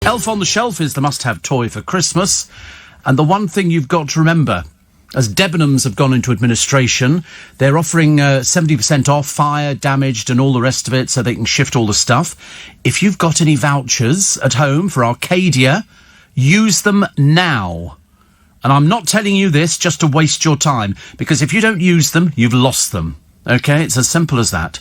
Elf on the Shelf is the must-have toy for Christmas. And the one thing you've got to remember, as Debenhams have gone into administration, they're offering 70% off fire, damaged and all the rest of it, so they can shift all the stuff. If you've got any vouchers at home for Arcadia, use them now. And I'm not telling you this just to waste your time, because if you don't use them, you've lost them. OK? It's as simple as that.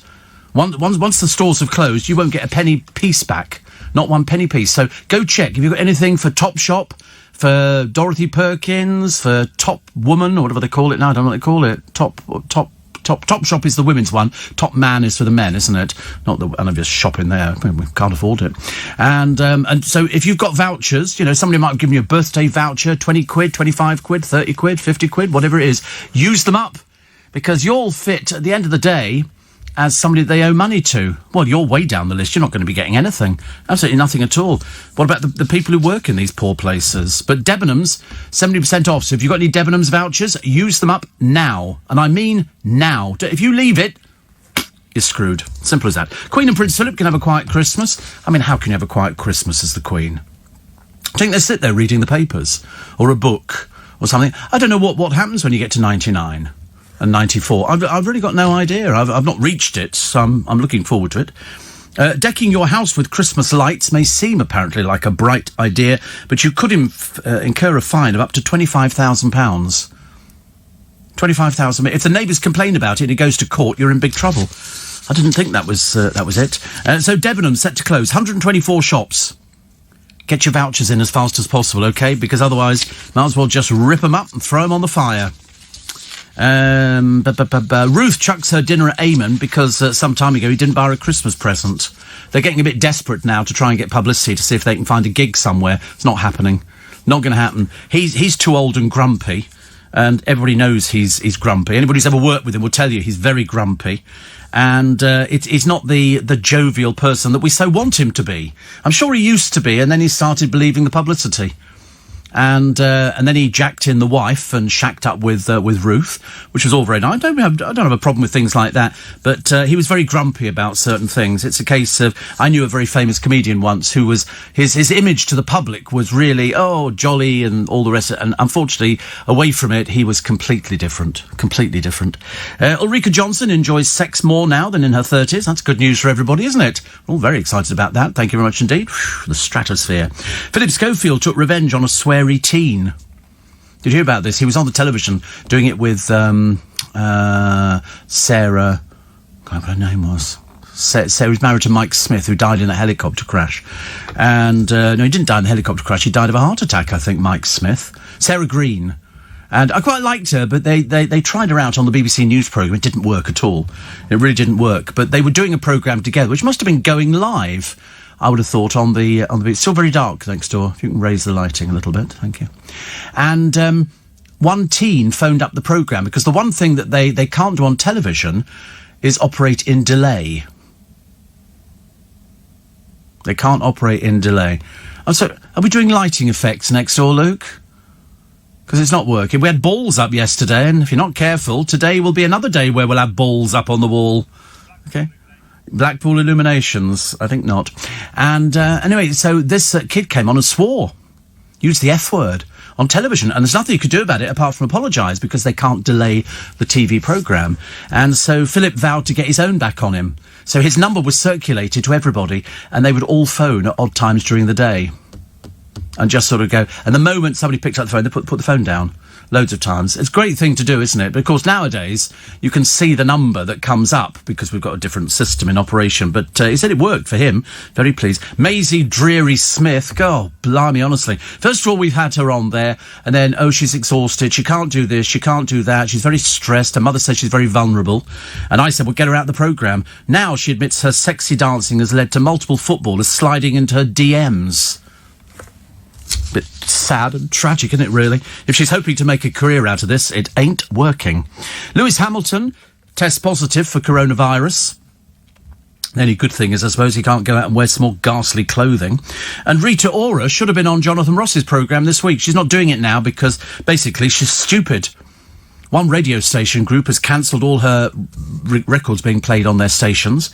Once the stores have closed, you won't get a penny piece back. Not one penny piece. So go check. Have you got anything for Topshop, for Dorothy Perkins, for Top Woman, or whatever they call it now? I don't know what they call it. Topshop is the women's one. Top Man is for the men, isn't it? Not the, and I'm just shopping there. We can't afford it. And so if you've got vouchers, you know, somebody might have given you a birthday voucher, 20 quid, 25 quid, 30 quid, 50 quid, whatever it is. Use them up, because you'll fit at the end of the day as somebody they owe money to. Well, you're way down the list. You're not going to be getting anything. Absolutely nothing at all. What about the people who work in these poor places? But Debenhams, 70% off. So if you've got any Debenhams vouchers, use them up now. And I mean now. If you leave it, you're screwed. Simple as that. Queen and Prince Philip can have a quiet Christmas. I mean, how can you have a quiet Christmas as the Queen? I think they sit there reading the papers or a book or something. I don't know what happens when you get to 99. And 94. I've really got no idea. I've not reached it, so I'm looking forward to it. Decking your house with Christmas lights may seem apparently like a bright idea, but you could incur a fine of up to £25,000. 25,000. If the neighbours complain about it and it goes to court, you're in big trouble. I didn't think that was it. So Debenhams set to close 124 shops. Get your vouchers in as fast as possible, OK? Because otherwise, might as well just rip them up and throw them on the fire. Ruth chucks her dinner at Eamon because some time ago he didn't buy her a Christmas present. They're getting a bit desperate now to try and get publicity to see if they can find a gig somewhere. It's not happening. Not going to happen. He's too old and grumpy, and everybody knows he's grumpy. Anybody who's ever worked with him will tell you he's very grumpy, and he's not the jovial person that we so want him to be. I'm sure he used to be, and then he started believing the publicity. And then he jacked in the wife and shacked up with Ruth, which was all very nice. I don't have a problem with things like that, but he was very grumpy about certain things. It's a case of, I knew a very famous comedian once who was, his image to the public was really, jolly and all the rest of it, and unfortunately, away from it, he was completely different. Ulrika Johnson enjoys sex more now than in her 30s. That's good news for everybody, isn't it? We're all very excited about that. Thank you very much indeed. The stratosphere. Philip Schofield took revenge on a sweary teen. Did you hear about this? He was on the television doing it with Sarah. I can't remember what her name was. Sarah was married to Mike Smith, who died in a helicopter crash. And no, he didn't die in a helicopter crash. He died of a heart attack, I think, Mike Smith. Sarah Green. And I quite liked her, but they tried her out on the BBC News programme. It didn't work at all. It really didn't work. But they were doing a programme together, which must have been going live, I would have thought, on the it's still very dark next door. If you can raise the lighting a little bit, thank you. And one teen phoned up the programme, because the one thing that they can't do on television is operate in delay. They can't operate in delay. Oh, so are we doing lighting effects next door, Luke? Because it's not working. We had balls up yesterday, and if you're not careful, today will be another day where we'll have balls up on the wall. Okay. Blackpool Illuminations, I think not. And anyway, so this kid came on and swore, used the F word on television, and there's nothing you could do about it apart from apologise, because they can't delay the TV programme. And so Philip vowed to get his own back on him. So his number was circulated to everybody, and they would all phone at odd times during the day and just sort of go. And the moment somebody picked up the phone, they put the phone down. Loads of times. It's a great thing to do, isn't it? But of course, nowadays, you can see the number that comes up because we've got a different system in operation. But he said it worked for him. Very pleased. Maisie Dreary Smith. God, blimey, honestly. First of all, we've had her on there, and then, she's exhausted. She can't do this. She can't do that. She's very stressed. Her mother says she's very vulnerable. And I said, well, get her out of the programme. Now she admits her sexy dancing has led to multiple footballers sliding into her DMs. Bit sad and tragic, isn't it, really? If she's hoping to make a career out of this, it ain't working. Lewis Hamilton tests positive for coronavirus. The only good thing is, I suppose, he can't go out and wear some more ghastly clothing. And Rita Ora should have been on Jonathan Ross's programme this week. She's not doing it now because, basically, she's stupid. One radio station group has cancelled all her records being played on their stations,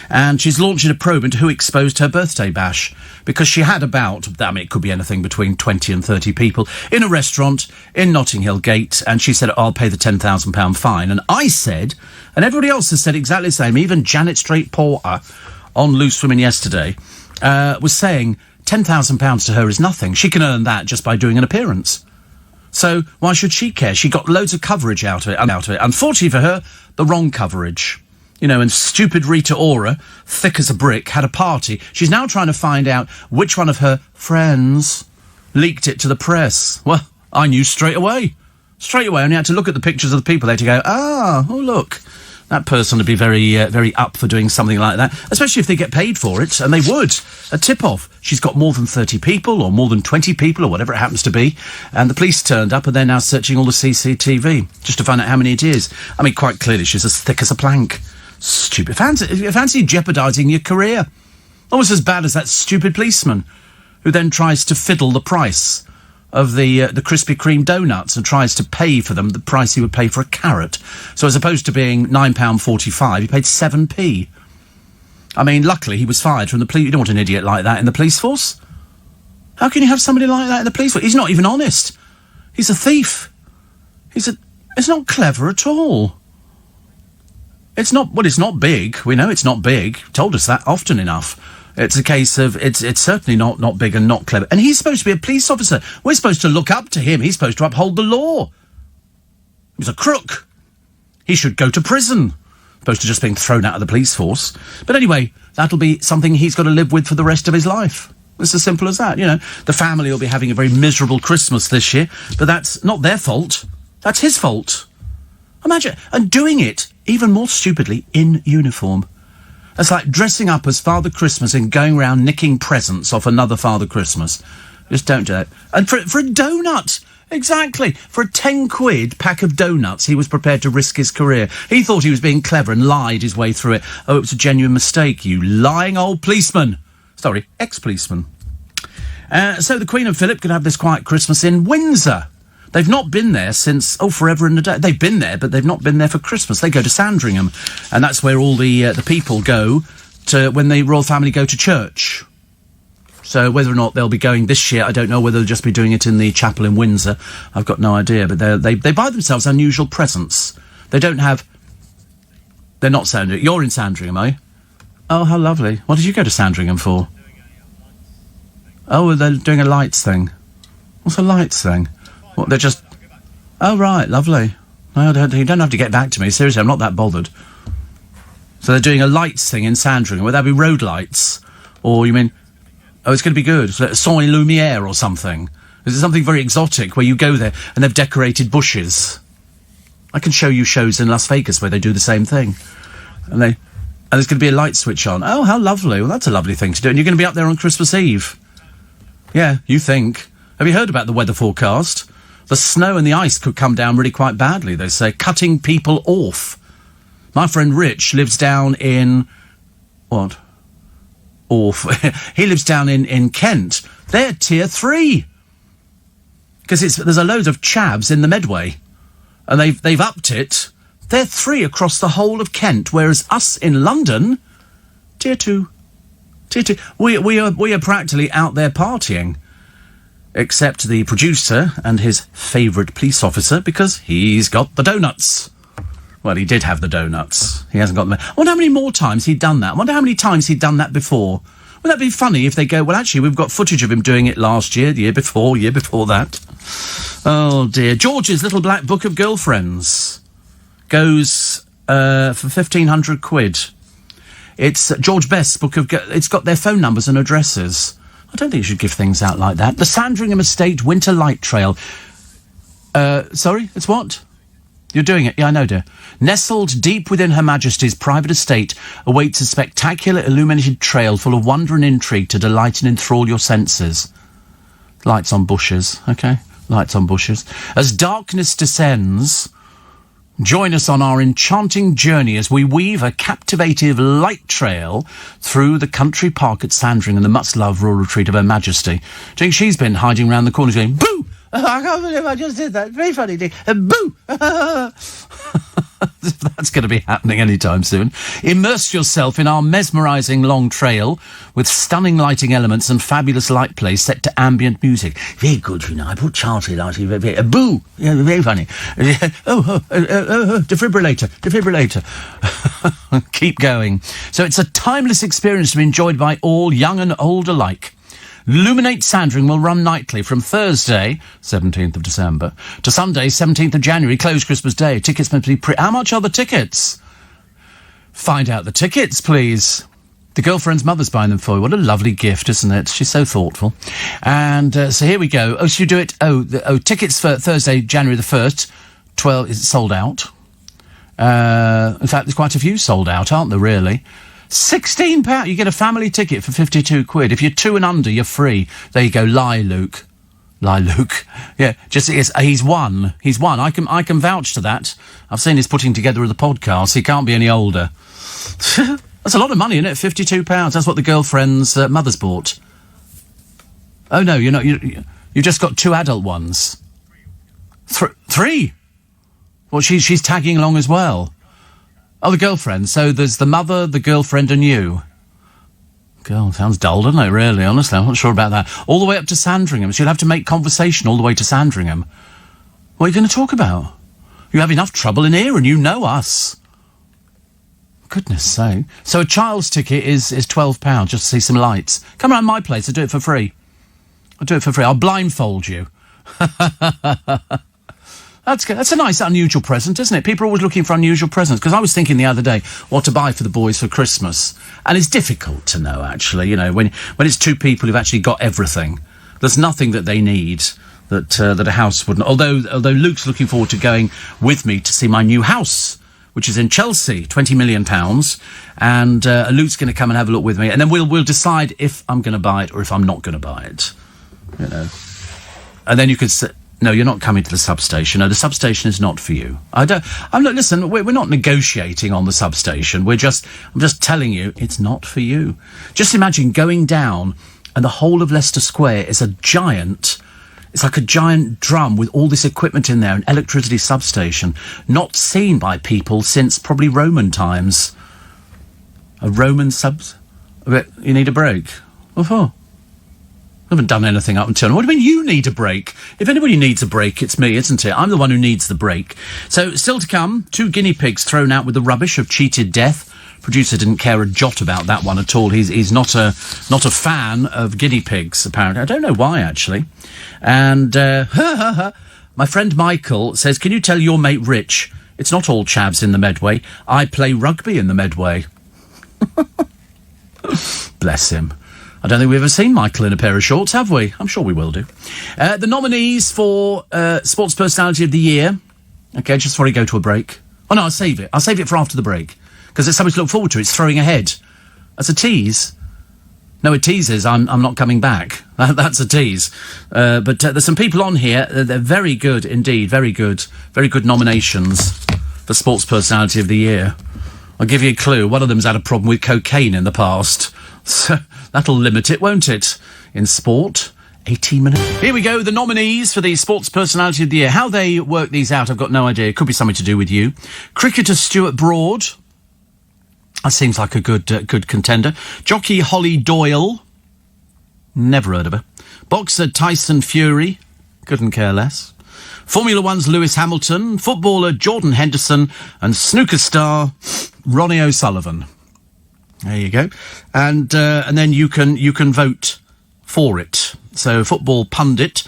and she's launching a probe into who exposed her birthday bash, because she had about, it could be anything between 20 and 30 people, in a restaurant in Notting Hill Gate, and she said, I'll pay the £10,000 fine. And I said, and everybody else has said exactly the same, even Janet Street Porter on Loose Women yesterday, was saying £10,000 to her is nothing. She can earn that just by doing an appearance. So why should she care? She got loads of coverage out of it. Unfortunately for her, the wrong coverage. And stupid Rita Ora, thick as a brick, had a party. She's now trying to find out which one of her friends leaked it to the press. Well, I knew straight away. Straight away, I only had to look at the pictures of the people there to go, oh, look. That person would be very, very up for doing something like that, especially if they get paid for it, and they would. A tip-off. She's got more than 30 people, or more than 20 people, or whatever it happens to be, and the police turned up, and they're now searching all the CCTV, just to find out how many it is. Quite clearly, she's as thick as a plank. Stupid. Fancy jeopardising your career. Almost as bad as that stupid policeman, who then tries to fiddle the price of the Krispy Kreme donuts and tries to pay for them the price he would pay for a carrot. So as opposed to being £9.45, he paid 7p. Luckily he was fired from the police. You don't want an idiot like that in the police force. How can you have somebody like that in the police force? He's not even honest. He's a thief. It's not clever at all. It's not big. We know it's not big. Told us that often enough. It's a case of, it's certainly not big and not clever. And he's supposed to be a police officer. We're supposed to look up to him. He's supposed to uphold the law. He's a crook. He should go to prison. Opposed to just being thrown out of the police force. But anyway, that'll be something he's got to live with for the rest of his life. It's as simple as that, The family will be having a very miserable Christmas this year, but that's not their fault. That's his fault. Imagine, and doing it even more stupidly in uniform. It's like dressing up as Father Christmas and going around nicking presents off another Father Christmas. Just don't do that. And for a donut! Exactly. For a 10 quid pack of donuts, he was prepared to risk his career. He thought he was being clever and lied his way through it. Oh, it was a genuine mistake, you lying old policeman. Sorry, ex-policeman. So the Queen and Philip could have this quiet Christmas in Windsor. They've not been there since, forever and a day. They've been there, but they've not been there for Christmas. They go to Sandringham, and that's where all the people go to when the royal family go to church. So whether or not they'll be going this year, I don't know. Whether they'll just be doing it in the chapel in Windsor, I've got no idea. But they buy themselves unusual presents. They don't have... They're not Sandringham. You're in Sandringham, are you? Oh, how lovely. What did you go to Sandringham for? Oh, they're doing a lights thing. What's a lights thing? What, they're just... Oh, right, lovely. No, you don't have to get back to me. Seriously, I'm not that bothered. So they're doing a lights thing in Sandringham. Would that be road lights? Or you mean... Oh, it's going to be good. Soin Lumiere or something. Is it something very exotic where you go there and they've decorated bushes? I can show you shows in Las Vegas where they do the same thing. And there's going to be a light switch on. Oh, how lovely. Well, that's a lovely thing to do. And you're going to be up there on Christmas Eve. Yeah, you think. Have you heard about the weather forecast? The snow and the ice could come down really quite badly, they say, cutting people off. My friend Rich lives down in... What? Off. He lives down in Kent. They're tier 3. Because there's a load of chavs in the Medway. And they've upped it. They're 3 across the whole of Kent, whereas us in London, tier 2. Tier 2. We are practically out there partying. Except the producer and his favourite police officer, because he's got the donuts. Well, he did have the donuts. He hasn't got them. I wonder how many more times he'd done that. I wonder how many times he'd done that before. Wouldn't that be funny if they go, well, actually, we've got footage of him doing it last year, the year before that. Oh, dear. George's Little Black Book of Girlfriends goes for 1,500 quid. It's George Best's book of... It's got their phone numbers and addresses. I don't think you should give things out like that. The Sandringham Estate Winter Light Trail. Sorry? It's what? You're doing it. Yeah, I know, dear. Nestled deep within Her Majesty's private estate awaits a spectacular illuminated trail full of wonder and intrigue to delight and enthrall your senses. Lights on bushes, okay? Lights on bushes. As darkness descends, join us on our enchanting journey as we weave a captivative light trail through the country park at Sandringham and the much-loved rural retreat of Her Majesty. Do you think she's been hiding round the corners going, boo! I can't believe I just did that. Very funny, Dick. Boo! That's going to be happening anytime soon. Immerse yourself in our mesmerising long trail with stunning lighting elements and fabulous light play set to ambient music. Very good, you know. I put Charlie lighting. Boo! Yeah, very funny. Defibrillator. Keep going. So it's a timeless experience to be enjoyed by all, young and old alike. Luminate Sandringham will run nightly from Thursday, 17th of December, to Sunday, 17th of January, closed Christmas Day. Tickets must be How much are the tickets? Find out the tickets, please. The girlfriend's mother's buying them for you. What a lovely gift, isn't it? She's so thoughtful. And so here we go. Oh, so you do it... tickets for Thursday, January the 1st, 12... Is it sold out? In fact, there's quite a few sold out, aren't there, really? £16. You get a family ticket for 52 quid. If you're 2 and under, you're free. There you go. Lie, Luke. Yeah, he's won. I can vouch to that. I've seen his putting together of the podcast. He can't be any older. That's a lot of money, isn't it? £52. That's what the girlfriend's mother's bought. Oh no, you're not. You just got 2 adult ones. 3. Well, she's tagging along as well. Oh, the girlfriend. So there's the mother, the girlfriend, and you. God, sounds dull, doesn't it, really? Honestly, I'm not sure about that. All the way up to Sandringham. So you'll have to make conversation all the way to Sandringham. What are you going to talk about? You have enough trouble in here, and you know us. Goodness sake. So a child's ticket is £12 just to see some lights. Come around my place. I'll do it for free. I'll blindfold you. That's good. That's a nice, unusual present, isn't it? People are always looking for unusual presents. Because I was thinking the other day what to buy for the boys for Christmas. And it's difficult to know, actually. You know, when it's 2 people who've actually got everything. There's nothing that they need that a house wouldn't. Although Luke's looking forward to going with me to see my new house, which is in Chelsea, £20 million. And Luke's going to come and have a look with me. And then we'll decide if I'm going to buy it or if I'm not going to buy it. You know. And then you could say... No, you're not coming to the substation. No, the substation is not for you. Listen, we're not negotiating on the substation. I'm just telling you, it's not for you. Just imagine going down and the whole of Leicester Square is it's like a giant drum with all this equipment in there, an electricity substation, not seen by people since probably Roman times. A Roman You need a break? What for? I haven't done anything up until now. What do you mean you need a break? If anybody needs a break, it's me, isn't it? I'm the one who needs the break. So, still to come, 2 guinea pigs thrown out with the rubbish of cheated death. Producer didn't care a jot about that one at all. He's not a fan of guinea pigs, apparently. I don't know why, actually. And my friend Michael says, can you tell your mate Rich, it's not all chavs in the Medway. I play rugby in the Medway. Bless him. I don't think we've ever seen Michael in a pair of shorts, have we? I'm sure we will do. The nominees for Sports Personality of the Year. Okay, just before we go to a break. Oh, no, I'll save it. I'll save it for after the break. Because it's something to look forward to. It's throwing ahead. That's a tease. No, it teases I'm not coming back. That's a tease. But there's some people on here. They're very good indeed. Very good. Very good nominations for Sports Personality of the Year. I'll give you a clue. One of them's had a problem with cocaine in the past. So that'll limit it, won't it? In sport, 18 minutes. Here we go, the nominees for the Sports Personality of the Year. How they work these out, I've got no idea. It could be something to do with you. Cricketer Stuart Broad. That seems like a good contender. Jockey Holly Doyle. Never heard of her. Boxer Tyson Fury. Couldn't care less. Formula One's Lewis Hamilton. Footballer Jordan Henderson. And snooker star Ronnie O'Sullivan. There you go. And then you can vote for it. So, football pundit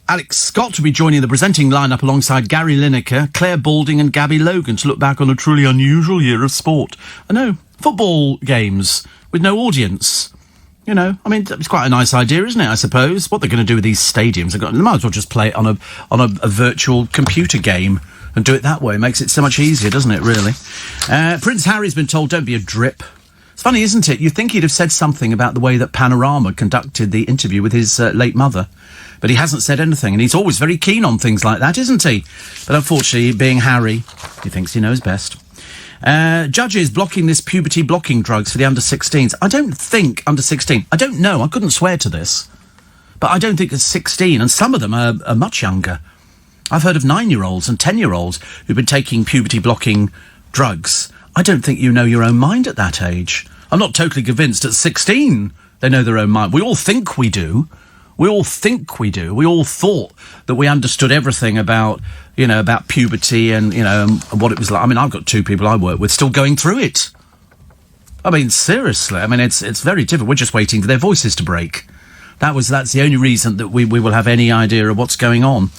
Alex Scott will be joining the presenting lineup alongside Gary Lineker, Claire Balding and Gabby Logan to look back on a truly unusual year of sport. I know, football games with no audience. You know, I mean, it's quite a nice idea, isn't it, I suppose? What they're going to do with these stadiums, they might as well just play it on a virtual computer game and do it that way. It makes it so much easier, doesn't it, really? Prince Harry's been told, don't be a drip. It's funny, isn't it? You'd think he'd have said something about the way that Panorama conducted the interview with his late mother. But he hasn't said anything, and he's always very keen on things like that, isn't he? But unfortunately, being Harry, he thinks he knows best. Judges blocking this puberty blocking drugs for the under-16s. I don't think under-16. I don't know. I couldn't swear to this. But I don't think it's 16, and some of them are much younger. I've heard of 9-year-olds and 10-year-olds who've been taking puberty-blocking drugs. I don't think you know your own mind at that age. I'm not totally convinced at 16 they know their own mind. We all think we do. We all think we do. We all thought that we understood everything about, about puberty and, and what it was like. I mean, I've got 2 people I work with still going through it. I mean, seriously. I mean, it's very difficult. We're just waiting for their voices to break. That's the only reason that we will have any idea of what's going on.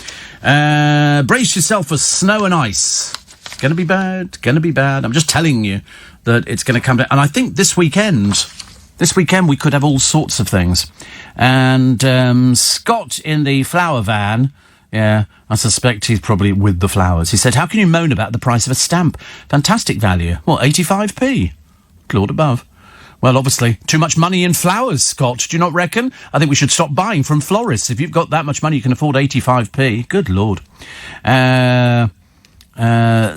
Brace yourself for snow and ice. Gonna be bad. I'm just telling you that it's going to come down. And I think this weekend we could have all sorts of things. And Scott in the flower van, yeah, I suspect he's probably with the flowers. He said, how can you moan about the price of a stamp? Fantastic value. Well, 85p. Lord above. Well, obviously, too much money in flowers, Scott. Do you not reckon? I think we should stop buying from florists. If you've got that much money, you can afford 85p. Good Lord.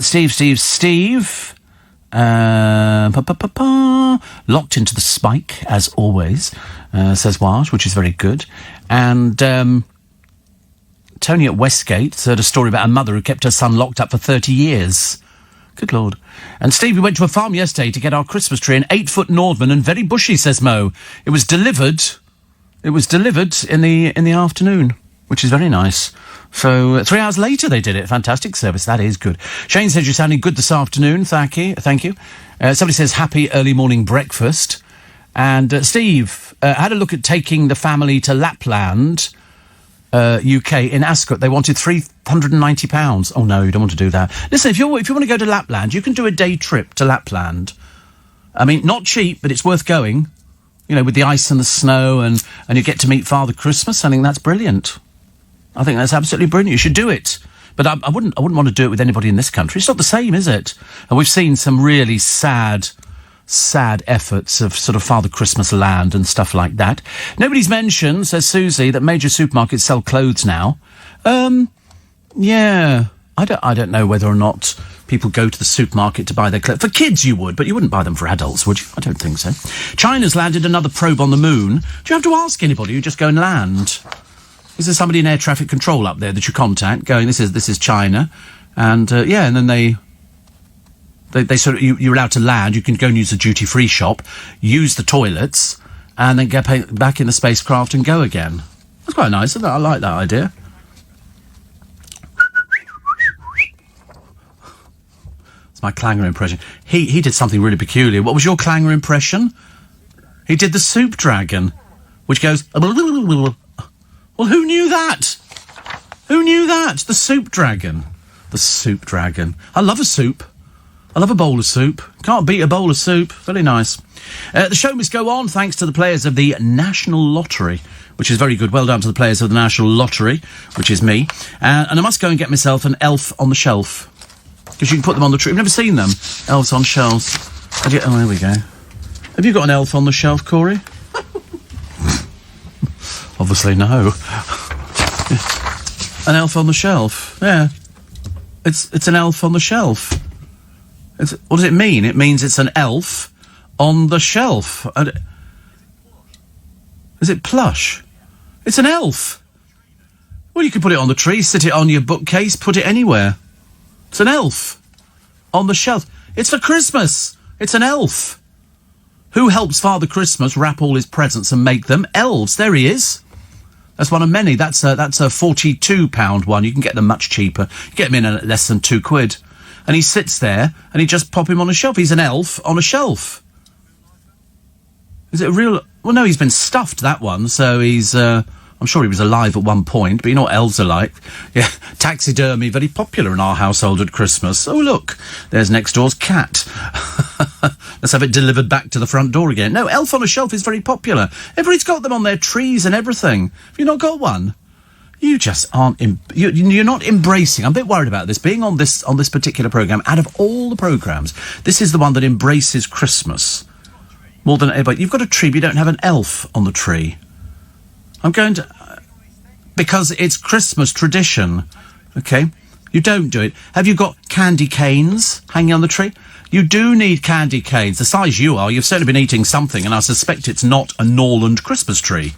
Steve. Locked into the spike, as always, says Waj, which is very good. And Tony at Westgate heard a story about a mother who kept her son locked up for 30 years. Good Lord. And Steve, we went to a farm yesterday to get our Christmas tree, an 8-foot Nordman and very bushy, says Mo. It was delivered in the afternoon, which is very nice. So 3 hours later they did it. Fantastic service. That is good. Shane says you're sounding good this afternoon. Thank you. Somebody says happy early morning breakfast. And Steve had a look at taking the family to Lapland, UK, in Ascot. They wanted £390. Oh no, you don't want to do that. Listen, if you want to go to Lapland, you can do a day trip to Lapland. I mean, not cheap, but it's worth going. With the ice and the snow, and you get to meet Father Christmas. I think that's brilliant. I think that's absolutely brilliant. You should do it. But I wouldn't want to do it with anybody in this country. It's not the same, is it? And we've seen some really sad efforts of sort of Father Christmas land and stuff like that. Nobody's mentioned, says Susie, that major supermarkets sell clothes now. Yeah. I don't know whether or not people go to the supermarket to buy their clothes. For kids you would, but you wouldn't buy them for adults, would you? I don't think so. China's landed another probe on the moon. Do you have to ask anybody? You just go and land. Is there somebody in air traffic control up there that you contact going, this is China? And, and then they sort of, you're allowed to land. You can go and use the duty-free shop, use the toilets, and then get back in the spacecraft and go again. That's quite nice, isn't it? I like that idea. It's my clanger impression. He did something really peculiar. What was your clanger impression? He did the soup dragon, which goes... Well, who knew that? Who knew that? The soup dragon. The soup dragon. I love a soup. I love a bowl of soup. Can't beat a bowl of soup. Very nice. The show must go on thanks to the players of the National Lottery, which is very good. Well done to the players of the National Lottery, which is me. And I must go and get myself an elf on the shelf, because you can put them on the tree. I've never seen them. Elves on shelves. Oh, there we go. Have you got an elf on the shelf, Corey? Obviously, no. An elf on the shelf. Yeah. It's an elf on the shelf. What does it mean? It means it's an elf on the shelf. Is it plush? It's an elf. Well, you can put it on the tree, sit it on your bookcase, put it anywhere. It's an elf on the shelf. It's for Christmas. It's an elf. Who helps Father Christmas wrap all his presents and make them? Elves. There he is. That's one of many. That's a £42 one. You can get them much cheaper. You get them in at less than £2. And he sits there, and he just pop him on a shelf. He's an elf on a shelf. Is it a real... Well, no, he's been stuffed, that one, so he's... I'm sure he was alive at one point, but you know what elves are like. Yeah, taxidermy, very popular in our household at Christmas. Oh, look, there's next door's cat. Let's have it delivered back to the front door again. No, elf on a shelf is very popular. Everybody's got them on their trees and everything. Have you not got one? You just aren't... You're not embracing... I'm a bit worried about this. Being on this particular programme, out of all the programmes, this is the one that embraces Christmas more than anybody. You've got a tree, but you don't have an elf on the tree. I'm going to... Because it's Christmas tradition, okay? You don't do it. Have you got candy canes hanging on the tree? You do need candy canes. The size you are, you've certainly been eating something, and I suspect it's not a Norland Christmas tree.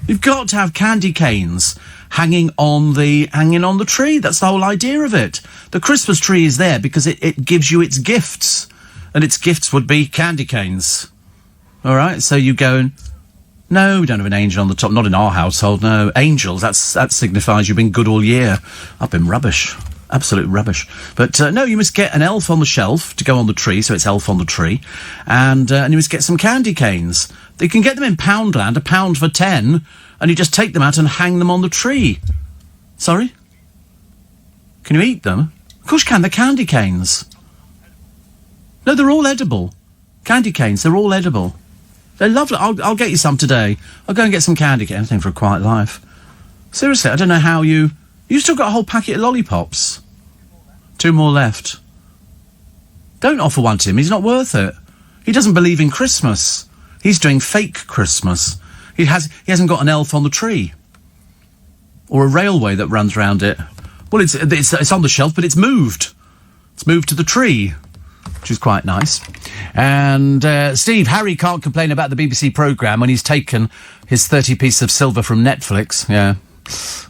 You've got to have candy canes hanging on the tree. That's the whole idea of it. The Christmas tree is there because it gives you its gifts, and its gifts would be candy canes. All right, so you go and... No, we don't have an angel on the top. Not in our household, no. Angels, that signifies you've been good all year. I've been rubbish. Absolute rubbish. But, no, you must get an elf on the shelf to go on the tree, so it's elf on the tree. And you must get some candy canes. You can get them in Poundland, £1 for 10, and you just take them out and hang them on the tree. Sorry? Can you eat them? Of course you can, they're candy canes. No, they're all edible. Candy canes, they're all edible. They're lovely. I'll get you some today. I'll go and get some candy. Anything for a quiet life. Seriously, I don't know how you... You've still got a whole packet of lollipops. 2 more left. Don't offer one to him. He's not worth it. He doesn't believe in Christmas. He's doing fake Christmas. He hasn't got an elf on the tree. Or a railway that runs round it. Well, it's on the shelf, but it's moved. It's moved to the tree, which is quite nice. And, Steve, Harry can't complain about the BBC programme when he's taken his 30-piece of silver from Netflix. Yeah,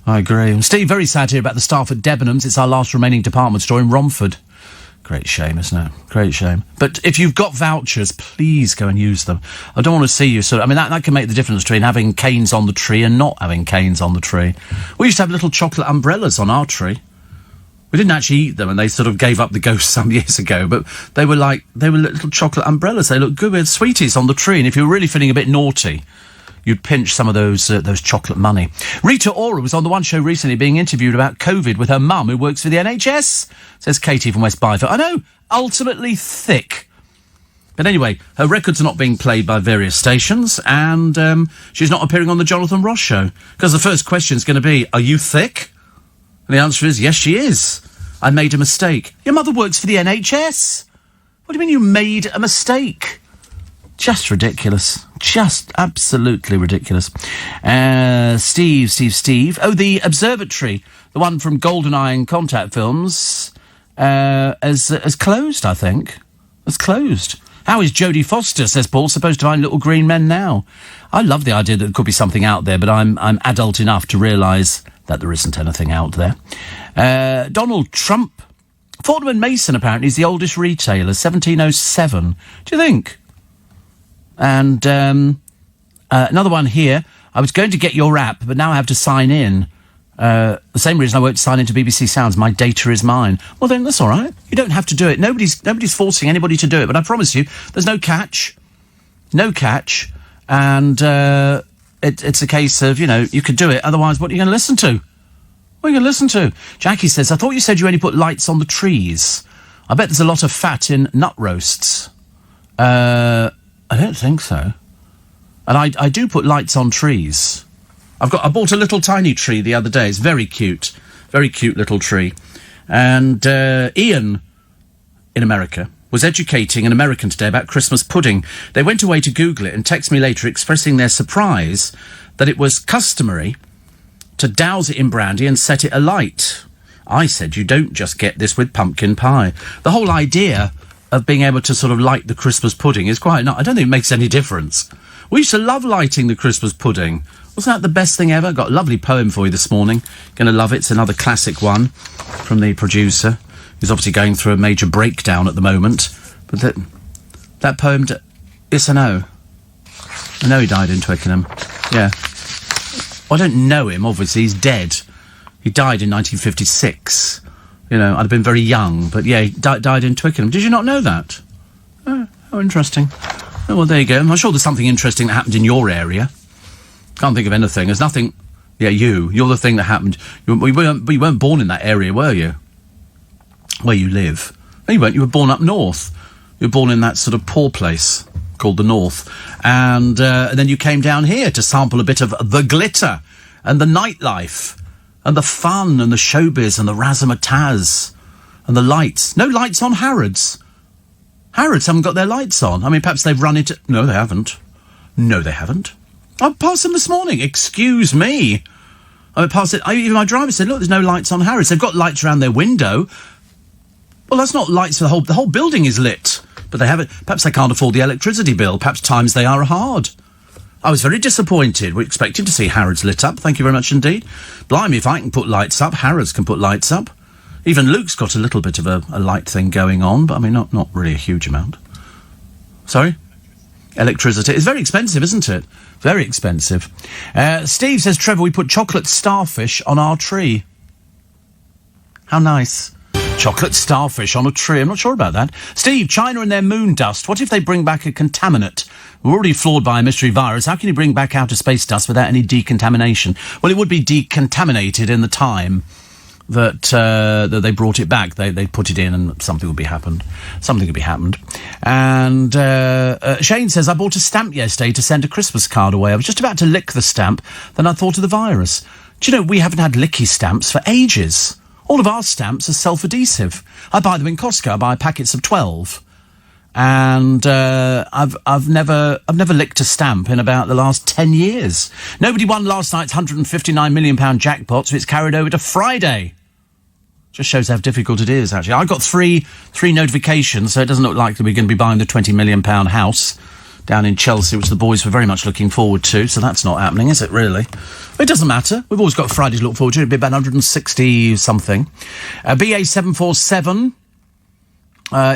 I agree. And Steve, very sad to hear about the staff at Debenhams. It's our last remaining department store in Romford. Great shame, isn't it? Great shame. But if you've got vouchers, please go and use them. I don't want to see you that can make the difference between having canes on the tree and not having canes on the tree. We used to have little chocolate umbrellas on our tree. We didn't actually eat them, and they sort of gave up the ghost some years ago, but they were little chocolate umbrellas. They looked good. We had sweeties on the tree, and if you were really feeling a bit naughty, you'd pinch some of those chocolate money. Rita Ora was on the One Show recently being interviewed about COVID with her mum, who works for the NHS, says Katie from West Byford. I know, ultimately thick. But anyway, her records are not being played by various stations, and she's not appearing on the Jonathan Ross Show, because the first question is going to be, are you thick? And the answer is, yes, she is. I made a mistake. Your mother works for the NHS. What do you mean you made a mistake? Just ridiculous. Just absolutely ridiculous. Steve. Oh, the observatory, the one from GoldenEye and Contact Films, has closed, I think. Has closed. How is Jodie Foster, says Paul, supposed to find little green men now? I love the idea that there could be something out there, but I'm adult enough to realise that there isn't anything out there. Donald Trump. Fortnum & Mason, apparently, is the oldest retailer, 1707. Do you think? And another one here. I was going to get your app, but now I have to sign in. The same reason I won't sign into BBC Sounds. My data is mine. Well, then, that's all right. You don't have to do it. Nobody's forcing anybody to do it, but I promise you, there's no catch. No catch. And it's a case of, you could do it. Otherwise, what are you going to listen to? What are you going to listen to? Jackie says, I thought you said you only put lights on the trees. I bet there's a lot of fat in nut roasts. I don't think so. And I do put lights on trees. I bought a little tiny tree the other day. It's very cute little tree. And Ian in America was educating an American today about Christmas pudding. They went away to Google it and text me later expressing their surprise that it was customary to douse it in brandy and set it alight. I said, you don't just get this with pumpkin pie. The whole idea of being able to sort of light the Christmas pudding is quite nice. I don't think it makes any difference. We used to love lighting the Christmas pudding. Wasn't that the best thing ever? Got a lovely poem for you this morning. Going to love it. It's another classic one from the producer, who's obviously going through a major breakdown at the moment. But that poem, yes or no? I know he died in Twickenham. Yeah. Well, I don't know him, obviously. He's dead. He died in 1956. I'd have been very young. But, yeah, he died in Twickenham. Did you not know that? Oh, how interesting. Oh, well, there you go. I'm sure there's something interesting that happened in your area. Can't think of anything. There's nothing... Yeah, you're the thing that happened. You weren't born in that area, were you? Where you live. No, you weren't. You were born up north. You were born in that sort of poor place called the North. And then you came down here to sample a bit of the glitter and the nightlife and the fun and the showbiz and the razzmatazz and the lights. No lights on Harrods. Harrods haven't got their lights on. I mean, perhaps they've run into... No, they haven't. No, they haven't. I passed them this morning. Excuse me. I passed it. Even my driver said, look, there's no lights on Harrods. They've got lights around their window. Well, that's not lights for the whole building is lit. But they haven't. Perhaps they can't afford the electricity bill. Perhaps times they are hard. I was very disappointed. We expected to see Harrods lit up. Thank you very much indeed. Blimey, if I can put lights up, Harrods can put lights up. Even Luke's got a little bit of a light thing going on, but I mean, not really a huge amount. Sorry? Electricity. It's very expensive, isn't it? Very expensive. Steve says, Trevor, we put chocolate starfish on our tree. How nice. Chocolate starfish on a tree. I'm not sure about that. Steve, China and their moon dust. What if they bring back a contaminant? We're already flawed by a mystery virus. How can you bring back outer space dust without any decontamination? Well, it would be decontaminated in the time that they brought it back. They put it in and something would be happened. Something would be happened. And Shane says, I bought a stamp yesterday to send a Christmas card away. I was just about to lick the stamp, then I thought of the virus. Do you know, we haven't had licky stamps for ages. All of our stamps are self-adhesive. I buy them in Costco. I buy packets of 12. And I've never licked a stamp in about the last 10 years. Nobody won last night's £159 million jackpot, so it's carried over to Friday. Just shows how difficult it is, actually. I got three notifications, so it doesn't look like we're going to be buying the £20 million house down in Chelsea, which the boys were very much looking forward to, so that's not happening, is it, really? It doesn't matter. We've always got Friday to look forward to. It'll be about 160-something. BA747...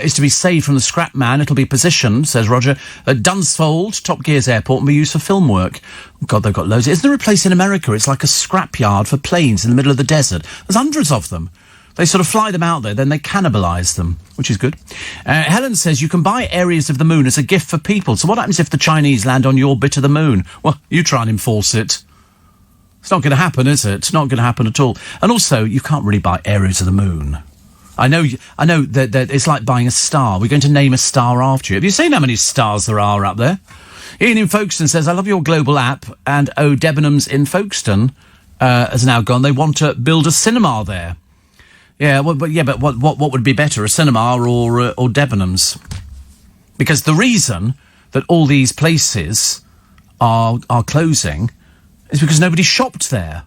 is to be saved from the scrap man. It'll be positioned, says Roger, at Dunsfold, Top Gear's airport, and be used for film work. God, they've got loads. Isn't there a place in America? It's like a scrapyard for planes in the middle of the desert. There's hundreds of them. They sort of fly them out there, then they cannibalise them, which is good. Helen says you can buy areas of the moon as a gift for people. So what happens if the Chinese land on your bit of the moon? Well, you try and enforce it. It's not going to happen, is it? It's not going to happen at all. And also, you can't really buy areas of the moon. I know that it's like buying a star. We're going to name a star after you. Have you seen how many stars there are up there? Ian in Folkestone says, I love your global app, and Debenhams in Folkestone has now gone. They want to build a cinema there. Yeah, but what would be better, a cinema or Debenhams? Because the reason that all these places are closing is because nobody shopped there.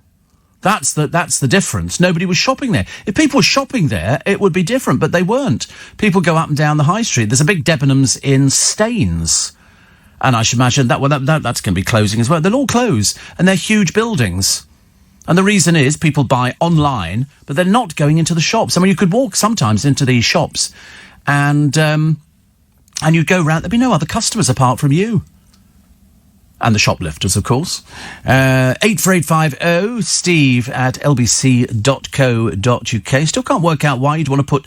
That's the difference. Nobody was shopping there. If people were shopping there, it would be different, but they weren't. People go up and down the high street. There's a big Debenhams in Staines, and I should imagine that's going to be closing as well. They'll all close, and they're huge buildings. And the reason is people buy online, but they're not going into the shops. I mean, you could walk sometimes into these shops, and you'd go round. There'd be no other customers apart from you. And the shoplifters, of course. 84850 steve at lbc.co.uk. Still can't work out why you'd want to put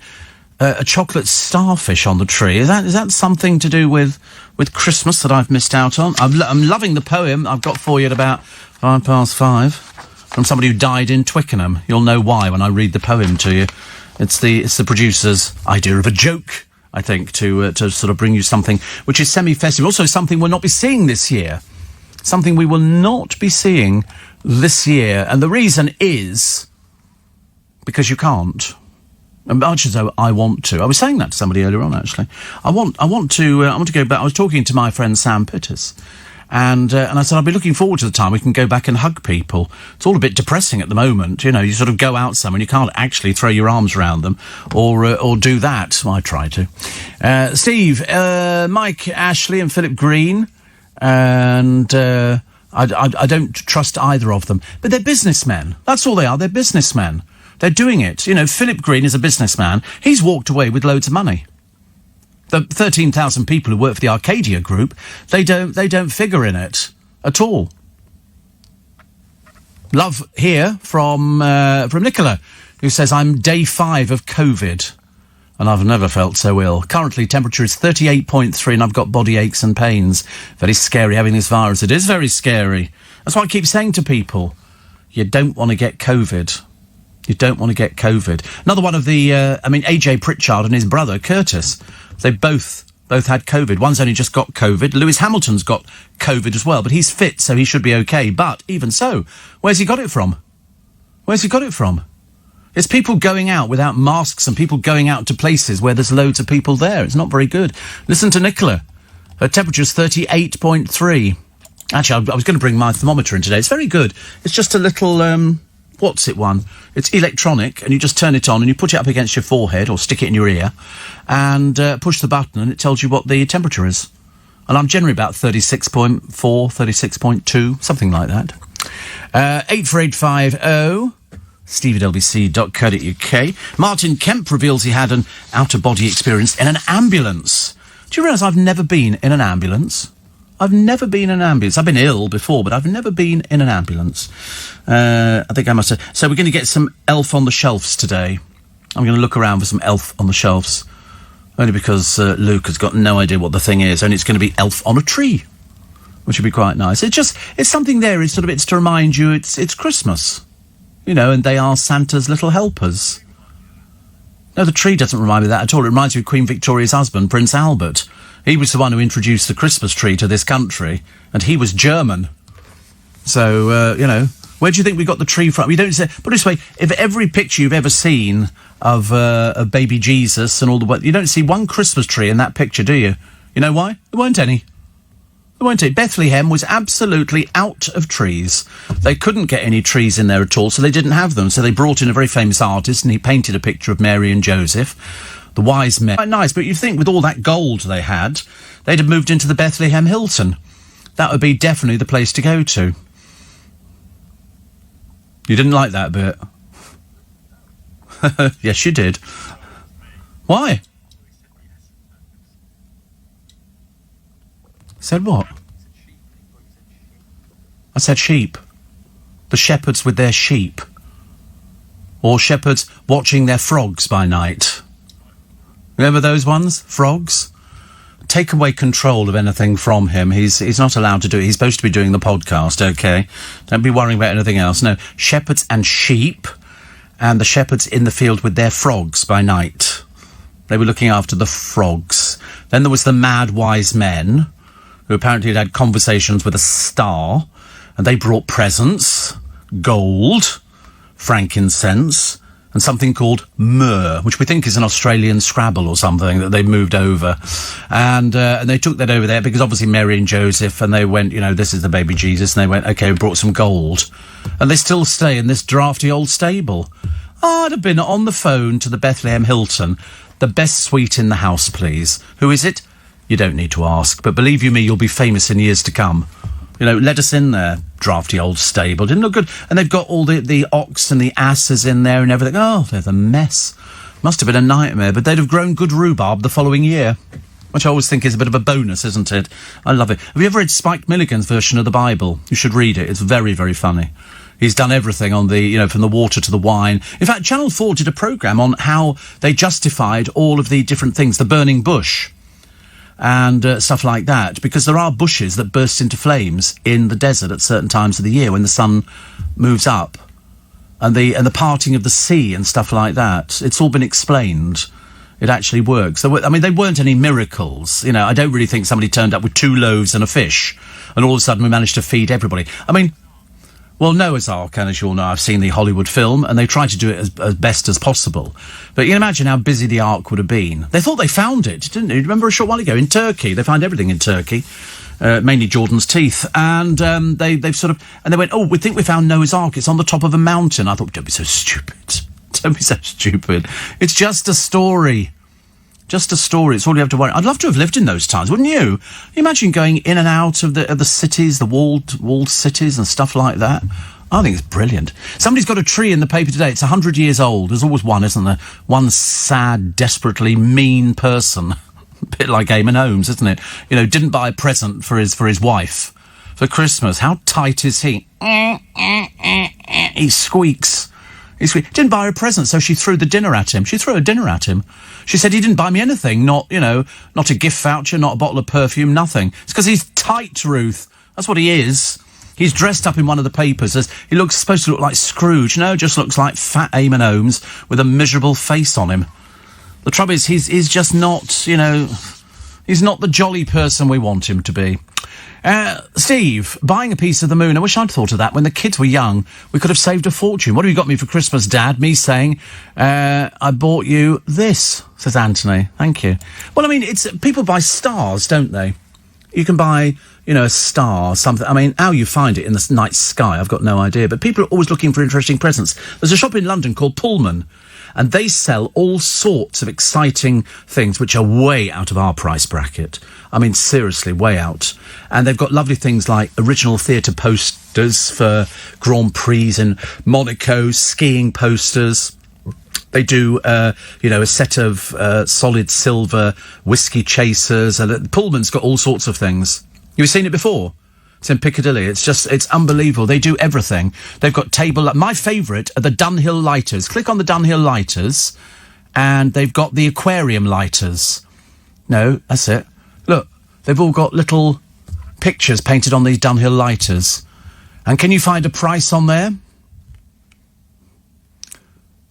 a chocolate starfish on the tree. Is that something to do with Christmas that I've missed out on? I'm loving the poem I've got for you at about 5:05 from somebody who died in Twickenham. You'll know why when I read the poem to you. It's the producer's idea of a joke, I think, to sort of bring you something which is semi-festive. Also something we'll not be seeing this year. Something we will not be seeing this year. And the reason is because you can't. Much as I want to. I was saying that to somebody earlier on, actually. I want to go back. I was talking to my friend Sam Pittis, and I said I'll be looking forward to the time we can go back and hug people. It's all a bit depressing at the moment. You know, you sort of go out somewhere and you can't actually throw your arms around them or do that. Well, I try to. Steve, Mike Ashley and Philip Green. And I don't trust either of them. But they're businessmen. That's all they are. They're businessmen. They're doing it. You know, Philip Green is a businessman. He's walked away with loads of money. The 13,000 people who work for the Arcadia Group, they don't figure in it at all. Love here from Nicola, who says, I'm day 5 of COVID. And I've never felt so ill. Currently, temperature is 38.3 and I've got body aches and pains. Very scary having this virus. It is very scary. That's why I keep saying to people, you don't want to get COVID. You don't want to get COVID. Another one of the, AJ Pritchard and his brother, Curtis, they both had COVID. One's only just got COVID. Lewis Hamilton's got COVID as well, but he's fit, so he should be okay. But even so, where's he got it from? It's people going out without masks and people going out to places where there's loads of people there. It's not very good. Listen to Nicola. Her temperature's 38.3. Actually, I was going to bring my thermometer in today. It's very good. It's just a little, what's it one? It's electronic, and you just turn it on and you put it up against your forehead or stick it in your ear and push the button and it tells you what the temperature is. And I'm generally about 36.4, 36.2, something like that. 84850 steve@lbc.co.uk. Martin Kemp reveals he had an out-of-body experience in an ambulance. Do you realise I've never been in an ambulance? I've never been in an ambulance. I've been ill before, but I've never been in an ambulance. I think I must have. So we're going to get some Elf on the Shelves today. I'm going to look around for some Elf on the Shelves. Only because Luke has got no idea what the thing is, and it's going to be Elf on a Tree, which would be quite nice. It's something there. It's to remind you it's Christmas, you know, and they are Santa's little helpers. No, the tree doesn't remind me of that at all. It reminds me of Queen Victoria's husband, Prince Albert. He was the one who introduced the Christmas tree to this country, and he was German. So, you know, where do you think we got the tree from? You don't say, put it this way, if every picture you've ever seen of baby Jesus and all the way, you don't see one Christmas tree in that picture, do you? You know why? There weren't any. There weren't any. Bethlehem was absolutely out of trees. They couldn't get any trees in there at all, so they didn't have them. So they brought in a very famous artist, and he painted a picture of Mary and Joseph, the wise men. Quite nice, but you think with all that gold they had, they'd have moved into the Bethlehem Hilton. That would be definitely the place to go to. You didn't like that bit? Yes, you did. Why? Said what? I said sheep. The shepherds with their sheep. Or shepherds watching their frogs by night. Remember those ones? Frogs? Take away control of anything from him. He's not allowed to do it. He's supposed to be doing the podcast, okay? Don't be worrying about anything else. No, shepherds and sheep, and the shepherds in the field with their frogs by night. They were looking after the frogs. Then there was the mad wise men, who apparently had conversations with a star, and they brought presents, gold, frankincense, and something called myrrh, which we think is an Australian Scrabble or something that they moved over. And they took that over there because obviously Mary and Joseph, and they went, you know, this is the baby Jesus, and they went, okay, we brought some gold. And they still stay in this drafty old stable. I'd have been on the phone to the Bethlehem Hilton. The best suite in the house, please. Who is it? You don't need to ask, but believe you me, you'll be famous in years to come. You know, let us in there, drafty old stable. Didn't look good. And they've got all the ox and the asses in there and everything. Oh, they're a mess. Must have been a nightmare, but they'd have grown good rhubarb the following year, which I always think is a bit of a bonus, isn't it? I love it. Have you ever read Spike Milligan's version of the Bible? You should read it. It's very, very funny. He's done everything on the, you know, from the water to the wine. In fact, Channel 4 did a programme on how they justified all of the different things, the burning bush and stuff like that, because there are bushes that burst into flames in the desert at certain times of the year when the sun moves up, and the parting of the sea and stuff like that. It's all been explained. It actually works. There weren't any miracles. You know, I don't really think somebody turned up with 2 loaves and a fish, and all of a sudden we managed to feed everybody. I mean, well, Noah's Ark, and as you all know, I've seen the Hollywood film, and they tried to do it as best as possible. But you can imagine how busy the Ark would have been. They thought they found it, didn't they? Remember a short while ago in Turkey? They find everything in Turkey, mainly Jordan's teeth. And they've sort of... And they went, oh, we think we found Noah's Ark. It's on the top of a mountain. I thought, don't be so stupid. Don't be so stupid. It's just a story. Just a story. It's all you have to worry. I'd love to have lived in those times, wouldn't you? You imagine going in and out of the cities, the walled cities and stuff like that. I think it's brilliant. Somebody's got a tree in the paper today. It's 100 years old. There's always one, isn't there? One sad, desperately mean person. A bit like Eamon Holmes, isn't it? You know, didn't buy a present for his wife for Christmas. How tight is he? He squeaks. Didn't buy her a present, so she threw the dinner at him. She threw a dinner at him. She said he didn't buy me anything, not a gift voucher, not a bottle of perfume, nothing. It's because he's tight, Ruth. That's what he is. He's dressed up in one of the papers as he looks supposed to look like Scrooge. No, just looks like fat Eamon Holmes with a miserable face on him. The trouble is, he's just not, you know, he's not the jolly person we want him to be. Steve, buying a piece of the moon. I wish I'd thought of that. When the kids were young, we could have saved a fortune. What have you got me for Christmas, Dad? Me saying, I bought you this, says Anthony. Thank you. Well, I mean, people buy stars, don't they? You can buy, you know, a star, something. I mean, how you find it in the night sky, I've got no idea. But people are always looking for interesting presents. There's a shop in London called Pullman, and they sell all sorts of exciting things which are way out of our price bracket. I mean, seriously, way out. And they've got lovely things like original theatre posters for Grand Prix in Monaco, skiing posters. They do, a set of solid silver whiskey chasers. And Pullman's got all sorts of things. You've seen it before? It's in Piccadilly. It's unbelievable. They do everything. They've got my favourite are the Dunhill lighters. Click on the Dunhill lighters, and they've got the aquarium lighters. No, that's it. Look, they've all got little pictures painted on these Dunhill lighters. And can you find a price on there?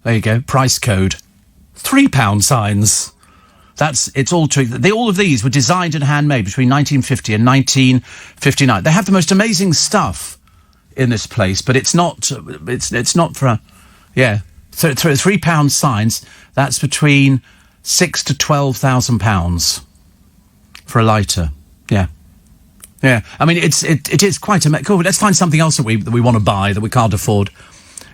There you go. Price code. £3 signs. It's all true. All of these were designed and handmade between 1950 and 1959. They have the most amazing stuff in this place, but it's not for £3 signs. That's between £6,000 to £12,000 for a lighter. Yeah. I mean, it is quite cool. Let's find something else that we want to buy that we can't afford.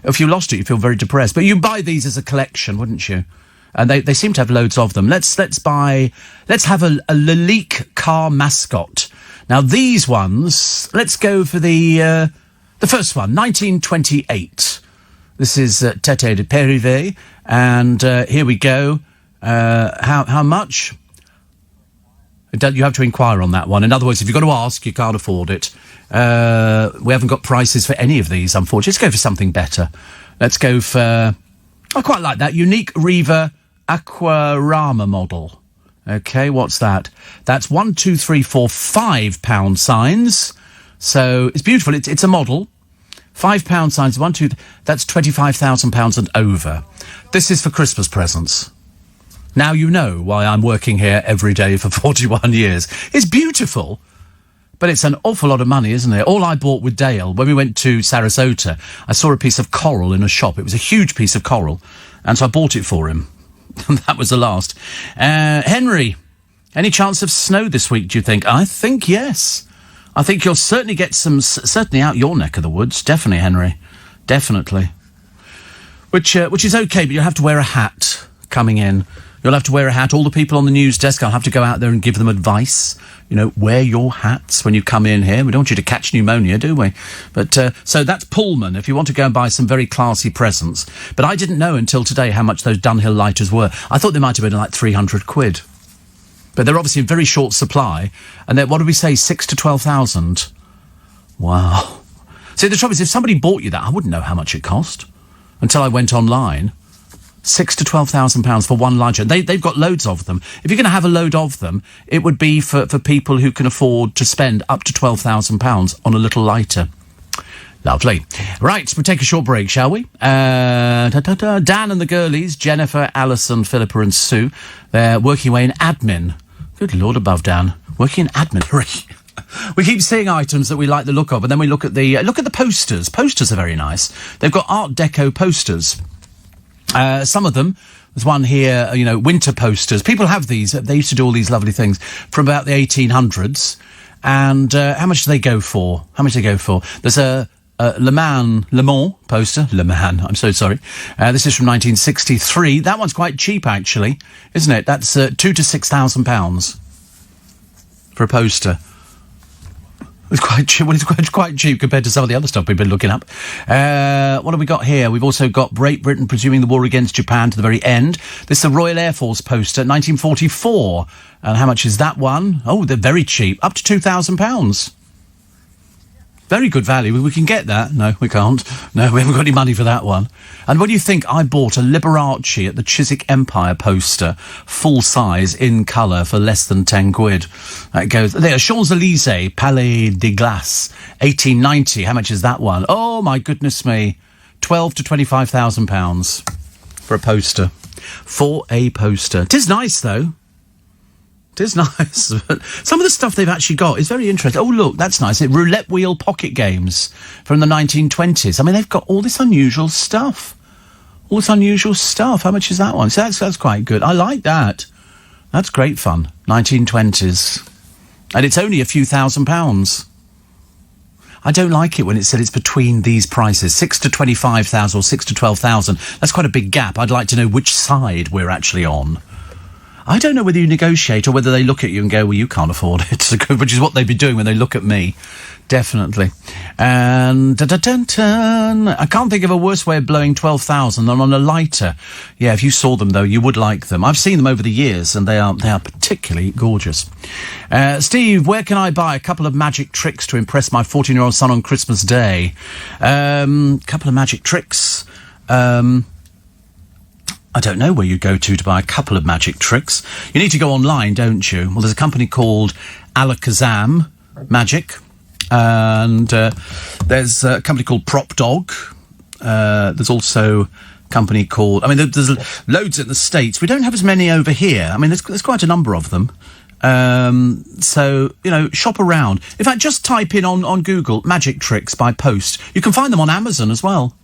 If you lost it, you feel very depressed. But you buy these as a collection, wouldn't you? And they seem to have loads of them. Let's have a Lalique car mascot. Now these ones, let's go for the first one, 1928. This is Tete de Périvé, and here we go. How much? You have to inquire on that one. In other words, if you've got to ask, you can't afford it. We haven't got prices for any of these, unfortunately. Let's go for something better. Let's go for... I quite like that. Unique Riva Aquarama model. Okay, what's that? That's £5 signs. So it's beautiful. It's a model. £5 signs. That's £25,000 and over. This is for Christmas presents. Now you know why I'm working here every day for 41 years. It's beautiful, but it's an awful lot of money, isn't it? All I bought with Dale, when we went to Sarasota, I saw a piece of coral in a shop. It was a huge piece of coral, and so I bought it for him. And that was the last. Henry, any chance of snow this week, do you think? I think yes. I think you'll certainly get some, certainly out your neck of the woods. Definitely, Henry. Definitely. Which is okay, but you'll have to wear a hat coming in. You'll have to wear a hat. All the people on the news desk, I'll have to go out there and give them advice. Wear your hats when you come in here. We don't want you to catch pneumonia, do we? But, so that's Pullman, if you want to go and buy some very classy presents. But I didn't know until today how much those Dunhill lighters were. I thought they might have been like 300 quid. But they're obviously in very short supply. And they're, what did we say, 6 to 12,000? Wow. See, the trouble is, if somebody bought you that, I wouldn't know how much it cost until I went online. £6,000 to £12,000 for one lighter. They've got loads of them. If you're going to have a load of them, it would be for people who can afford to spend up to £12,000 on a little lighter. Lovely. Right, we'll take a short break, shall we? Dan and the girlies, Jennifer, Alison, Philippa and Sue, they're working away in admin. Good Lord above, Dan. Working in admin. We keep seeing items that we like the look of, and then we look at the posters. Posters are very nice. They've got Art Deco posters. Some of them, there's one here, winter posters. People have these. They used to do all these lovely things from about the 1800s. And how much do they go for? There's a Le Mans poster. Le Mans, I'm so sorry. This is from 1963. That one's quite cheap, actually, isn't it? That's £2,000 to £6,000 for a poster. It's quite cheap. Well, it's quite cheap compared to some of the other stuff we've been looking up. What have we got here? We've also got Great Britain presuming the war against Japan to the very end. This is the Royal Air Force poster, 1944. And how much is that one? Oh, they're very cheap. Up to £2,000. Very good value. We can get that. No, we can't. No, we haven't got any money for that one. And what do you think? I bought a Liberace at the Chiswick Empire poster, full size, in colour, for less than 10 quid. That goes there. Champs-Élysées, Palais de Glace, 1890. How much is that one? Oh my goodness me, £12,000 to £25,000 for a poster. For a poster. 'Tis nice though. It is nice. But some of the stuff they've actually got is very interesting. Oh, look, that's nice. Roulette wheel pocket games from the 1920s. I mean, they've got all this unusual stuff. How much is that one? So that's quite good. I like that. That's great fun. 1920s. And it's only a few £1,000s. I don't like it when it said it's between these prices, 6 to 25,000 or 6 to 12,000. That's quite a big gap. I'd like to know which side we're actually on. I don't know whether you negotiate or whether they look at you and go, well, you can't afford it, which is what they'd be doing when they look at me. Definitely. And I can't think of a worse way of blowing 12,000 than on a lighter. Yeah, if you saw them, though, you would like them. I've seen them over the years, and they are particularly gorgeous. Steve, where can I buy a couple of magic tricks to impress my 14-year-old son on Christmas Day? Couple of magic tricks. I don't know where you go to buy a couple of magic tricks. You need to go online, don't you? Well, there's a company called Alakazam Magic, and there's a company called Prop Dog. There's also a company called... I mean, there's loads in the States. We don't have as many over here. I mean, there's quite a number of them. So, you know, shop around. In fact, just type in on Google magic tricks by post. You can find them on Amazon as well.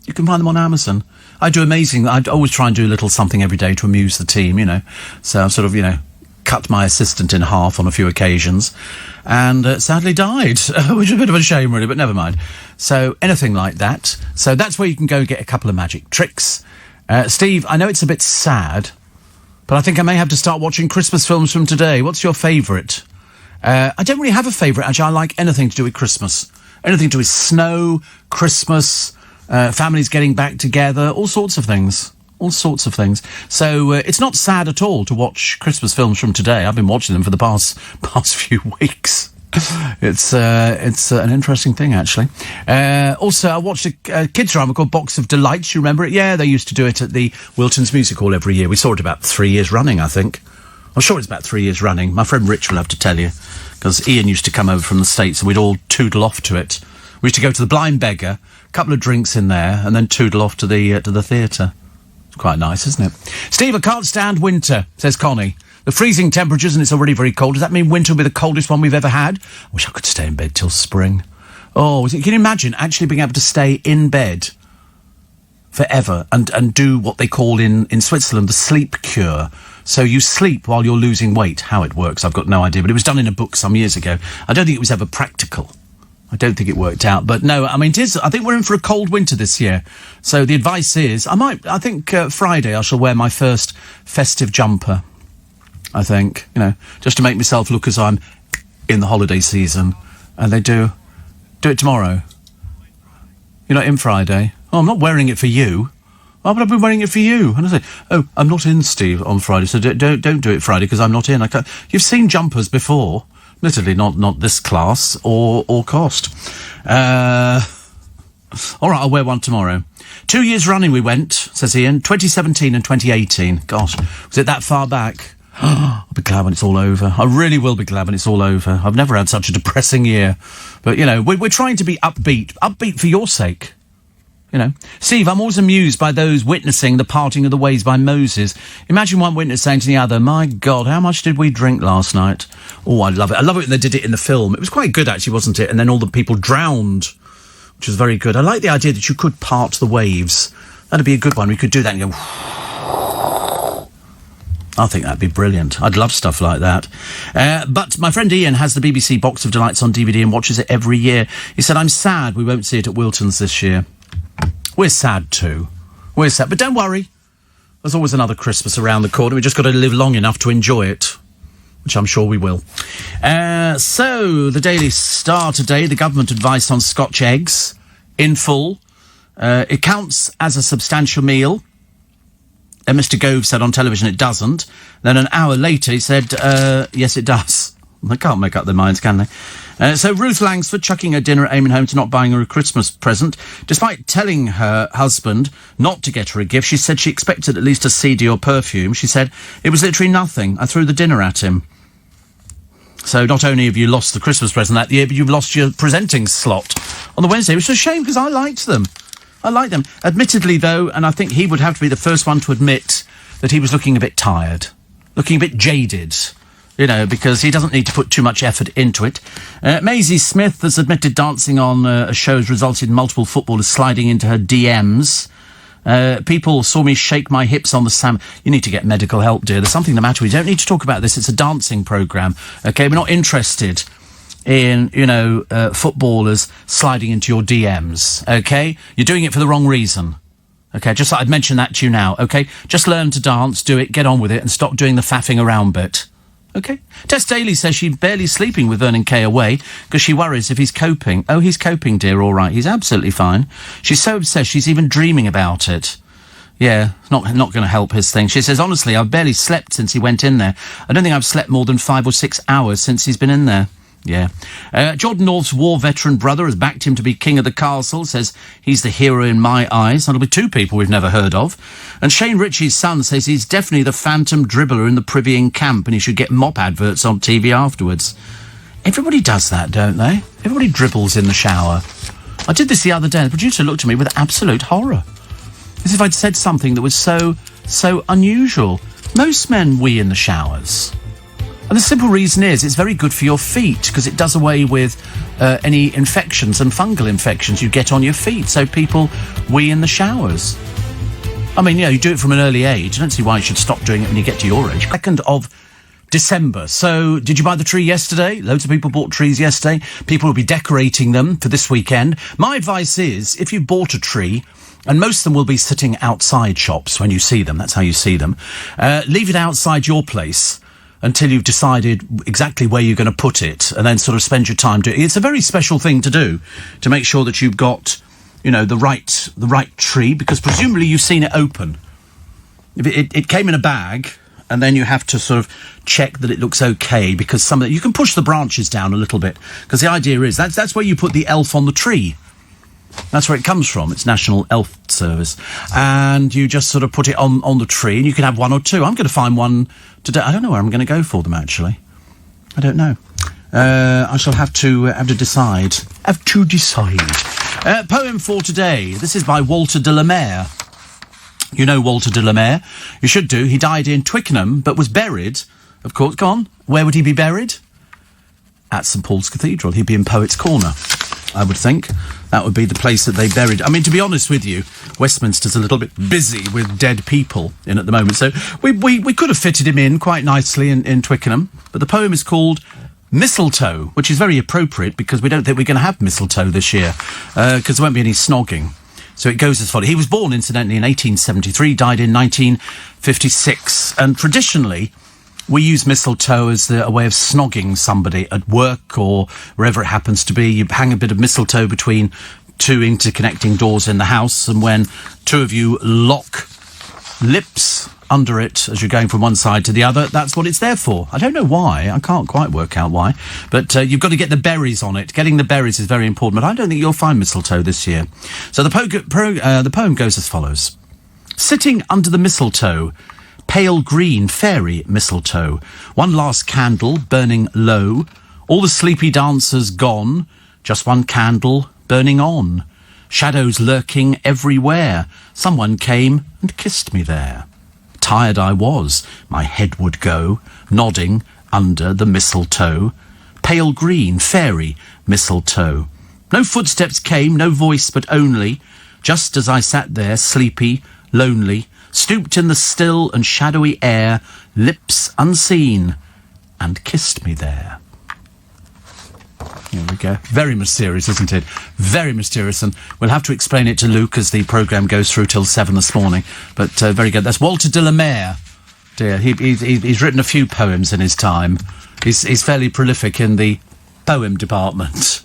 You can find them on Amazon. I do amazing. I always try and do a little something every day to amuse the team, you know. So I've sort of, you know, cut my assistant in half on a few occasions and sadly died, which is a bit of a shame, really, but never mind. So anything like that. So that's where you can go get a couple of magic tricks. Steve, I know it's a bit sad, but I think I may have to start watching Christmas films from today. What's your favourite? I don't really have a favourite, actually. I like anything to do with Christmas. Anything to do with snow, Christmas... families getting back together, all sorts of things. So it's not sad at all to watch Christmas films from today. I've been watching them for the past few weeks. It's an interesting thing, actually. Also, I watched a kids' drama called Box of Delights. You remember it? Yeah, they used to do it at the Wilton's Music Hall every year. We saw it about 3 years running, I think. I'm sure it's about 3 years running. My friend Rich will have to tell you, because Ian used to come over from the States and we'd all toodle off to it. We used to go to the Blind Beggar, a couple of drinks in there, and then toodle off to the theatre. It's quite nice, isn't it? Steve, I can't stand winter, says Connie. The freezing temperatures and it's already very cold. Does that mean winter will be the coldest one we've ever had? I wish I could stay in bed till spring. Oh, can you imagine actually being able to stay in bed forever and do what they call in Switzerland the sleep cure? So you sleep while you're losing weight. How it works, I've got no idea. But it was done in a book some years ago. I don't think it was ever practical. I don't think it worked out, but no, I mean, it is. I think we're in for a cold winter this year. So the advice is, I think Friday I shall wear my first festive jumper. I think, you know, just to make myself look as I'm in the holiday season. And they do it tomorrow. You're not in Friday? Oh, I'm not wearing it for you. Oh, but I've been wearing it for you. And I say, oh, I'm not in, Steve, on Friday, so don't do it Friday because I'm not in. I can't. You've seen jumpers before. Literally not this class or cost. All right, I'll wear one tomorrow. 2 years running we went, says Ian, 2017 and 2018. Gosh, was it that far back? I'll be glad when it's all over. I really will be glad when it's all over. I've never had such a depressing year. But, you know, we're trying to be upbeat for your sake. You know, Steve, I'm always amused by those witnessing the parting of the ways by Moses. Imagine one witness saying to the other, my God, how much did we drink last night? Oh, I love it. I love it when they did it in the film. It was quite good, actually, wasn't it? And then all the people drowned, which was very good. I like the idea that you could part the waves. That'd be a good one. We could do that and go... I think that'd be brilliant. I'd love stuff like that. But my friend Ian has the BBC Box of Delights on DVD and watches it every year. He said, I'm sad we won't see it at Wilton's this year. We're sad too. We're sad. But don't worry. There's always another Christmas around the corner. We've just got to live long enough to enjoy it, which I'm sure we will. So, the Daily Star today, the government advice on Scotch eggs in full. It counts as a substantial meal. Mr. Gove said on television it doesn't. Then an hour later he said, yes, it does. They can't make up their minds, can they? So Ruth Langsford chucking her dinner at Eamonn Home to not buying her a Christmas present. Despite telling her husband not to get her a gift, she said she expected at least a CD or perfume. She said, it was literally nothing. I threw the dinner at him. So not only have you lost the Christmas present that year, but you've lost your presenting slot on the Wednesday, which is a shame because I liked them. I like them. Admittedly, though, and I think he would have to be the first one to admit that he was looking a bit tired, looking a bit jaded. You know, because he doesn't need to put too much effort into it. Maisie Smith has admitted dancing on a show has resulted in multiple footballers sliding into her DMs. People saw me shake my hips on the Sam. You need to get medical help, dear. There's something the matter. We don't need to talk about this. It's a dancing programme. OK, we're not interested in, footballers sliding into your DMs, okay? You're doing it for the wrong reason. Okay, just like I'd mentioned that to you now, okay? Just learn to dance, do it, get on with it, and stop doing the faffing around bit. Okay? Tess Daly says she's barely sleeping with Vernon Kay away because she worries if he's coping. Oh, he's coping, dear, all right. He's absolutely fine. She's so obsessed she's even dreaming about it. Yeah, not going to help his thing. She says, honestly, I've barely slept since he went in there. I don't think I've slept more than 5 or 6 hours since he's been in there. Yeah. Jordan North's war veteran brother has backed him to be king of the castle, says he's the hero in my eyes. That'll be 2 people we've never heard of. And Shane Ritchie's son says he's definitely the phantom dribbler in the Privying camp and he should get mop adverts on TV afterwards. Everybody does that, don't they? Everybody dribbles in the shower. I did this the other day. The producer looked at me with absolute horror. As if I'd said something that was so unusual. Most men wee in the showers. And the simple reason is it's very good for your feet because it does away with any infections and fungal infections you get on your feet. So people wee in the showers. I mean, you do it from an early age. I don't see why you should stop doing it when you get to your age. 2nd of December. So, did you buy the tree yesterday? Loads of people bought trees yesterday. People will be decorating them for this weekend. My advice is, if you bought a tree, and most of them will be sitting outside shops when you see them, that's how you see them, leave it outside your place until you've decided exactly where you're going to put it, and then sort of spend your time doing it. It's a very special thing to do, to make sure that you've got, the right tree, because presumably you've seen it open. If it came in a bag, and then you have to sort of check that it looks okay, because you can push the branches down a little bit, because the idea is that's where you put the elf on the tree. That's where it comes from. It's National Elf Service. And you just sort of put it on the tree, and you can have 1 or 2. I'm going to find one today. I don't know where I'm going to go for them, actually. I don't know. I shall have to decide. Poem for today. This is by Walter de la Mare. You know Walter de la Mare. You should do. He died in Twickenham, but was buried, of course. Go on. Where would he be buried? At St Paul's Cathedral. He'd be in Poets' Corner, I would think. That would be the place that they buried. I mean, to be honest with you, Westminster's a little bit busy with dead people in at the moment. So we could have fitted him in quite nicely in Twickenham. But the poem is called Mistletoe, which is very appropriate because we don't think we're going to have mistletoe this year because there won't be any snogging. So it goes as follows. He was born, incidentally, in 1873, died in 1956. And traditionally, we use mistletoe as a way of snogging somebody at work or wherever it happens to be. You hang a bit of mistletoe between 2 interconnecting doors in the house, and when 2 of you lock lips under it as you're going from one side to the other, that's what it's there for. I don't know why. I can't quite work out why. But you've got to get the berries on it. Getting the berries is very important, but I don't think you'll find mistletoe this year. So the poem goes as follows. Sitting under the mistletoe, pale green fairy mistletoe, one last candle burning low, all the sleepy dancers gone, just one candle burning on, shadows lurking everywhere, someone came and kissed me there. Tired I was, my head would go, nodding under the mistletoe, pale green fairy mistletoe. No footsteps came, no voice but only, just as I sat there sleepy, lonely, stooped in the still and shadowy air, lips unseen, and kissed me there. Here we go. Very mysterious, isn't it? Very mysterious, and we'll have to explain it to Luke as the programme goes through till 7 this morning. But very good. That's Walter de la Mare. Dear, he's written a few poems in his time. He's fairly prolific in the poem department.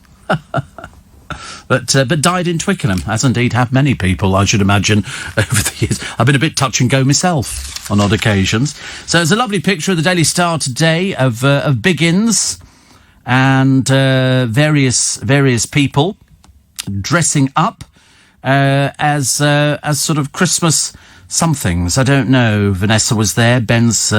But died in Twickenham, as indeed have many people, I should imagine, over the years. I've been a bit touch and go myself on odd occasions. So there's a lovely picture of the Daily Star today of Biggins and various people dressing up as sort of Christmas somethings. I don't know. Vanessa was there, Ben's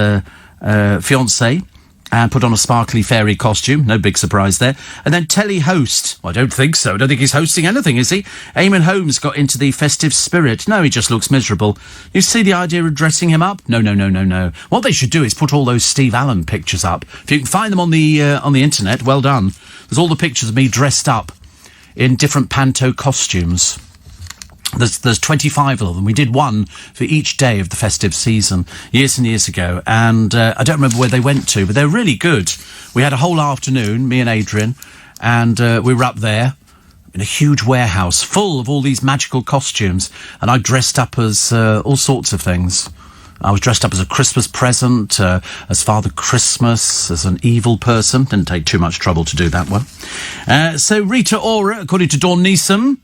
fiancée, and put on a sparkly fairy costume. No big surprise there. And then telly host. Well, I don't think so. I don't think he's hosting anything, is he? Eamon Holmes got into the festive spirit. No, he just looks miserable. You see the idea of dressing him up? No. What they should do is put all those Steve Allen pictures up. If you can find them on the internet, well done. There's all the pictures of me dressed up in different panto costumes. There's 25 of them. We did one for each day of the festive season years and years ago, and I don't remember where they went to, but they're really good. We had a whole afternoon, me and Adrian, and we were up there in a huge warehouse full of all these magical costumes, and I dressed up as all sorts of things. I was dressed up as a Christmas present, as Father Christmas, as an evil person. Didn't take too much trouble to do that one. So Rita Ora, according to Dawn Neeson,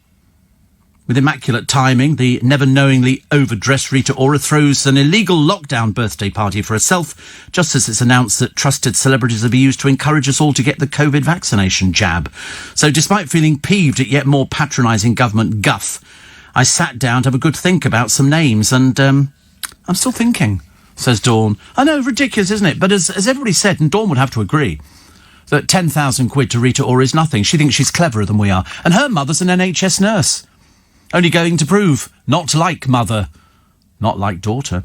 with immaculate timing, the never-knowingly overdressed Rita Ora throws an illegal lockdown birthday party for herself, just as it's announced that trusted celebrities will be used to encourage us all to get the COVID vaccination jab. So despite feeling peeved at yet more patronising government guff, I sat down to have a good think about some names, and I'm still thinking, says Dawn. I know, ridiculous, isn't it? But as everybody said, and Dawn would have to agree, that 10,000 quid to Rita Ora is nothing. She thinks she's cleverer than we are. And her mother's an NHS nurse. Only going to prove, not like mother, not like daughter.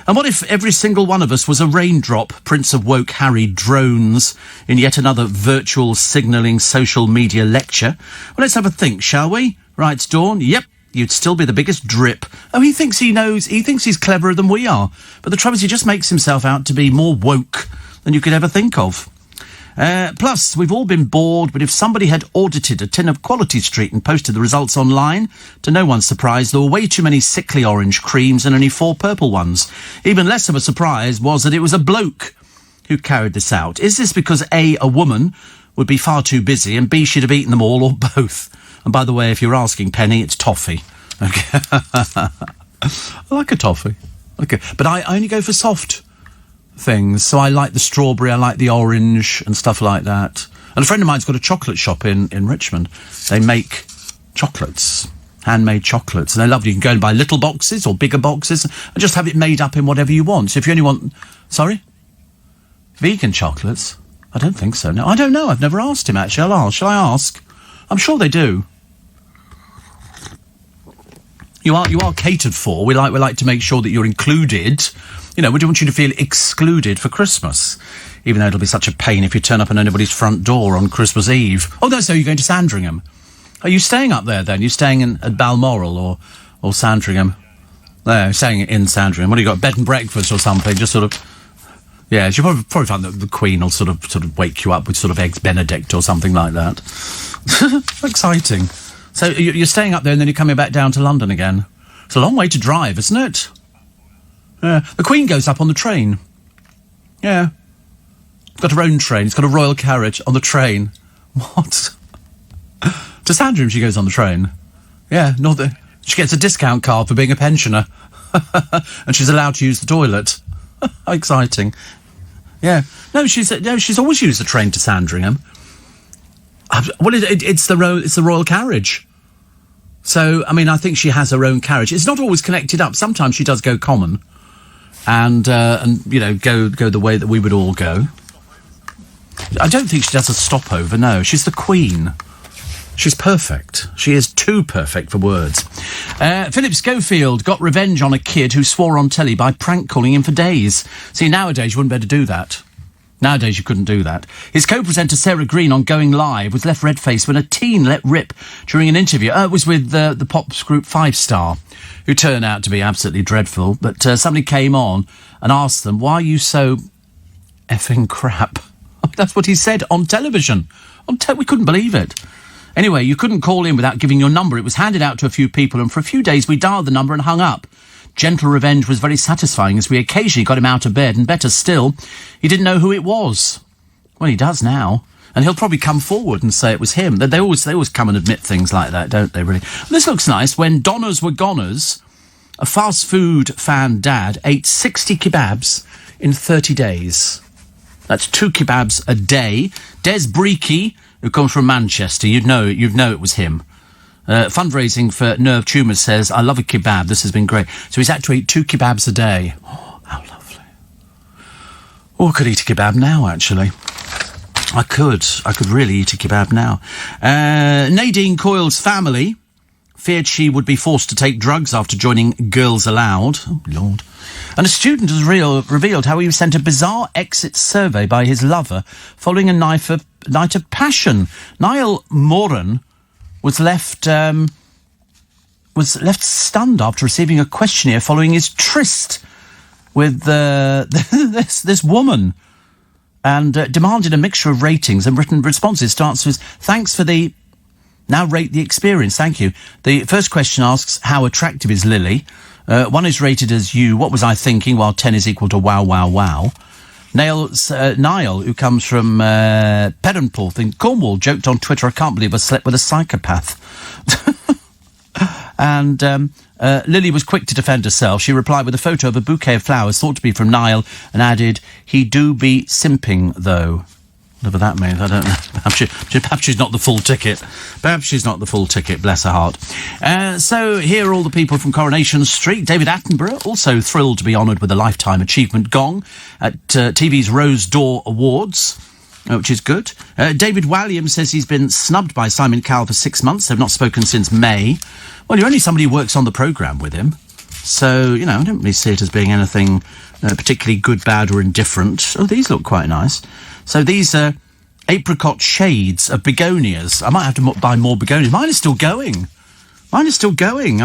And what if every single one of us was a raindrop, Prince of Woke Harry drones in yet another virtual signalling social media lecture? Well, let's have a think, shall we? Writes Dawn. Yep, you'd still be the biggest drip. Oh, he thinks he knows, he thinks he's cleverer than we are. But the trouble is he just makes himself out to be more woke than you could ever think of. Plus, we've all been bored, but if somebody had audited a tin of Quality Street and posted the results online, to no one's surprise, there were way too many sickly orange creams and only 4 purple ones. Even less of a surprise was that it was a bloke who carried this out. Is this because A, a woman would be far too busy, and B, she'd have eaten them all, or both? And by the way, if you're asking, Penny, it's toffee. Okay. I like a toffee. Okay. But I only go for soft things. So I like the strawberry, I like the orange and stuff like that. And a friend of mine's got a chocolate shop in Richmond. They make chocolates, handmade chocolates, and they're lovely. You can go and buy little boxes or bigger boxes and just have it made up in whatever you want. So if you only want... Sorry? Vegan chocolates? I don't think so. No, I don't know. I've never asked him, actually. I'll ask. Shall I ask? I'm sure they do. You are catered for. We like to make sure that you're included. You know, we don't want you to feel excluded for Christmas, even though it'll be such a pain if you turn up at anybody's front door on Christmas Eve. Oh, no, so you're going to Sandringham. Are you staying up there, then? You're staying at Balmoral or Sandringham? No, staying in Sandringham. What do you got, bed and breakfast or something? Just sort of... Yeah, you probably find that the Queen will sort of wake you up with sort of Eggs Benedict or something like that. Exciting. So you're staying up there and then you're coming back down to London again. It's a long way to drive, isn't it? Yeah. The Queen goes up on the train. Yeah. It's got her own train. It's got a royal carriage on the train. What? To Sandringham she goes on the train. Yeah, she gets a discount card for being a pensioner. And she's allowed to use the toilet. How exciting. Yeah. No, she's always used the train to Sandringham. Well, it's the royal carriage. So, I mean, I think she has her own carriage. It's not always connected up. Sometimes she does go common. And you know, go the way that we would all go. I don't think she does a stopover, no. She's the Queen. She's perfect. She is too perfect for words. Philip Schofield got revenge on a kid who swore on telly by prank calling him for days. See, nowadays you wouldn't be able to do that. Nowadays you couldn't do that. His co-presenter Sarah Green on Going Live was left red-faced when a teen let rip during an interview. It was with the pop group Five Star, who turned out to be absolutely dreadful. But somebody came on and asked them, why are you so effing crap? That's what he said on television. We couldn't believe it. Anyway, you couldn't call in without giving your number. It was handed out to a few people, and for a few days we dialed the number and hung up. Gentle revenge was very satisfying as we occasionally got him out of bed, and better still, he didn't know who it was. Well, he does now, and he'll probably come forward and say it was him. They always come and admit things like that, don't they, really? Well, this looks nice. When Donners were goners, a fast food fan dad ate 60 kebabs in 30 days. That's 2 kebabs a day. Des Breaky, who comes from Manchester, you'd know it was him. Fundraising for nerve tumours says, I love a kebab, this has been great. So he's had to eat 2 kebabs a day. Oh, how lovely. Oh, I could eat a kebab now, actually. I could really eat a kebab now. Nadine Coyle's family feared she would be forced to take drugs after joining Girls Aloud. Oh, Lord. And a student has revealed how he was sent a bizarre exit survey by his lover following a night of passion. Niall Moran was left was left stunned after receiving a questionnaire following his tryst with this woman, and demanded a mixture of ratings and written responses. Starts with, thanks for the... Now rate the experience, thank you. The first question asks, how attractive is Lily? 1 is rated as you, what was I thinking, while 10 is equal to wow, wow, wow. Niall, who comes from Perranporth in Cornwall, joked on Twitter, I can't believe I slept with a psychopath. And Lily was quick to defend herself. She replied with a photo of a bouquet of flowers thought to be from Niall and added, he do be simping, though. Whatever that means, I don't know. Perhaps she's not the full ticket. Perhaps she's not the full ticket, bless her heart. So here are all the people from Coronation Street. David Attenborough, also thrilled to be honoured with a Lifetime Achievement Gong at TV's Rose D'Or Awards, which is good. David Walliams says he's been snubbed by Simon Cowell for 6 months. They've not spoken since May. Well, you're only somebody who works on the programme with him. So, you know, I don't really see it as being anything particularly good, bad or indifferent. Oh, these look quite nice. So these are apricot shades of begonias. I might have to buy more begonias. Mine is still going. I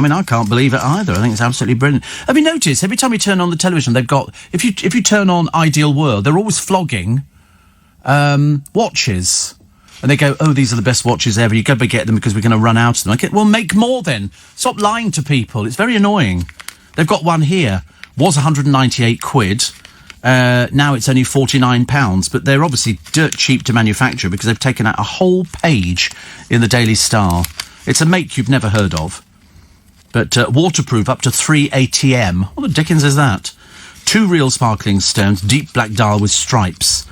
mean, I can't believe it either. I think it's absolutely brilliant. Have you noticed, every time you turn on the television, they've got... If you turn on Ideal World, they're always flogging watches. And they go, oh, these are the best watches ever. You've got to get them because we're going to run out of them. Okay, well, make more then. Stop lying to people. It's very annoying. They've got one here. Was 198 quid. Now it's only £49, but they're obviously dirt cheap to manufacture because they've taken out a whole page in the Daily Star. It's a make you've never heard of. But waterproof up to 3 ATM. What the dickens is that? 2 real sparkling stones, deep black dial with stripes.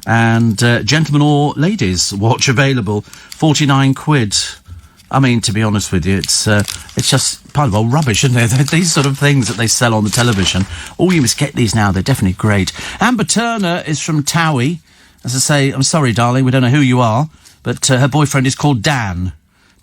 And gentlemen or ladies watch available, 49 quid. I mean, to be honest with you, it's just part of old rubbish, isn't it? These sort of things that they sell on the television. Oh, you must get these now. They're definitely great. Amber Turner is from Towie. As I say, I'm sorry, darling, we don't know who you are, but her boyfriend is called Dan.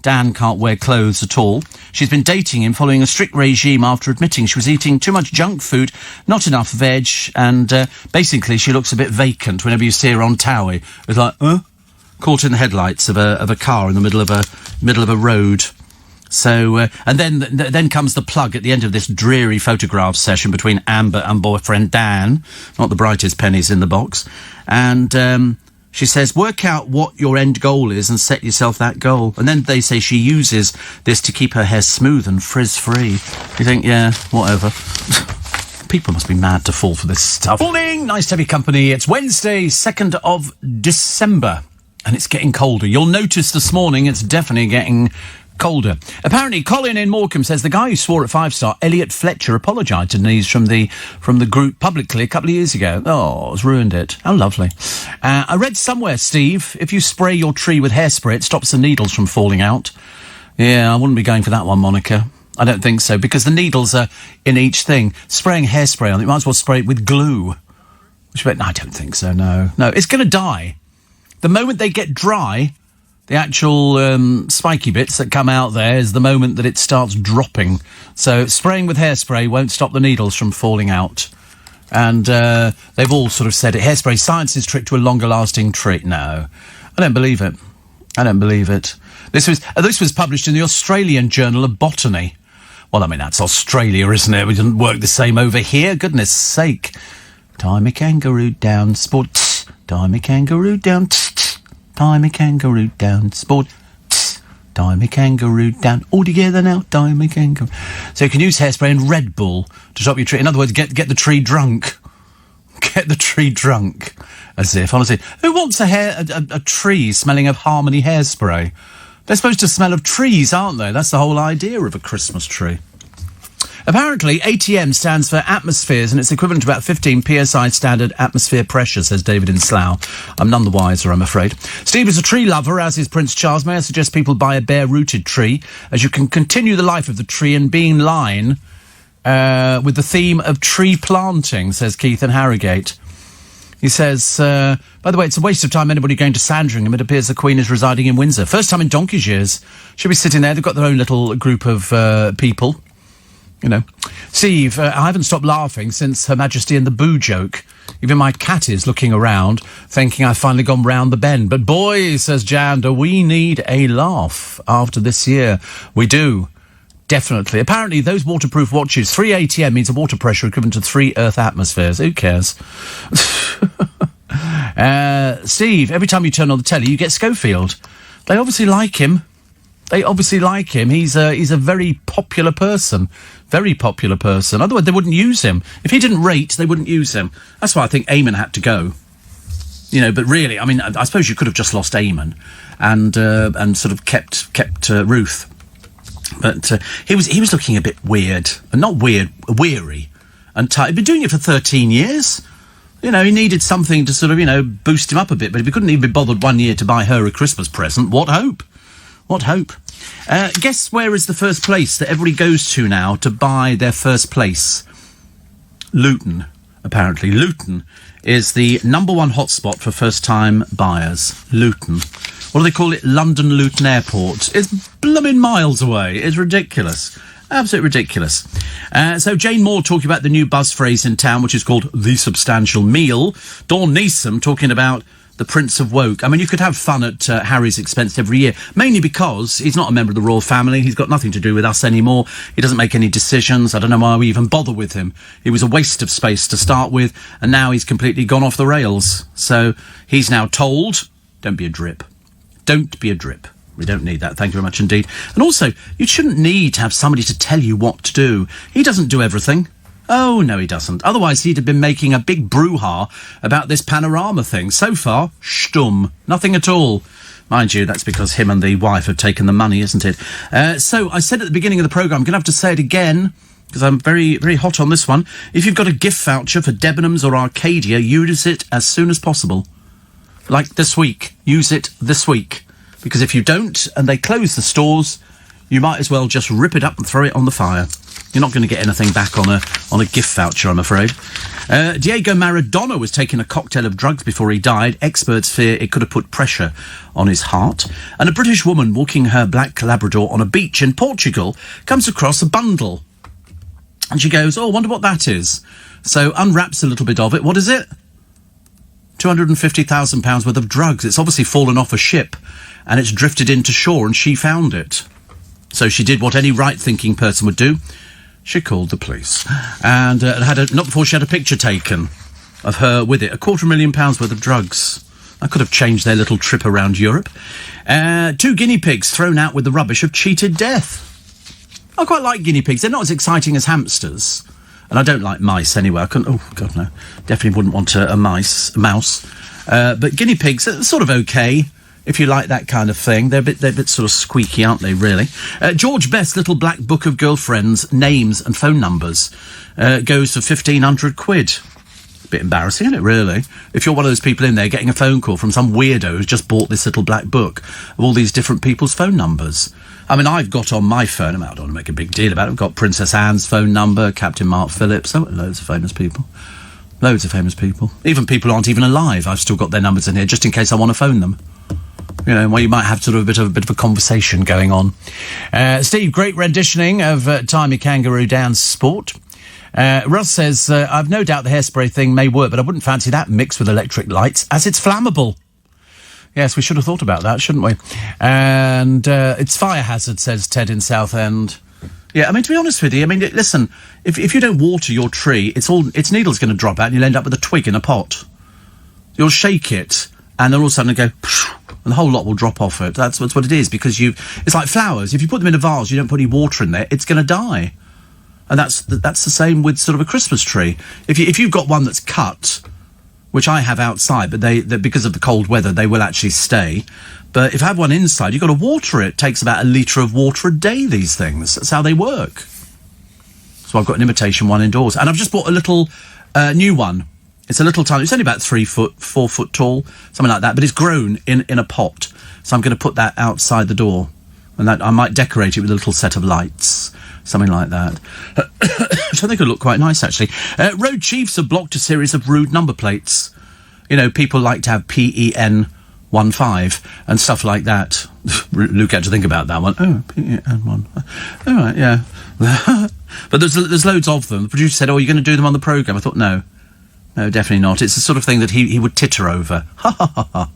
Dan can't wear clothes at all. She's been dating him following a strict regime after admitting she was eating too much junk food, not enough veg, and basically she looks a bit vacant whenever you see her on Towie. It's like, caught in the headlights of a car in the middle of a road. So, and then comes the plug at the end of this dreary photograph session between Amber and boyfriend Dan. Not the brightest pennies in the box. And she says, work out what your end goal is and set yourself that goal. And then they say she uses this to keep her hair smooth and frizz-free. You think, yeah, whatever. People must be mad to fall for this stuff. Morning! Nice to have your company. It's Wednesday, 2nd of December. And it's getting colder. You'll notice this morning it's definitely getting colder. Apparently, Colin in Morecambe says the guy who swore at 5-star, Elliot Fletcher, apologised to Denise from the group publicly a couple of years ago. Oh, it's ruined it. How lovely. I read somewhere, Steve, if you spray your tree with hairspray, it stops the needles from falling out. Yeah, I wouldn't be going for that one, Monica. I don't think so, because the needles are in each thing. Spraying hairspray on it, you might as well spray it with glue. No, I don't think so, no. No, it's going to die. The moment they get dry, the actual spiky bits that come out there is the moment that it starts dropping. So spraying with hairspray won't stop the needles from falling out. And they've all sort of said it. Hairspray, science's trick to a longer-lasting tree. No, I don't believe it. I don't believe it. This was published in the Australian Journal of Botany. Well, I mean, that's Australia, isn't it? It doesn't work the same over here. Goodness sake. Tie me kangaroo down, sport. Tie me kangaroo down. Tie me kangaroo down, sport. Tie me kangaroo down. All together now, tie me kangaroo. So you can use hairspray and Red Bull to stop your tree. In other words, get the tree drunk. Get the tree drunk. As if, honestly, who wants a tree smelling of Harmony hairspray? They're supposed to smell of trees, aren't they? That's the whole idea of a Christmas tree. Apparently, ATM stands for atmospheres, and it's equivalent to about 15 PSI standard atmosphere pressure, says David in Slough. I'm none the wiser, I'm afraid. Steve is a tree lover, as is Prince Charles. May I suggest people buy a bare-rooted tree, as you can continue the life of the tree and be in line with the theme of tree planting, says Keith in Harrogate. He says, by the way, it's a waste of time anybody going to Sandringham. It appears the Queen is residing in Windsor. First time in donkey's years. She'll be sitting there. They've got their own little group of people. You know. Steve, I haven't stopped laughing since Her Majesty and the Boo joke. Even my cat is looking around, thinking I've finally gone round the bend. But boy, says Janda, we need a laugh after this year. We do. Definitely. Apparently, those waterproof watches, 3 ATM means a water pressure equivalent to 3 Earth atmospheres. Who cares? Steve, every time you turn on the telly, you get Schofield. They obviously like him. He's a very popular person. Very popular person. Otherwise, they wouldn't use him. If he didn't rate, they wouldn't use him. That's why I think Eamon had to go. You know, but really, I mean, I suppose you could have just lost Eamon and sort of kept Ruth. But he was looking a bit weird. Not weird, weary and tired. He'd been doing it for 13 years. You know, he needed something to sort of, you know, boost him up a bit. But if he couldn't even be bothered 1 year to buy her a Christmas present, what hope? What hope? Guess where is the first place that everybody goes to now to buy their first place? Luton, apparently. Luton is the number one hotspot for first-time buyers. Luton. What do they call it? London Luton Airport. It's blooming miles away. It's ridiculous. Absolutely ridiculous. So Jane Moore talking about the new buzz phrase in town, which is called the substantial meal. Dawn Neeson talking about the Prince of Woke. I mean, you could have fun at Harry's expense every year, mainly because he's not a member of the royal family. He's got nothing to do with us anymore. He doesn't make any decisions. I don't know why we even bother with him. He was a waste of space to start with, and now he's completely gone off the rails. So he's now told, don't be a drip. Don't be a drip. We don't need that. Thank you very much indeed. And also, you shouldn't need to have somebody to tell you what to do. He doesn't do everything. Oh, no, he doesn't. Otherwise, he'd have been making a big brouhaha about this panorama thing. So far, stumm. Nothing at all. Mind you, that's because him and the wife have taken the money, isn't it? So I said at the beginning of the programme, I'm going to have to say it again, because I'm very, very hot on this one. If you've got a gift voucher for Debenhams or Arcadia, use it as soon as possible. Like this week. Use it this week. Because if you don't, and they close the stores, you might as well just rip it up and throw it on the fire. You're not going to get anything back on a gift voucher, I'm afraid. Diego Maradona was taking a cocktail of drugs before he died. Experts fear it could have put pressure on his heart. And a British woman walking her black Labrador on a beach in Portugal comes across a bundle. And she goes, oh, I wonder what that is. So unwraps a little bit of it. What is it? £250,000 worth of drugs. It's obviously fallen off a ship and it's drifted into shore, and she found it. So she did what any right-thinking person would do. She called the police and not before she had a picture taken of her with it. £250,000 worth of drugs. That could have changed their little trip around Europe. 2 guinea pigs thrown out with the rubbish of cheated death. I quite like guinea pigs. They're not as exciting as hamsters. And I don't like mice anyway. I couldn't, oh, God, no. Definitely wouldn't want a mouse. But guinea pigs are sort of okay, if you like that kind of thing. They're a bit sort of squeaky, aren't they, really? George Best's little black book of girlfriends' names and phone numbers goes for £1,500. Bit embarrassing, isn't it, really? If you're one of those people in there getting a phone call from some weirdo who's just bought this little black book of all these different people's phone numbers. I mean, I've got on my phone, I don't want to make a big deal about it, I've got Princess Anne's phone number, Captain Mark Phillips, loads of famous people. Loads of famous people. Even people who aren't even alive, I've still got their numbers in here, just in case I want to phone them. You know, where you might have sort of a bit of a conversation going on. Steve, great renditioning of Timey Kangaroo Dance Sport. Russ says, I've no doubt the hairspray thing may work, but I wouldn't fancy that mixed with electric lights, as it's flammable. Yes, we should have thought about that, shouldn't we? And it's fire hazard, says Ted in Southend. Yeah, I mean, to be honest with you, I mean, listen, if you don't water your tree, its needle's going to drop out and you'll end up with a twig in a pot. You'll shake it, and then all of a sudden it'll go, and the whole lot will drop off it. That's what it is, because it's like flowers. If you put them in a vase, you don't put any water in there, it's going to die. And that's the same with sort of a Christmas tree. If you've got one that's cut, which I have outside, but they because of the cold weather, they will actually stay. But if I have one inside, you've got to water it. It takes about 1 litre of water a day, these things. That's how they work. So I've got an imitation one indoors. And I've just bought a little new one. It's a little tiny, it's only about 3 foot, 4 foot tall, something like that. But it's grown in a pot. So I'm going to put that outside the door. And that I might decorate it with a little set of lights. Something like that. Which I think would look quite nice, actually. Road chiefs have blocked a series of rude number plates. You know, people like to have PEN 15 and stuff like that. Luke had to think about that one. Oh, PEN 1. All right, yeah. But there's loads of them. The producer said, oh, you're going to do them on the programme? I thought, no, definitely not. It's the sort of thing that he would titter over. Ha, ha, ha, ha.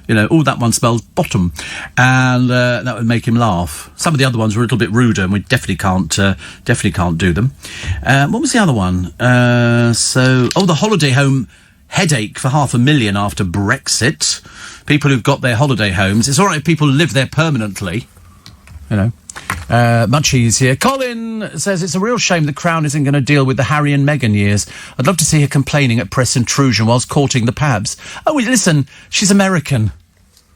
that one smells bottom. And that would make him laugh. Some of the other ones were a little bit ruder, and we definitely can't do them. What was the other one? The holiday home headache for 500,000 after Brexit. People who've got their holiday homes. It's all right if people live there permanently. Much easier. Colin says it's a real shame the Crown isn't going to deal with the Harry and Meghan years. I'd love to see her complaining at press intrusion whilst courting the Pabs. Oh, listen, she's American.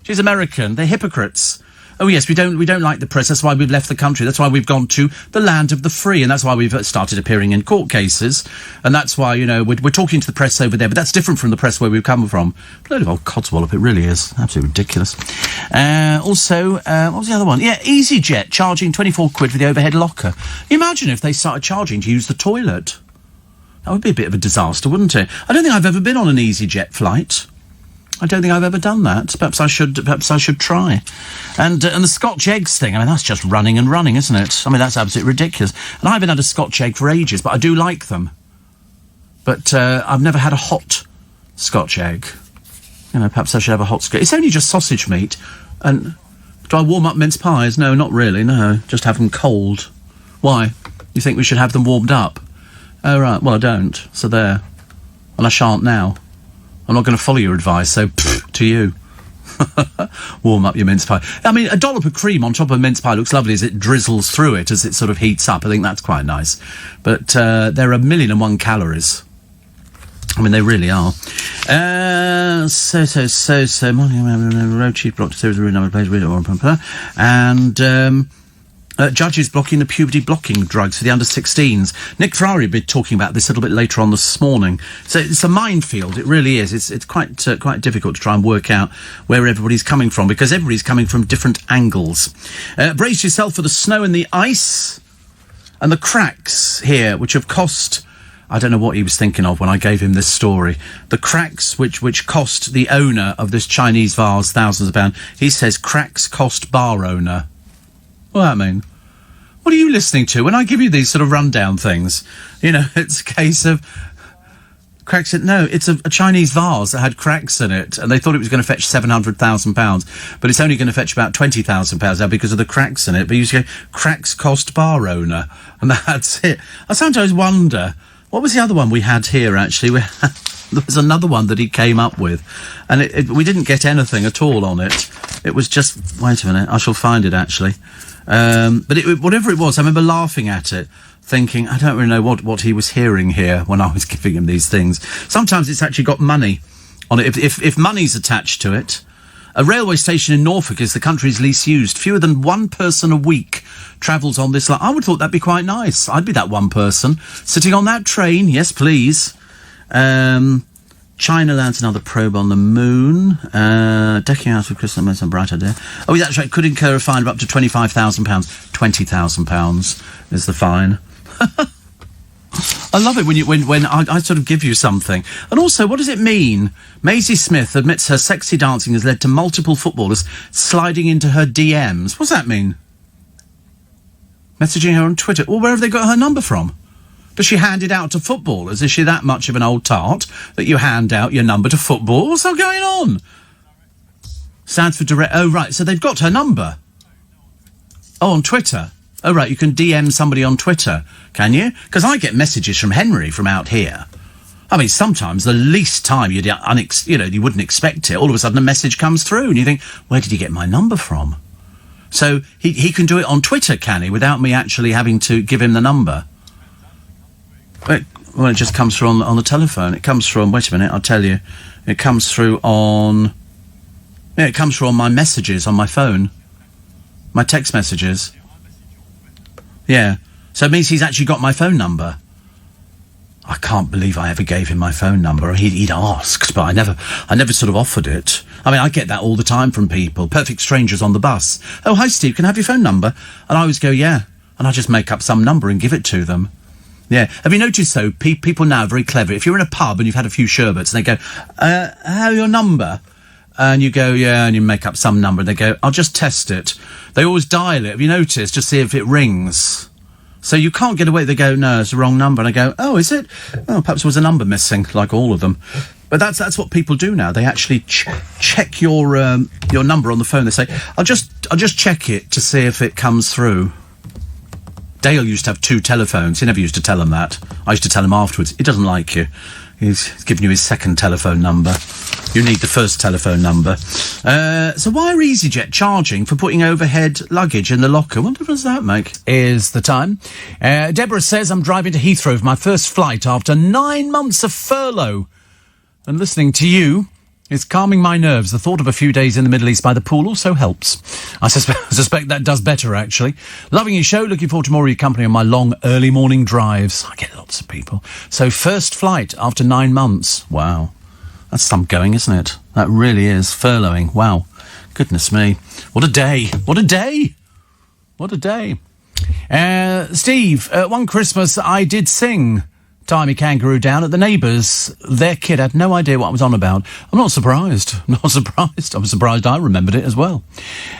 She's American. They're hypocrites. Oh, yes, we don't like the press. That's why we've left the country. That's why we've gone to the land of the free. And that's why we've started appearing in court cases. And that's why, we're talking to the press over there. But that's different from the press where we've come from. Bloody old codswallop, it really is. Absolutely ridiculous. What was the other one? Yeah, EasyJet charging 24 quid for the overhead locker. Imagine if they started charging to use the toilet. That would be a bit of a disaster, wouldn't it? I don't think I've ever been on an EasyJet flight. I don't think I've ever done that. Perhaps I should try. And the Scotch eggs thing, that's just running and running, isn't it? That's absolutely ridiculous. And I haven't had a Scotch egg for ages, but I do like them. But I've never had a hot Scotch egg. Perhaps I should have a hot Scotch. It's only just sausage meat. And do I warm up mince pies? No, not really, no. Just have them cold. Why? You think we should have them warmed up? Oh, right. Well, I don't. So there. And I shan't now. I'm not going to follow your advice, so to you. Warm up your mince pie. A dollop of cream on top of a mince pie looks lovely as it drizzles through it, as it sort of heats up. I think that's quite nice. But there are 1,000,001 calories. They really are. Road chief blocked a series of room number plays, and judges blocking the puberty blocking drugs for the under-16s. Nick Ferrari will be talking about this a little bit later on this morning. So it's a minefield, it really is. It's quite difficult to try and work out where everybody's coming from, because everybody's coming from different angles. Brace yourself for the snow and the ice and the cracks here, which have cost... I don't know what he was thinking of when I gave him this story. The cracks which cost the owner of this Chinese vase thousands of pounds. He says cracks cost bar owner. What does that mean? What are you listening to when I give you these sort of rundown things? It's a case of cracks in... No, it's a Chinese vase that had cracks in it, and they thought it was going to fetch £700,000, but it's only going to fetch about £20,000 now because of the cracks in it. But you just go, cracks cost bar owner, and that's it. I sometimes wonder, what was the other one we had here, actually? There was another one that he came up with, and we didn't get anything at all on it. It was just... Wait a minute, I shall find it, actually. But whatever it was, I remember laughing at it, thinking, I don't really know what he was hearing here when I was giving him these things. Sometimes it's actually got money on it. If money's attached to it... A railway station in Norfolk is the country's least used. Fewer than one person a week travels on this line. I would have thought that'd be quite nice. I'd be that one person sitting on that train. Yes, please. China lands another probe on the moon. Decking out of crystal makes a bright idea. Oh, that's right. Could incur a fine of up to £25,000. £20,000 is the fine. I love it when I sort of give you something. And also, what does it mean? Maisie Smith admits her sexy dancing has led to multiple footballers sliding into her DMs. What's that mean? Messaging her on Twitter. Well, where have they got her number from? Does she hand it out to footballers? Is she that much of an old tart that you hand out your number to football? What's going on? Stands for direct... Oh, right, so they've got her number. Oh, on Twitter. Oh, right, you can DM somebody on Twitter, can you? Because I get messages from Henry from out here. Sometimes the least time you wouldn't expect it, all of a sudden a message comes through and you think, where did he get my number from? So he can do it on Twitter, can he, without me actually having to give him the number? Well, it just comes through on the telephone. It comes from, wait a minute, I'll tell you. It comes through on... Yeah, it comes through on my messages on my phone. My text messages. Yeah. So it means he's actually got my phone number. I can't believe I ever gave him my phone number. He'd asked, but I never sort of offered it. I get that all the time from people. Perfect strangers on the bus. Oh, hi, Steve, can I have your phone number? And I always go, yeah. And I just make up some number and give it to them. Yeah. Have you noticed, though, people now are very clever. If you're in a pub and you've had a few sherbets and they go, how your number? And you go, yeah, and you make up some number and they go, I'll just test it. They always dial it. Have you noticed? Just see if it rings. So you can't get away. They go, no, it's the wrong number. And I go, oh, is it? Oh, perhaps there was a number missing, like all of them. But that's what people do now. They actually check your number on the phone. They say, I'll just check it to see if it comes through. Dale used to have 2 telephones. He never used to tell them that. I used to tell him afterwards. He doesn't like you. He's given you his second telephone number. You need the first telephone number. So why are EasyJet charging for putting overhead luggage in the locker? What difference does that make? Is the time. Deborah says, I'm driving to Heathrow for my first flight after 9 months of furlough. And listening to you is calming my nerves. The thought of a few days in the Middle East by the pool also helps. I suspect that does better, actually. Loving your show. Looking forward to more of your company on my long, early morning drives. I get lots of people. So first flight after 9 months. Wow. That's some going, isn't it? That really is. Furloughing. Wow. Goodness me. What a day. What a day. What a day. Steve, one Christmas I did sing Timey Kangaroo down at the neighbours. Their kid had no idea what I was on about. I'm not surprised. Not surprised. I'm surprised I remembered it as well.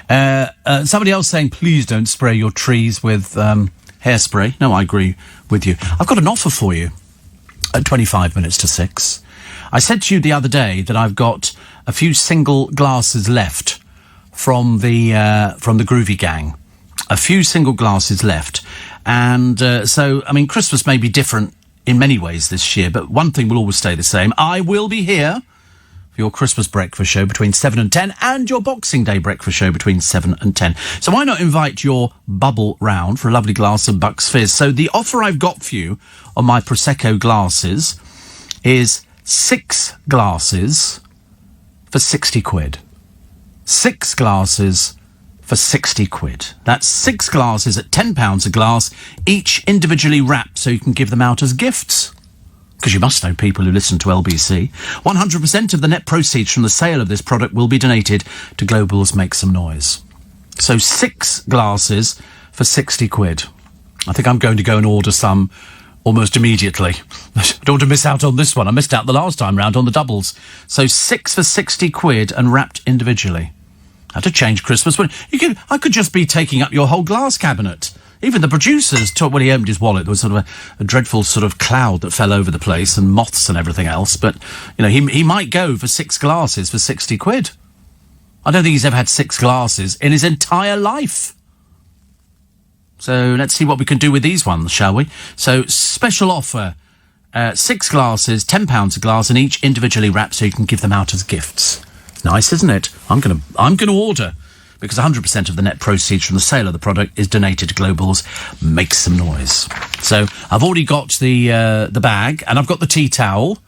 Somebody else saying, please don't spray your trees with hairspray. No, I agree with you. I've got an offer for you at 25 minutes to 6. I said to you the other day that I've got a few single glasses left from the Groovy Gang. A few single glasses left. And so, I mean, Christmas may be different in many ways this year, but one thing will always stay the same. I will be here for your Christmas breakfast show between 7 and 10 and your Boxing Day breakfast show between 7 and 10. So why not invite your bubble round for a lovely glass of Bucks Fizz? So the offer I've got for you on my Prosecco glasses is 6 glasses for 60 quid. 6 glasses for 60 quid. That's 6 glasses at £10 a glass, each individually wrapped so you can give them out as gifts. Because you must know people who listen to LBC. 100% of the net proceeds from the sale of this product will be donated to Global's Make Some Noise. So 6 glasses for 60 quid. I think I'm going to go and order some almost immediately. I don't want to miss out on this one. I missed out the last time round on the doubles. So 6 for 60 quid and wrapped individually. Had to change Christmas. I could just be taking up your whole glass cabinet. Even the producers talked when he opened his wallet. There was sort of a dreadful sort of cloud that fell over the place and moths and everything else. But, you know, he might go for 6 glasses for 60 quid. I don't think he's ever had 6 glasses in his entire life. So let's see what we can do with these ones, shall we? So special offer, 6 glasses, £10 a glass, and each individually wrapped so you can give them out as gifts. Nice, isn't it? I'm gonna order, because 100% of the net proceeds from the sale of the product is donated to Global's Make Some Noise. So I've already got the bag, and I've got the tea towel,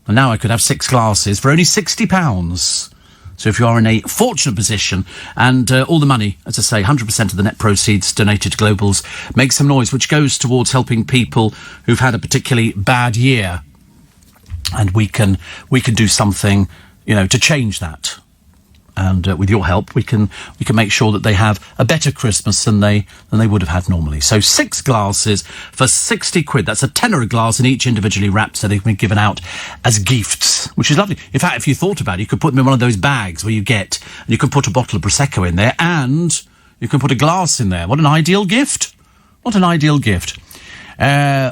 and now I could have 6 glasses for only £60. So if you are in a fortunate position, and all the money, as I say, 100% of the net proceeds donated to Global's Make Some Noise, which goes towards helping people who've had a particularly bad year, and we can do something, you know, to change that. And with your help, we can make sure that they have a better Christmas than they would have had normally. So 6 glasses for 60 quid. That's a tenner a glass, and each individually wrapped so they can be given out as gifts, which is lovely. In fact, if you thought about it, you could put them in one of those bags where you can put a bottle of Prosecco in there, and you can put a glass in there. What an ideal gift. What an ideal gift.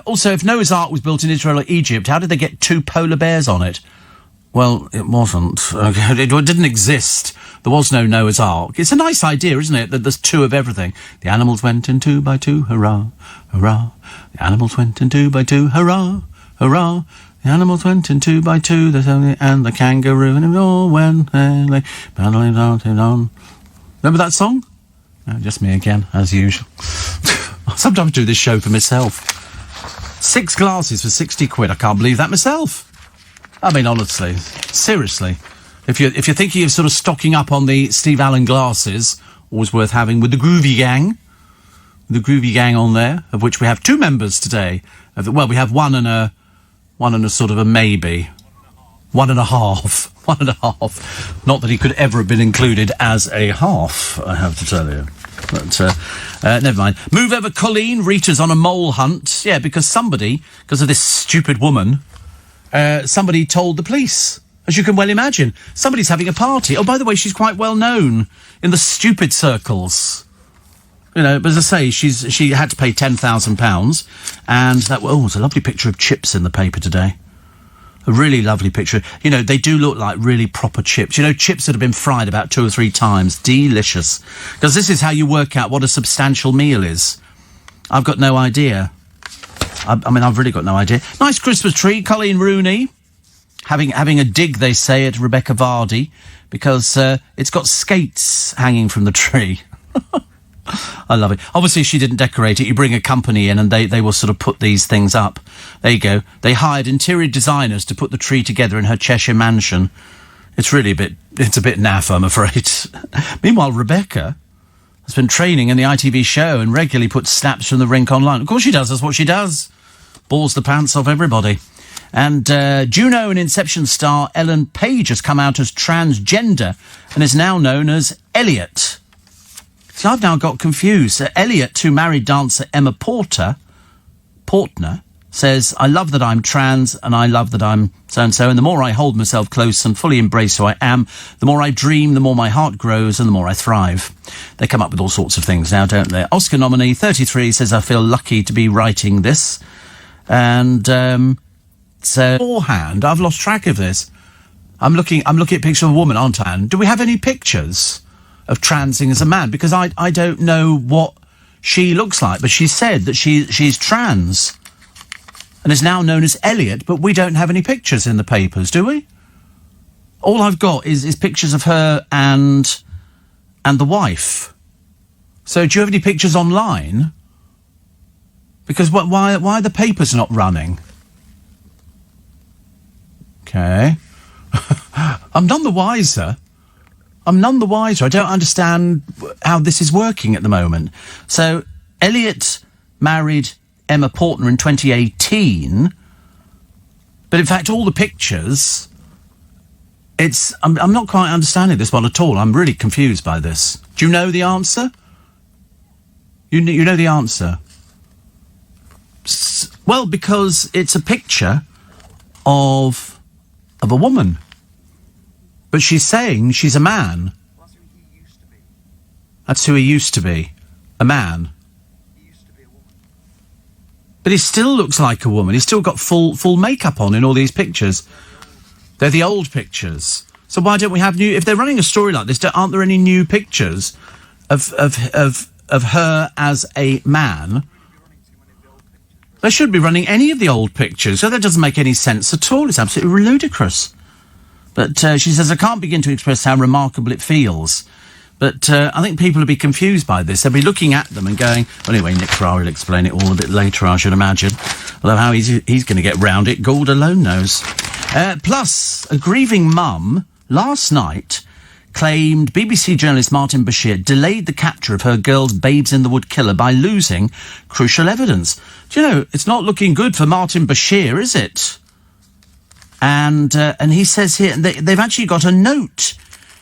Also, if Noah's Ark was built in Israel or Egypt, how did they get 2 polar bears on it? Well, it wasn't. It didn't exist. There was no Noah's Ark. It's a nice idea, isn't it, that there's 2 of everything. The animals went in 2 by 2, hurrah, hurrah. The animals went in 2 by 2, hurrah, hurrah. The animals went in 2 by 2, and the kangaroo, and it all went, paddling on. Remember that song? No, just me again, as usual. I sometimes do this show for myself. 6 glasses for 60 quid. I can't believe that myself. I mean, honestly, seriously, if you're thinking of sort of stocking up on the Steve Allen glasses, always worth having with the Groovy Gang. The Groovy Gang on there, of which we have 2 members today. Well, we have one and a sort of a maybe. 1.5. 1.5. Not that he could ever have been included as a half, I have to tell you. But never mind. Move over, Colleen. Rita's on a mole hunt. Yeah, because of this stupid woman, somebody told the police. As you can well imagine. Somebody's having a party. Oh, by the way, she's quite well known in the stupid circles. You know, but as I say, she had to pay £10,000, and that, there's a lovely picture of Chips in the paper today. A really lovely picture. You know, they do look like really proper chips. You know, chips that have been fried about 2 or 3 times. Delicious. Because this is how you work out what a substantial meal is. I've got no idea. I mean, I've really got no idea. Nice Christmas tree. Colleen Rooney having a dig, they say, at Rebecca Vardy because it's got skates hanging from the tree. I love it. Obviously, she didn't decorate it. You bring a company in and they will sort of put these things up. There you go. They hired interior designers to put the tree together in her Cheshire mansion. It's really a bit naff, I'm afraid. Meanwhile, Rebecca has been training in the ITV show and regularly puts snaps from the rink online. Of course she does. That's what she does. Balls the pants off everybody. And Juno and Inception star Ellen Page has come out as transgender and is now known as Elliot. See, I've now got confused. Elliot, who married dancer Emma Portner, says, I love that I'm trans and I love that I'm so-and-so, and the more I hold myself close and fully embrace who I am, the more I dream, the more my heart grows and the more I thrive. They come up with all sorts of things now, don't they? Oscar nominee 33 says, I feel lucky to be writing this. And so beforehand, I've lost track of this. I'm looking at a picture of a woman, aren't I? Do we have any pictures of transing as a man? Because I don't know what she looks like, but she said that she's trans and is now known as Elliot, but we don't have any pictures in the papers, do we? All I've got is pictures of her and the wife. So do you have any pictures online? Because why are the papers not running? Okay. I'm none the wiser. I don't understand how this is working at the moment. So, Elliot married Emma Portner in 2018, but in fact, all the pictures, I'm not quite understanding this one at all. I'm really confused by this. Do you know the answer? You know the answer? Well, because it's a picture of a woman. But she's saying she's a man. That's who he used to be. A man. He used to be a woman. But he still looks like a woman. He's still got full makeup on in all these pictures. They're the old pictures. So why don't we have new... If they're running a story like this, aren't there any new pictures of her as a man? They should be running any of the old pictures. So that doesn't make any sense at all. It's absolutely ludicrous. But she says, I can't begin to express how remarkable it feels. But I think people will be confused by this. They'll be looking at them and going... Well, anyway, Nick Ferrari will explain it all a bit later, I should imagine. Although how he's going to get round it, Gould alone knows. Plus, a grieving mum last night claimed BBC journalist Martin Bashir delayed the capture of her girl's Babes in the Wood killer by losing crucial evidence. Do you know, it's not looking good for Martin Bashir, is it? And he says here, they've actually got a note.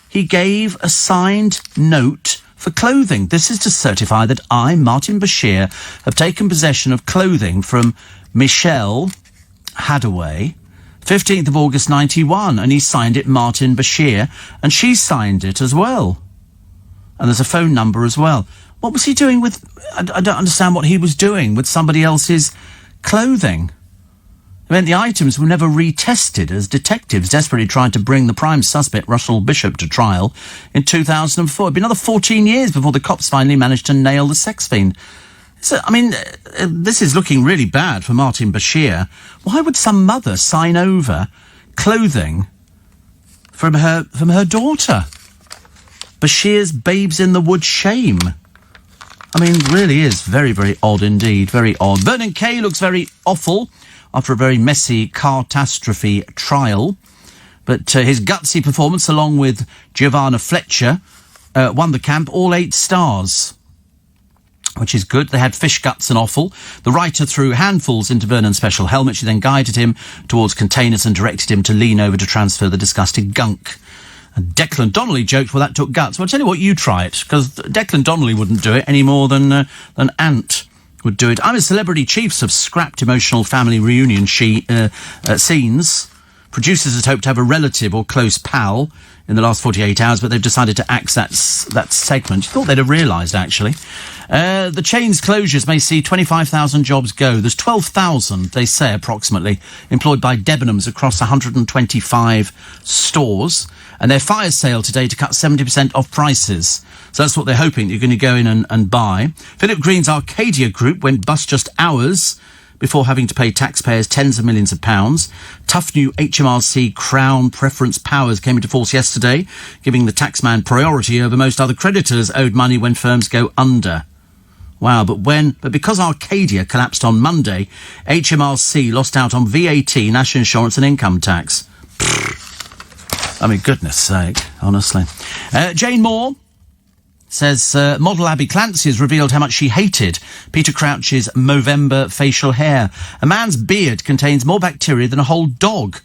He gave a signed note for clothing. This is to certify that I, Martin Bashir, have taken possession of clothing from Michelle Hadaway, 15th of August 91, and he signed it Martin Bashir, and she signed it as well. And there's a phone number as well. What was he doing with... I don't understand what he was doing with somebody else's clothing. I mean, the items were never retested as detectives desperately tried to bring the prime suspect, Russell Bishop, to trial in 2004. It'd been another 14 years before the cops finally managed to nail the sex fiend. So, I mean, this is looking really bad for Martin Bashir. Why would some mother sign over clothing from her daughter? Bashir's Babes in the Wood shame. I mean, really is very, very odd indeed. Very odd. Vernon Kay looks very awful after a very messy catastrophe trial. But his gutsy performance, along with Giovanna Fletcher, won the camp all 8 stars, which is good. They had fish guts and offal. The writer threw handfuls into Vernon's special helmet. She then guided him towards containers and directed him to lean over to transfer the disgusting gunk. And Declan Donnelly joked, well, that took guts. Well, I'll tell you what, you try it, because Declan Donnelly wouldn't do it any more than Ant would do it. I'm a Celebrity Chiefs have scrapped emotional family reunion scenes. Producers had hoped to have a relative or close pal in the last 48 hours, but they've decided to axe that segment. You thought they'd have realised, actually. The chain's closures may see 25,000 jobs go. There's 12,000, they say, approximately, employed by Debenhams across 125 stores. And their fire sale today to cut 70% off prices. So that's what they're hoping you're going to go in and buy. Philip Green's Arcadia Group went bust just hours before having to pay taxpayers tens of millions of pounds. Tough new HMRC Crown preference powers came into force yesterday, giving the taxman priority over most other creditors owed money when firms go under. Wow, but because Arcadia collapsed on Monday, HMRC lost out on VAT, national insurance and income tax. I mean, goodness sake, honestly. Jane Moore says model Abby Clancy has revealed how much she hated Peter Crouch's Movember facial hair. A man's beard contains more bacteria than a whole dog.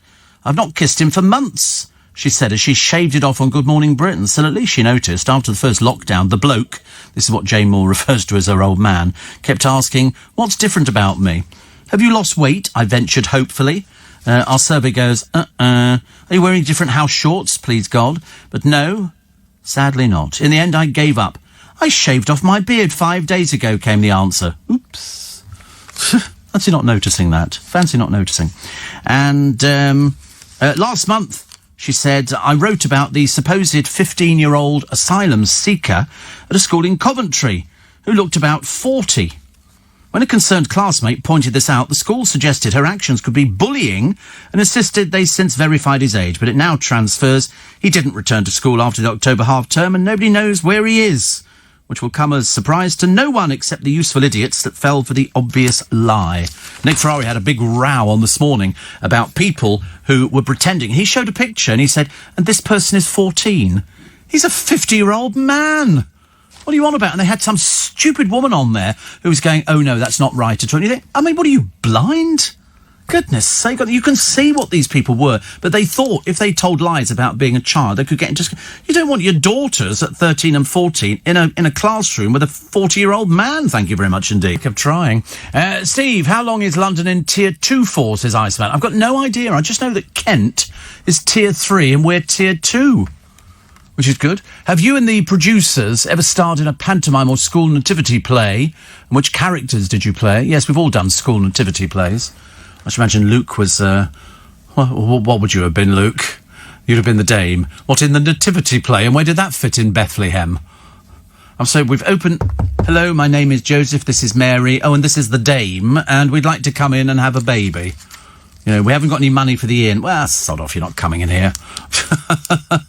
I've not kissed him for months, she said as she shaved it off on Good Morning Britain. So at least she noticed after the first lockdown, the bloke, this is what Jane Moore refers to as her old man, kept asking, what's different about me? Have you lost weight? I ventured hopefully. Our survey goes, Are you wearing different house shorts, please God? But no, sadly not. In the end, I gave up. I shaved off my beard 5 days ago, came the answer. Oops. Fancy not noticing that. Fancy not noticing. And last month, she said, I wrote about the supposed 15-year-old asylum seeker at a school in Coventry who looked about 40. When a concerned classmate pointed this out, the school suggested her actions could be bullying and insisted they since verified his age, but it now transfers he didn't return to school after the October half-term and nobody knows where he is, which will come as a surprise to no one except the useful idiots that fell for the obvious lie. Nick Ferrari had a big row on this morning about people who were pretending. He showed a picture and he said, and this person is 14. He's a 50-year-old man. What are you on about? And they had some stupid woman on there who was going, oh, no, that's not right at all. And you think, I mean, what are you, blind? Goodness sake, you can see what these people were. But they thought if they told lies about being a child, they could get into... You don't want your daughters at 13 and 14 in a classroom with a 40-year-old man. Thank you very much indeed. Kept trying. Steve, how long is London in Tier 2 for, says Iceman? I've got no idea. I just know that Kent is Tier 3 and we're Tier 2. Which is good. Have you and the producers ever starred in a pantomime or school nativity play? And which characters did you play? Yes, we've all done school nativity plays. I should imagine Luke was... what would you have been, Luke? You'd have been the dame. What, in the nativity play? And where did that fit in Bethlehem? I'm sorry, we've opened... Hello, my name is Joseph, this is Mary. Oh, and this is the dame. And we'd like to come in and have a baby. You know, we haven't got any money for the inn. Well, sod off, you're not coming in here.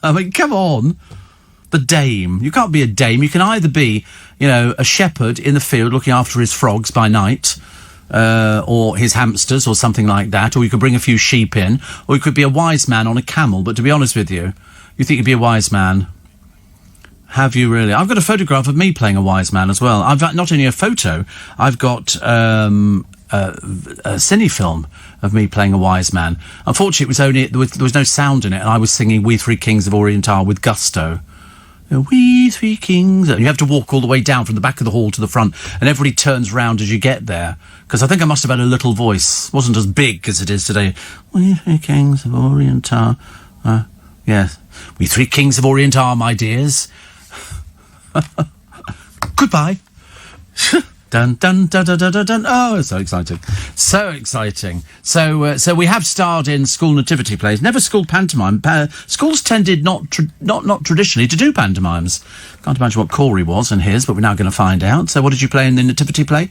I mean, come on. The dame. You can't be a dame. You can either be, you know, a shepherd in the field looking after his frogs by night, or his hamsters or something like that, or you could bring a few sheep in, or you could be a wise man on a camel. But to be honest with you, you think you'd be a wise man. Have you really? I've got a photograph of me playing a wise man as well. I've got not only a photo, I've got... a cine film of me playing a wise man. Unfortunately, it was only there was no sound in it, and I was singing "We Three Kings of Orient Are" with gusto. We three kings. And you have to walk all the way down from the back of the hall to the front, and everybody turns round as you get there. Because I think I must have had a little voice. It wasn't as big as it is today. We three kings of Orient are. Yes, we three kings of Orient are, my dears. Goodbye. Dun, dun, dun, dun, dun, dun, dun. Oh, so exciting. So exciting. So we have starred in school nativity plays, never school pantomime. Schools tended not traditionally to do pantomimes. Can't imagine what Corey was and his, but we're now going to find out. So what did you play in the nativity play?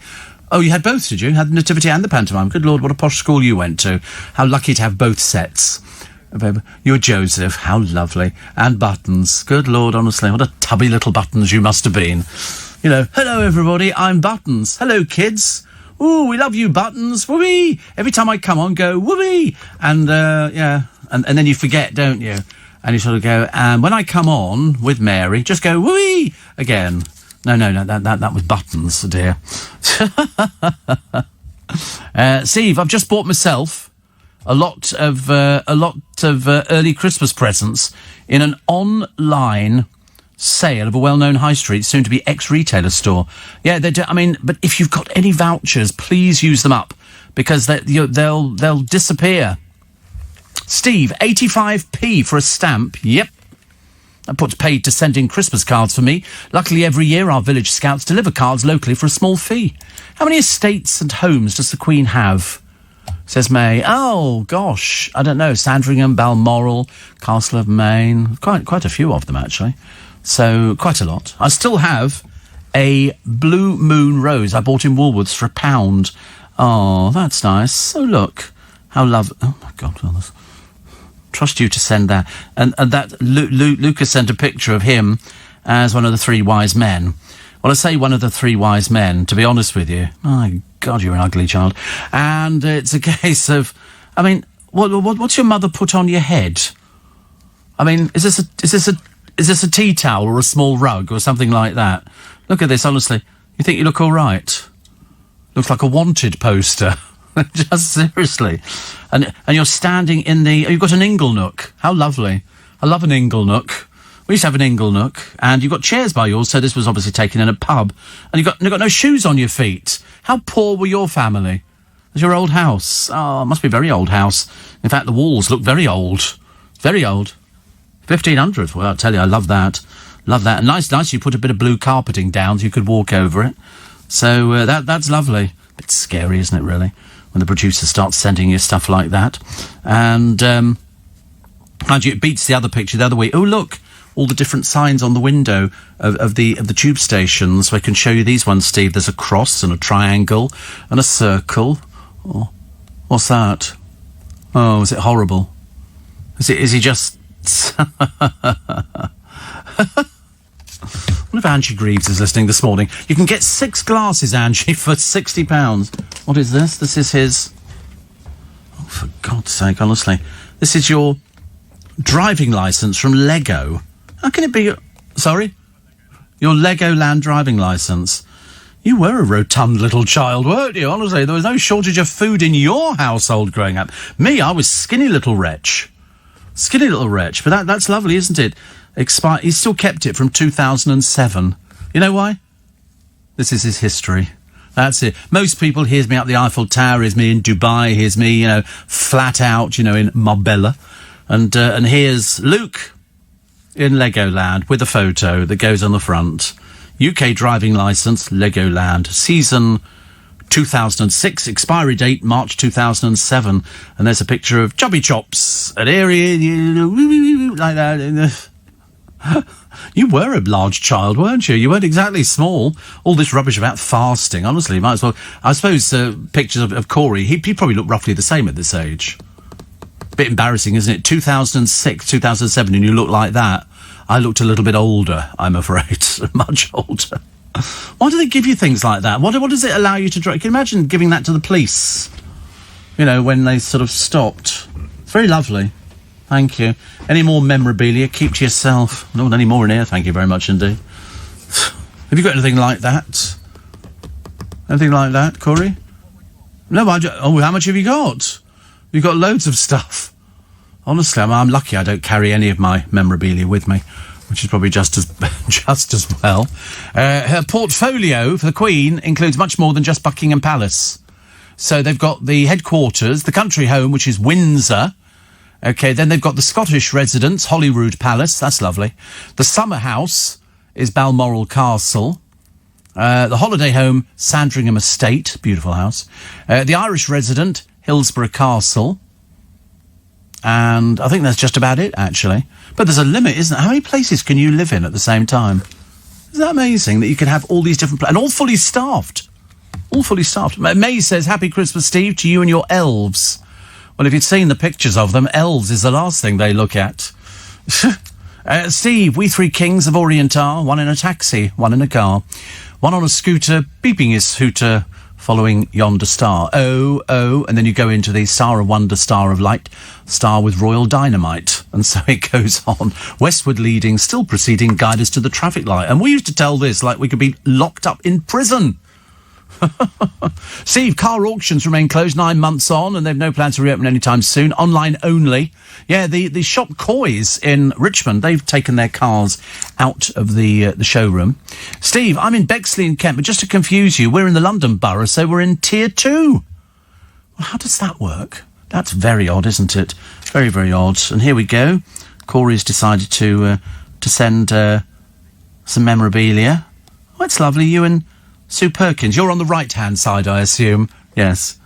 Oh, you had both, did you? You had the nativity and the pantomime. Good Lord, what a posh school you went to. How lucky to have both sets. You're Joseph, how lovely. And Buttons. Good Lord, honestly, what a tubby little Buttons you must have been. You know, hello everybody, I'm Buttons. Hello kids. Ooh, we love you, Buttons. Whoopee! Every time I come on, go whoopee! And, yeah, and then you forget, don't you? And you sort of go, and when I come on with Mary, just go whoopee! Again. No, that was Buttons, dear. Steve, I've just bought myself a lot of early Christmas presents in an online sale of a well-known high street, soon-to-be ex-retailer store. Yeah, they do. I mean, but if you've got any vouchers, please use them up, because they'll disappear. Steve, 85p for a stamp. Yep. That puts paid to send in Christmas cards for me. Luckily, every year our village scouts deliver cards locally for a small fee. How many estates and homes does the Queen have? Says May. Oh, gosh. I don't know. Sandringham, Balmoral, Castle of Maine. Quite a few of them, actually. So, quite a lot. I still have a Blue Moon rose I bought in Woolworths for £1. Oh, that's nice. Oh, look. How lovely. Oh, my God. Trust you to send that. And that Lucas sent a picture of him as one of the three wise men. Well, I say one of the three wise men, to be honest with you. My God, you're an ugly child. And it's a case of, I mean, what's your mother put on your head? I mean, is this a tea towel or a small rug or something like that? Look at this, honestly. You think you look all right? Looks like a wanted poster. Just seriously. And you're standing in you've got an ingle nook. How lovely. I love an ingle nook. We used to have an ingle nook, and you've got chairs by yours, so this was obviously taken in a pub. And you've got no shoes on your feet. How poor were your family? Is your old house? Oh, it must be a very old house. In fact, the walls look very old. Very old. 1500. Well, I'll tell you, I love that. Love that. And nice you put a bit of blue carpeting down so you could walk over it. So that's lovely. A bit scary, isn't it, really? When the producer starts sending you stuff like that. And mind you, it beats the other picture the other way. Oh, look, all the different signs on the window of the tube stations. So I can show you these ones, Steve. There's a cross and a triangle and a circle. Oh, what's that? Oh, is it horrible? Is he just... I wonder if Angie Greaves is listening this morning. You can get 6 glasses, Angie, for £60. What is this? This is his... Oh, for God's sake, honestly. This is your driving licence from Lego. How can it be... Sorry? Your Legoland driving licence. You were a rotund little child, weren't you? Honestly, there was no shortage of food in your household growing up. Me, I was skinny little wretch. Skinny little wretch. But that's lovely, isn't it? He still kept it from 2007. You know why? This is his history. That's it. Most people, here's me up the Eiffel Tower, here's me in Dubai, here's me, flat out, in Marbella. And here's Luke in Legoland with a photo that goes on the front. UK driving licence, Legoland. Season 2006, expiry date March 2007. And there's a picture of Chubby Chops, an area, like that. You were a large child, weren't you? You weren't exactly small. All this rubbish about fasting, honestly, might as well... I suppose pictures of Corey, he probably looked roughly the same at this age. Bit embarrassing, isn't it? 2006, 2007, and you look like that. I looked a little bit older, I'm afraid. Much older. Why do they give you things like that? What does it allow you to drive? Can you imagine giving that to the police? When they sort of stopped. It's very lovely. Thank you. Any more memorabilia, keep to yourself. I don't want any more in here, thank you very much indeed. Have you got anything like that? Anything like that, Corey? No, how much have you got? You've got loads of stuff. Honestly, I'm lucky I don't carry any of my memorabilia with me, which is probably just as well. Her portfolio for the Queen includes much more than just Buckingham Palace. So they've got the headquarters, the country home, which is Windsor. OK, then they've got the Scottish residence, Holyrood Palace. That's lovely. The summer house is Balmoral Castle. The holiday home, Sandringham Estate. Beautiful house. The Irish resident, Hillsborough Castle. And I think that's just about it, actually. But there's a limit, isn't there? How many places can you live in at the same time? Isn't that amazing that you can have all these different places? And all fully staffed. All fully staffed. May says, Happy Christmas, Steve, to you and your elves. Well, if you'd seen the pictures of them, elves is the last thing they look at. Steve, we 3 kings of Orient are, 1 in a taxi, 1 in a car, 1 on a scooter, beeping his hooter, following yonder star. Oh, and then you go into the Star of Wonder, Star of Light, star with royal dynamite. And so it goes on. Westward leading, still proceeding, guide us to the traffic light. And we used to tell this like we could be locked up in prison. Steve, car auctions remain closed 9 months on, and they've no plans to reopen anytime soon. Online only. Yeah, the shop Coys in Richmond, they've taken their cars out of the showroom. Steve, I'm in Bexley in Kent, but just to confuse you, we're in the London Borough, so we're in Tier 2. Well, how does that work? That's very odd, isn't it? Very, very odd. And here we go. Corey's decided to to send some memorabilia. Oh, it's lovely. You and Sue Perkins. You're on the right-hand side, I assume. Yes.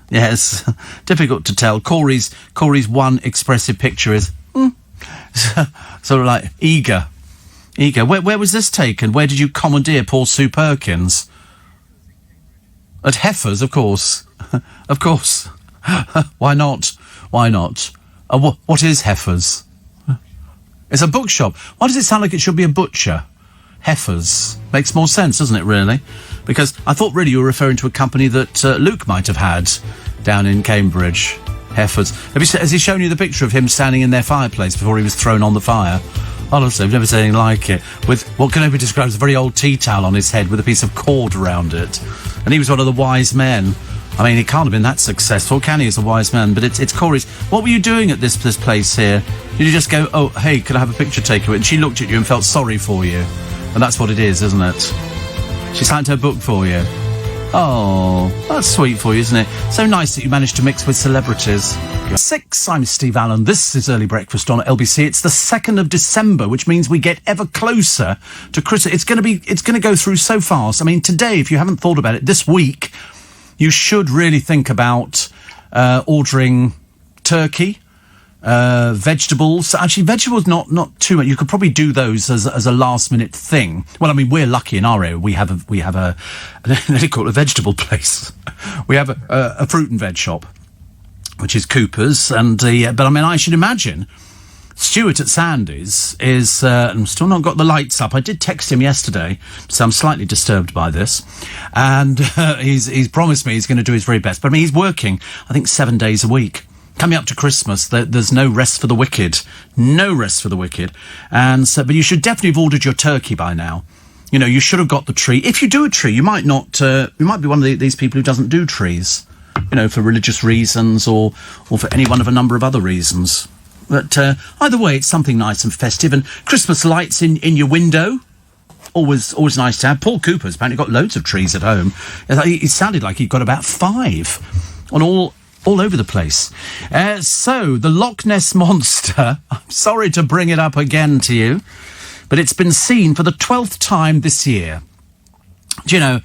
Difficult to tell. Corey's one expressive picture is sort of like eager. Where was this taken? Where did you commandeer poor Sue Perkins? At Heifers, of course. Of course. Why not? What is Heifers? It's a bookshop. Why does it sound like it should be a butcher? Heifers. Makes more sense, doesn't it, really? Because I thought really you were referring to a company that Luke might have had down in Cambridge. Heifers. Has he shown you the picture of him standing in their fireplace before he was thrown on the fire? Honestly, I've never seen anything like it. With what can only be described as a very old tea towel on his head with a piece of cord around it. And he was one of the wise men. I mean, he can't have been that successful, can he, as a wise man? But it's Corey's. What were you doing at this place here? Did you just go, oh, hey, can I have a picture taken? And she looked at you and felt sorry for you. And that's what it is, isn't it? She signed her book for you. Oh, that's sweet for you, isn't it? So nice that you managed to mix with celebrities. 6, I'm Steve Allen. This is Early Breakfast on LBC. It's the 2nd of December, which means we get ever closer to Christmas. It's going to go through so fast. I mean, today, if you haven't thought about it, this week, you should really think about ordering turkey, vegetables. Actually, vegetables not too much. You could probably do those as a last minute thing. Well, I mean, we're lucky in our area. We have a they call it a vegetable place. We have a fruit and veg shop, which is Cooper's, and but I mean, I should imagine Stuart at Sandy's is and still not got the lights up. I did text him yesterday, so I'm slightly disturbed by this, and he's promised me he's going to do his very best. But I mean, he's working, I think, 7 days a week. Coming up to Christmas, there's no rest for the wicked. No rest for the wicked. And so, but you should definitely have ordered your turkey by now. You know, you should have got the tree. If you do a tree, you might not. You might be one of these people who doesn't do trees. You know, for religious reasons or for any one of a number of other reasons. But either way, it's something nice and festive. And Christmas lights in your window. Always nice to have. Paul Cooper's apparently got loads of trees at home. It sounded like he'd got about 5 on all over the place. So, the Loch Ness Monster, I'm sorry to bring it up again to you, but it's been seen for the 12th time this year. Do you know,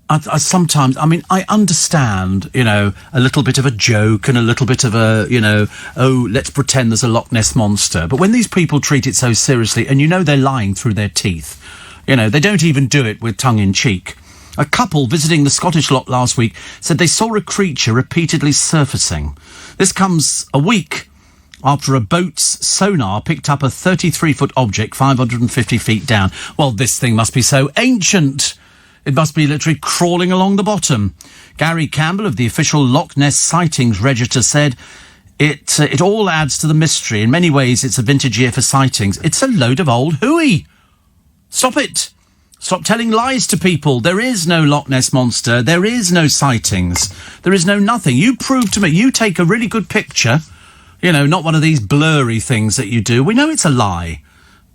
I sometimes, I mean, I understand, you know, a little bit of a joke and a little bit of a, you know, oh, let's pretend there's a Loch Ness Monster. But when these people treat it so seriously, and you know they're lying through their teeth, you know, they don't even do it with tongue in cheek. A couple visiting the Scottish Loch last week said they saw a creature repeatedly surfacing. This comes a week after a boat's sonar picked up a 33-foot object 550 feet down. Well, this thing must be so ancient. It must be literally crawling along the bottom. Gary Campbell of the official Loch Ness Sightings Register said it all adds to the mystery. In many ways, it's a vintage year for sightings. It's a load of old hooey. Stop it. Stop telling lies to people. There is no Loch Ness Monster. There is no sightings. There is no nothing. You prove to me. You take a really good picture. You know, not one of these blurry things that you do. We know it's a lie.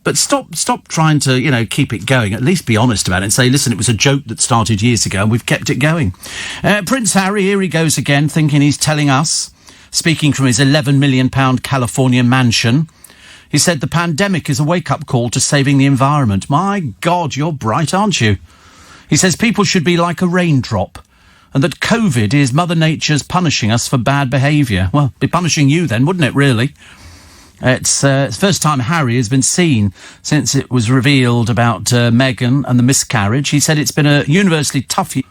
But stop trying to, you know, keep it going. At least be honest about it and say, listen, it was a joke that started years ago and we've kept it going. Prince Harry, here he goes again, thinking he's telling us, speaking from his £11 million California mansion. He said the pandemic is a wake-up call to saving the environment. My God, you're bright, aren't you? He says people should be like a raindrop and that COVID is Mother Nature's punishing us for bad behaviour. Well, be punishing you then, wouldn't it, really? It's the first time Harry has been seen since it was revealed about Meghan and the miscarriage. He said it's been a universally tough year.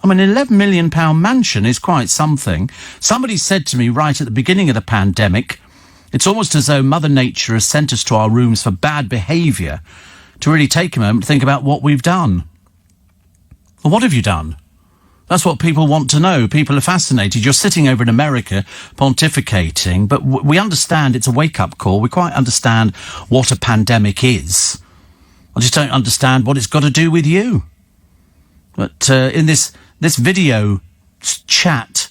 I mean, an £11 million mansion is quite something. Somebody said to me right at the beginning of the pandemic, it's almost as though Mother Nature has sent us to our rooms for bad behaviour to really take a moment to think about what we've done. Well, what have you done? That's what people want to know. People are fascinated. You're sitting over in America pontificating, but we understand it's a wake-up call. We quite understand what a pandemic is. I just don't understand what it's got to do with you. But in this video chat,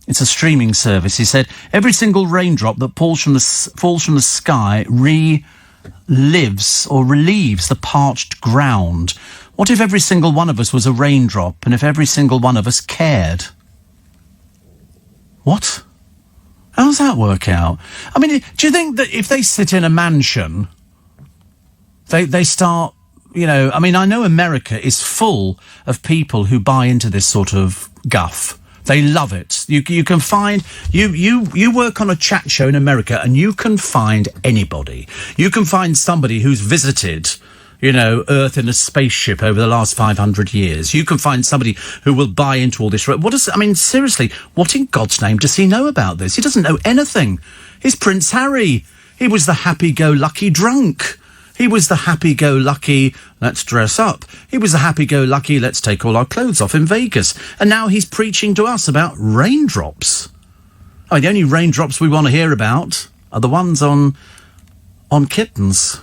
it's a streaming service, he said, every single raindrop that falls from the sky relives or relieves the parched ground. What if every single one of us was a raindrop and if every single one of us cared? What? How does that work out? I mean, do you think that if they sit in a mansion They start, I mean, I know America is full of people who buy into this sort of guff. They love it. You can find, you work on a chat show in America and you can find anybody. You can find somebody who's visited, Earth in a spaceship over the last 500 years. You can find somebody who will buy into all this. Seriously, what in God's name does he know about this? He doesn't know anything. He's Prince Harry. He was the happy-go-lucky drunk. He was the happy-go-lucky, let's dress up. He was the happy-go-lucky, let's take all our clothes off in Vegas. And now he's preaching to us about raindrops. I mean, the only raindrops we want to hear about are the ones on kittens.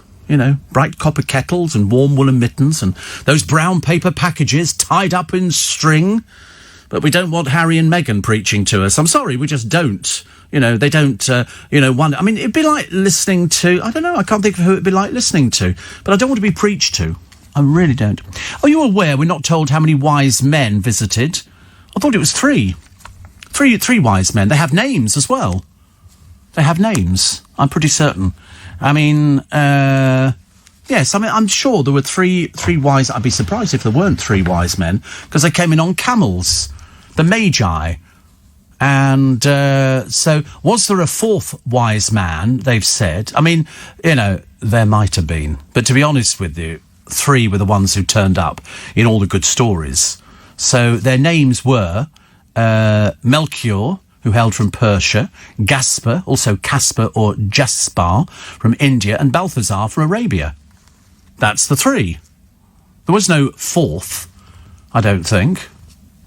Bright copper kettles and warm woolen mittens and those brown paper packages tied up in string. But we don't want Harry and Meghan preaching to us. I'm sorry, we just don't. They don't, wonder. I mean, it'd be like listening to, I don't know, I can't think of who it'd be like listening to, but I don't want to be preached to. I really don't. Are you aware we're not told how many wise men visited? I thought it was three. Three wise men. They have names as well. They have names. I'm pretty certain. I mean, yes, I'm sure there were three wise, I'd be surprised if there weren't three wise men, because they came in on camels. The Magi. And so, was there a fourth wise man, they've said? I mean, there might have been. But to be honest with you, three were the ones who turned up in all the good stories. So their names were Melchior, who hailed from Persia, Gaspar, also Caspar or Jaspar from India, and Balthazar from Arabia. That's the three. There was no fourth, I don't think.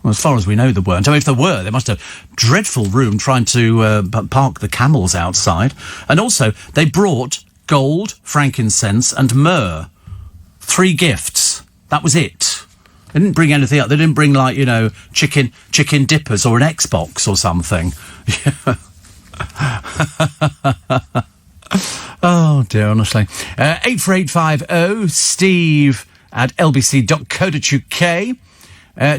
Well, as far as we know, there weren't. I mean, if there were, they must have dreadful room trying to park the camels outside. And also, they brought gold, frankincense, and myrrh. 3 gifts. That was it. They didn't bring anything up. They didn't bring, like, chicken dippers or an Xbox or something. Oh, dear, honestly. 84850 steve at lbc.co.uk.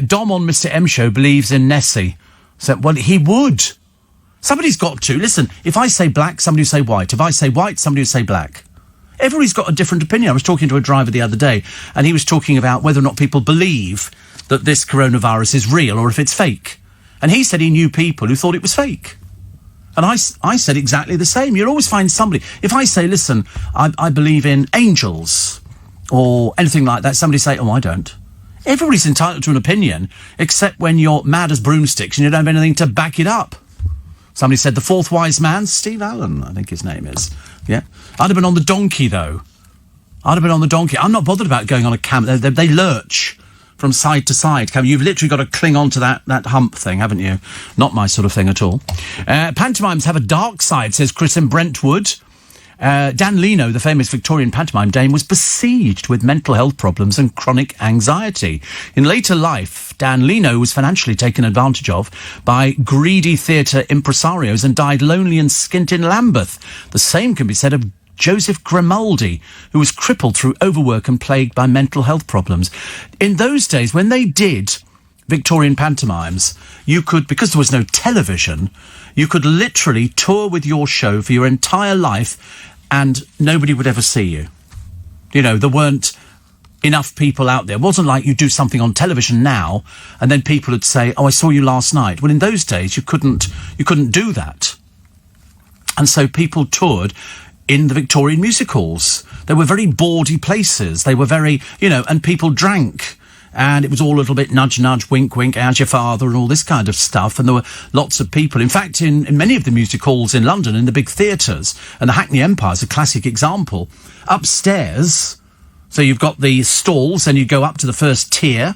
Dom on Mr. M Show believes in Nessie. So, well, he would. Somebody's got to. Listen, if I say black, somebody will say white. If I say white, somebody will say black. Everybody's got a different opinion. I was talking to a driver the other day, and he was talking about whether or not people believe that this coronavirus is real or if it's fake. And he said he knew people who thought it was fake. And I said exactly the same. You'll always find somebody. If I say, listen, I believe in angels or anything like that, somebody say, oh, I don't. Everybody's entitled to an opinion, except when you're mad as broomsticks and you don't have anything to back it up. Somebody said the fourth wise man, Steve Allen, I think his name is. Yeah. I'd have been on the donkey, though. I'd have been on the donkey. I'm not bothered about going on a camel. They lurch from side to side. You've literally got to cling on to that hump thing, haven't you? Not my sort of thing at all. Pantomimes have a dark side, says Chris in Brentwood. Dan Leno, the famous Victorian pantomime dame, was besieged with mental health problems and chronic anxiety. In later life, Dan Leno was financially taken advantage of by greedy theatre impresarios and died lonely and skint in Lambeth. The same can be said of Joseph Grimaldi, who was crippled through overwork and plagued by mental health problems. In those days, when they did Victorian pantomimes, you could, because there was no television, you could literally tour with your show for your entire life and nobody would ever see you. There weren't enough people out there. It wasn't like you do something on television now and then people would say, oh, I saw you last night. Well, in those days, you couldn't do that. And so people toured in the Victorian music halls. They were very bawdy places. They were very, and people drank. And it was all a little bit nudge, nudge, wink, wink, how's your father, and all this kind of stuff. And there were lots of people. In fact, in many of the music halls in London, in the big theatres, and the Hackney Empire is a classic example, upstairs, so you've got the stalls, and you go up to the first tier,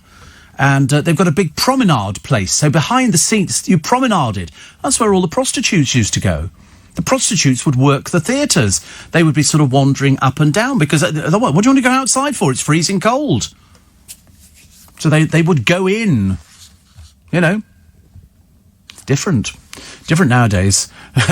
and they've got a big promenade place. So behind the seats, you promenaded. That's where all the prostitutes used to go. The prostitutes would work the theatres. They would be sort of wandering up and down because, what do you want to go outside for? It's freezing cold. So they would go in, It's different nowadays.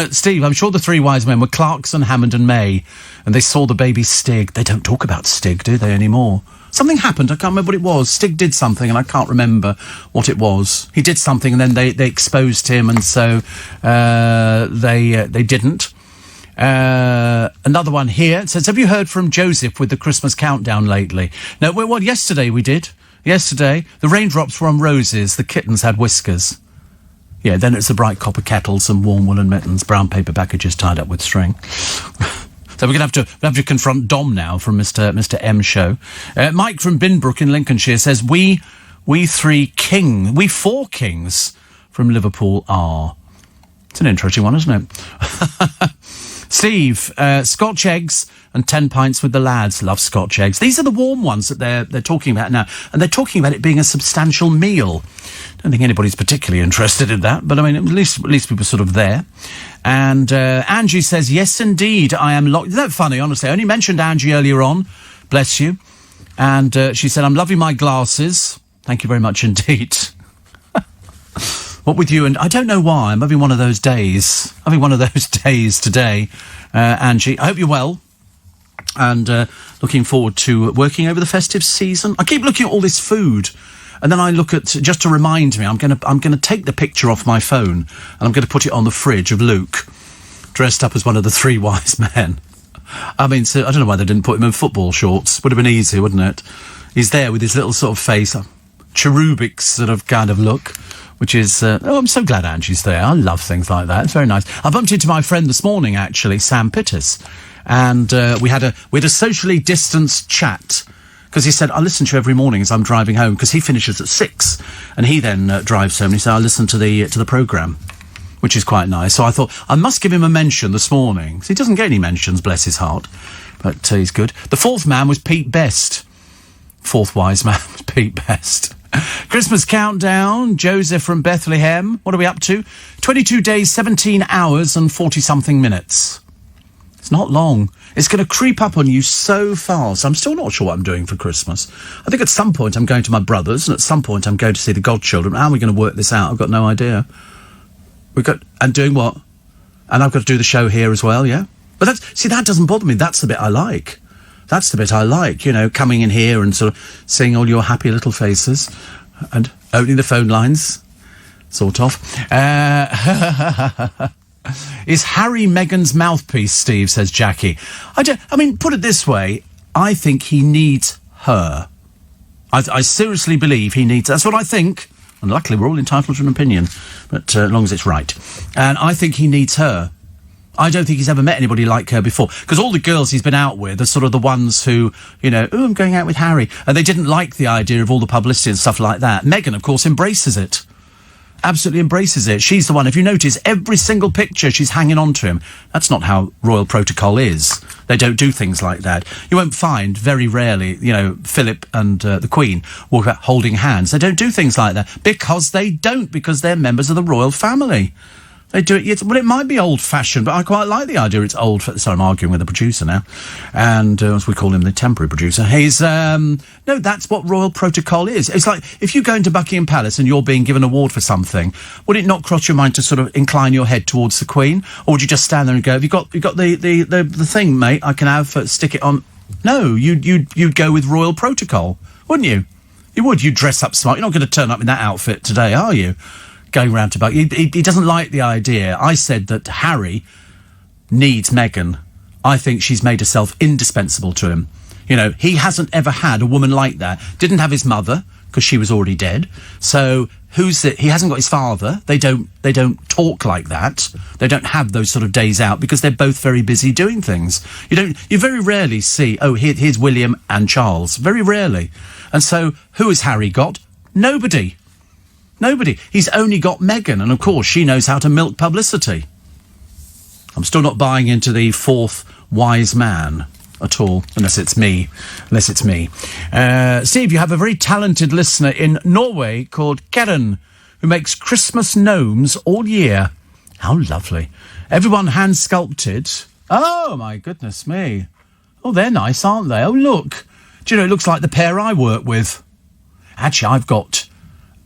Steve, I'm sure the 3 wise men were Clarkson, Hammond and May, and they saw the baby Stig. They don't talk about Stig, do they, anymore? Something happened, I can't remember what it was. Stig did something, and I can't remember what it was. He did something, and then they exposed him, and so they didn't. Another one here. It says, have you heard from Joseph with the Christmas countdown lately? No, well, yesterday we did. Yesterday, the raindrops were on roses, the kittens had whiskers. Yeah, then it's the bright copper kettles and warm woolen mittens, brown paper packages tied up with string. So we're going to have to confront Dom now from Mr. M Show. Mike from Binbrook in Lincolnshire says, we four kings from Liverpool are. It's an interesting one, isn't it? Steve, Scotch eggs and 10 pints with the lads. Love Scotch eggs. These are the warm ones that they're talking about now. And they're talking about it being a substantial meal. Don't think anybody's particularly interested in that, but I mean, at least we were sort of there. And Angie says, yes, indeed, I am locked. Isn't that funny, honestly? I only mentioned Angie earlier on. Bless you. And she said, I'm loving my glasses. Thank you very much indeed. What with you? And I don't know why. I'm having one of those days. Today, Angie. I hope you're well. And looking forward to working over the festive season. I keep looking at all this food. And then I look at, just to remind me, I'm going to take the picture off my phone and I'm going to put it on the fridge of Luke, dressed up as one of the three wise men. I mean, so I don't know why they didn't put him in football shorts. Would have been easy, wouldn't it? He's there with his little sort of face, cherubic sort of kind of look, which is, I'm so glad Angie's there. I love things like that. It's very nice. I bumped into my friend this morning, actually, Sam Pittis, and we had a socially distanced chat. Because he said, I listen to you every morning as I'm driving home, because he finishes at 6, and he then drives home, and he said, I listen to the programme, which is quite nice. So I thought, I must give him a mention this morning, because he doesn't get any mentions, bless his heart, but he's good. The fourth man was Pete Best. Fourth wise man was Pete Best. Christmas countdown, Joseph from Bethlehem. What are we up to? 22 days, 17 hours and 40-something minutes. It's not long. It's going to creep up on you so fast. I'm still not sure what I'm doing for Christmas. I think at some point I'm going to my brother's, and at some point I'm going to see the godchildren. How are we going to work this out? I've got no idea. And doing what? And I've got to do the show here as well, yeah? But that doesn't bother me. That's the bit I like. That's the bit I like, coming in here and sort of seeing all your happy little faces and opening the phone lines, sort of. Is Harry Meghan's mouthpiece, Steve, says Jackie. I mean, put it this way, I think he needs her. I seriously believe he needs... That's what I think. And luckily, we're all entitled to an opinion, but as long as it's right. And I think he needs her. I don't think he's ever met anybody like her before. Because all the girls he's been out with are sort of the ones who, I'm going out with Harry. And they didn't like the idea of all the publicity and stuff like that. Meghan, of course, embraces it. Absolutely embraces it. She's the one. If you notice, every single picture she's hanging on to him. That's not how royal protocol is. They don't do things like that. You won't find, very rarely, Philip and the Queen walk about holding hands. They don't do things like that. Because they're members of the royal family. They do it. Well, it might be old-fashioned, but I quite like the idea. It's old. Sorry, I'm arguing with the producer now, and as we call him, the temporary producer. He's no. That's what royal protocol is. It's like if you go into Buckingham Palace and you're being given an award for something, would it not cross your mind to sort of incline your head towards the Queen, or would you just stand there and go, "Have you got the thing, mate? I can have stick it on." No, you'd go with royal protocol, wouldn't you? You would. You'd dress up smart. You're not going to turn up in that outfit today, are you? Going round to Buckingham. He doesn't like the idea. I said that Harry needs Meghan. I think she's made herself indispensable to him. He hasn't ever had a woman like that. Didn't have his mother, because she was already dead. So who's it? He hasn't got his father. They don't talk like that. They don't have those sort of days out because they're both very busy doing things. You very rarely see, here's William and Charles. Very rarely. And so who has Harry got? Nobody. He's only got Meghan, and of course she knows how to milk publicity. I'm still not buying into the fourth wise man at all, unless it's me. Steve, you have a very talented listener in Norway called Karen, who makes Christmas gnomes all year. How lovely. Everyone hand-sculpted. Oh, my goodness me. Oh, they're nice, aren't they? Oh, look. Do you know, it looks like the pair I work with. Actually, I've got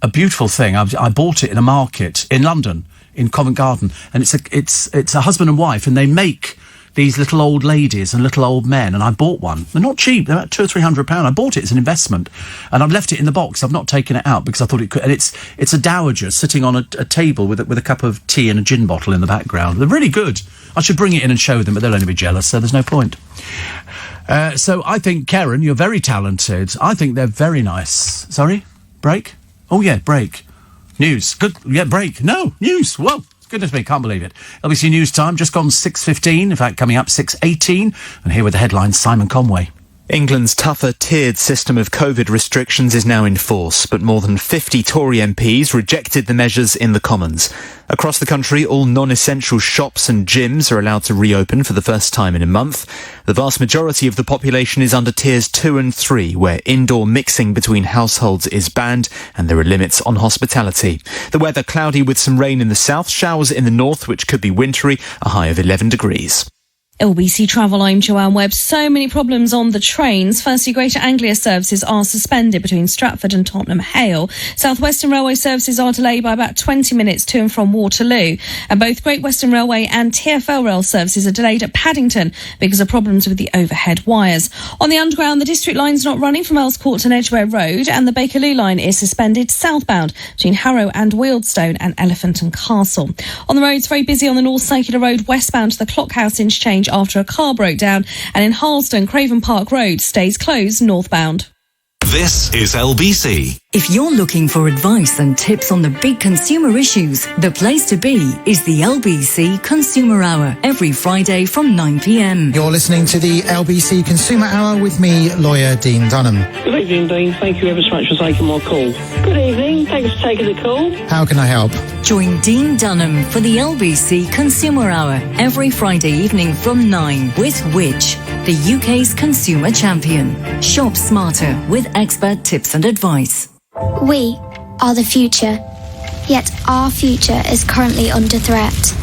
a beautiful thing. I bought it in a market in London, in Covent Garden, and it's a husband and wife, and they make these little old ladies and little old men, and I bought one. They're not cheap. They're about £200 or £300. I bought it as an investment, and I've left it in the box. I've not taken it out because I thought it could. And it's a dowager sitting on a table with a cup of tea and a gin bottle in the background. They're really good. I should bring it in and show them, but they'll only be jealous, so there's no point. So I think, Karen, you're very talented. I think they're very nice. Sorry? Break? Oh, yeah, break. News. Good. Yeah, break. No, news. Whoa. Goodness me, can't believe it. LBC News Time, just gone 6:15, in fact, coming up 6:18. And here with the headlines, Simon Conway. England's tougher tiered system of COVID restrictions is now in force, but more than 50 Tory MPs rejected the measures in the Commons. Across the country, all non-essential shops and gyms are allowed to reopen for the first time in a month. The vast majority of the population is under tiers 2 and 3, where indoor mixing between households is banned and there are limits on hospitality. The weather cloudy with some rain in the south, showers in the north, which could be wintry, a high of 11 degrees. LBC Travel, I'm Joanne Webb. So many problems on the trains. Firstly, Greater Anglia services are suspended between Stratford and Tottenham Hale. South Western Railway services are delayed by about 20 minutes to and from Waterloo. And both Great Western Railway and TfL rail services are delayed at Paddington because of problems with the overhead wires. On the Underground, the District line's not running from Earls Court to Edgware Road, and the Bakerloo line is suspended southbound between Harrow and Wealdstone and Elephant and Castle. On the roads, very busy on the North Circular Road westbound to the Clockhouse interchange after a car broke down, and in Harleston, Craven Park Road stays closed northbound. This is LBC. If you're looking for advice and tips on the big consumer issues, the place to be is the LBC Consumer Hour, every Friday from 9 p.m. You're listening to the LBC Consumer Hour with me, lawyer Dean Dunham. Good evening, Dean. Thank you ever so much for taking my call. Good evening. Thanks for taking the call. How can I help? Join Dean Dunham for the LBC Consumer Hour, every Friday evening from 9 with Which, the UK's consumer champion. Shop smarter with expert tips and advice. We are the future, yet our future is currently under threat.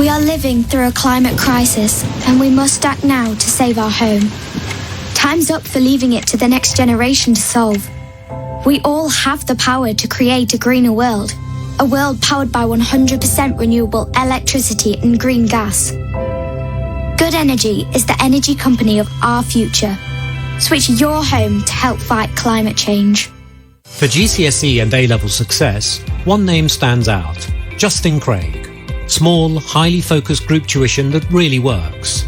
We are living through a climate crisis, and we must act now to save our home. Time's up for leaving it to the next generation to solve. We all have the power to create a greener world, a world powered by 100% renewable electricity and green gas. Good Energy is the energy company of our future. Switch your home to help fight climate change. For GCSE and A-level success, one name stands out: Justin Craig. Small, highly focused group tuition that really works.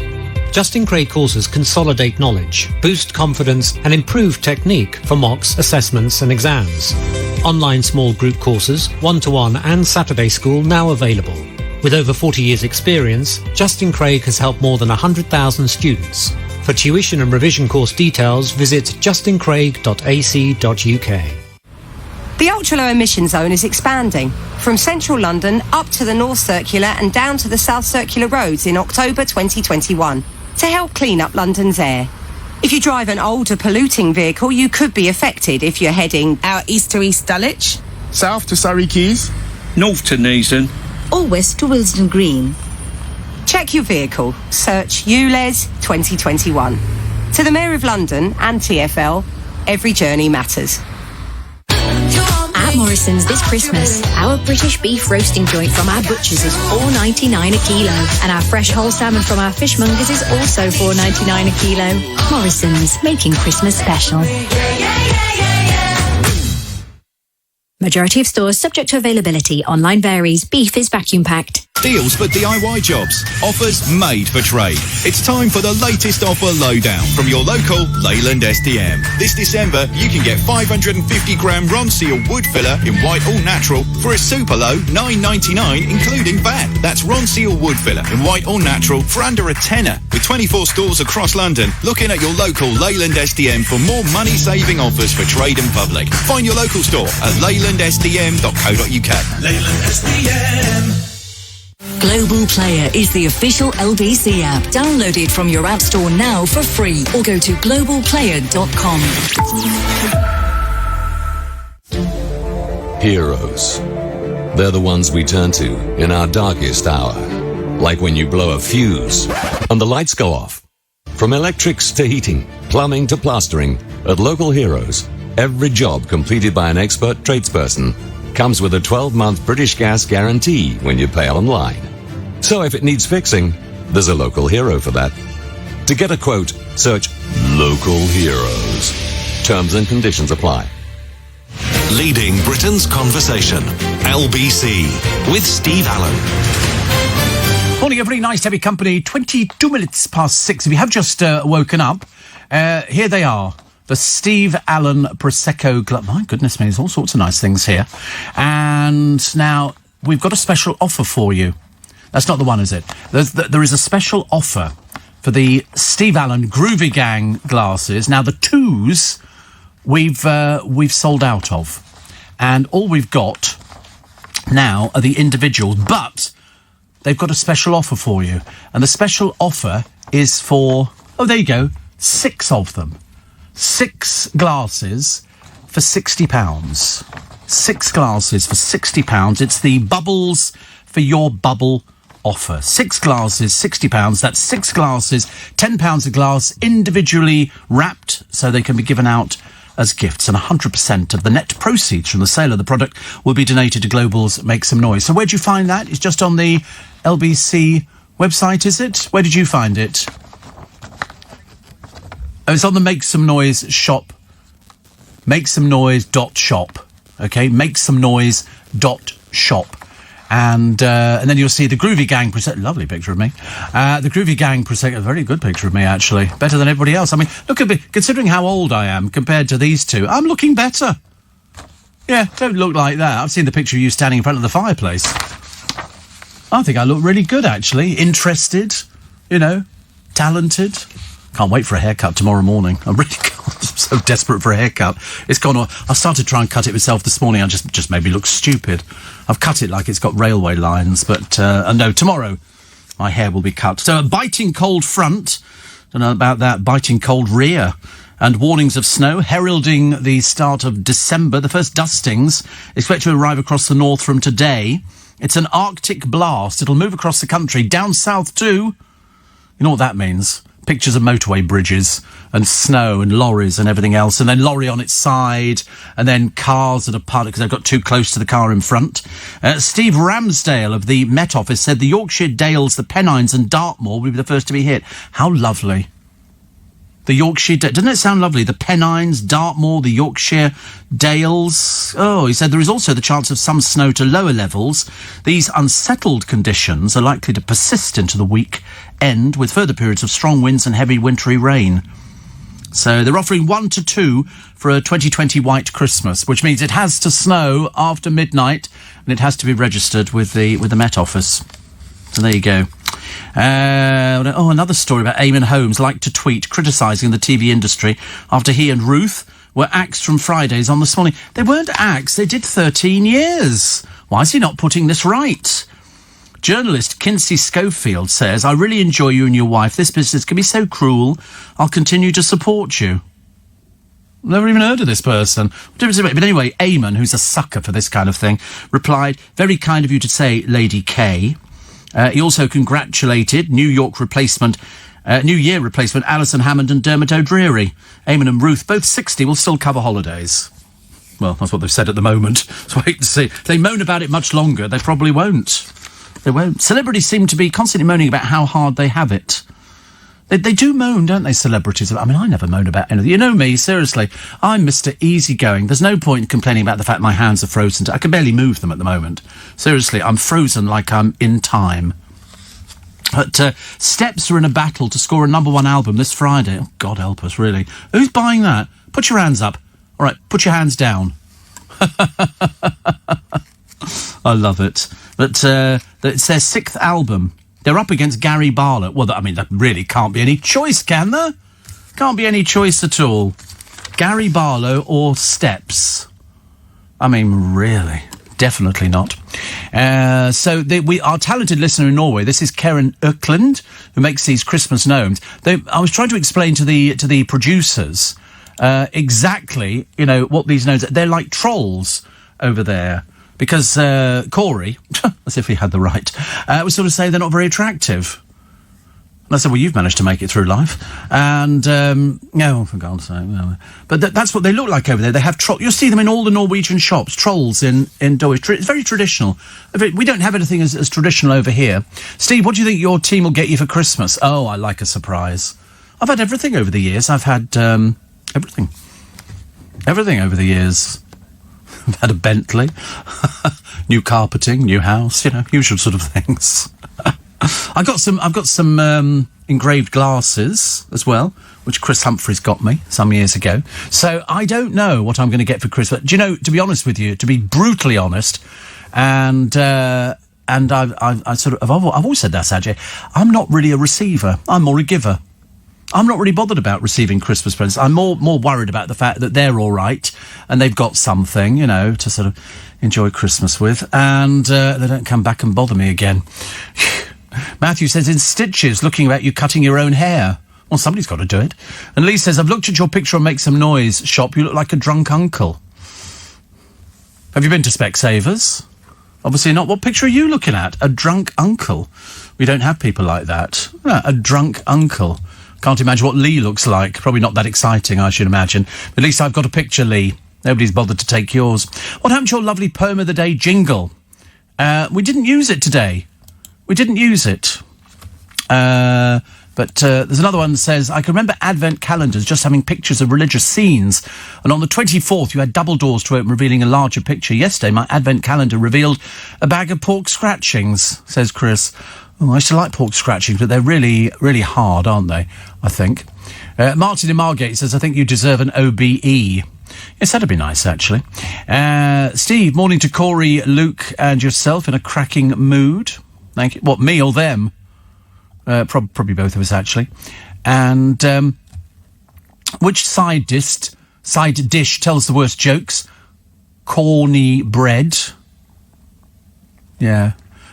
Justin Craig courses consolidate knowledge, boost confidence and improve technique for mocks, assessments and exams. Online small group courses, one-to-one and Saturday school now available. With over 40 years experience, Justin Craig has helped more than 100,000 students. For tuition and revision course details, visit justincraig.ac.uk. The ultra-low emission zone is expanding from central London up to the North Circular and down to the South Circular roads in October 2021 to help clean up London's air. If you drive an older polluting vehicle, you could be affected if you're heading out east to East Dulwich, south to Surrey Quays, north to Neasden, or west to Willesden Green. Check your vehicle. Search ULEZ 2021. To the Mayor of London and TfL, every journey matters. At Morrison's this Christmas, our British beef roasting joint from our butchers is $4.99 a kilo, and our fresh whole salmon from our fishmongers is also $4.99 a kilo. Morrison's, making Christmas special. Majority of stores subject to availability. Online varies. Beef is vacuum packed. Deals for DIY jobs. Offers made for trade. It's time for the latest offer lowdown from your local Leyland SDM. This December, you can get 550 gram Ronseal wood filler in white all natural for a super low $9.99 including VAT. That's Ronseal wood filler in white all natural for under a tenner. With 24 stores across London, looking at your local Leyland SDM for more money-saving offers for trade and public. Find your local store at leylandsdm.co.uk. Leyland SDM. Global Player is the official LBC app. Download it from your app store now for free or go to globalplayer.com. Heroes. They're the ones we turn to in our darkest hour. Like when you blow a fuse and the lights go off. From electrics to heating, plumbing to plastering, at Local Heroes, every job completed by an expert tradesperson comes with a 12-month British Gas guarantee when you pay online. So if it needs fixing, there's a Local Hero for that. To get a quote, search Local Heroes. Terms and conditions apply. Leading Britain's conversation. LBC with Steve Allen. Morning, everybody. Nice to have your company. 22 minutes past 6. If you have just woken up, here they are. The Steve Allen Prosecco Glass. My goodness me, there's all sorts of nice things here. And now, we've got a special offer for you. That's not the one, is it? There is a special offer for the Steve Allen Groovy Gang glasses. Now, the twos, we've sold out of. And all we've got now are the individuals. But they've got a special offer for you. And the special offer is for, oh, there you go, 6 of them. 6 glasses for £60. 6 glasses for £60. It's the Bubbles for Your Bubble offer. 6 glasses, £60. That's 6 glasses, £10 a glass, individually wrapped, so they can be given out as gifts. And 100% of the net proceeds from the sale of the product will be donated to Global's Make Some Noise. So where'd you find that? It's just on the LBC website, is it? Where did you find it? Oh, it's on the Make Some Noise shop. MakeSomeNoise.shop. Okay, MakeSomeNoise.shop. And then you'll see the Groovy Gang Prosecco. Lovely picture of me. The Groovy Gang Prosecco. A very good picture of me, actually. Better than everybody else. I mean, look at me. Considering how old I am compared to these two, I'm looking better. Yeah, don't look like that. I've seen the picture of you standing in front of the fireplace. I think I look really good, actually. Interested, talented. Can't wait for a haircut tomorrow morning. I really can't. I'm so desperate for a haircut. It's gone on. I started trying to cut it myself this morning. I just made me look stupid. I've cut it like it's got railway lines, but no, tomorrow my hair will be cut. So a biting cold front, don't know about that, biting cold rear, and warnings of snow heralding the start of December. The first dustings expect to arrive across the north from today. It's an Arctic blast. It'll move across the country, down south too. You know what that means? Pictures of motorway bridges and snow and lorries and everything else, and then lorry on its side, and then cars that are parked because they've got too close to the car in front. Steve Ramsdale of the Met Office said the Yorkshire Dales, the Pennines and Dartmoor will be the first to be hit. How lovely. The Yorkshire... Doesn't it sound lovely? The Pennines, Dartmoor, the Yorkshire Dales. Oh, he said there is also the chance of some snow to lower levels. These unsettled conditions are likely to persist into the week end, with further periods of strong winds and heavy wintry rain. So they're offering 1 to 2 for a 2020 white Christmas, which means it has to snow after midnight and it has to be registered with the Met Office. So there you go. Another story about Eamon Holmes liked to tweet criticising the TV industry after he and Ruth were axed from Fridays on This Morning. They weren't axed, they did 13 years. Why is he not putting this right? Journalist Kinsey Schofield says, I really enjoy you and your wife. This business can be so cruel. I'll continue to support you. Never even heard of this person. But anyway, Eamon, who's a sucker for this kind of thing, replied, very kind of you to say, Lady K. He also congratulated New Year replacement Alison Hammond and Dermot O'Dreary. Eamon and Ruth, both 60, will still cover holidays. Well, that's what they've said at the moment. So wait and see. If they moan about it much longer, they probably won't. They won't. Celebrities seem to be constantly moaning about how hard they have it. They do moan, don't they, celebrities? I mean, I never moan about anything. You know me, seriously. I'm Mr. Easygoing. There's no point in complaining about the fact my hands are frozen. I can barely move them at the moment. Seriously, I'm frozen like I'm in time. But Steps are in a battle to score a #1 album this Friday. Oh, God help us, really. Who's buying that? Put your hands up. All right, put your hands down. I love it. But it's their 6th album. They're up against Gary Barlow. Well, I mean, there really can't be any choice, can there? Can't be any choice at all. Gary Barlow or Steps? I mean, really? Definitely not. So our talented listener in Norway, this is Karen Ökland, who makes these Christmas gnomes. I was trying to explain to the producers exactly, what these gnomes are. They're like trolls over there. Because Corey, as if he had the right, was sort of saying they're not very attractive. And I said, well, you've managed to make it through life. And, for God's sake. No. But that's what they look like over there. They have you'll see them in all the Norwegian shops, trolls in Norwich. It's very traditional. We don't have anything as traditional over here. Steve, what do you think your team will get you for Christmas? Oh, I like a surprise. I've had everything over the years. I've had everything. Everything over the years. I've had a Bentley, new carpeting, new house, usual sort of things. I've got some engraved glasses as well, which Chris Humphreys got me some years ago. So I don't know what I'm going to get for Christmas. Do you know, to be honest with you, to be brutally honest, and I've always said that, Sajay, I'm not really a receiver. I'm more a giver. I'm not really bothered about receiving Christmas presents. I'm more worried about the fact that they're all right and they've got something, you know, to sort of enjoy Christmas with, and they don't come back and bother me again. Matthew says, in stitches, looking about you cutting your own hair. Well, somebody's got to do it. And Lee says, I've looked at your picture on Make Some Noise shop. You look like a drunk uncle. Have you been to Specsavers? Obviously not. What picture are you looking at? A drunk uncle. We don't have people like that. No, a drunk uncle. Can't imagine what Lee looks like. Probably not that exciting, I should imagine. But at least I've got a picture, Lee. Nobody's bothered to take yours. What happened to your lovely Poem of the Day jingle? We didn't use it today. We didn't use it. But there's another one that says, I can remember Advent calendars just having pictures of religious scenes. And on the 24th, you had double doors to open, revealing a larger picture. Yesterday, my Advent calendar revealed a bag of pork scratchings, says Chris. Oh, I used to like pork scratchings, but they're really, really hard, aren't they? I think. Martin in Margate says, I think you deserve an OBE. Yes, that'd be nice, actually. Steve, morning to Corey, Luke, and yourself in a cracking mood. Thank you. What, me or them? Probably both of us, actually. And which side dish tells the worst jokes? Corny bread. Yeah.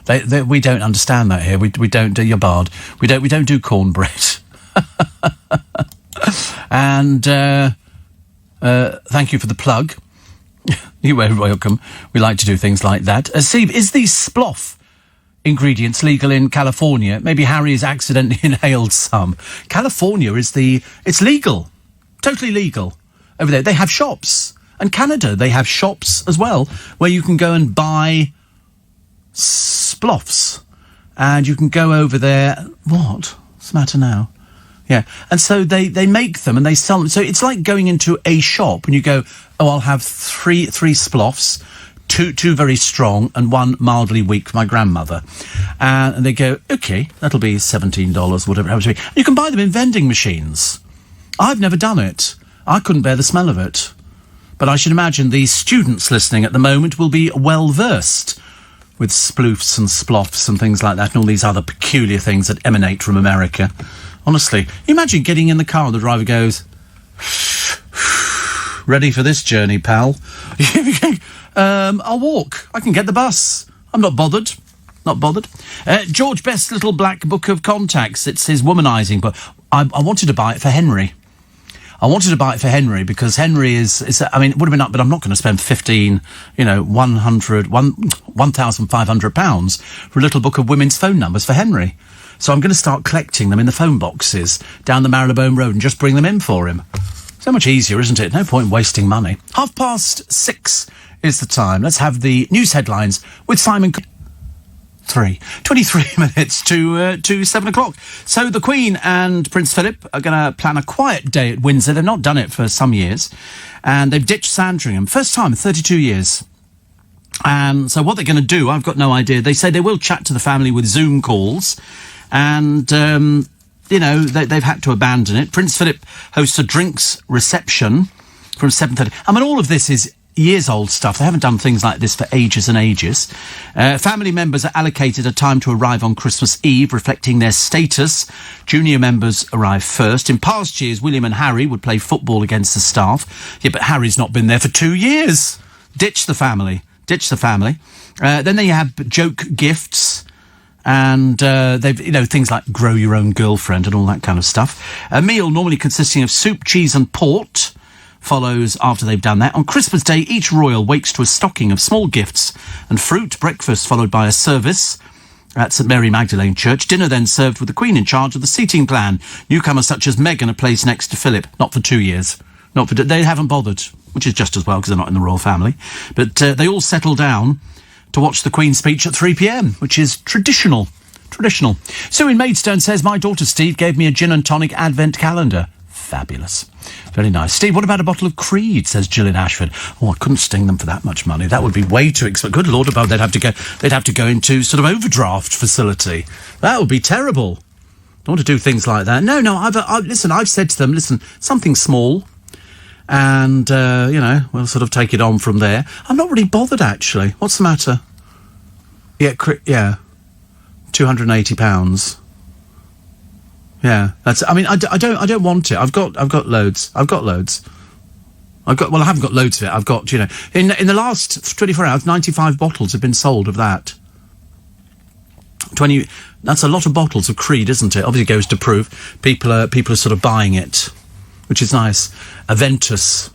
We don't understand that here. We don't do your bard. We don't do cornbread. And thank you for the plug. You're very welcome. We like to do things like that. Steve, is the sploff ingredients legal in California? Maybe Harry has accidentally inhaled some. California it's legal. Totally legal. Over there, they have shops. And Canada, they have shops as well, where you can go and buy sploffs, and you can go over there. What's the matter now? Yeah, and so they make them and they sell them. So it's like going into a shop and you go, oh, I'll have three sploffs, two very strong and one mildly weak for my grandmother, and they go, okay, that'll be $17, whatever it happens to be. You can buy them in vending machines. I've never done it. I couldn't bear the smell of it, but I should imagine the students listening at the moment will be well versed with sploofs and sploffs and things like that, and all these other peculiar things that emanate from America. Honestly, you imagine getting in the car and the driver goes, ready for this journey, pal? I'll walk. I can get the bus. I'm not bothered. Not bothered. George Best's little black book of contacts. It's his womanising book. I wanted to buy it for Henry. Because Henry is I mean, it would have been up, but I'm not going to spend £1,500 for a little book of women's phone numbers for Henry. So I'm going to start collecting them in the phone boxes down the Marylebone Road and just bring them in for him. So much easier, isn't it? No point wasting money. 6:30 is the time. Let's have the news headlines with Simon. 23 minutes to 7 o'clock. So the Queen and Prince Philip are going to plan a quiet day at Windsor. They've not done it for some years. And they've ditched Sandringham. First time in 32 years. And so what they're going to do, I've got no idea. They say they will chat to the family with Zoom calls. And, they've had to abandon it. Prince Philip hosts a drinks reception from 7:30. I mean, all of this is years-old stuff. They haven't done things like this for ages and ages. Family members are allocated a time to arrive on Christmas Eve, reflecting their status. Junior members arrive first. In past years, William and Harry would play football against the staff. Yeah, but Harry's not been there for 2 years. Ditch the family. Then you have joke gifts. And they've, things like grow your own girlfriend and all that kind of stuff. A meal normally consisting of soup, cheese and port follows after they've done that. On Christmas Day, each royal wakes to a stocking of small gifts and fruit. Breakfast followed by a service at St Mary Magdalene Church. Dinner then served with the Queen in charge of the seating plan. Newcomers such as Meghan are placed next to Philip. Not for 2 years. They haven't bothered, which is just as well because they're not in the royal family. But they all settle down to watch the Queen's speech at 3 p.m, which is traditional. Sue in Maidstone says, my daughter Steve gave me a gin and tonic advent calendar. fabulous. Very nice. Steve, what about a bottle of Creed, says Jill in Ashford. Oh, I couldn't sting them for that much money. That would be way too expensive. Good Lord above, they'd have to go into sort of overdraft facility. That would be terrible. Don't want to do things like that. No, listen, I've said to them, listen, something small, and, we'll sort of take it on from there. I'm not really bothered, actually. What's the matter? Yeah, £280. Yeah, that's. I mean, I don't want it. I've got loads. I haven't got loads of it. I've got, in the last 24 hours, 95 bottles have been sold of that. 20. That's a lot of bottles of Creed, isn't it? Obviously, goes to prove people are sort of buying it, which is nice. Aventus,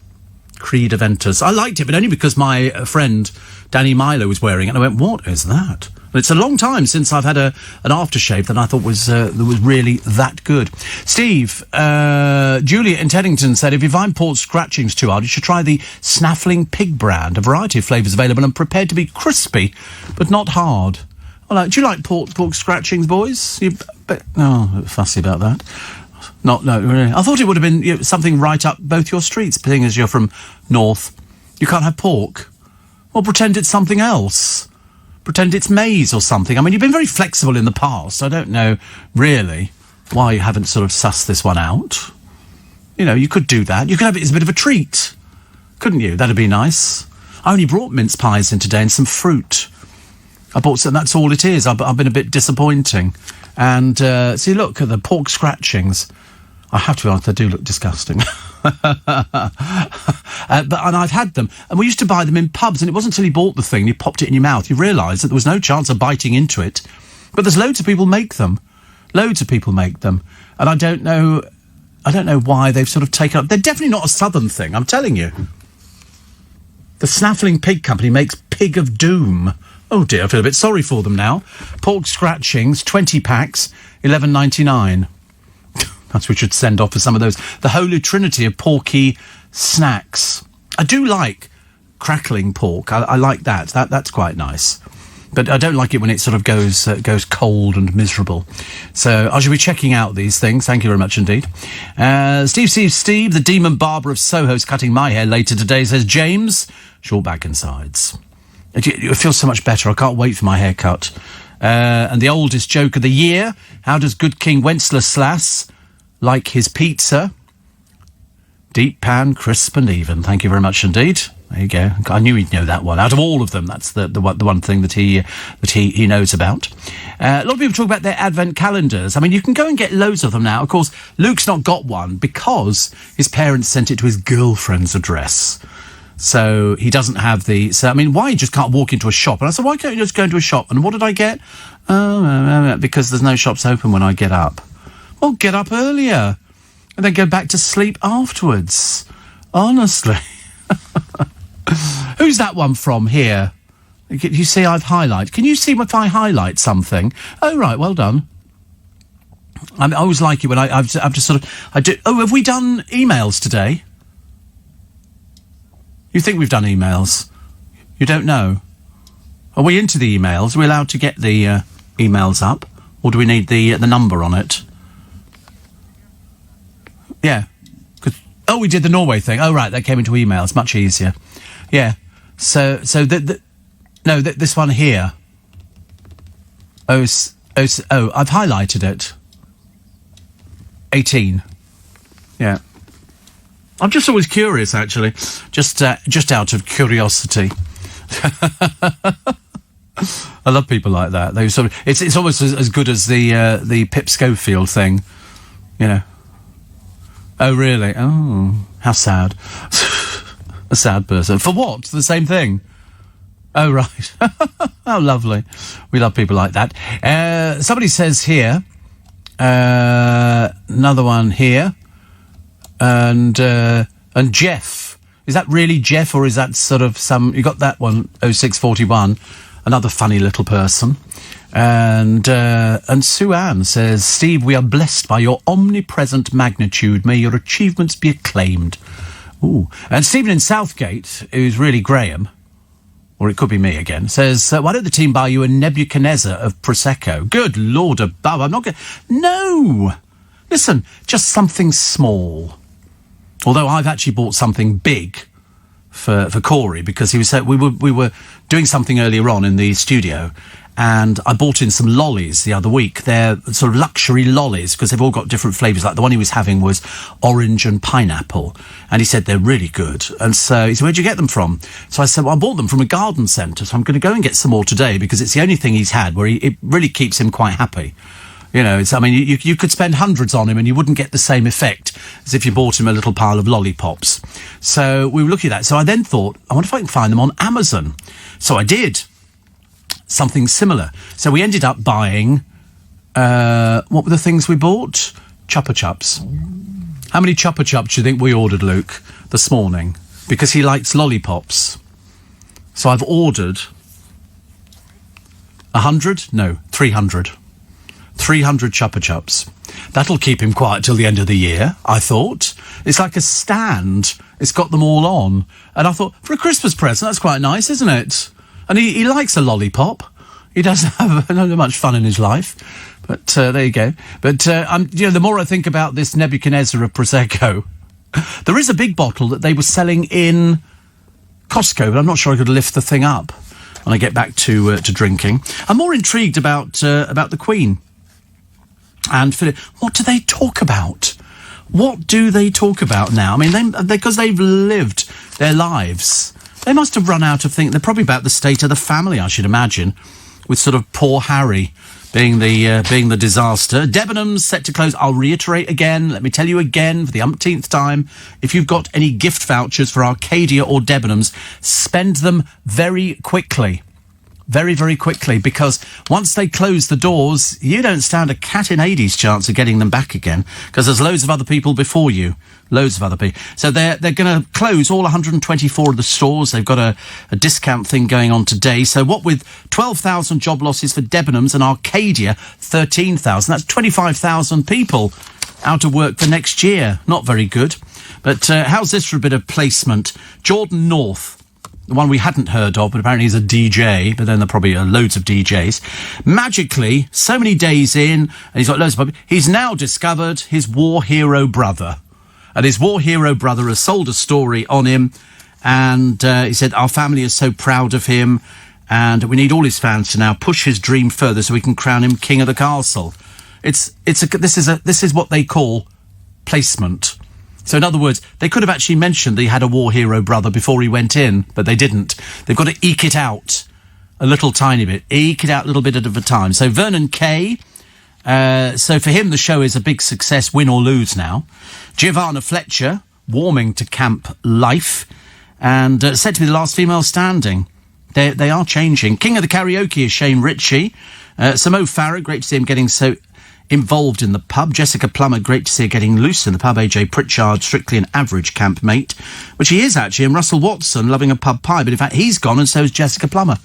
Creed Aventus. I liked it, but only because my friend Danny Milo was wearing it, and I went, "What is that?" And it's a long time since I've had an aftershave that I thought was really that good. Steve, Julia in Teddington said, if you find pork scratchings too hard, you should try the Snaffling Pig brand. A variety of flavours available and prepared to be crispy, but not hard. Well, do you like pork scratchings, boys? Fussy about that. No, really. I thought it would have been something right up both your streets, being as you're from North. You can't have pork. Or pretend it's something else. Pretend it's maize or something. I mean, you've been very flexible in the past. I don't know, really, why you haven't sort of sussed this one out. You could do that. You could have it as a bit of a treat, couldn't you? That'd be nice. I only brought mince pies in today and some fruit. I bought some, that's all it is. I've been a bit disappointing. And, see, look at the pork scratchings. I have to be honest, they do look disgusting. And I've had them. And we used to buy them in pubs, and it wasn't until you bought the thing, you popped it in your mouth, you realised that there was no chance of biting into it. But there's loads of people make them. Loads of people make them. And I don't know why they've sort of taken up. They're definitely not a southern thing, I'm telling you. The Snaffling Pig Company makes Pig of Doom. Oh dear, I feel a bit sorry for them now. Pork scratchings, 20 packs, $11.99. Perhaps we should send off for some of those. The Holy Trinity of porky snacks. I do like crackling pork. I like that. That's quite nice. But I don't like it when it sort of goes cold and miserable. So I shall be checking out these things. Thank you very much indeed. Steve, the demon barber of Soho is cutting my hair later today, says James. Short back and sides. It feels so much better. I can't wait for my haircut. And the oldest joke of the year. How does good King Wenceslas like his pizza? Deep pan, crisp and even. Thank you very much indeed. There you go. I knew he'd know that one. Out of all of them, that's the one thing that he knows about. A lot of people talk about their advent calendars. I mean, you can go and get loads of them now. Of course, Luke's not got one because his parents sent it to his girlfriend's address. So he doesn't have why you just can't walk into a shop? And I said, why can't you just go into a shop? And what did I get? Oh, because there's no shops open when I get up. Well, get up earlier and then go back to sleep afterwards. Honestly. Who's that one from here? You see I've highlighted. Can you see if I highlight something? Oh, right, well done. I always like it when I've just sort of... I do. Oh, have we done emails today? You think we've done emails? You don't know? Are we into the emails? Are we allowed to get the emails up? Or do we need the number on it? Yeah. Oh, we did the Norway thing. Oh, right, that came into emails. Much easier. Yeah. So this one here. Oh, I've highlighted it. 18. Yeah. I'm just always curious, actually. Just out of curiosity. I love people like that. They sort of, it's almost as good as the Pip Schofield thing, Oh, really? Oh, how sad. A sad person. For what? The same thing? Oh, right. How lovely. We love people like that. Somebody says here, another one here, and Jeff. Is that really Jeff, or is that sort of some... You got that one, 0641, another funny little person. And Sue Ann says, Steve, we are blessed by your omnipresent magnitude. May your achievements be acclaimed. Ooh. And Stephen in Southgate, who's really Graham, or it could be me again, says, why don't the team buy you a Nebuchadnezzar of Prosecco? Good Lord above, I'm not going... No! Listen, just something small. Although I've actually bought something big for Corey, because he was we were doing something earlier on in the studio, and I bought in some lollies the other week. They're sort of luxury lollies because they've all got different flavours. Like the one he was having was orange and pineapple, and he said they're really good. And so he said, "Where'd you get them from?" So I said, "Well, I bought them from a garden centre, so I'm going to go and get some more today because it's the only thing he's had where it really keeps him quite happy." You know, you could spend hundreds on him and you wouldn't get the same effect as if you bought him a little pile of lollipops. So we were looking at that. So I then thought, I wonder if I can find them on Amazon. So I did. Something similar. So we ended up buying, what were the things we bought? Chupa Chups. How many Chupa Chups do you think we ordered, Luke, this morning? Because he likes lollipops. So I've ordered 100? No, 300. 300 Chupa Chups. That'll keep him quiet till the end of the year, I thought. It's like a stand. It's got them all on. And I thought, for a Christmas present, that's quite nice, isn't it? And he likes a lollipop. He doesn't have much fun in his life. But there you go. But, the more I think about this Nebuchadnezzar of Prosecco, there is a big bottle that they were selling in Costco, but I'm not sure I could lift the thing up when I get back to drinking. I'm more intrigued about the Queen. And Philip, what do they talk about? What do they talk about now? I mean, because they've lived their lives, they must have run out of things. They're probably about the state of the family, I should imagine, with sort of poor Harry being the disaster. Debenhams set to close. I'll reiterate again. Let me tell you again for the umpteenth time. If you've got any gift vouchers for Arcadia or Debenhams, spend them very quickly. Very, very quickly, because once they close the doors, you don't stand a cat in Hades chance of getting them back again, because there's loads of other people before you. Loads of other people. So they're going to close all 124 of the stores. They've got a discount thing going on today. So what with 12,000 job losses for Debenhams and Arcadia, 13,000. That's 25,000 people out of work for next year. Not very good. But how's this for a bit of placement? Jordan North. The one we hadn't heard of, but apparently he's a DJ, but then there probably are loads of DJs. Magically, so many days in, and he's got loads of... He's now discovered his war hero brother. And his war hero brother has sold a story on him, and he said, our family is so proud of him, and we need all his fans to now push his dream further so we can crown him king of the castle. This is what they call placement. So in other words, they could have actually mentioned that he had a war hero brother before he went in, but they didn't. They've got to eke it out a little tiny bit. Eke it out a little bit at a time. So Vernon Kay, so for him the show is a big success, win or lose now. Giovanna Fletcher, warming to camp life, and said to be the last female standing. They are changing. King of the Karaoke is Shane Ritchie. Mo Farah, great to see him getting so involved in the pub. Jessica Plummer, great to see her getting loose in the pub. AJ Pritchard, strictly an average campmate, which he is actually, and Russell Watson, loving a pub pie, but in fact he's gone and so is Jessica Plummer.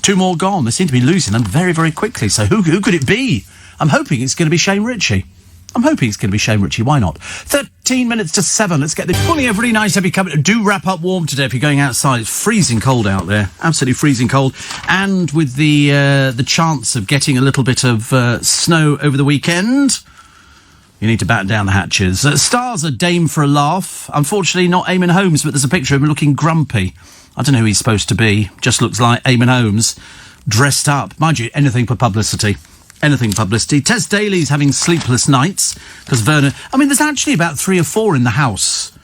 Two more gone. They seem to be losing them very, very quickly. So who could it be? I'm hoping it's going to be Shane Ritchie. Why not? 13 minutes to 7. Let's get the morning. Really nice to have you coming. Do wrap up warm today if you're going outside. It's freezing cold out there. Absolutely freezing cold. And with the chance of getting a little bit of snow over the weekend, you need to batten down the hatches. Stars a dame for a laugh. Unfortunately, not Eamon Holmes, but there's a picture of him looking grumpy. I don't know who he's supposed to be. Just looks like Eamon Holmes dressed up. Mind you, anything for publicity. Tess Daly's having sleepless nights because Vernon... I mean, there's actually about 3 or 4 in the house.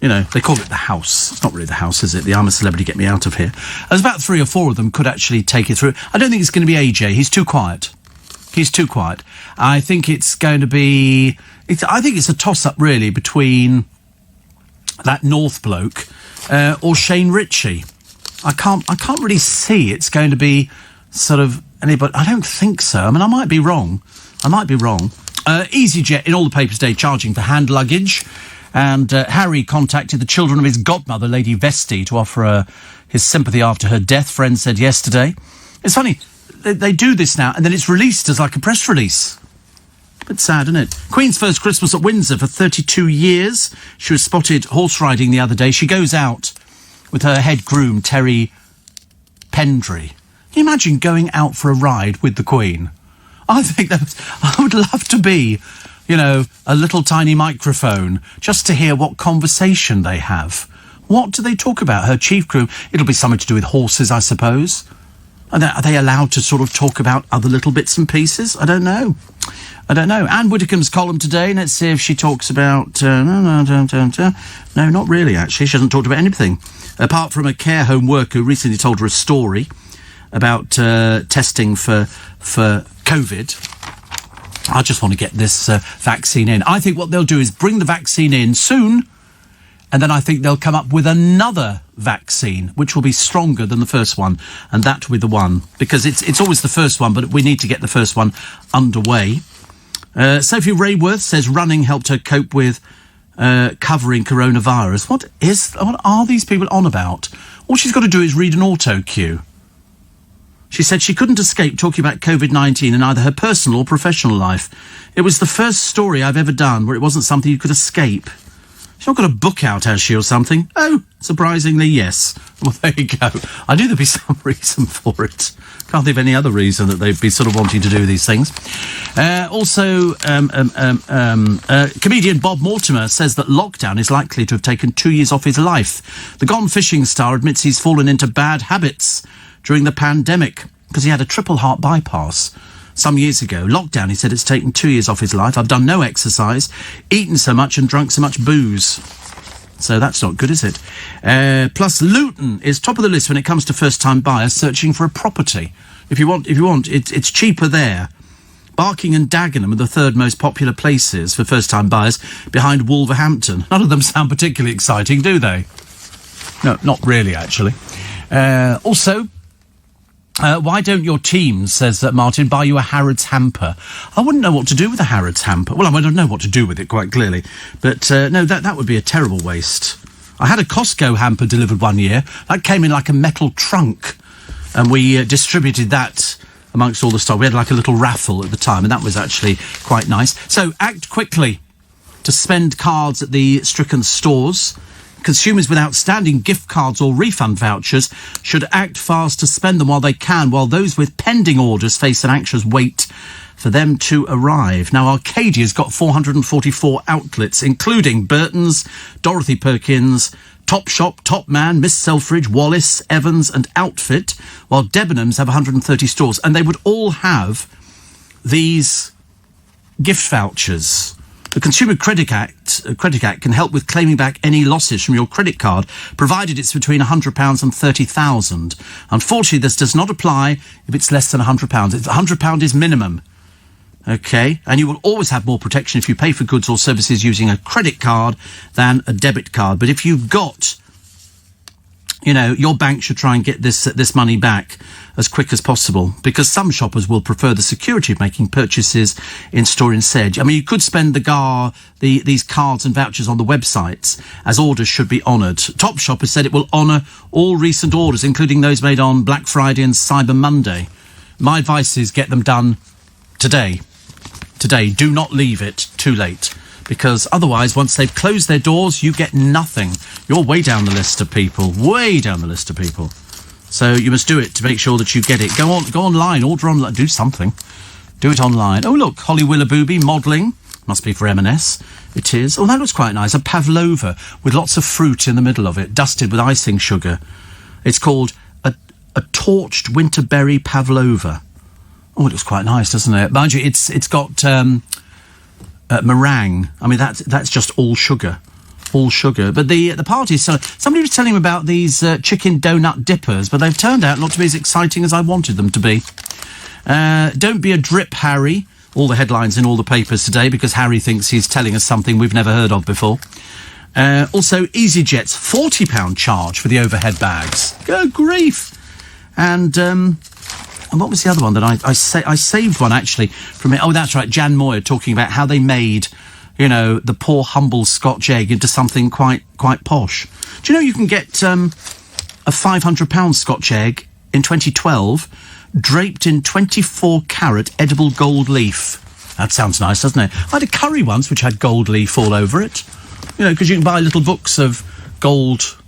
You know, they call it the house. It's not really the house, is it? The I'm a Celebrity, get me out of here. There's about 3 or 4 of them could actually take it through. I don't think it's going to be AJ. He's too quiet. I think it's going to be... I think it's a toss-up, really, between that North bloke or Shane Ritchie. I can't really see it's going to be sort of... Anybody? I don't think so. I mean, I might be wrong. EasyJet in all the papers today charging for hand luggage. And Harry contacted the children of his godmother, Lady Vesti, to offer his sympathy after her death, friends said yesterday. It's funny, they do this now, and then it's released as like a press release. Bit sad, isn't it? Queen's first Christmas at Windsor for 32 years. She was spotted horse riding the other day. She goes out with her head groom, Terry Pendry. Can you imagine going out for a ride with the Queen? I think I would love to be you know, a little tiny microphone just to hear what conversation they have. What do they talk about? Her chief crew, it'll be something to do with horses, I suppose. Are they allowed to sort of talk about other little bits and pieces? I don't know. Anne Widdecombe's column today. Let's see if she talks about... No, not really, actually. She hasn't talked about anything. Apart from a care home worker who recently told her a story about testing for COVID. I just want to get this vaccine in. I think what they'll do is bring the vaccine in soon, and then I think they'll come up with another vaccine, which will be stronger than the first one, and that will be the one. Because it's always the first one, but we need to get the first one underway. Sophie Rayworth says running helped her cope with covering coronavirus. What are these people on about? All she's got to do is read an auto cue. She said she couldn't escape talking about COVID-19 in either her personal or professional life. It was the first story I've ever done where it wasn't something you could escape. She's not got a book out, has she, or something? Oh, surprisingly, yes. Well, there you go. I knew there'd be some reason for it. Can't think of any other reason that they'd be sort of wanting to do these things. Comedian Bob Mortimer says that lockdown is likely to have taken 2 years off his life. The Gone Fishing star admits he's fallen into bad habits during the pandemic because he had a triple heart bypass some years ago. Lockdown, he said, it's taken 2 years off his life. I've done no exercise, eaten so much and drunk so much booze. So that's not good, is it? Plus, Luton is top of the list when it comes to first-time buyers searching for a property. If you want, it's cheaper there. Barking and Dagenham are the third most popular places for first-time buyers behind Wolverhampton. None of them sound particularly exciting, do they? No, not really, actually. Why don't your teams, says Martin, buy you a Harrods hamper? I wouldn't know what to do with a Harrods hamper. Well, I don't know what to do with it, quite clearly. But, no, that would be a terrible waste. I had a Costco hamper delivered one year. That came in like a metal trunk. And we distributed that amongst all the stuff. We had like a little raffle at the time, and that was actually quite nice. So, act quickly to spend cards at the stricken stores. Consumers with outstanding gift cards or refund vouchers should act fast to spend them while they can, while those with pending orders face an anxious wait for them to arrive. Now, Arcadia's got 444 outlets, including Burton's, Dorothy Perkins, Topshop, Topman, Miss Selfridge, Wallace, Evans and Outfit, while Debenhams have 130 stores. And they would all have these gift vouchers. The Consumer Credit Act can help with claiming back any losses from your credit card, provided it's between £100 and £30,000. Unfortunately, this does not apply if it's less than £100. It's £100 is minimum. OK? And you will always have more protection if you pay for goods or services using a credit card than a debit card. But if you've got, you know, your bank should try and get this money back as quick as possible, because some shoppers will prefer the security of making purchases in store instead. I mean, you could spend these cards and vouchers on the websites, as orders should be honoured. Topshop has said it will honour all recent orders, including those made on Black Friday and Cyber Monday. My advice is get them done today. Today. Do not leave it too late, because otherwise, once they've closed their doors, you get nothing. You're way down the list of people. Way down the list of people. So you must do it to make sure that you get it. Go online, order online, do something. Do it online. Oh, look, Holly Willoughby modelling. Must be for M&S. It is. Oh, that looks quite nice. A pavlova with lots of fruit in the middle of it, dusted with icing sugar. It's called a torched winterberry pavlova. Oh, it looks quite nice, doesn't it? Mind you, it's got meringue. I mean, that's just all sugar. All sugar. But the party, so somebody was telling me about these chicken donut dippers, but they've turned out not to be as exciting as I wanted them to be. Don't be a drip, Harry. All the headlines in all the papers today, because Harry thinks he's telling us something we've never heard of before. Also, EasyJet's £40 charge for the overhead bags. Good grief. And what was the other one that I saved one, actually, from it? Oh, that's right, Jan Moyer talking about how they made, you know, the poor, humble Scotch egg into something quite posh. Do you know you can get a £500 Scotch egg in 2012 draped in 24-carat edible gold leaf? That sounds nice, doesn't it? I had a curry once which had gold leaf all over it. You know, because you can buy little books of gold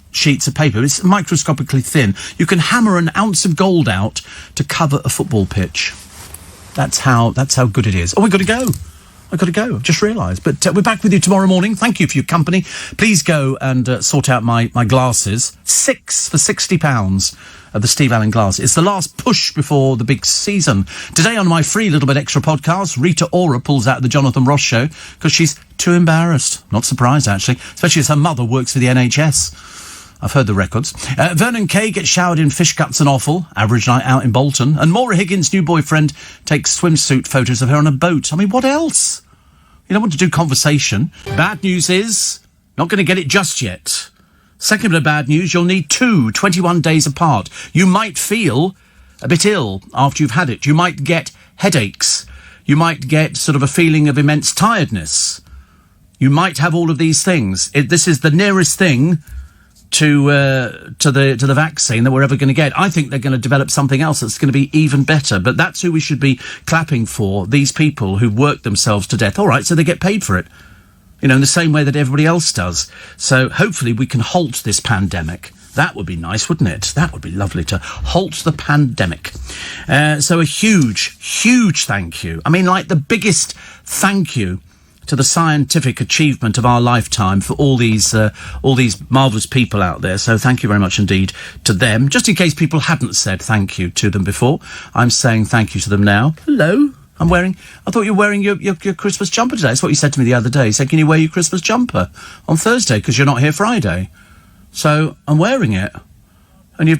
sheets of paper. It's microscopically thin. You can hammer an ounce of gold out to cover a football pitch. That's how good it is. Oh, we've got to go. I've got to go. I've just realised. But we're back with you tomorrow morning. Thank you for your company. Please go and sort out my glasses. 6 for £60 of the Steve Allen glasses. It's the last push before the big season. Today on my free Little Bit Extra podcast, Rita Ora pulls out the Jonathan Ross show because she's too embarrassed. Not surprised, actually, especially as her mother works for the NHS. I've heard the records. Vernon Kay gets showered in fish guts and offal. Average night out in Bolton. And Maura Higgins' new boyfriend takes swimsuit photos of her on a boat. I mean, what else? You don't want to do conversation. Bad news is, not going to get it just yet. Second bit of bad news, you'll need 21 days apart. You might feel a bit ill after you've had it. You might get headaches. You might get sort of a feeling of immense tiredness. You might have all of these things. This is the nearest thing to the vaccine that we're ever going to get. I think they're going to develop something else that's going to be even better. But that's who we should be clapping for, these people who work themselves to death. All right, so they get paid for it, you know, in the same way that everybody else does. So hopefully we can halt this pandemic. That would be nice, wouldn't it? That would be lovely to halt the pandemic. So a huge, huge thank you. I mean, like the biggest thank you to the scientific achievement of our lifetime for all these marvellous people out there. So thank you very much indeed to them. Just in case people hadn't said thank you to them before, I'm saying thank you to them now. Hello. I thought you were wearing your Christmas jumper today. That's what you said to me the other day. You said, can you wear your Christmas jumper on Thursday because you're not here Friday? So I'm wearing it. And you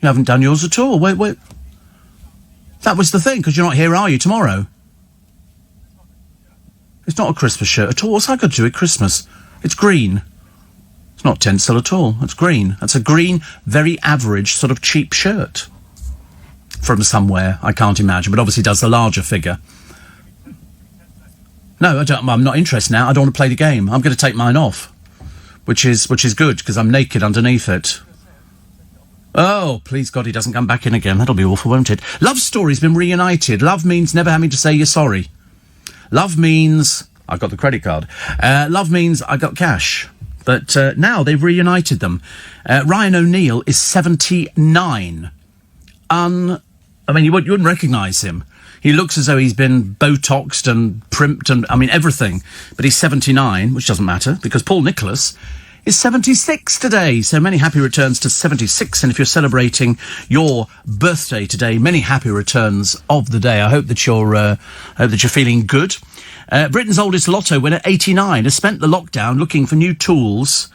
haven't done yours at all. Wait. That was the thing, because you're not here, are you, tomorrow? It's not a Christmas shirt at all. What's that got to do with Christmas? It's green. It's not tinsel at all. It's green. That's a green, very average, sort of cheap shirt. From somewhere, I can't imagine, but obviously does the larger figure. No, I'm not interested now. I don't want to play the game. I'm going to take mine off. Which is good, because I'm naked underneath it. Oh, please God, he doesn't come back in again. That'll be awful, won't it? Love Story's been reunited. Love means never having to say you're sorry. Love means I got the credit card. Love means I got cash. But now they've reunited them. Ryan O'Neill is 79. I mean, you wouldn't recognise him. He looks as though he's been Botoxed and primped and, I mean, everything. But he's 79, which doesn't matter, because Paul Nicholas is 76 today. So many happy returns to 76. And if you're celebrating your birthday today, many happy returns of the day. I hope that you're feeling good. Britain's oldest lotto winner, 89, has spent the lockdown looking for new tools.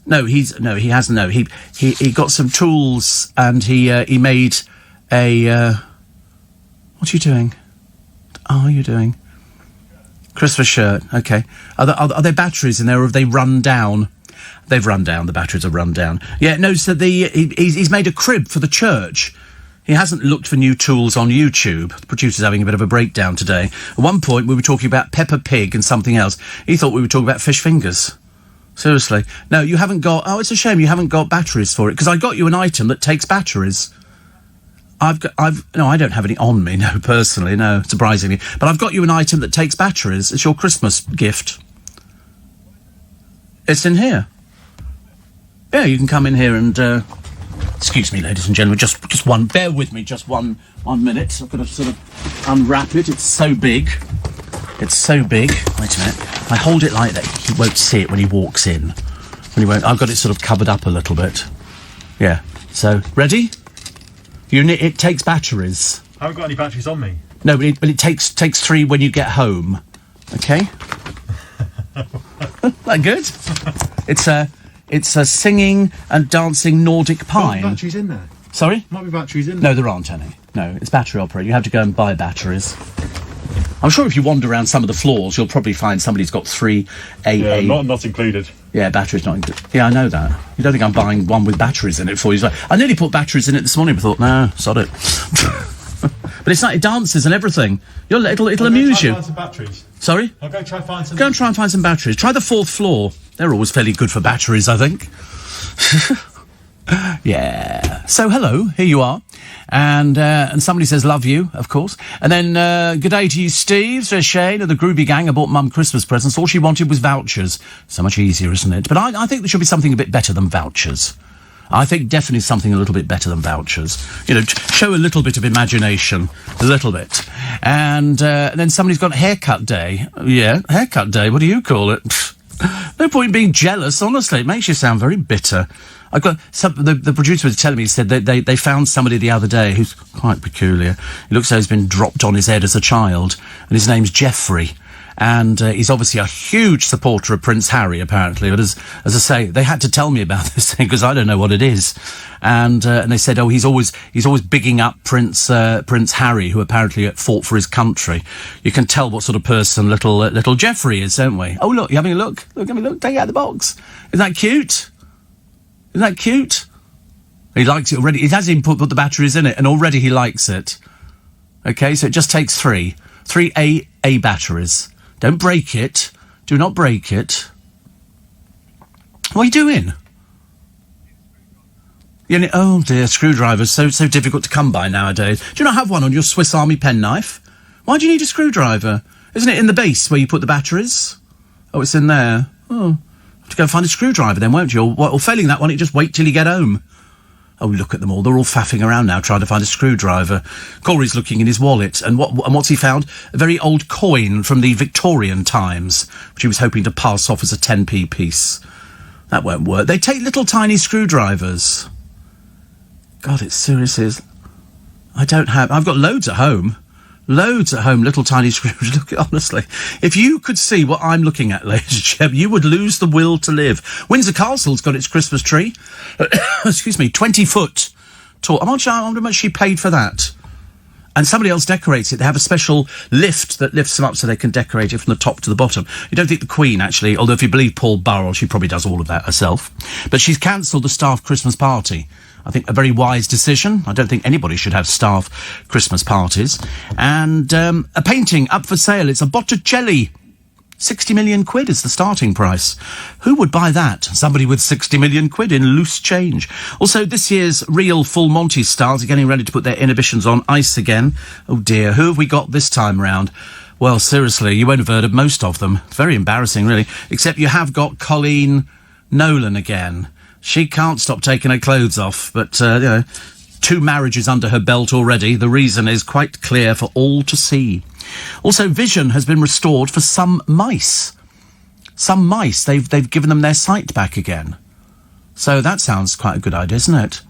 He hasn't. He got some tools and he made a. What are you doing? What are you doing? Christmas shirt. Okay. Are there batteries in there, or have they run down? They've run down. The batteries have run down. Yeah, no, so he's made a crib for the church. He hasn't looked for new tools on YouTube. The producer's having a bit of a breakdown today. At one point, we were talking about Peppa Pig and something else. He thought we were talking about fish fingers. Seriously. No, you haven't got... Oh, it's a shame you haven't got batteries for it, because I got you an item that takes batteries. No, I don't have any on me, no, personally, no, surprisingly. But I've got you an item that takes batteries. It's your Christmas gift. It's in here. Yeah, you can come in here and, excuse me, ladies and gentlemen, just one, bear with me, just one minute. I've got to sort of unwrap it. It's so big. It's so big. Wait a minute. If I hold it like that, he won't see it when he walks in. I've got it sort of covered up a little bit. Yeah. So, ready? It takes batteries. I haven't got any batteries on me. No, but it takes 3 when you get home. Okay? That good? It's a singing and dancing Nordic pine. Might be batteries in there. Sorry? Might be batteries in there. No, there aren't any. No, it's battery operated. You have to go and buy batteries. I'm sure if you wander around some of the floors, you'll probably find somebody's got 3 AA. Yeah, not included. Yeah, batteries not included. Yeah, I know that. You don't think I'm buying one with batteries in it for you? I nearly put batteries in it this morning, but thought, no, sod it. But it's like it dances and everything. It'll amuse you. I'll go try and find some batteries. Sorry? I'll go try and find some. Go and try and find some batteries. Try the 4th floor. They're always fairly good for batteries, I think. Yeah. So, hello, here you are. And somebody says, love you, of course. And then, good day to you, Steve, says Shane, and the Groovy Gang. I bought Mum Christmas presents. All she wanted was vouchers. So much easier, isn't it? But I think there should be something a bit better than vouchers. I think definitely something a little bit better than vouchers. You know, show a little bit of imagination. A little bit. And then somebody's got haircut day. Yeah, haircut day. What do you call it? No point in being jealous, honestly. It makes you sound very bitter. I've got the producer was telling me, he said they found somebody the other day who's quite peculiar. He looks like he's been dropped on his head as a child, and his name's Jeffrey. And he's obviously a huge supporter of Prince Harry, apparently. But as I say, they had to tell me about this thing because I don't know what it is. And they said, oh, he's always bigging up Prince Harry, who apparently fought for his country. You can tell what sort of person little Jeffrey is, don't we? Oh, look, you having a look? Look, take it out of the box. Isn't that cute? Isn't that cute? He likes it already. He hasn't even put the batteries in it, and already he likes it. Okay, so it just takes three A batteries. Don't break it. Do not break it. What are you doing? Oh dear, screwdrivers, so difficult to come by nowadays. Do you not have one on your Swiss Army penknife? Why do you need a screwdriver? Isn't it in the base where you put the batteries? Oh, it's in there. Oh, have to go find a screwdriver then, won't you? Or failing that one, you just wait till you get home. Oh, look at them all. They're all faffing around now trying to find a screwdriver. Corey's looking in his wallet. And what's he found? A very old coin from the Victorian times, which he was hoping to pass off as a 10p piece. That won't work. They take little tiny screwdrivers. God, it seriously is. I've got loads at home. Loads at home, little tiny screws. Look, honestly, if you could see what I'm looking at, ladies and gentlemen, you would lose the will to live. Windsor Castle's got its Christmas tree. Excuse me, 20 foot tall. I wonder how much she paid for that. And somebody else decorates it. They have a special lift that lifts them up so they can decorate it from the top to the bottom. You don't think the Queen, actually, although if you believe Paul Burrell, she probably does all of that herself. But she's cancelled the staff Christmas party. I think a very wise decision. I don't think anybody should have staff Christmas parties. And a painting up for sale. It's a Botticelli. 60 million quid is the starting price. Who would buy that? Somebody with 60 million quid in loose change. Also, this year's real Full Monty stars are getting ready to put their inhibitions on ice again. Oh dear, who have we got this time round? Well, seriously, you won't have heard of most of them. Very embarrassing, really. Except you have got Colleen Nolan again. She can't stop taking her clothes off, but, 2 marriages under her belt already. The reason is quite clear for all to see. Also, vision has been restored for some mice. Some mice, they've given them their sight back again. So that sounds quite a good idea, isn't it?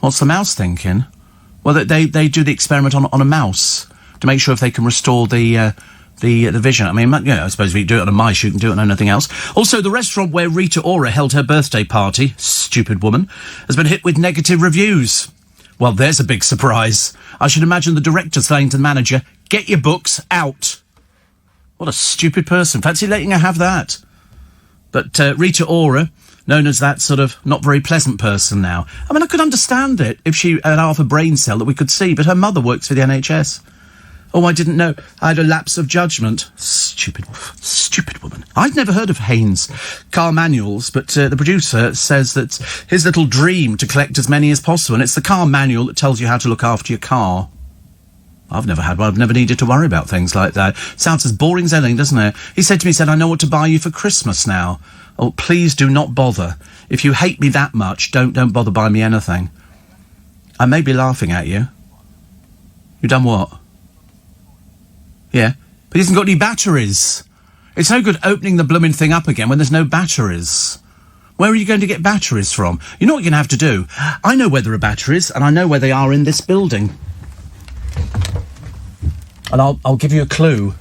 What's the mouse thinking? Well, they do the experiment on a mouse to make sure if they can restore the vision. I mean, I suppose if you do it on a mice, you can do it on anything else. Also, the restaurant where Rita Ora held her birthday party, stupid woman, has been hit with negative reviews. Well, there's a big surprise. I should imagine the director saying to the manager, "Get your books out." What a stupid person. Fancy letting her have that. But Rita Ora, known as that sort of not very pleasant person now. I mean, I could understand it if she had half a brain cell that we could see, but her mother works for the NHS. Oh, I didn't know. I had a lapse of judgment. Stupid woman. I'd never heard of Haynes car manuals, but the producer says that his little dream to collect as many as possible, and it's the car manual that tells you how to look after your car. I've never had one. I've never needed to worry about things like that. Sounds as boring as anything, doesn't it? He said to me, I know what to buy you for Christmas now. Oh, please do not bother. If you hate me that much, don't bother buying me anything. I may be laughing at you. You done what? Yeah, but he hasn't got any batteries. It's no good opening the blooming thing up again when there's no batteries. Where are you going to get batteries from? You know what you're going to have to do? I know where there are batteries, and I know where they are in this building. And I'll give you a clue.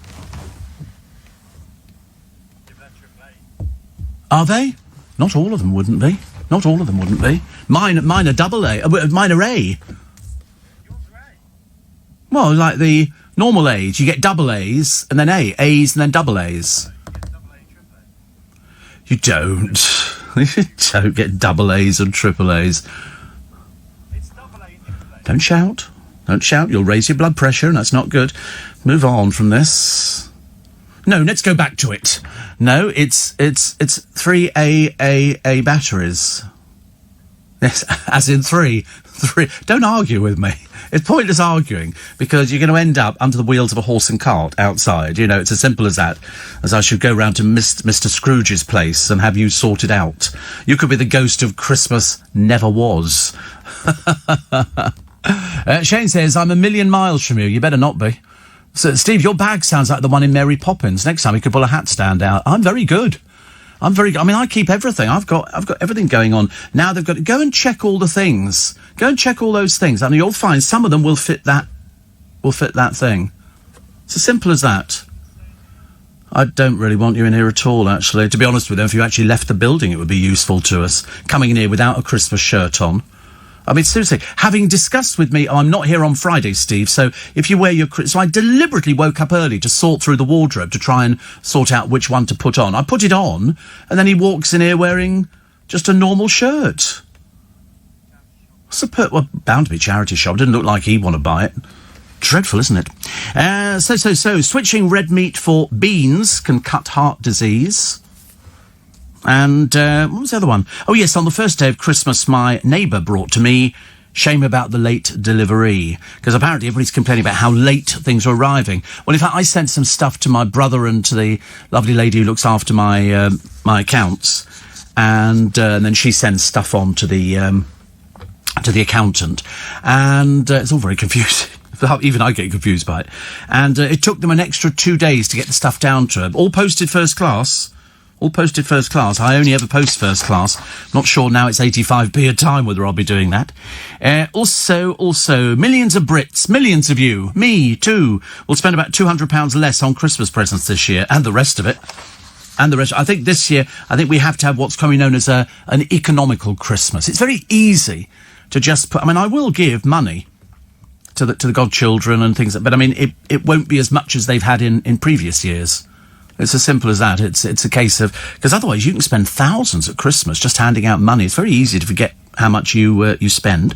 Are they? Not all of them wouldn't be. Not all of them wouldn't be. Mine are double A. Mine are A. Well, like the normal A's, you get double A's and then A's and then double A's. You don't. You don't get double A's and triple A's. Don't shout. Don't shout. You'll raise your blood pressure and that's not good. Move on from this. No, let's go back to it. No, it's 3 A batteries. Yes, as in three. Don't argue with me. It's pointless arguing, because you're going to end up under the wheels of a horse and cart outside. You know, it's as simple as that. As I should go round to Mr. Scrooge's place and have you sorted out. You could be the ghost of Christmas never was. Shane says, I'm a million miles from you. You better not be. So, Steve, your bag sounds like the one in Mary Poppins. Next time you could pull a hat stand out. I'm very good. I mean, I keep everything. I've got everything going on. Now they've got to go and check all the things. Go and check all those things. And you'll find some of them will fit that thing. It's as simple as that. I don't really want you in here at all, actually. To be honest with you, if you actually left the building, it would be useful to us. Coming in here without a Christmas shirt on. I mean, seriously, having discussed with me, I'm not here on Friday, Steve, so if you wear your... So I deliberately woke up early to sort through the wardrobe to try and sort out which one to put on. I put it on, and then he walks in here wearing just a normal shirt. Well, bound to be charity shop. Didn't look like he'd want to buy it. Dreadful, isn't it? So, switching red meat for beans can cut heart disease. And what was the other one? Oh, yes, on the first day of Christmas, my neighbour brought to me shame about the late delivery, because apparently everybody's complaining about how late things are arriving. Well, in fact, I sent some stuff to my brother and to the lovely lady who looks after my my accounts, and then she sends stuff on to the accountant, and it's all very confusing. Even I get confused by it. And it took them an extra 2 days to get the stuff down to her. All posted first class. I only ever post first class. Not sure now it's 85p a time whether I'll be doing that. Also, millions of Brits, millions of you, me too, will spend about £200 less on Christmas presents this year, and the rest of it. I think this year, we have to have what's commonly known as an economical Christmas. It's very easy to just put... I mean, I will give money to the godchildren and things, but I mean, it won't be as much as they've had in previous years. It's as simple as that. It's a case of... Because otherwise you can spend thousands at Christmas just handing out money. It's very easy to forget how much you spend.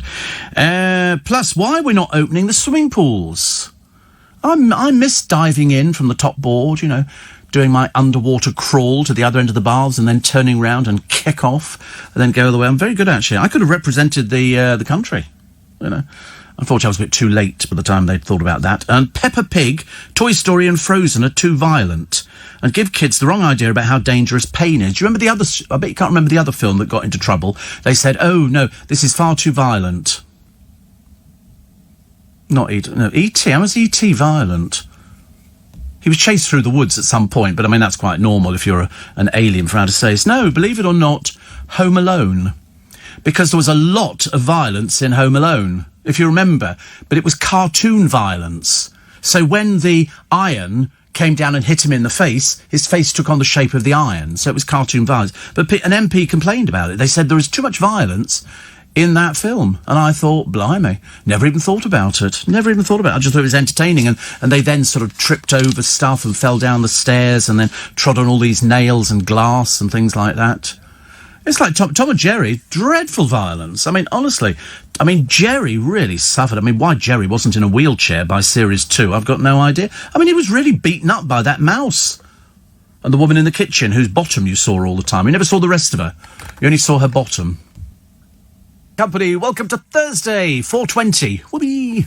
Plus, why we're not opening the swimming pools? I miss diving in from the top board, you know, doing my underwater crawl to the other end of the baths and then turning round and kick off and then go the way. I'm very good, actually. I could have represented the country, you know. Unfortunately, I was a bit too late by the time they'd thought about that. And Peppa Pig, Toy Story and Frozen are too violent and give kids the wrong idea about how dangerous pain is. Do you remember the other... I bet you can't remember the other film that got into trouble. They said, oh, no, this is far too violent. Not E.T. No, E.T. How was E.T. violent? He was chased through the woods at some point, but I mean, that's quite normal if you're an alien from outer space. No, believe it or not, Home Alone. Because there was a lot of violence in Home Alone, if you remember, but it was cartoon violence. So when the iron came down and hit him in the face, his face took on the shape of the iron, so it was cartoon violence. But an MP complained about it. They said there was too much violence in that film. And I thought, blimey, never even thought about it. I just thought it was entertaining. And they then sort of tripped over stuff and fell down the stairs and then trod on all these nails and glass and things like that. It's like Tom and Jerry, dreadful violence. I mean, honestly, Jerry really suffered. I mean, why Jerry wasn't in a wheelchair by series 2, I've got no idea. I mean, he was really beaten up by that mouse. And the woman in the kitchen, whose bottom you saw all the time. You never saw the rest of her. You only saw her bottom. Company, welcome to Thursday, 4:20. Whoopee!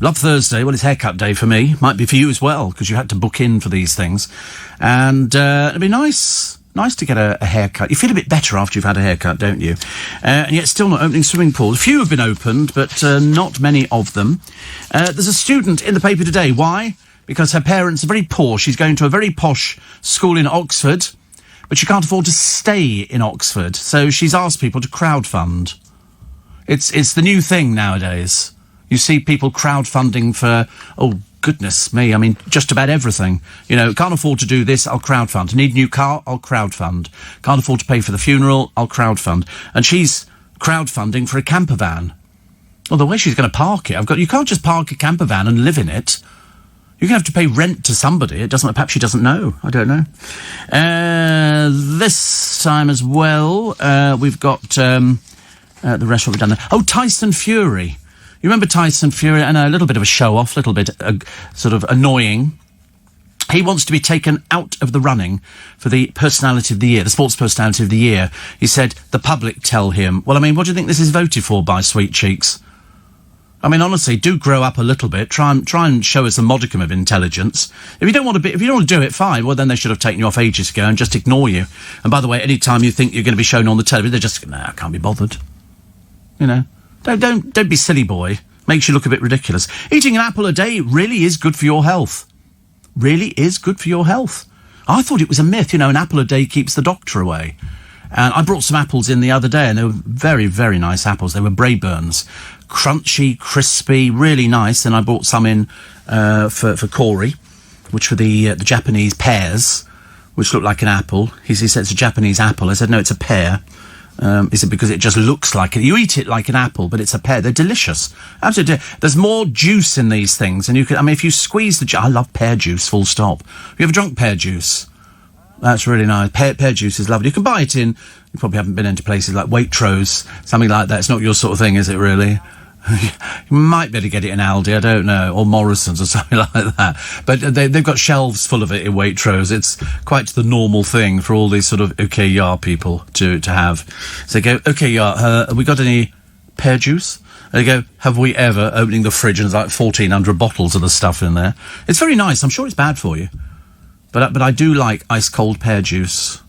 Love Thursday. Well, it's haircut day for me. Might be for you as well, because you had to book in for these things. And it'd be nice to get a haircut. You feel a bit better after you've had a haircut, don't you? And yet still not opening swimming pools. A few have been opened, but not many of them. There's a student in the paper today. Why? Because her parents are very poor. She's going to a very posh school in Oxford, but she can't afford to stay in Oxford. So she's asked people to crowdfund. It's the new thing nowadays. You see people crowdfunding for, oh, goodness me, I mean, just about everything. You know, can't afford to do this, I'll crowdfund. Need a new car, I'll crowdfund. Can't afford to pay for the funeral, I'll crowdfund. And she's crowdfunding for a camper van. Well, the way she's going to park it, you can't just park a camper van and live in it. You're going to have to pay rent to somebody. Perhaps she doesn't know. I don't know. This time as well, we've got, the rest of what we've done there. Oh, Tyson Fury. You remember Tyson Fury? And a little bit of a show-off, a little bit sort of annoying. He wants to be taken out of the running for the personality of the year, the sports personality of the year. He said the public tell him. Well, I mean, what do you think this is voted for by, sweet cheeks? I mean, honestly, do grow up a little bit. Try and show us a modicum of intelligence. If you don't want to do it, fine. Well, then they should have taken you off ages ago and just ignore you. And by the way, any time you think you're going to be shown on the television, they're just, I can't be bothered. You know, don't be silly, boy. Makes you look a bit ridiculous. Eating an apple a day really is good for your health. Really is good for your health. I thought it was a myth, an apple a day keeps the doctor away. And I brought some apples in the other day, and they were very, very nice apples. They were Braeburns. Crunchy, crispy, really nice. And I brought some in for Corey, which were the Japanese pears, which look like an apple. He said it's a Japanese apple. I said, no, it's a pear. Is it because it just looks like it? You eat it like an apple, but it's a pear. They're delicious. Absolutely. There's more juice in these things, and if you squeeze the I love pear juice, full stop. Have you ever drunk pear juice? That's really nice. Pear juice is lovely. You can buy it in, you probably haven't been into places like Waitrose, something like that. It's not your sort of thing, is it really? You might be able to get it in Aldi, I don't know, or Morrison's or something like that. But they've got shelves full of it in Waitrose. It's quite the normal thing for all these sort of OK people to have. So they go, OK, have we got any pear juice? They go, have we ever, opening the fridge and there's like 1,400 bottles of the stuff in there. It's very nice. I'm sure it's bad for you. But I do like ice-cold pear juice.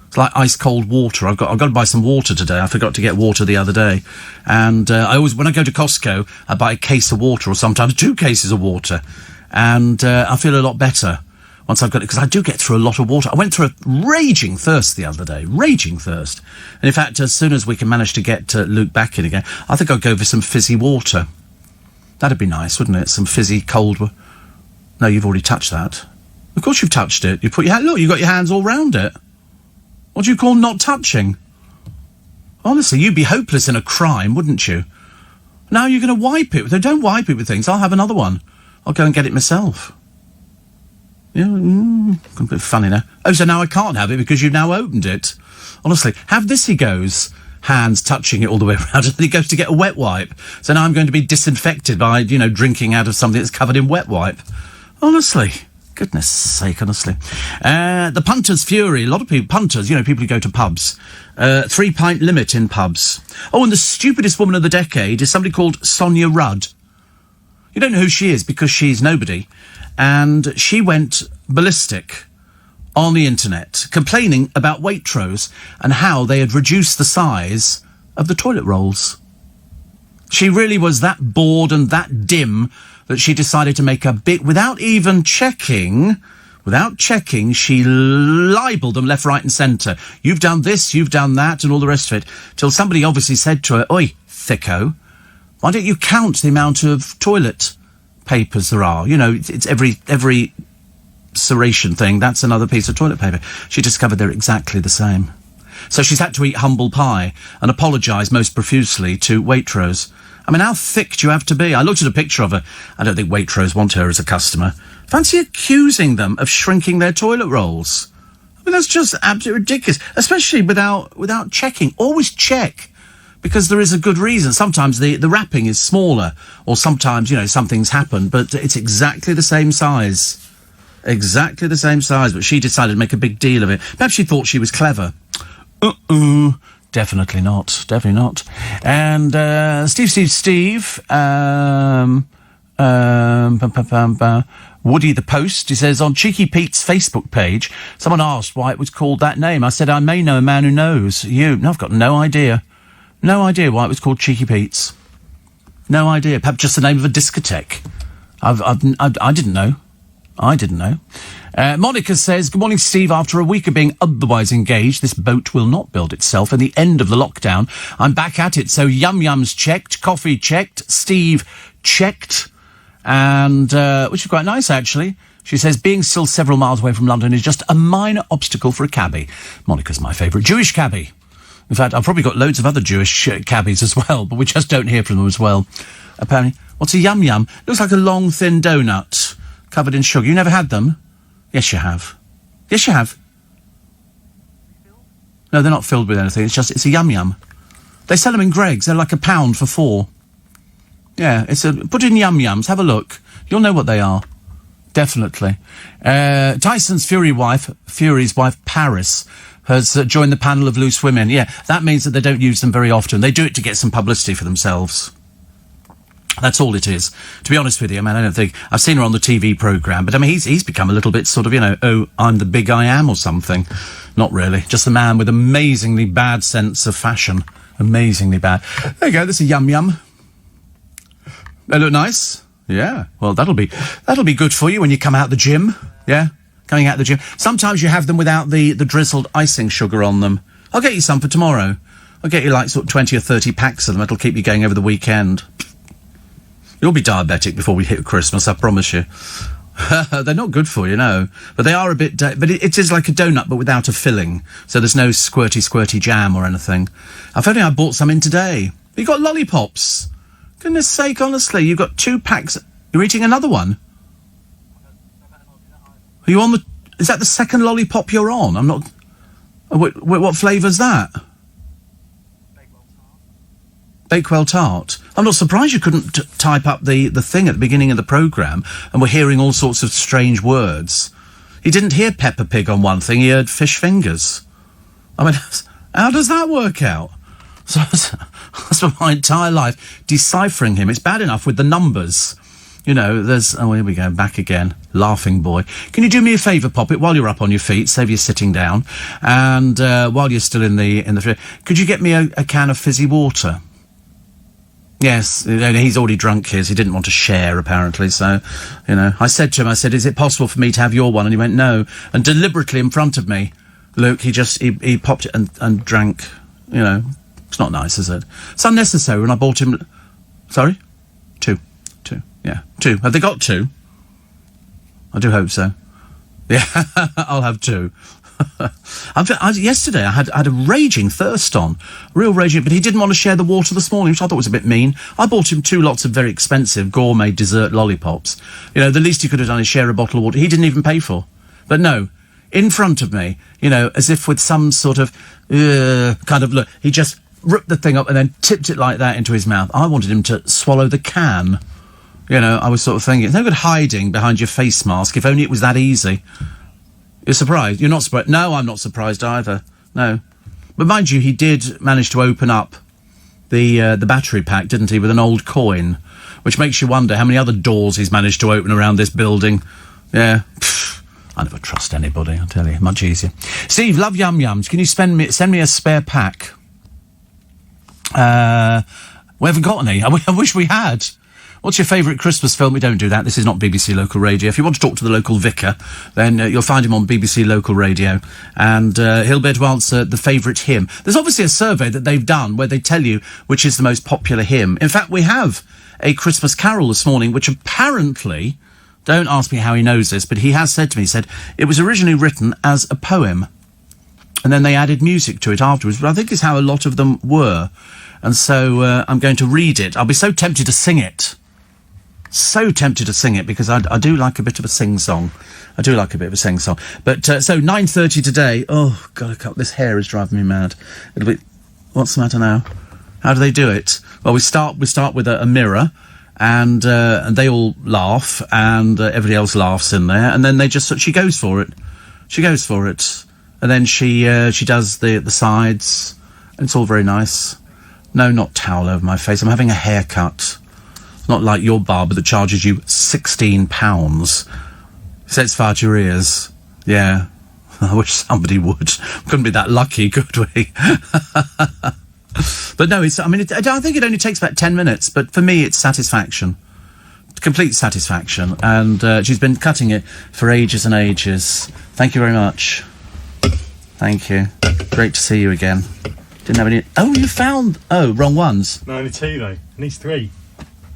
It's like ice-cold water. I've got to buy some water today. I forgot to get water the other day. And I always, when I go to Costco, I buy a case of water or sometimes 2 cases of water. And I feel a lot better once I've got it, because I do get through a lot of water. I went through a raging thirst the other day. Raging thirst. And in fact, as soon as we can manage to get Luke back in again, I think I'll go for some fizzy water. That'd be nice, wouldn't it? Some fizzy cold water. No, you've already touched that. Of course you've touched it. You put your hand... Look, you've got your hands all round it. What do you call not touching? Honestly, you'd be hopeless in a crime, wouldn't you? Now you're going to wipe it. Don't wipe it with things. I'll have another one. I'll go and get it myself. Yeah, a bit funny now. Oh, so now I can't have it because you've now opened it. Honestly, have this, he goes, hands touching it all the way around, and then he goes to get a wet wipe. So now I'm going to be disinfected by, drinking out of something that's covered in wet wipe. Honestly. Goodness sake, honestly. The punter's fury. A lot of people, punters, people who go to pubs. 3-pint limit in pubs. Oh, and the stupidest woman of the decade is somebody called Sonia Rudd. You don't know who she is because she's nobody. And she went ballistic on the internet, complaining about Waitrose and how they had reduced the size of the toilet rolls. She really was that bored and that dim that she decided to make a big, without checking, she libelled them left, right and centre. You've done this, you've done that, and all the rest of it, till somebody obviously said to her, "Oi, thicko, why don't you count the amount of toilet papers there are? It's every serration thing, that's another piece of toilet paper." She discovered they're exactly the same. So she's had to eat humble pie and apologise most profusely to Waitrose. I mean, how thick do you have to be? I looked at a picture of her. I don't think Waitrose want her as a customer. Fancy accusing them of shrinking their toilet rolls. I mean, that's just absolutely ridiculous, especially without checking. Always check, because there is a good reason. Sometimes the wrapping is smaller, or sometimes, something's happened, but it's exactly the same size. Exactly the same size, but she decided to make a big deal of it. Perhaps she thought she was clever. Definitely not. Definitely not. And Steve. Woody the Post, he says, on Cheeky Pete's Facebook page, someone asked why it was called that name. I said, I may know a man who knows. No, I've got no idea. No idea why it was called Cheeky Pete's. No idea. Perhaps just the name of a discotheque. I didn't know. I didn't know. Monica says, good morning, Steve. After a week of being otherwise engaged, this boat will not build itself. At the end of the lockdown, I'm back at it. So yum-yums checked, coffee checked, Steve checked, and which is quite nice, actually. She says, being still several miles away from London is just a minor obstacle for a cabbie. Monica's my favourite Jewish cabbie. In fact, I've probably got loads of other Jewish cabbies as well, but we just don't hear from them as well, apparently. What's a yum-yum? Looks like a long, thin donut covered in sugar. You never had them? Yes, you have. Yes, you have. No, they're not filled with anything. It's a yum-yum. They sell them in Greggs. They're like £1 for 4. Yeah, put in yum-yums. Have a look. You'll know what they are. Definitely. Tyson's Fury's wife, Paris, has joined the panel of loose women. Yeah, that means that they don't use them very often. They do it to get some publicity for themselves. That's all it is. To be honest with you, I mean, I don't think... I've seen her on the TV programme, but I mean, he's become a little bit sort of, you know, oh, I'm the big I am or something. Not really. Just a man with amazingly bad sense of fashion. Amazingly bad. There you go, this is Yum Yum. They look nice. Yeah. Well, that'll be good for you when you come out the gym. Yeah? Coming out the gym. Sometimes you have them without the drizzled icing sugar on them. I'll get you some for tomorrow. I'll get you like sort of 20 or 30 packs of them. It'll keep you going over the weekend. You'll be diabetic before we hit Christmas, I promise you. They're not good for you, no. But they are a bit... but it is like a donut, but without a filling. So there's no squirty jam or anything. If only I bought some in today. You got lollipops. Goodness sake, honestly, you've got 2 packs. You're eating another one? Are you on the... Is that the second lollipop you're on? I'm not... What flavour's that? Bakewell tart. I'm not surprised you couldn't type up the thing at the beginning of the programme and we're hearing all sorts of strange words. He didn't hear Peppa Pig on one thing, he heard fish fingers. I mean, how does that work out? So I spent my entire life deciphering him. It's bad enough with the numbers. You know, there's... Oh, here we go, back again. Laughing boy. Can you do me a favour, Poppet, while you're up on your feet, save you sitting down, and while you're still in the could you get me a can of fizzy water? Yes, he's already drunk his. He didn't want to share, apparently, so, you know. I said to him, is it possible for me to have your one? And he went, no. And deliberately in front of me, Luke, he popped it and drank, you know. It's not nice, is it? It's unnecessary when I bought him... Sorry? 2. Yeah, 2. Have they got 2? I do hope so. Yeah, I'll have 2. Yesterday I had a raging thirst on. Real raging, but he didn't want to share the water this morning, which I thought was a bit mean. I bought him 2 lots of very expensive gourmet dessert lollipops. You know, the least he could have done is share a bottle of water. He didn't even pay for. But no, in front of me, you know, as if with some sort of kind of look, he just ripped the thing up and then tipped it like that into his mouth. I wanted him to swallow the can. You know, I was sort of thinking, it's no good hiding behind your face mask, if only it was that easy. You're surprised? You're not surprised? No, I'm not surprised either. No. But mind you, he did manage to open up the battery pack, didn't he, with an old coin, which makes you wonder how many other doors he's managed to open around this building. Yeah. Pfft, I never trust anybody, I'll tell you. Much easier. Steve, love Yum Yums. Can you send me a spare pack? We haven't got any. I wish we had. What's your favourite Christmas film? We don't do that. This is not BBC Local Radio. If you want to talk to the local vicar, then you'll find him on BBC Local Radio, and he'll be able to answer the favourite hymn. There's obviously a survey that they've done where they tell you which is the most popular hymn. In fact, we have a Christmas carol this morning, which apparently, don't ask me how he knows this, but he has said to me, he said, it was originally written as a poem, and then they added music to it afterwards, but I think it's how a lot of them were. And so I'm going to read it. I'll be so tempted to sing it. So tempted to sing it, because I do like a bit of a sing-song. I do like a bit of a sing-song. But, so 9:30 today. Oh, God, this hair is driving me mad. It'll be... What's the matter now? How do they do it? Well, we start with a mirror, and they all laugh, and everybody else laughs in there, and then they just... She goes for it. She goes for it. And then she does the sides, and it's all very nice. No, not towel over my face. I'm having a haircut. Not like your barber that charges you £16. Sets far to your ears. Yeah. I wish somebody would. Couldn't be that lucky, could we? But no, I think it only takes about 10 minutes, but for me it's satisfaction. Complete satisfaction. And she's been cutting it for ages and ages. Thank you very much. Thank you. Great to see you again. Didn't have any... Oh, you found... Oh, wrong ones. No, only 2 though. It needs 3.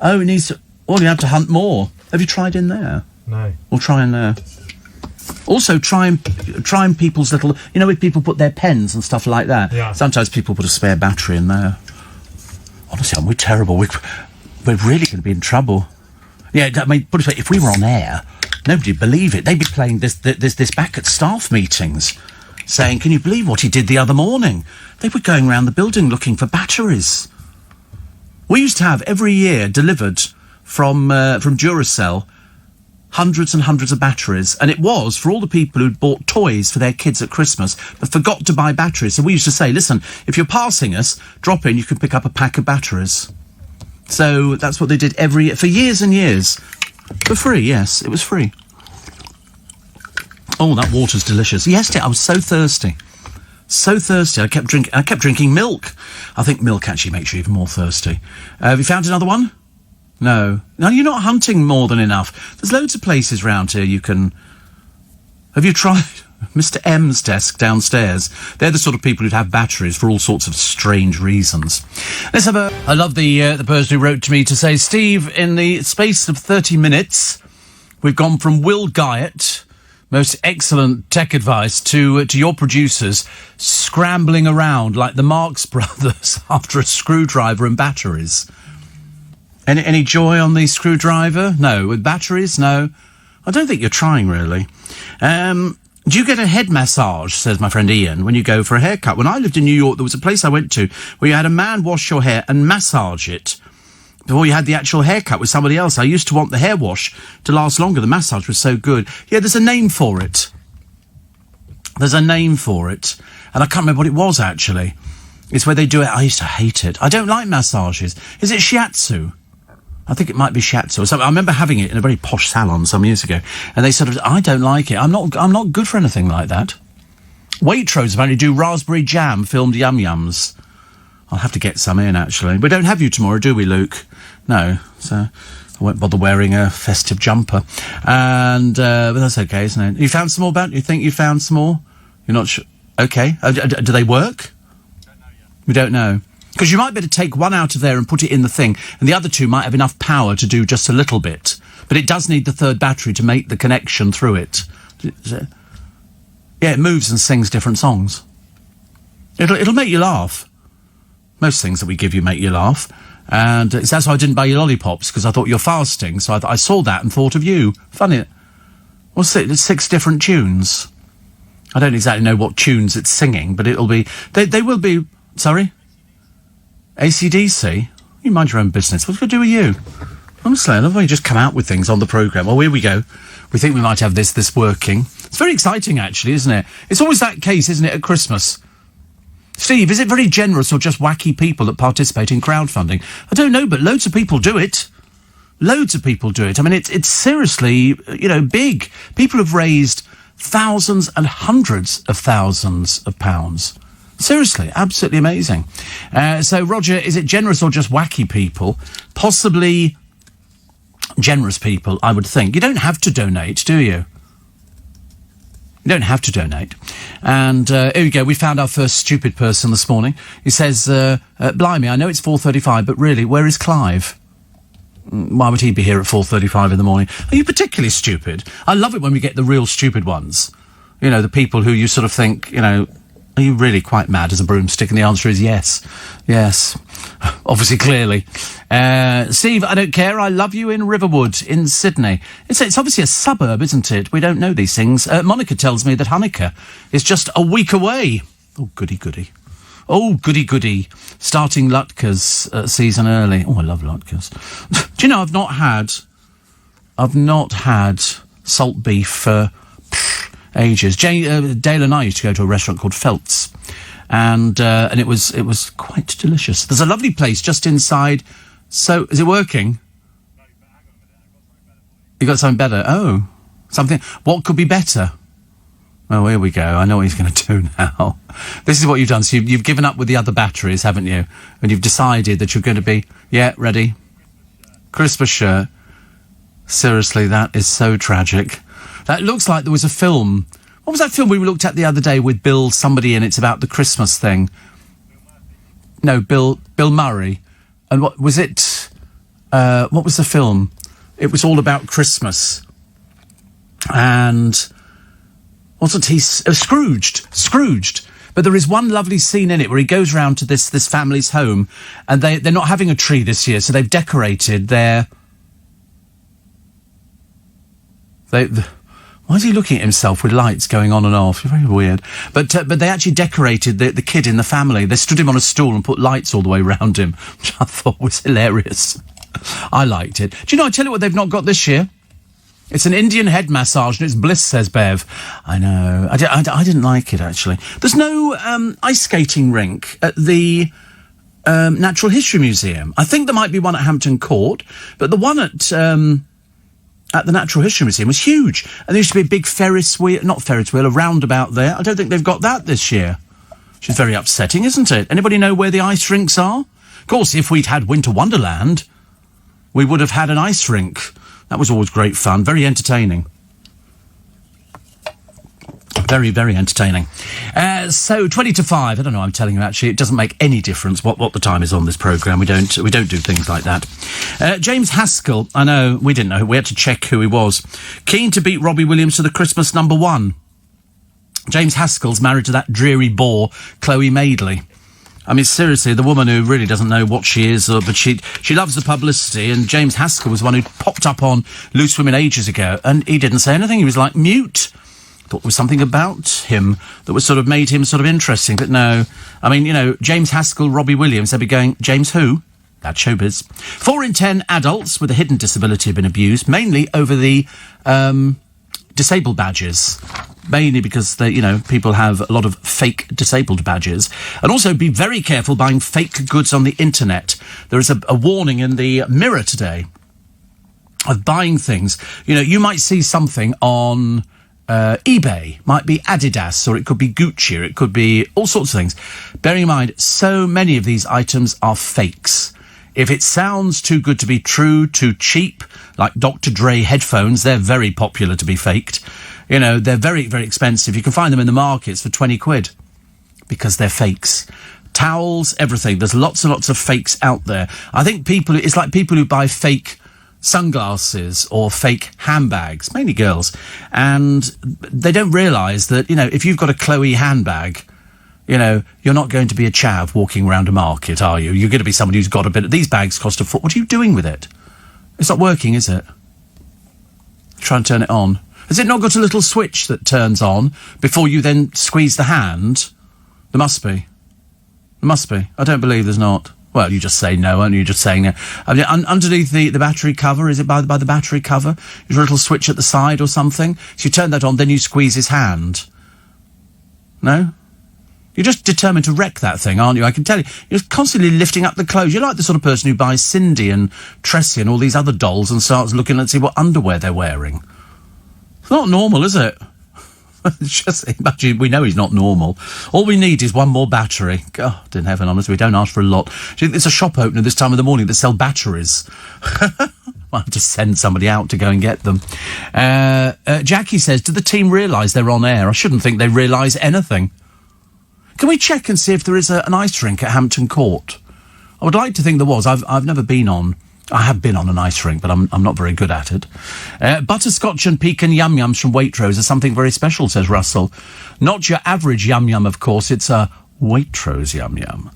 Oh, it needs to... Well, you have to hunt more. Have you tried in there? No. We'll try in there. Also, try and people's little... You know, if people put their pens and stuff like that? Yeah. Sometimes people put a spare battery in there. Honestly, we're terrible. We're really going to be in trouble. Yeah, I mean, put it this way, if we were on air, nobody'd believe it. They'd be playing this back at staff meetings, saying, can you believe what he did the other morning? They were going around the building looking for batteries. We used to have, every year, delivered from Duracell, hundreds and hundreds of batteries, and it was for all the people who'd bought toys for their kids at Christmas but forgot to buy batteries. So we used to say, listen, if you're passing us, drop in, you can pick up a pack of batteries. So that's what they did for years and years. For free, yes, it was free. Oh, that water's delicious. Yesterday I was so thirsty. So thirsty. I kept drinking milk. I think milk actually makes you even more thirsty. Have you found another one? No, you're not hunting more than enough. There's loads of places round here you can... Have you tried Mr. M's desk downstairs? They're the sort of people who'd have batteries for all sorts of strange reasons. Let's have I love the person who wrote to me to say, Steve, in the space of 30 minutes, we've gone from Will Guyett, most excellent tech advice, to your producers scrambling around like the Marx Brothers after a screwdriver and batteries. Any joy on the screwdriver? No. With batteries? No. I don't think you're trying, really. Do you get a head massage, says my friend Ian, when you go for a haircut? When I lived in New York, there was a place I went to where you had a man wash your hair and massage it before you had the actual haircut with somebody else. I used to want the hair wash to last longer. The massage was so good. Yeah, there's a name for it. There's a name for it. And I can't remember what it was, actually. It's where they do it. I used to hate it. I don't like massages. Is it shiatsu? I think it might be shiatsu. So I remember having it in a very posh salon some years ago, and they sort of, I don't like it. I'm not good for anything like that. Waitrose apparently do raspberry jam filmed yum yums. I'll have to get some in, actually. We don't have you tomorrow, do we, Luke? No, so I won't bother wearing a festive jumper. And but that's okay, isn't it? You found some more about? You think you found some more? You're not sure? Okay. Do they work? Don't know yet. We don't know. Because you might be able to take one out of there and put it in the thing, and the other two might have enough power to do just a little bit. But it does need the third battery to make the connection through it. Yeah, it moves and sings different songs. It'll make you laugh. Most things that we give you make you laugh. And that's why I didn't buy you lollipops, because I thought you're fasting. So I saw that and thought of you. Funny. What's it? It's 6 different tunes. I don't exactly know what tunes it's singing, but it'll be... They will be... Sorry? AC/DC? You mind your own business. What's it got to do with you? Honestly, I love when you just come out with things on the programme. Oh, here we go. We think we might have this working. It's very exciting, actually, isn't it? It's always that case, isn't it, at Christmas? Steve, is it very generous or just wacky people that participate in crowdfunding? I don't know, but loads of people do it. Loads of people do it. I mean, it's seriously, big. People have raised thousands and hundreds of thousands of pounds. Seriously, absolutely amazing. So, Roger, is it generous or just wacky people? Possibly generous people, I would think. You don't have to donate, do you? You don't have to donate. And here we go. We found our first stupid person this morning. He says, blimey, I know it's 4:35, but really, where is Clive? Why would he be here at 4:35 in the morning? Are you particularly stupid? I love it when we get the real stupid ones. The people who you sort of think, are you really quite mad as a broomstick? And the answer is yes. Yes. Obviously, clearly. Steve, I don't care. I love you in Riverwood in Sydney. It's obviously a suburb, isn't it? We don't know these things. Monica tells me that Hanukkah is just a week away. Oh, goody, goody. Oh, goody, goody. Starting Lutker's season early. Oh, I love Lutker's. Do you know, I've not had salt beef for ages. Dale and I used to go to a restaurant called Felt's, and it was quite delicious. There's a lovely place just inside. So, is it working? No, hang on a minute. You got something better? Oh, something. What could be better? Oh, here we go. I know what he's going to do now. This is what you've done. So you've given up with the other batteries, haven't you? And you've decided that you're going to be ready. Christmas shirt. Seriously, that is so tragic. That looks like there was a film. What was that film we looked at the other day with Bill somebody in? It's about the Christmas thing. No, Bill Murray. And what was it? What was the film? It was all about Christmas. And wasn't he Scrooged? But there is one lovely scene in it where he goes round to this family's home, and they're not having a tree this year, so they've decorated their... Why is he looking at himself with lights going on and off? Very weird. But they actually decorated the kid in the family. They stood him on a stool and put lights all the way around him, which I thought was hilarious. I liked it. Do you know, I tell you what they've not got this year? It's an Indian head massage and it's bliss, says Bev. I know. I didn't like it, actually. There's no ice skating rink at the Natural History Museum. I think there might be one at Hampton Court, but the one at the Natural History Museum was huge. And there used to be a big a roundabout there. I don't think they've got that this year. Which is very upsetting, isn't it? Anybody know where the ice rinks are? Of course, if we'd had Winter Wonderland, we would have had an ice rink. That was always great fun. Very entertaining. Very, very entertaining. So 20 to 5. I don't know. I'm telling you. Actually, it doesn't make any difference what the time is on this programme. We don't do things like that. James Haskell. I know we didn't know. We had to check who he was. Keen to beat Robbie Williams to the Christmas #1. James Haskell's married to that dreary bore, Chloe Madeley. I mean, seriously, the woman who really doesn't know what she is, but she loves the publicity, and James Haskell was one who popped up on Loose Women ages ago, and he didn't say anything. He was like mute. Thought there was something about him that was sort of made him sort of interesting, but no. I mean, you know, James Haskell, Robbie Williams, they'd be going, James who? That's showbiz. 4 in 10 adults with a hidden disability have been abused, mainly over the disabled badges. Mainly because, people have a lot of fake disabled badges. And also be very careful buying fake goods on the internet. There is a warning in the Mirror today of buying things. You know, you might see something on eBay. Might be Adidas, or it could be Gucci, or it could be all sorts of things. Bearing in mind, so many of these items are fakes. If it sounds too good to be true, too cheap, like Dr. Dre headphones, they're very popular to be faked. You know, they're very, very expensive. You can find them in the markets for 20 quid because they're fakes. Towels, everything. There's lots and lots of fakes out there. I think it's like people who buy fake sunglasses or fake handbags, mainly girls, and they don't realise that, if you've got a Chloe handbag, you're not going to be a chav walking around a market, are you? You're going to be somebody who's got a bit of... These bags cost a foot. What are you doing with it? It's not working, is it? Try and turn it on. Has it not got a little switch that turns on before you then squeeze the hand? There must be. There must be. I don't believe there's not. Well, you just say no, aren't you? Just saying no. I mean, underneath the battery cover, is it by the battery cover? Is there a little switch at the side or something? So you turn that on, then you squeeze his hand. No? You're just determined to wreck that thing, aren't you? I can tell you. You're constantly lifting up the clothes. You're like the sort of person who buys Cindy and Tressie and all these other dolls and starts looking and see what underwear they're wearing. It's not normal, is it? Just imagine, we know he's not normal. All we need is one more battery. God in heaven, honestly, we don't ask for a lot. Do you think there's a shop opener this time of the morning that sell batteries? I'll have to send somebody out to go and get them. Jackie says, do the team realise they're on air? I shouldn't think they realise anything. Can we check and see if there is an ice rink at Hampton Court? I would like to think there was. I've never been on. I have been on an ice rink, but I'm not very good at it. Butterscotch and pecan yum-yums from Waitrose are something very special, says Russell. Not your average yum-yum, of course. It's a Waitrose yum-yum.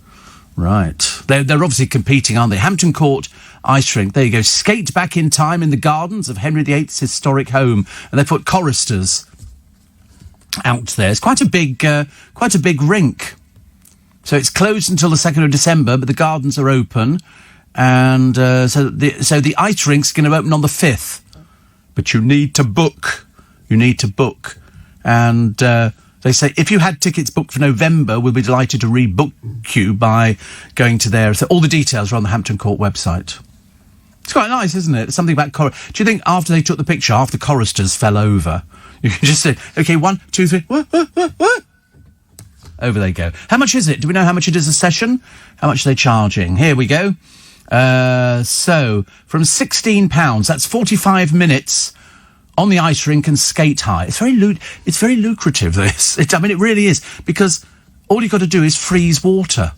Right. They're obviously competing, aren't they? Hampton Court ice rink. There you go. Skate back in time in the gardens of Henry VIII's historic home. And they put choristers out there. It's quite a big rink. So it's closed until the 2nd of December, but the gardens are open. And so the ice rink's going to open on the 5th. But you need to book. And they say, if you had tickets booked for November, we'll be delighted to rebook you by going to there. So all the details are on the Hampton Court website. It's quite nice, isn't it? Something about... Do you think after they took the picture, half the choristers fell over? You can just say, OK, 1, 2, 3... What? Over they go. How much is it? Do we know how much it is a session? How much are they charging? Here we go. So, from £16, that's 45 minutes on the ice rink and skate high. It's very lucrative, this. It really is, because all you've got to do is freeze water.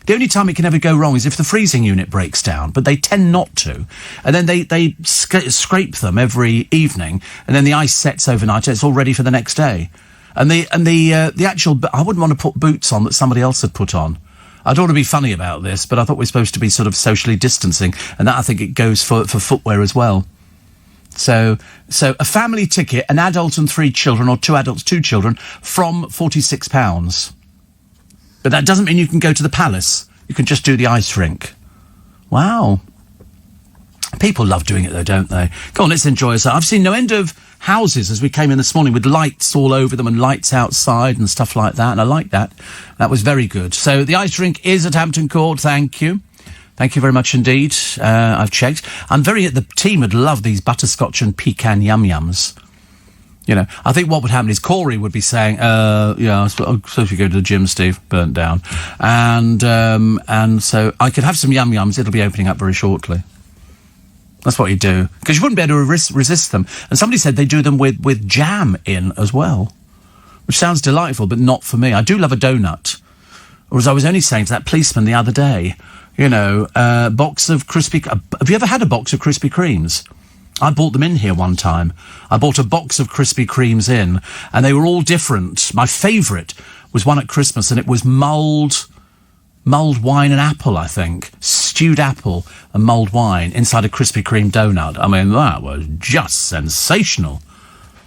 The only time it can ever go wrong is if the freezing unit breaks down, but they tend not to. And then they scrape them every evening, and then the ice sets overnight, and it's all ready for the next day. And the actual... I wouldn't want to put boots on that somebody else had put on. I don't want to be funny about this, but I thought we're supposed to be sort of socially distancing, and that I think it goes for footwear as well. So a family ticket, an adult and 3 children, or 2 adults, 2 children, from £46. But that doesn't mean you can go to the Palace. You can just do the ice rink. Wow. People love doing it, though, don't they? Go on, let's enjoy ourselves. I've seen no end of houses as we came in this morning with lights all over them and lights outside and stuff like that, and I like that. That was very good. So the ice rink is at Hampton Court. Thank you. Thank you very much indeed. I've checked. The team would love these butterscotch and pecan yum-yums. You know, I think what would happen is Corey would be saying, I'm supposed to go to the gym, Steve, burnt down. And so I could have some yum-yums. It'll be opening up very shortly. That's what you do. Because you wouldn't be able to resist them. And somebody said they do them with jam in as well, which sounds delightful, but not for me. I do love a donut. Or as I was only saying to that policeman the other day, box of Krispy... have you ever had a box of Krispy Kremes? I bought them in here one time. I bought a box of Krispy Kremes in, and they were all different. My favourite was one at Christmas, and it was mulled wine and apple, I think. Stewed apple and mulled wine inside a Krispy Kreme donut. I mean, that was just sensational.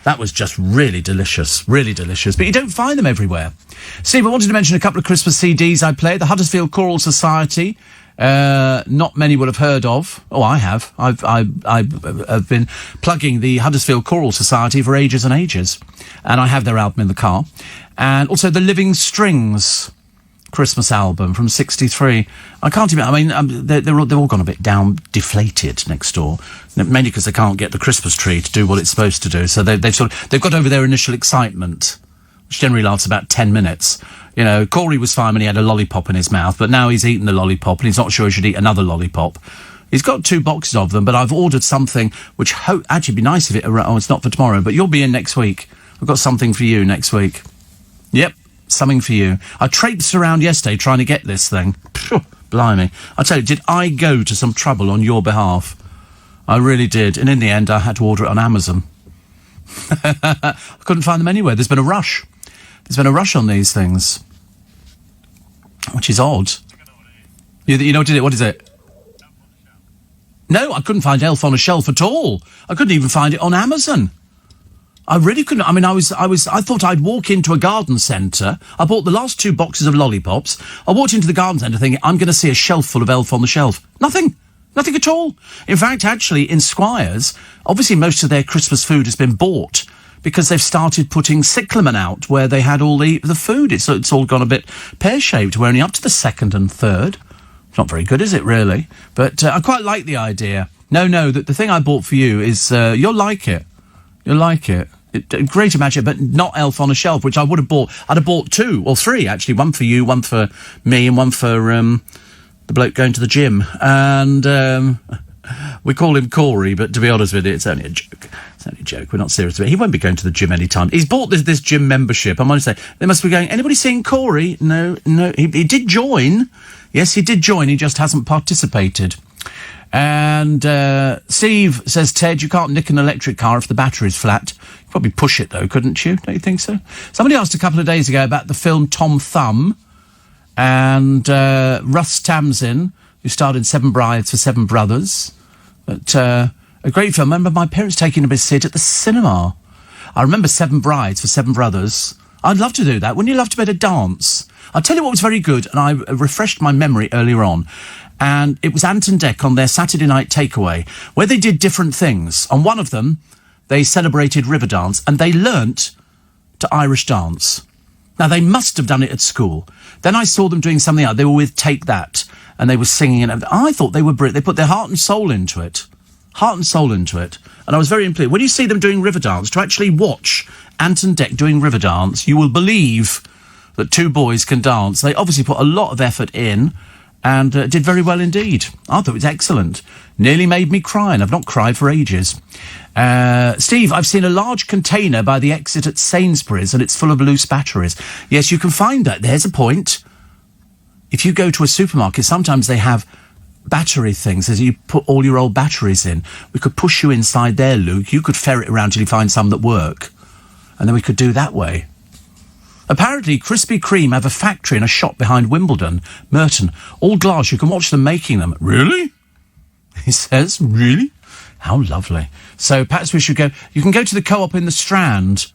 That was just really delicious, really delicious. But you don't find them everywhere. Steve, I wanted to mention a couple of Christmas CDs I played. The Huddersfield Choral Society. Not many would have heard of. Oh, I have. I've been plugging the Huddersfield Choral Society for ages and ages. And I have their album in the car. And also the Living Strings Christmas album from 63. I can't even... I mean, they're all gone a bit down, deflated next door. Mainly because they can't get the Christmas tree to do what it's supposed to do. So they've got over their initial excitement, which generally lasts about 10 minutes. You know, Corey was fine when he had a lollipop in his mouth, but now he's eaten the lollipop and he's not sure he should eat another lollipop. He's got 2 boxes of them, but I've ordered something which actually be nice if it's not for tomorrow, but you'll be in next week. I've got something for you next week. Yep, something for you. I traipsed around yesterday trying to get this thing. Phew, blimey. I tell you, did I go to some trouble on your behalf? I really did, and in the end I had to order it on Amazon. I couldn't find them anywhere. There's been a rush. There's been a rush on these things, which is odd. You know what is it? No, I couldn't find Elf on a Shelf at all. I couldn't even find it on Amazon. I really couldn't. I mean, I thought I'd walk into a garden centre. I bought the last 2 boxes of lollipops. I walked into the garden centre thinking, I'm going to see a shelf full of Elf on the Shelf. Nothing. Nothing at all. In fact, actually, in Squires, obviously most of their Christmas food has been bought because they've started putting cyclamen out where they had all the food. It's all gone a bit pear-shaped. We're only up to the 2nd and 3rd. It's not very good, is it, really? But I quite like the idea. No, the thing I bought for you is... you'll like it. You'll like it. Great Imagine, but not Elf on a Shelf, which I would have bought. I'd have bought 2, or 3, actually. One for you, one for me, and one for the bloke going to the gym. And we call him Corey, but to be honest with you, it's only a joke. It's only a joke. We're not serious about it. He won't be going to the gym anytime. He's bought this gym membership. I'm going to say, they must be going, anybody seeing Corey? No. He did join. Yes, he did join. He just hasn't participated. And Steve says, Ted, you can't nick an electric car if the battery's flat. You'd probably push it, though, couldn't you? Don't you think so? Somebody asked a couple of days ago about the film Tom Thumb and Russ Tamsin, who starred in 7 Brides for 7 Brothers. But a great film. I remember my parents taking me to see it at the cinema. I remember 7 Brides for 7 Brothers. I'd love to do that. Wouldn't you love to be able to dance? I'll tell you what was very good, and I refreshed my memory earlier on. And it was Ant and Dec on their Saturday night takeaway, where they did different things. On one of them, they celebrated Riverdance, and they learnt to Irish dance. Now, they must have done it at school. Then I saw them doing something else. They were with Take That, and they were singing, and I thought they were brilliant. They put their heart and soul into it. Heart and soul into it. And I was very impressed. When you see them doing Riverdance, to actually watch Ant and Dec doing Riverdance, you will believe that 2 boys can dance. They obviously put a lot of effort in, and did very well indeed. I thought it was excellent. Nearly made me cry, and I've not cried for ages. Steve, I've seen a large container by the exit at Sainsbury's, and it's full of loose batteries. Yes, you can find that. There's a point. If you go to a supermarket, sometimes they have battery things, as you put all your old batteries in. We could push you inside there, Luke. You could ferret around till you find some that work. And then we could do that way. Apparently, Krispy Kreme have a factory and a shop behind Wimbledon, Merton. All glass. You can watch them making them. Really? He says, really? How lovely. So perhaps we should go... You can go to the Co-op in the Strand.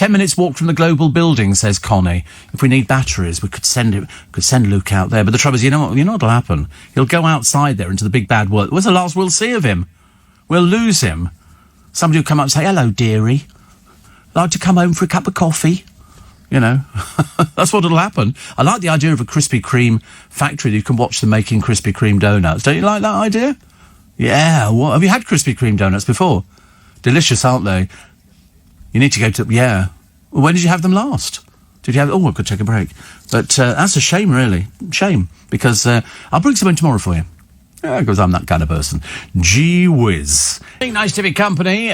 10 minutes walk from the Global Building, says Connie. If we need batteries, we could send Luke out there. But the trouble is, you know what'll happen? He'll go outside there into the big bad world. When's the last we'll see of him? We'll lose him. Somebody will come up and say, hello, dearie. Like to come home for a cup of coffee? You know, that's what'll happen. I like the idea of a Krispy Kreme factory that you can watch them making Krispy Kreme donuts. Don't you like that idea? Yeah. What, have you had Krispy Kreme donuts before? Delicious, aren't they? You need to go to... Yeah. Well, when did you have them last? Did you have... Oh, I could take a break. But that's a shame, really. Shame. Because I'll bring some in tomorrow for you. Because I'm that kind of person. Gee whiz. Nice to be company.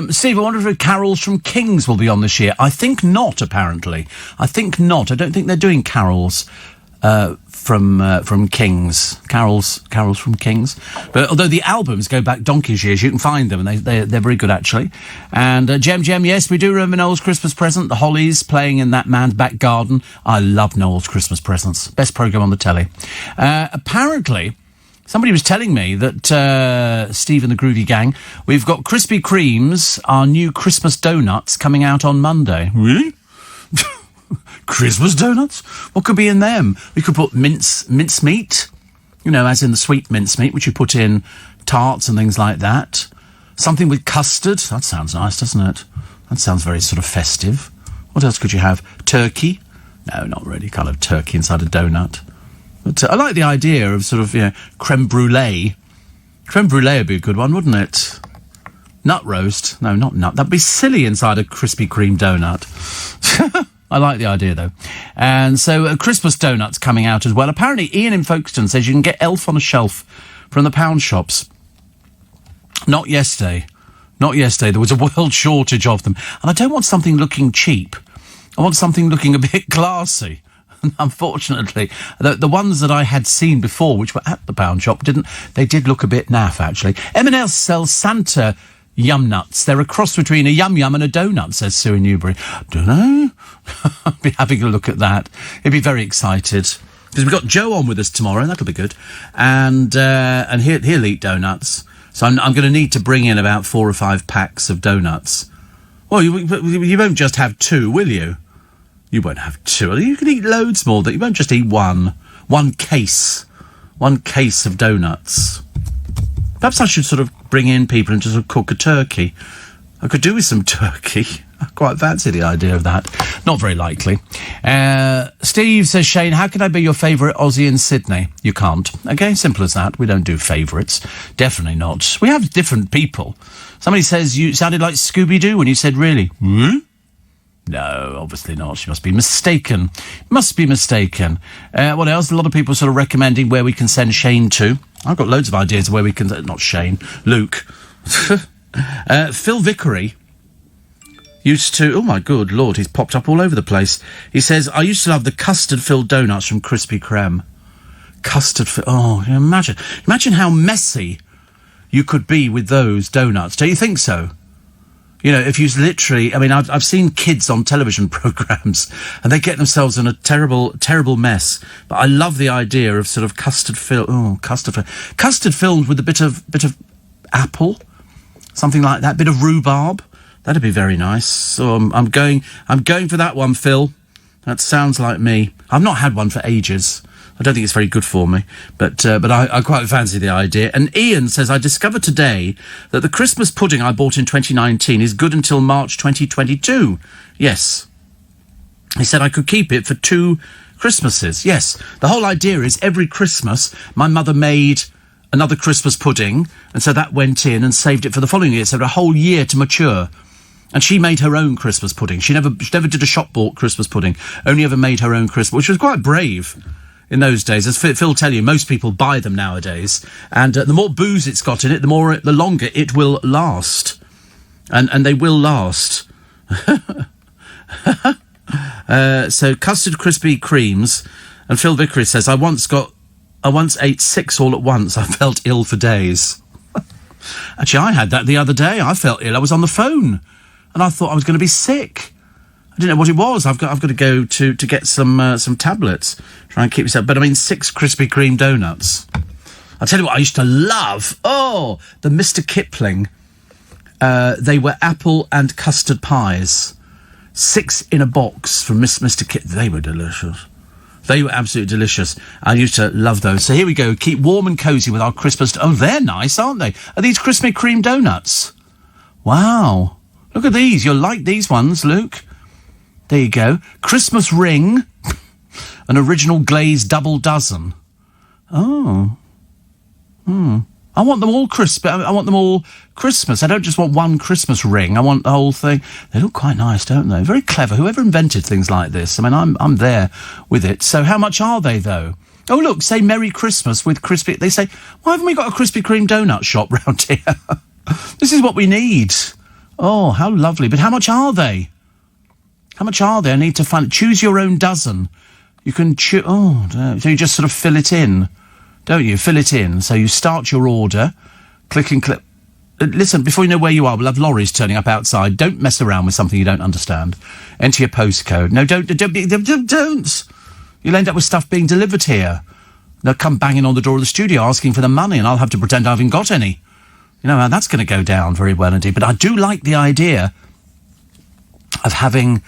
Steve, I wonder if carols from Kings will be on this year. I think not, apparently. I think not. I don't think they're doing carols from Kings. Carols from Kings. But although the albums go back donkey's years, you can find them, and they're very good, actually. And Jem, yes, we do remember Noel's Christmas present. The Hollies playing in that man's back garden. I love Noel's Christmas presents. Best programme on the telly. Apparently... Somebody was telling me that, Steve and the Groovy Gang, we've got Krispy Kremes, our new Christmas donuts, coming out on Monday. Really? Christmas donuts? What could be in them? We could put mincemeat, you know, as in the sweet mincemeat, which you put in tarts and things like that. Something with custard. That sounds nice, doesn't it? That sounds very sort of festive. What else could you have? Turkey? No, not really. Kind of turkey inside a donut. But I like the idea of sort of, you know, creme brulee. Creme brulee would be a good one, wouldn't it? Nut roast. No, not nut. That'd be silly inside a Krispy Kreme donut. I like the idea, though. And so Christmas donuts coming out as well. Apparently, Ian in Folkestone says you can get Elf on a shelf from the pound shops. Not yesterday. Not yesterday. There was a world shortage of them. And I don't want something looking cheap. I want something looking a bit classy. Unfortunately, the ones that I had seen before, which were at the pound shop, did look a bit naff, actually. M&S sells Santa yum nuts. They're a cross between a yum-yum and a donut, says Sue in Newbury. Don't know. I'll be having a look at that. He'll be very excited. Because we've got Joe on with us tomorrow, and that'll be good. And he'll eat donuts. So I'm going to need to bring in about 4 or 5 packs of donuts. Well, you won't just have 2, will you? You won't have 2. You can eat loads more. You won't just eat one. One case of donuts. Perhaps I should sort of bring in people and just sort of cook a turkey. I could do with some turkey. I quite fancy the idea of that. Not very likely. Steve says, Shane, how can I be your favourite Aussie in Sydney? You can't. Okay, simple as that. We don't do favourites. Definitely not. We have different people. Somebody says you sounded like Scooby-Doo when you said really. Hmm? No, obviously not. She must be mistaken. What else? A lot of people sort of recommending where we can send Shane to. I've got loads of ideas of where we can... Not Shane. Luke. Phil Vickery used to... Oh, my good Lord, he's popped up all over the place. He says, I used to love the custard-filled donuts from Krispy Kreme. Custard-filled... Oh, imagine how messy you could be with those donuts. Don't you think so? You know, if you literally... I mean, I've seen kids on television programmes and they get themselves in a terrible, terrible mess. But I love the idea of sort of custard filled with a bit of apple, something like that, bit of rhubarb. That'd be very nice. So I'm going for that one, Phil. That sounds like me. I've not had one for ages. I don't think it's very good for me, but I quite fancy the idea. And Ian says, I discovered today that the Christmas pudding I bought in 2019 is good until March 2022. Yes. He said I could keep it for 2 Christmases. Yes. The whole idea is every Christmas my mother made another Christmas pudding, and so that went in and saved it for the following year. So a whole year to mature. And she made her own Christmas pudding. She never did a shop-bought Christmas pudding. Only ever made her own Christmas, which was quite brave. In those days, as Phil tell you, most people buy them nowadays, and the more booze it's got in it, the longer it will last, and they will last. So custard Krispy Kremes, and Phil Vickery says, I once ate 6 all at once. I felt ill for days. Actually, I had that the other day. I felt ill. I was on the phone, and I thought I was going to be sick. I didn't know what it was. I've got to go to get some tablets. Try and keep myself. But I mean, 6 Krispy Kreme donuts. I'll tell you what I used to love. Oh, the Mr. Kipling. They were apple and custard pies. 6 in a box from Mr. Kit. They were delicious. They were absolutely delicious. I used to love those. So here we go. Keep warm and cosy with our Christmas... Oh, they're nice, aren't they? Are these Krispy Kreme donuts? Wow. Look at these. You'll like these ones, Luke. There you go. Christmas ring. An original glazed double dozen. Oh. I want them all crisp. I want them all Christmas. I don't just want one Christmas ring. I want the whole thing. They look quite nice, don't they? Very clever. Whoever invented things like this. I mean, I'm there with it. So how much are they, though? Oh, look, say Merry Christmas with Krispy... They say, why haven't we got a Krispy Kreme donut shop round here? This is what we need. Oh, how lovely. But how much are they? How much are they? I need to find... Choose your own dozen. You can choose... Oh, so you just sort of fill it in. Don't you? Fill it in. So you start your order, click and click. Listen, before you know where you are, we'll have lorries turning up outside. Don't mess around with something you don't understand. Enter your postcode. No, don't. You'll end up with stuff being delivered here. They'll come banging on the door of the studio asking for the money, and I'll have to pretend I haven't got any. You know, that's going to go down very well indeed. But I do like the idea of having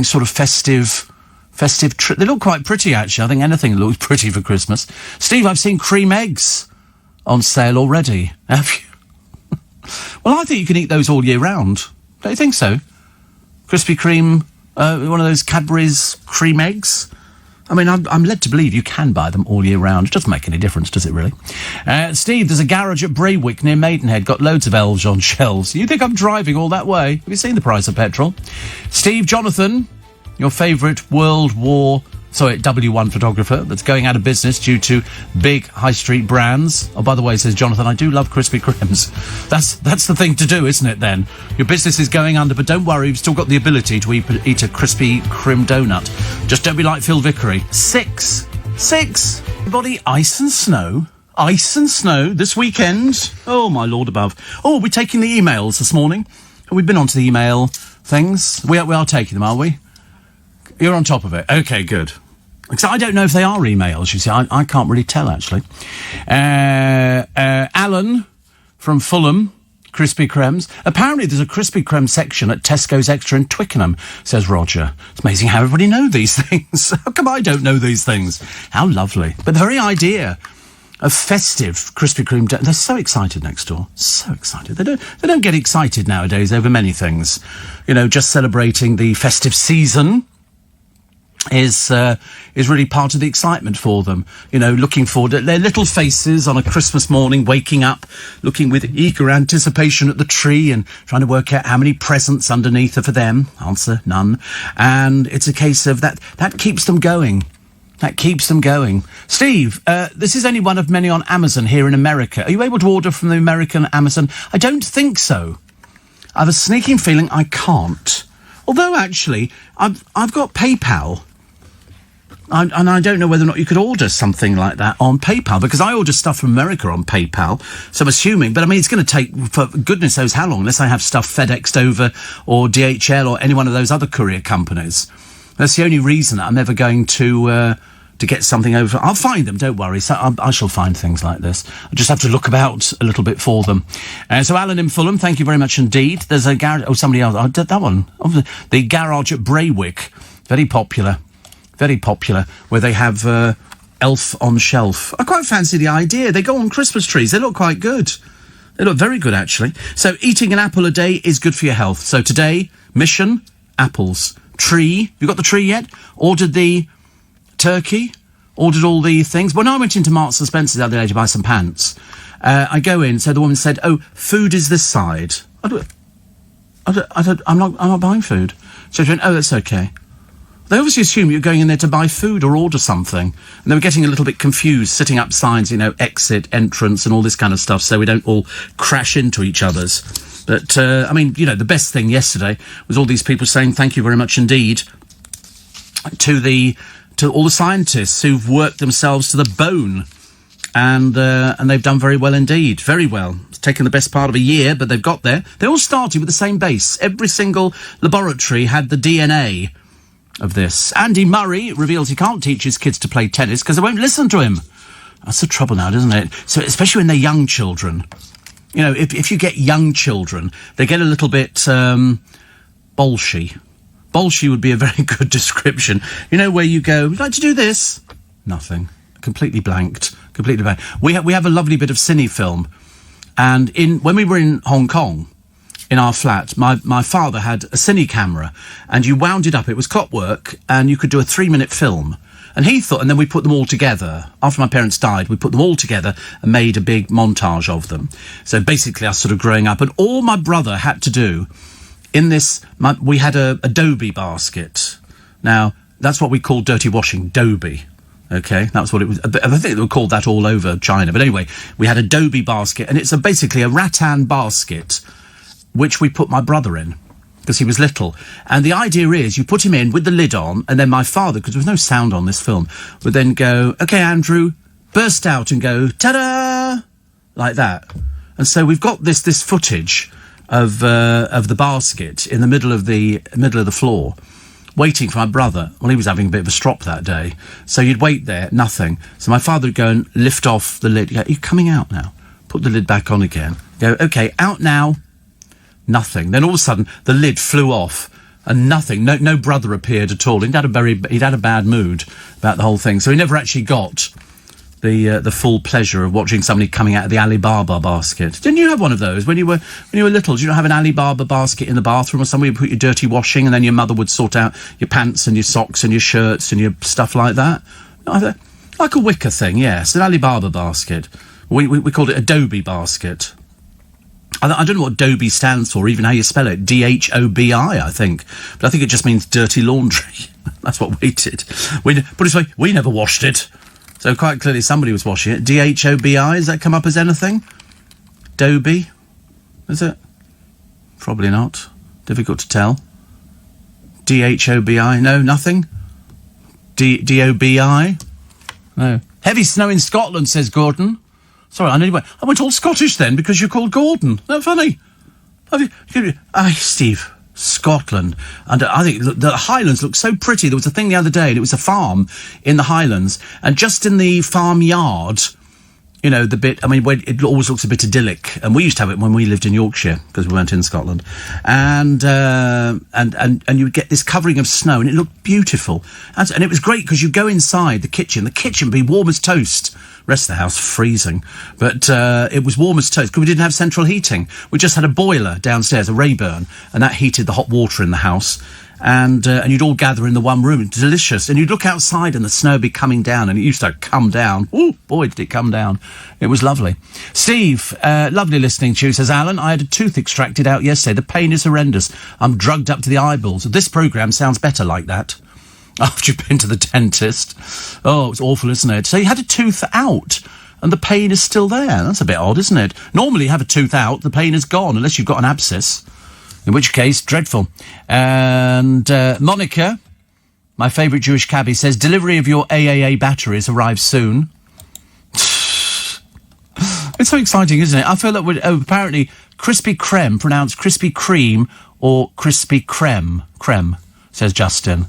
sort of festive they look quite pretty, actually. I think anything looks pretty for Christmas. Steve, I've seen cream eggs on sale already. Have you? Well, I think you can eat those all year round. Don't you think so? Krispy Kreme, one of those Cadbury's cream eggs. I mean, I'm led to believe you can buy them all year round. It doesn't make any difference, does it, really? Steve, there's a garage at Braywick near Maidenhead. Got loads of elves on shelves. You think I'm driving all that way? Have you seen the price of petrol? Steve, Jonathan... Your favourite W1 photographer that's going out of business due to big high street brands. Oh, by the way, says Jonathan, I do love Krispy Kremes. That's the thing to do, isn't it, then? Your business is going under, but don't worry, you've still got the ability to eat a Krispy Kreme donut. Just don't be like Phil Vickery. 6. Everybody, ice and snow. Ice and snow this weekend. Oh, my Lord above. Oh, we're taking the emails this morning. We've been onto the email things. We are taking them, are we? You're on top of it. OK, good. Because I don't know if they are emails, you see. I can't really tell, actually. Alan from Fulham, Krispy Kremes. Apparently there's a Krispy Kreme section at Tesco's Extra in Twickenham, says Roger. It's amazing how everybody knows these things. How come I don't know these things? How lovely. But the very idea of festive Krispy Kreme... They're so excited next door. So excited. They don't get excited nowadays over many things. You know, just celebrating the festive season... is really part of the excitement for them. You know, looking forward at their little faces on a Christmas morning, waking up, looking with eager anticipation at the tree and trying to work out how many presents underneath are for them. Answer, none. And it's a case of that keeps them going. That keeps them going. Steve, this is only one of many on Amazon here in America. Are you able to order from the American Amazon? I don't think so. I have a sneaking feeling I can't. Although, actually, I've got PayPal. And I don't know whether or not you could order something like that on PayPal, because I order stuff from America on PayPal, so I'm assuming, but I mean, it's going to take, for goodness knows how long, unless I have stuff FedExed over, or DHL, or any one of those other courier companies. That's the only reason I'm ever going to get something over. I'll find them, don't worry. So I shall find things like this. I just have to look about a little bit for them. So Alan in Fulham, thank you very much indeed. There's a garage... Oh, somebody else. I did that one. Oh, the garage at Braywick. Very popular. Very popular, where they have Elf on Shelf. I quite fancy the idea. They go on Christmas trees. They look quite good. They look very good, actually. So eating an apple a day is good for your health. So today, mission, apples. Tree. You got the tree yet? Ordered the turkey. Ordered all the things. When I went into Marks and Spencer the other day to buy some pants, I go in, so the woman said, oh, food is this side. I'm not buying food. So she went, oh, that's okay. They obviously assume you're going in there to buy food or order something. And they were getting a little bit confused, sitting up signs, you know, exit, entrance, and all this kind of stuff, so we don't all crash into each other's. But, I mean, you know, the best thing yesterday was all these people saying thank you very much indeed to all the scientists who've worked themselves to the bone. And they've done very well indeed. Very well. It's taken the best part of a year, but they've got there. They all started with the same base. Every single laboratory had the DNA of this. Andy Murray reveals he can't teach his kids to play tennis because they won't listen to him. That's the trouble now, isn't it? So, especially when they're young children. You know, if you get young children, they get a little bit bolshy. Bolshy would be a very good description. You know, where you go, would you like to do this? Nothing. Completely blanked. Completely blank. We have a lovely bit of cine film, and when we were in Hong Kong, in our flat, my father had a cine camera, and you wound it up. It was clockwork, and you could do a 3-minute film. And he thought, and then we put them all together. After my parents died, we put them all together and made a big montage of them. So basically, us sort of growing up, and all my brother had to do in this. We had a Dobie basket. Now that's what we call dirty washing, Dobie. Okay, that's what it was. I think they were called that all over China. But anyway, we had a Dobie basket, and it's basically a rattan basket, which we put my brother in, because he was little. And the idea is you put him in with the lid on, and then my father, because there was no sound on this film, would then go, OK, Andrew, burst out and go, ta-da, like that. And so we've got this footage of the basket in the middle of the floor, waiting for my brother. Well, he was having a bit of a strop that day. So you'd wait there, nothing. So my father would go and lift off the lid. Go, are you coming out now? Put the lid back on again. Go, OK, out now. Nothing. Then all of a sudden, the lid flew off, and nothing. No brother appeared at all. He'd had a bad mood about the whole thing. So he never actually got the full pleasure of watching somebody coming out of the Alibaba basket. Didn't you have one of those when you were little? Did you not have an Alibaba basket in the bathroom or somewhere you put your dirty washing, and then your mother would sort out your pants and your socks and your shirts and your stuff like that? Like a wicker thing, yes, an Alibaba basket. We called it a Dobie basket. I don't know what Dobie stands for, even how you spell it. DHOBI, I think. But I think it just means dirty laundry. That's what we did. Put it this way, we never washed it. So quite clearly somebody was washing it. DHOBI, does that come up as anything? Dobie? Is it? Probably not. Difficult to tell. DHOBI? No, nothing? DOBI? No. Heavy snow in Scotland, says Gordon. Sorry, I went all Scottish then because you're called Gordon. Isn't that funny? Steve, Scotland. And I think the Highlands look so pretty. There was a thing the other day, and it was a farm in the Highlands. And just in the farmyard, you know, the bit, where it always looks a bit idyllic. And we used to have it when we lived in Yorkshire, because we weren't in Scotland. And you would get this covering of snow, and it looked beautiful. And it was great because you go inside the kitchen would be warm as toast. Rest of the house freezing, but it was warm as toast because we didn't have central heating. We just had a boiler downstairs, a Rayburn, and that heated the hot water in the house. And you'd all gather in the one room. It's delicious. And you'd look outside and the snow would be coming down, and it used to come down. Oh, boy, did it come down. It was lovely. Steve, lovely listening to you, says Alan. I had a tooth extracted out yesterday. The pain is horrendous. I'm drugged up to the eyeballs. This programme sounds better like that. After you've been to the dentist. Oh, it's awful, isn't it? So you had a tooth out, and the pain is still there. That's a bit odd, isn't it? Normally you have a tooth out, the pain is gone, unless you've got an abscess. In which case, dreadful. And Monica, my favourite Jewish cabbie, says, delivery of your AAA batteries arrives soon. It's so exciting, isn't it? I feel like apparently Krispy Kreme, pronounced Krispy Kreme or Krispy Kreme, says Justin.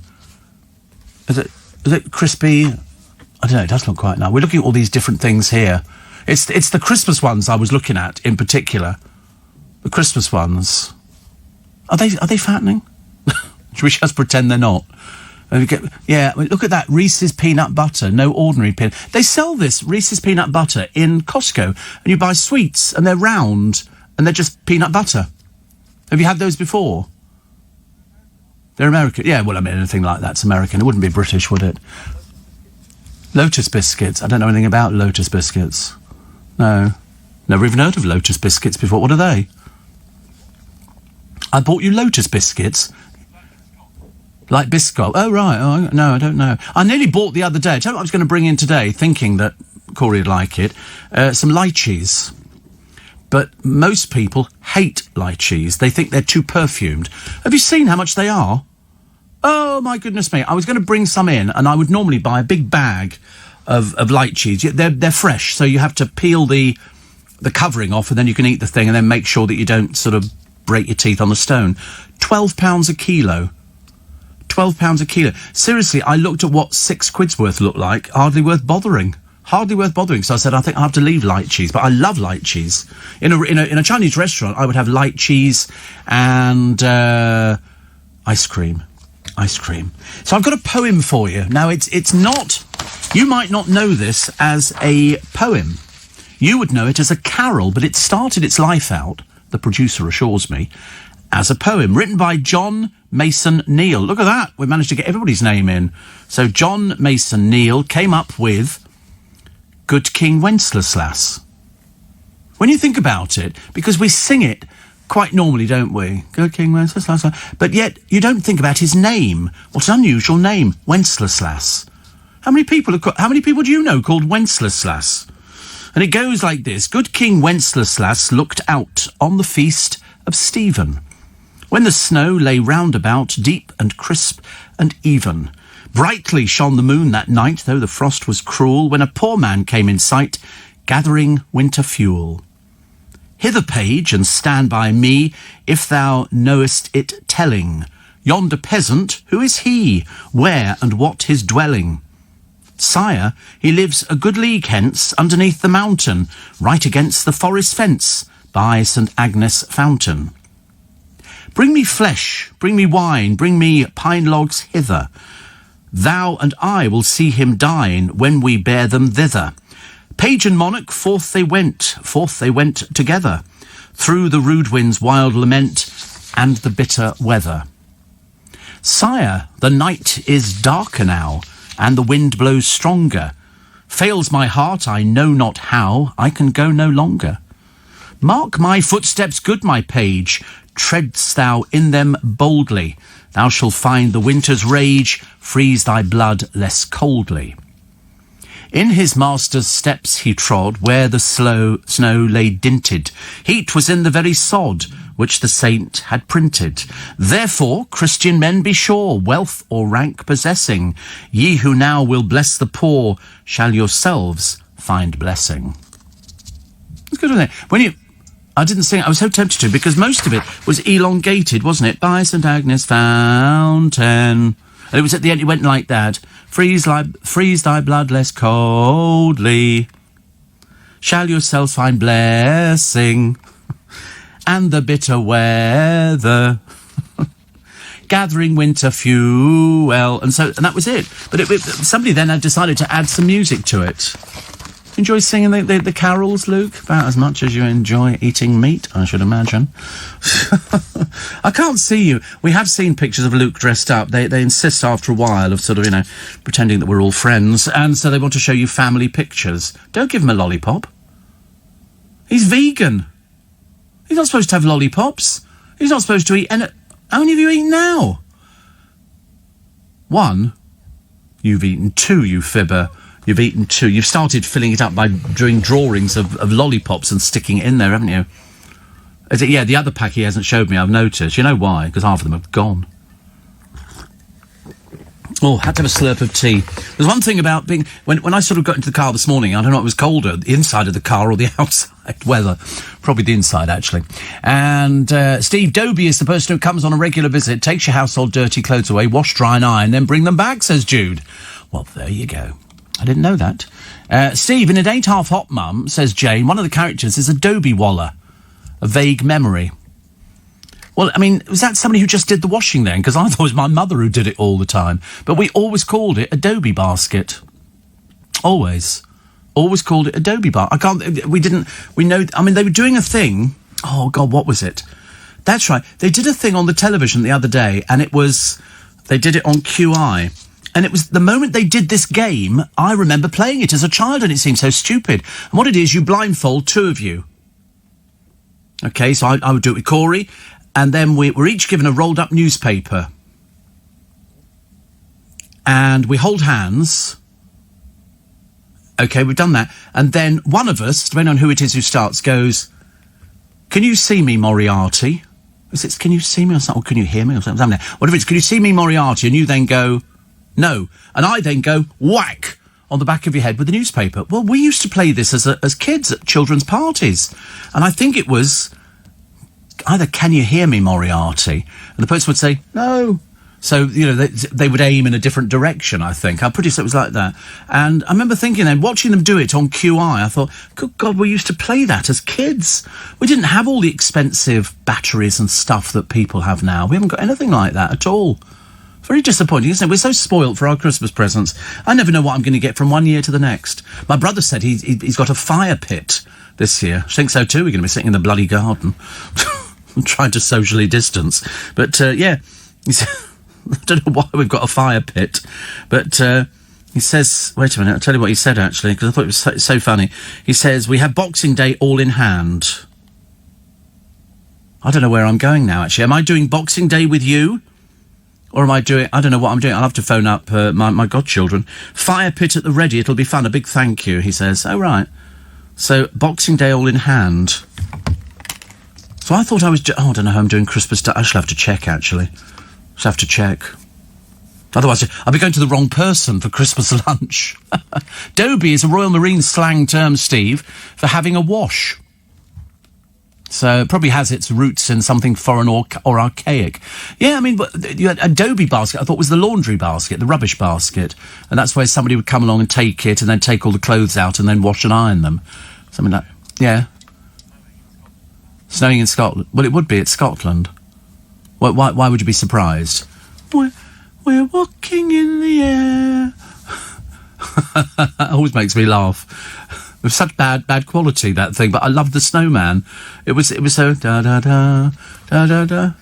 Is it crispy? I don't know, it does look quite nice. We're looking at all these different things here. It's the Christmas ones I was looking at in particular. The Christmas ones. Are they fattening? Should we just pretend they're not? Look at that, Reese's peanut butter, no ordinary peanut. They sell this Reese's peanut butter in Costco, and you buy sweets, and they're round, and they're just peanut butter. Have you had those before? They're American. Yeah, well, anything like that's American. It wouldn't be British, would it? Lotus biscuits. I don't know anything about Lotus biscuits. No. Never even heard of Lotus biscuits before. What are they? I bought you Lotus biscuits. Like Biscoff. Oh, right. Oh, no, I don't know. I nearly bought the other day. I tell you what I was going to bring in today, thinking that Corey would like it. Some lychees. But most people hate lychees. They think they're too perfumed. Have you seen how much they are? Oh, my goodness me. I was going to bring some in, and I would normally buy a big bag of lychees. They're fresh, so you have to peel the covering off, and then you can eat the thing, and then make sure that you don't sort of break your teeth on the stone. £12 a kilo. £12 a kilo. Seriously, I looked at what £6 worth looked like. Hardly worth bothering. So I said, I think I'll have to leave lychees. But I love lychees. In a Chinese restaurant, I would have lychees and ice cream. ice cream. So I've got a poem for you. Now, it's not... You might not know this as a poem. You would know it as a carol, but it started its life out, the producer assures me, as a poem written by John Mason Neale. Look at that. We managed to get everybody's name in. So John Mason Neale came up with Good King Wenceslas. When you think about it, because we sing it quite normally, don't we? Good King Wenceslas. But yet you don't think about his name. What an unusual name, Wenceslas. How many people do you know called Wenceslas? And it goes like this. Good King Wenceslas looked out on the feast of Stephen, when the snow lay round about, deep and crisp and even. Brightly shone the moon that night, though the frost was cruel, when a poor man came in sight, gathering winter fuel. Hither, page, and stand by me, if thou knowest it telling. Yonder peasant, who is he? Where and what his dwelling? Sire, he lives a good league hence, underneath the mountain, right against the forest fence, by St. Agnes fountain. Bring me flesh, bring me wine, bring me pine logs hither. Thou and I will see him dine, when we bear them thither. Page and monarch, forth they went together, through the rude wind's wild lament, and the bitter weather. Sire, the night is darker now, and the wind blows stronger. Fails my heart, I know not how, I can go no longer. Mark my footsteps, good my page, treadst thou in them boldly, thou shalt find the winter's rage freeze thy blood less coldly. In his master's steps he trod, where the snow lay dinted. Heat was in the very sod, which the saint had printed. Therefore, Christian men, be sure, wealth or rank possessing, ye who now will bless the poor, shall yourselves find blessing. It's good, isn't it? I didn't sing it, I was so tempted to, because most of it was elongated, wasn't it? By St. Agnes fountain. And it was at the end, it went like that. Freeze thy blood less coldly. Shall yourselves find blessing. And the bitter weather. Gathering winter fuel. And that was it. But somebody then had decided to add some music to it. Enjoy singing the carols, Luke? About as much as you enjoy eating meat, I should imagine. I can't see you. We have seen pictures of Luke dressed up. They insist after a while of sort of, pretending that we're all friends, and so they want to show you family pictures. Don't give him a lollipop. He's vegan. He's not supposed to have lollipops. He's not supposed to eat any... How many have you eaten now? 1. You've eaten 2, you fibber. You've eaten 2. You've started filling it up by doing drawings of lollipops and sticking it in there, haven't you? Yeah, the other pack he hasn't showed me, I've noticed. You know why? Because half of them have gone. Oh, had to have a slurp of tea. There's one thing about being... When I sort of got into the car this morning, I don't know if it was colder, the inside of the car or the outside weather. Probably the inside, actually. And Steve Doby is the person who comes on a regular visit, takes your household dirty clothes away, wash, dry and iron, then bring them back, says Jude. Well, there you go. I didn't know that. Steve, in It Ain't Half Hot, Mum, says Jane, one of the characters is a Dobie Waller. A vague memory. Well, I mean, was that somebody who just did the washing then? Because I thought it was my mother who did it all the time. But we always called it a Dobie basket. Always. Always called it a Dobie basket. I mean, they were doing a thing. Oh, God, what was it? That's right. They did a thing on the television the other day, and they did it on QI. And it was the moment they did this game, I remember playing it as a child, and it seemed so stupid. And what it is, you blindfold 2 of you. Okay, so I would do it with Corey, and then we're each given a rolled-up newspaper. And we hold hands. Okay, we've done that. And then one of us, depending on who it is who starts, goes, "Can you see me, Moriarty?" Is it, "Can you see me?" or something? Or "Can you hear me?" or something. Whatever it is, "Can you see me, Moriarty?" And you then go... No. And I then go, whack, on the back of your head with the newspaper. Well, we used to play this as kids at children's parties. And I think it was either "Can you hear me, Moriarty?" And the person would say, "No." So, they would aim in a different direction, I think. I'm pretty sure it was like that. And I remember thinking then, watching them do it on QI, I thought, good God, we used to play that as kids. We didn't have all the expensive batteries and stuff that people have now. We haven't got anything like that at all. Very disappointing, isn't it? We're so spoilt for our Christmas presents. I never know what I'm going to get from one year to the next. My brother said he's got a fire pit this year. I think so too. We're going to be sitting in the bloody garden. Trying to socially distance. But, yeah, I don't know why we've got a fire pit. But he says... Wait a minute, I'll tell you what he said, actually, because I thought it was so funny. He says, we have Boxing Day all in hand. I don't know where I'm going now, actually. Am I doing Boxing Day with you? Or am I doing... I don't know what I'm doing. I'll have to phone up my godchildren. Fire pit at the ready. It'll be fun. A big thank you, he says. Oh, right. So, Boxing Day all in hand. So I thought I was... I don't know how I'm doing Christmas Day. I shall have to check, actually. Shall have to check. Otherwise, I'll be going to the wrong person for Christmas lunch. Dobie is a Royal Marine slang term, Steve, for having a wash. So it probably has its roots in something foreign or archaic. Yeah, I mean, you had a Dobie basket, I thought was the laundry basket, the rubbish basket. And that's where somebody would come along and take it and then take all the clothes out and then wash and iron them. Something like... Yeah. Snowing in Scotland. Well, it would be. It's Scotland. Why would you be surprised? We're walking in the air. It always makes me laugh. It was such bad quality, that thing, but I loved the snowman. It was so da-da-da, da-da-da.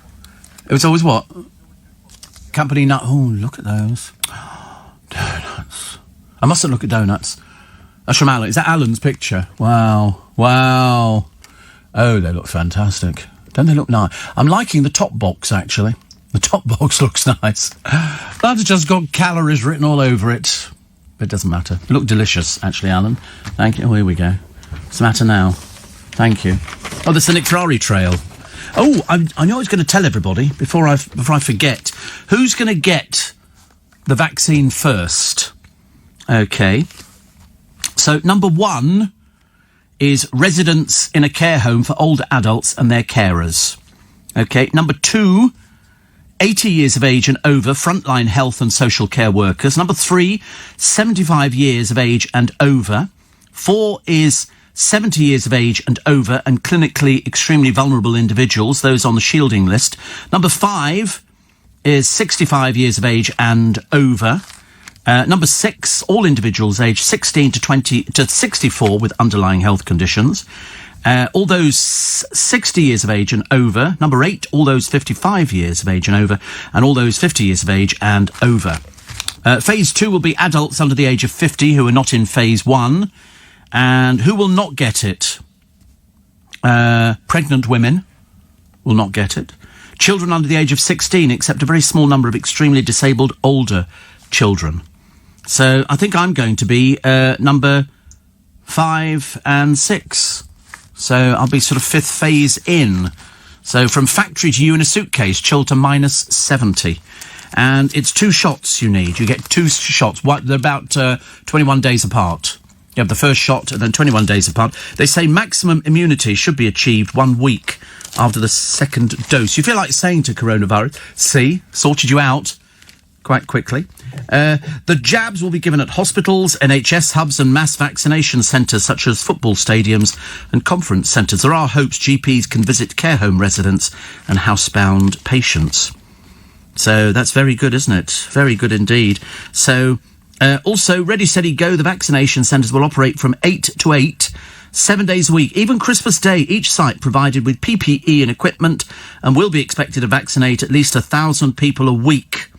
It was always what? Company nut. Oh, look at those. Donuts. I mustn't look at donuts. That's from Alan. Is that Alan's picture? Wow. Oh, they look fantastic. Don't they look nice? I'm liking the top box, actually. The top box looks nice. That's just got calories written all over it. But it doesn't matter. They look delicious, actually, Alan. Thank you. Oh, here we go. What's the matter now? Thank you. Oh, the Nick Ferrari trail. Oh, I know I was going to tell everybody, before I forget, who's going to get the vaccine first. OK. So, number 1... is residents in a care home for older adults and their carers. OK. Number 2, 80 years of age and over, frontline health and social care workers. Number 3, 75 years of age and over. 4 is 70 years of age and over and clinically extremely vulnerable individuals, those on the shielding list. Number 5 is 65 years of age and over. Number 6, all individuals aged 16 to 64 with underlying health conditions. All those 60 years of age and over. Number 8, all those 55 years of age and over. And all those 50 years of age and over. Phase 2 will be adults under the age of 50 who are not in Phase 1. And who will not get it? Pregnant women will not get it. Children under the age of 16, except a very small number of extremely disabled older children. So I think I'm going to be number 5 and 6. So I'll be sort of 5th phase in. So from factory to you in a suitcase, chilled to minus 70. And it's 2 shots you need. You get 2 shots. They're about 21 days apart. You have the first shot and then 21 days apart. They say maximum immunity should be achieved 1 week after the second dose. You feel like saying to coronavirus, see, sorted you out quite quickly. The jabs will be given at hospitals, NHS hubs and mass vaccination centres such as football stadiums and conference centres. There are hopes GPs can visit care home residents and housebound patients. So that's very good, isn't it? Very good indeed. So also, Ready, Steady, Go, the vaccination centres will operate from 8 to 8, 7 days a week, even Christmas Day, each site provided with PPE and equipment and will be expected to vaccinate at least 1,000 people a week.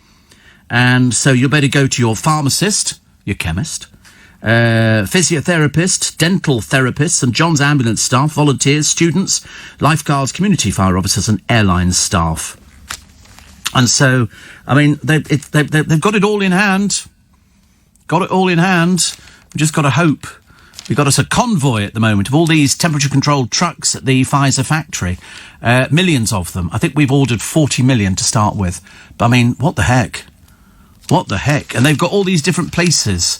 And so you'll better go to your pharmacist, your chemist, physiotherapist, dental therapists, and John's ambulance staff, volunteers, students, lifeguards, community fire officers, and airline staff. And so, I mean, they've got it all in hand. Got it all in hand. We've just got to hope. We've got us a convoy at the moment of all these temperature-controlled trucks at the Pfizer factory. Millions of them. I think we've ordered 40 million to start with. But, I mean, what the heck? What the heck? And they've got all these different places.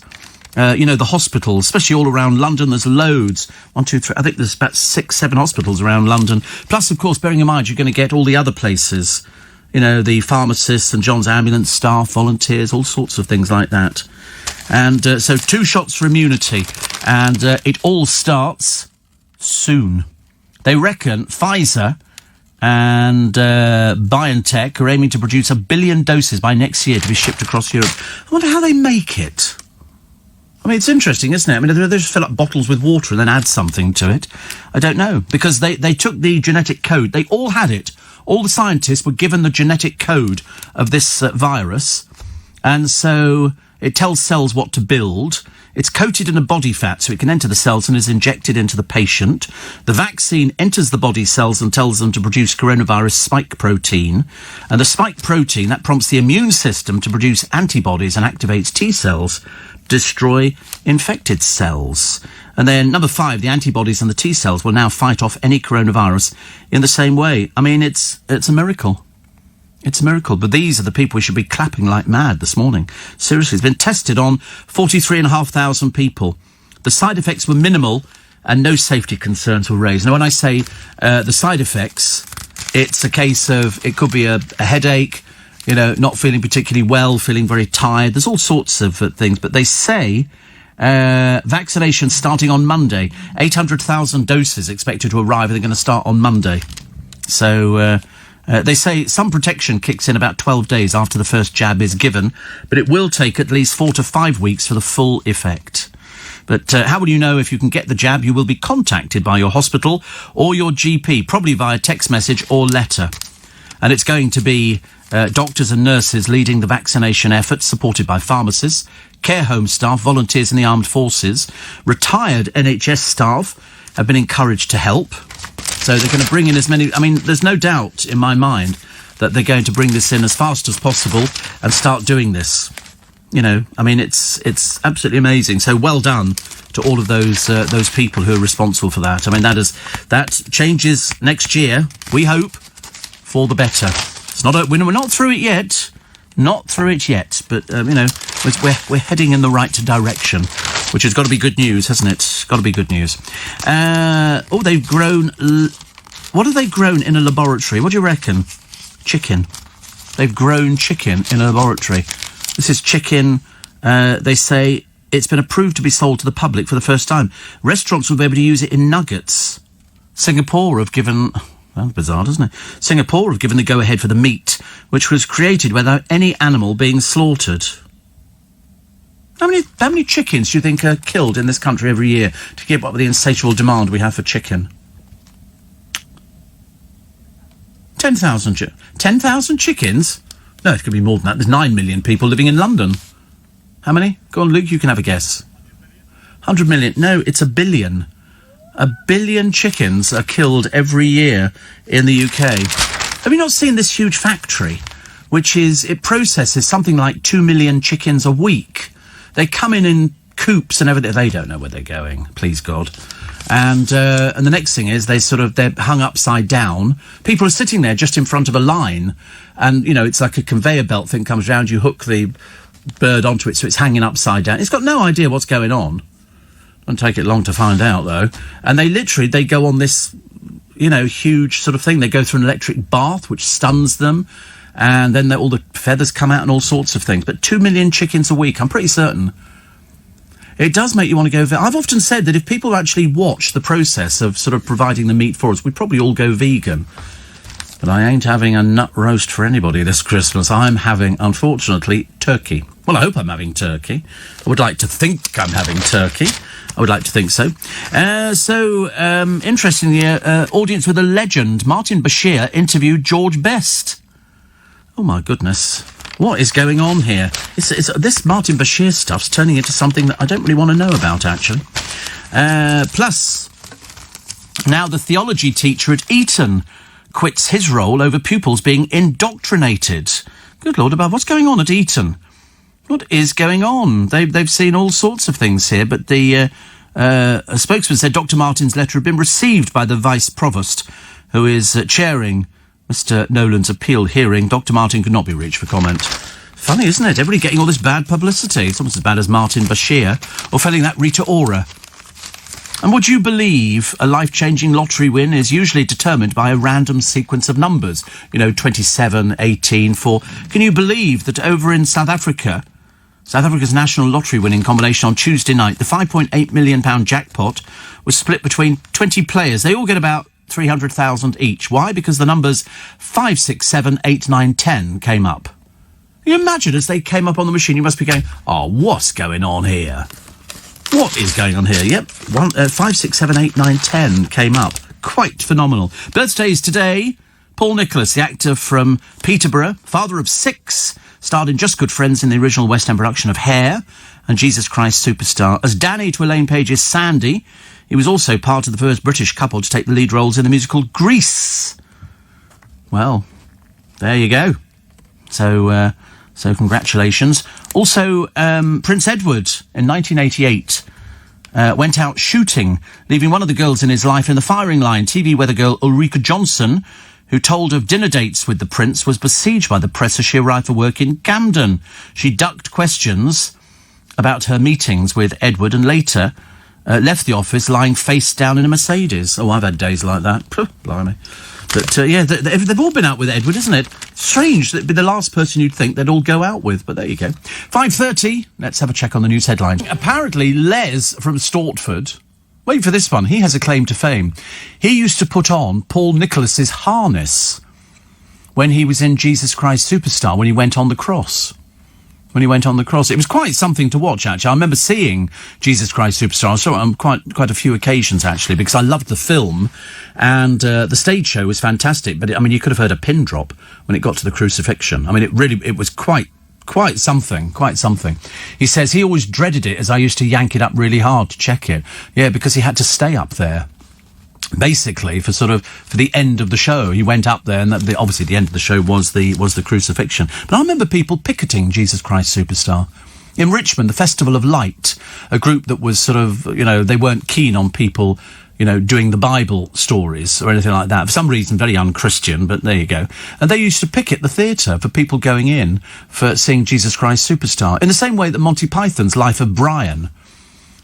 The hospitals, especially all around London. There's loads. 1, 2, 3. I think there's about 6, 7 hospitals around London. Plus, of course, bearing in mind, you're going to get all the other places. The pharmacists and John's ambulance staff, volunteers, all sorts of things like that. And so 2 shots for immunity. And it all starts soon. They reckon Pfizer and BioNTech are aiming to produce 1 billion doses by next year to be shipped across Europe. I wonder how they make it. I mean, it's interesting, isn't it? I mean, they just fill up bottles with water and then add something to it. I don't know, because they took the genetic code. They all had it. All the scientists were given the genetic code of this virus, and so it tells cells what to build. It's coated in a body fat so it can enter the cells and is injected into the patient. The vaccine enters the body cells and tells them to produce coronavirus spike protein. And the spike protein, that prompts the immune system to produce antibodies and activates T cells to destroy infected cells. And then, number 5, the antibodies and the T cells will now fight off any coronavirus in the same way. I mean, it's a miracle. It's a miracle, but these are the people we should be clapping like mad this morning. Seriously, it's been tested on 43,500 people. The side effects were minimal and no safety concerns were raised. Now, when I say the side effects, it's a case of, it could be a headache, you know, not feeling particularly well, feeling very tired. There's all sorts of things, but they say vaccination starting on Monday. 800,000 doses expected to arrive, and they're going to start on Monday. So... they say some protection kicks in about 12 days after the first jab is given, but it will take at least 4 to 5 weeks for the full effect. But how will you know if you can get the jab? You will be contacted by your hospital or your GP, probably via text message or letter. And it's going to be doctors and nurses leading the vaccination efforts, supported by pharmacists, care home staff, volunteers in the armed forces. Retired NHS staff have been encouraged to help. So they're going to bring in as many... I mean, there's no doubt in my mind that they're going to bring this in as fast as possible and start doing this. You know, I mean, it's absolutely amazing. So well done to all of those people who are responsible for that. I mean, that changes next year, we hope, for the better. It's not we're not through it yet. Not through it yet, but, you know, we're heading in the right direction, which has got to be good news, hasn't it? Got to be good news. They've grown... what have they grown in a laboratory? What do you reckon? Chicken. They've grown chicken in a laboratory. This is chicken. They say it's been approved to be sold to the public for the first time. Restaurants will be able to use it in nuggets. Singapore have given... Well, bizarre, doesn't it? Singapore have given the go-ahead for the meat, which was created without any animal being slaughtered. How many chickens do you think are killed in this country every year to keep up with the insatiable demand we have for chicken? 10,000 10,000 chickens? No, it could be more than that. There's 9 million people living in London. How many? Go on, Luke, you can have a guess. 100 million. No, it's 1 billion. 1 billion chickens are killed every year in the UK. Have you not seen this huge factory, it processes something like 2 million chickens a week? They come in coops and everything. They don't know where they're going, please God. And the next thing is they're hung upside down. People are sitting there just in front of a line, and, you know, it's like a conveyor belt thing comes round, you hook the bird onto it so it's hanging upside down. It's got no idea what's going on. Won't take it long to find out, though. And they go on this, you know, huge sort of thing. They go through an electric bath, which stuns them, and then all the feathers come out and all sorts of things. But 2 million chickens a week, I'm pretty certain. It does make you want to go... I've often said that if people actually watch the process of sort of providing the meat for us, we'd probably all go vegan. But I ain't having a nut roast for anybody this Christmas. I'm having, unfortunately, turkey. Well, I hope I'm having turkey. I would like to think I'm having turkey. I would like to think so. Interestingly, audience with a legend, Martin Bashir, interviewed George Best. Oh, my goodness. What is going on here? This Martin Bashir stuff's turning into something that I don't really want to know about, actually. Plus, now the theology teacher at Eton quits his role over pupils being indoctrinated. Good Lord above, what's going on at Eton? What is going on? They've seen all sorts of things here, but the a spokesman said Dr. Martin's letter had been received by the Vice Provost, who is chairing Mr. Nolan's appeal hearing. Dr. Martin could not be reached for comment. Funny, isn't it? Everybody getting all this bad publicity. It's almost as bad as Martin Bashir, or failing that Rita Ora. And would you believe a life-changing lottery win is usually determined by a random sequence of numbers? You know, 27, 18, 4. Can you believe that over in South Africa's national lottery winning combination on Tuesday night, the £5.8 million jackpot was split between 20 players. They all get about 300,000 each. Why? Because the numbers 5, 6, 7, 8, 9, 10 came up. You imagine as they came up on the machine, you must be going, oh, what's going on here? What is going on here? Yep, 5, 6, 7, 8, 9, 10 came up. Quite phenomenal. Birthdays today. Paul Nicholas, the actor from Peterborough, father of 6, starred in Just Good Friends in the original West End production of Hair and Jesus Christ Superstar. As Danny to Elaine Page's Sandy, he was also part of the first British couple to take the lead roles in the musical Grease. Well, there you go. So congratulations. Also, Prince Edward in 1988 went out shooting, leaving one of the girls in his life in the firing line. TV weather girl Ulrika Johnson, who told of dinner dates with the prince, was besieged by the press as she arrived for work in Camden. She ducked questions about her meetings with Edward and later left the office lying face down in a Mercedes. Oh, I've had days like that. Puh, blimey. But, they've all been out with Edward, isn't it? Strange that'd be the last person you'd think they'd all go out with, but there you go. 5:30, let's have a check on the news headlines. Apparently, Les from Stortford, wait for this one, he has a claim to fame. He used to put on Paul Nicholas's harness when he was in Jesus Christ Superstar, when he went on the cross. It was quite something to watch, actually. I remember seeing Jesus Christ Superstar. I saw it on quite a few occasions, actually, because I loved the film, and the stage show was fantastic. But, you could have heard a pin drop when it got to the crucifixion. It was quite something. He says he always dreaded it as I used to yank it up really hard to check it. Yeah, because he had to stay up there. Basically, for the end of the show, he went up there, and obviously the end of the show was the crucifixion. But I remember people picketing Jesus Christ Superstar in Richmond, the Festival of Light, a group that was they weren't keen on people, doing the Bible stories or anything like that. For some reason, very un-Christian, but there you go. And they used to picket the theatre for people going in for seeing Jesus Christ Superstar, in the same way that Monty Python's Life of Brian,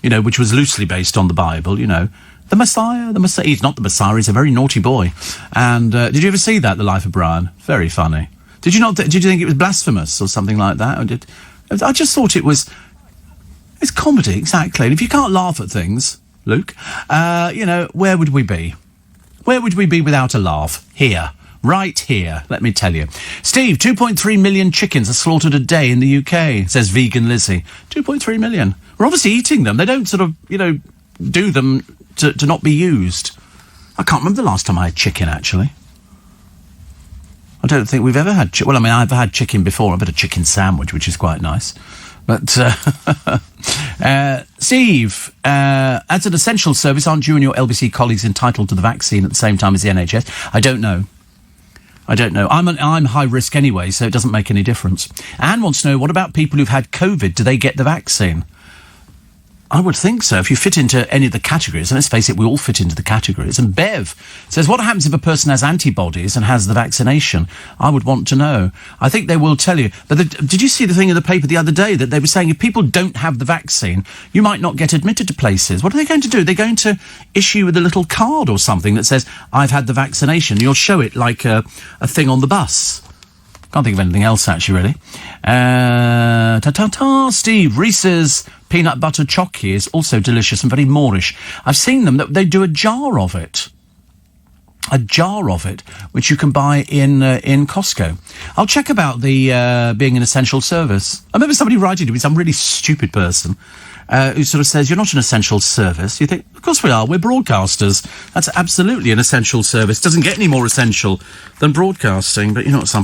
which was loosely based on the Bible, The Messiah, he's not the Messiah, he's a very naughty boy. And did you ever see that, The Life of Brian? Very funny. Did you not? Did you think it was blasphemous or something like that? I just thought it's comedy, exactly. And if you can't laugh at things, Luke, where would we be? Where would we be without a laugh? Here. Right here, let me tell you. Steve, 2.3 million chickens are slaughtered a day in the UK, says Vegan Lizzie. 2.3 million. We're obviously eating them. They don't do them to not be used. I can't remember the last time I had chicken, actually. I don't think we've ever had chicken. Well, I've had chicken before. I've had a chicken sandwich, which is quite nice. But, Steve, as an essential service, aren't you and your LBC colleagues entitled to the vaccine at the same time as the NHS? I don't know. I'm high risk anyway, so it doesn't make any difference. Anne wants to know, what about people who've had COVID? Do they get the vaccine? I would think so, if you fit into any of the categories. And let's face it, we all fit into the categories. And Bev says, what happens if a person has antibodies and has the vaccination? I would want to know. I think they will tell you. But did you see the thing in the paper the other day that they were saying if people don't have the vaccine, you might not get admitted to places? What are they going to do? They're going to issue with a little card or something that says, I've had the vaccination. You'll show it like a thing on the bus. Can't think of anything else, actually, really. Steve, Reese's peanut butter chocky is also delicious and very Moorish. I've seen them, they do a jar of it, which you can buy in Costco. I'll check about the being an essential service. I remember somebody writing to me, some really stupid person, who sort of says, you're not an essential service. You think, of course we are, we're broadcasters. That's absolutely an essential service. Doesn't get any more essential than broadcasting, but you know what some